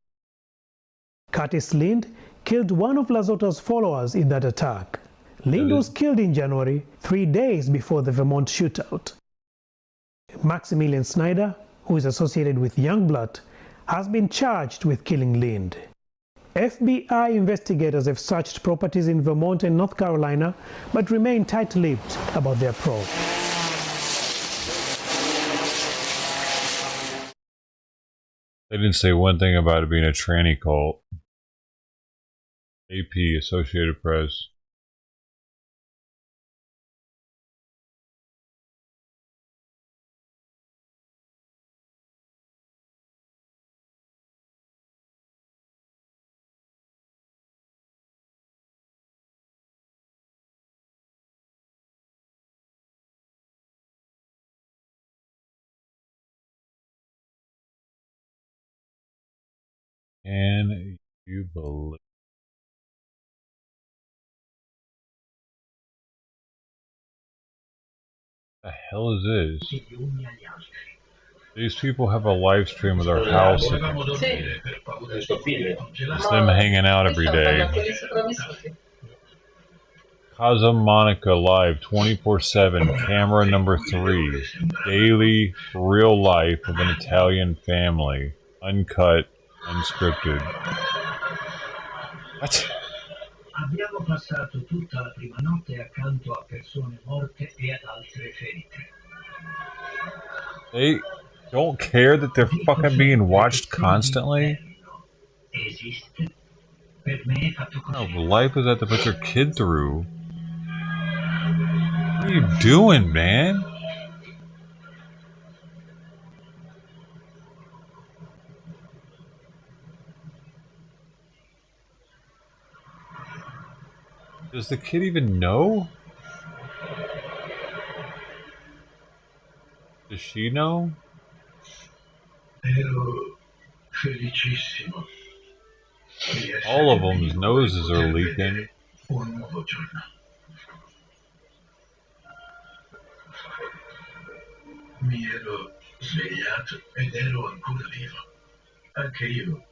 Curtis Lind killed one of LaSota's followers in that attack. Lind was killed in January, 3 days before the Vermont shootout. Maximilian Snyder, who is associated with Youngblood, has been charged with killing Lind. FBI investigators have searched properties in Vermont and North Carolina, but remain tight-lipped about their probe. They didn't say one thing about it being a tranny cult. AP, Associated Press. Can you believe? What the hell is this? These people have a live stream of their house. It's them hanging out every day. Casa Monica Live 24/7, camera number 3. Daily real life of an Italian family. Uncut, unscripted. What? Abbiamo passato tutta la prima notte accanto a persone morte e ad altre ferite. They don't care that they're fucking being watched constantly? No, the life is that to put your kid through. What are you doing, man? Does the kid even know? Does she know? All of them's noses are leaking. Mi ero svegliato ed ero ancora vivo. Anche io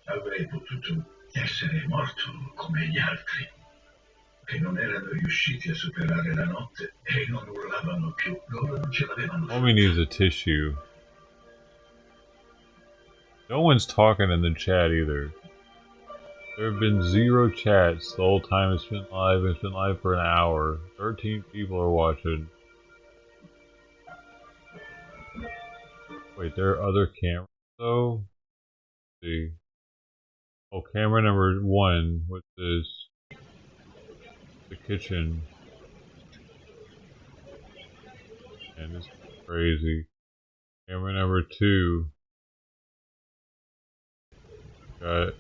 avrei potuto essere morto come gli altri, che non erano riusciti a superare la notte e non urlavano più. Loro non ce l'avevano. Homie needs a tissue. No one's talking in the chat either. There have been 0 chats the whole time it's been live. It's been live for an hour. 13 people are watching. Wait, there are other cameras though? Let's see. Oh, camera number 1, which is the kitchen. And it's crazy. Camera number 2. Got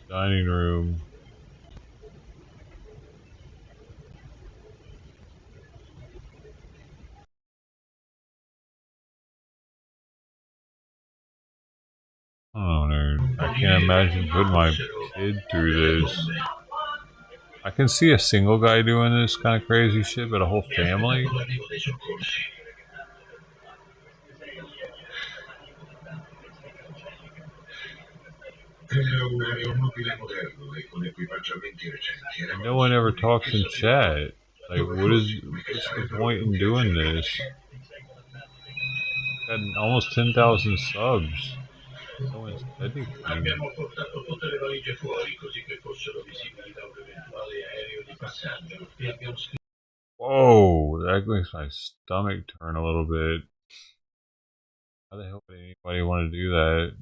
dining room. Oh, nerd. I can't imagine putting my kid through this. I can see a single guy doing this kind of crazy shit, but a whole family? No one ever talks in chat. Like, what's the point in doing this? Got almost 10,000 subs. No one's said anything. Abbiamo portato tutte le valigie fuori così che fossero visibili da un eventuale aereo di passaggio e abbiamo Whoa, that makes my stomach turn a little bit. How the hell would anybody want to do that?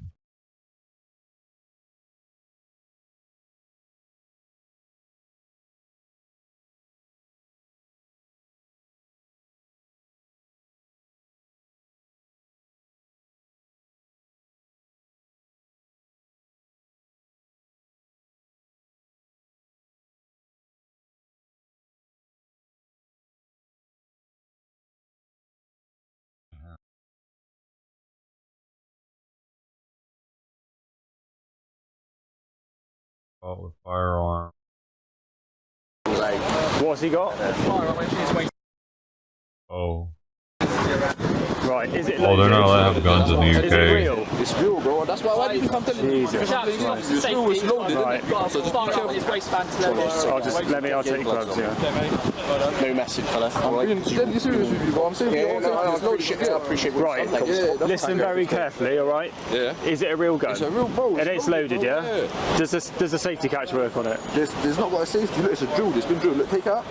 Fought with firearm. What's he got? Oh. Right, is it? Oh, they're not allowed to have guns in the UK. Is it real? It's real, bro. That's why do you think I'm telling you? Jesus. It's real, it's loaded, right. So just be careful. I'll take gloves, yeah. No message, fella. I'm being deadly serious with you, bro. I'm saying it's loaded. I appreciate what right. Listen very carefully, alright? Yeah. Is it a real gun? It's a real, bro. And it's loaded, yeah? Does the safety catch work on it? There's not got a safety. Look, it's a drill. It's been drilled. Look, take it out.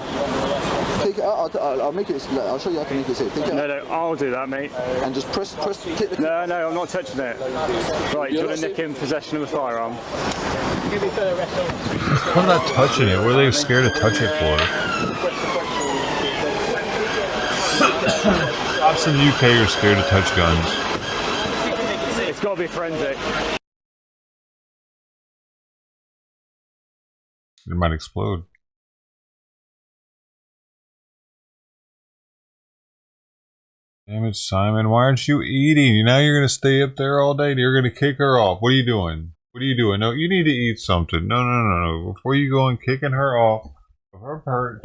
Take it out. I'll make it. I'll show you how to make it safe. Take it out. No, I'll do that, mate. And just press. Take the. No, I'm not touching it. Right, do you want to nick in possession of a firearm? I'm not touching it. What are they scared to touch it for? Cops in the UK are scared to touch guns. It's got to be forensic. It might explode. Damn it, Simon. Why aren't you eating? Now you're going to stay up there all day and you're going to kick her off. What are you doing? What are you doing? No, you need to eat something. No. Before you go and kicking her off of her perch.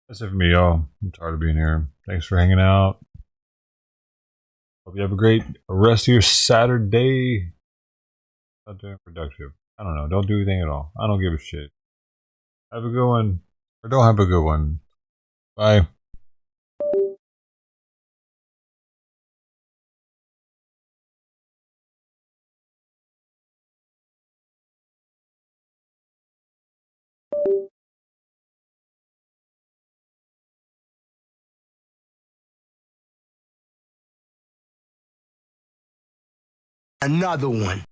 That's it for me, y'all. I'm tired of being here. Thanks for hanging out. Hope you have a great rest of your Saturday. Not doing productive. I don't know. Don't do anything at all. I don't give a shit. Have a good one. Or don't have a good one. Bye. Another one.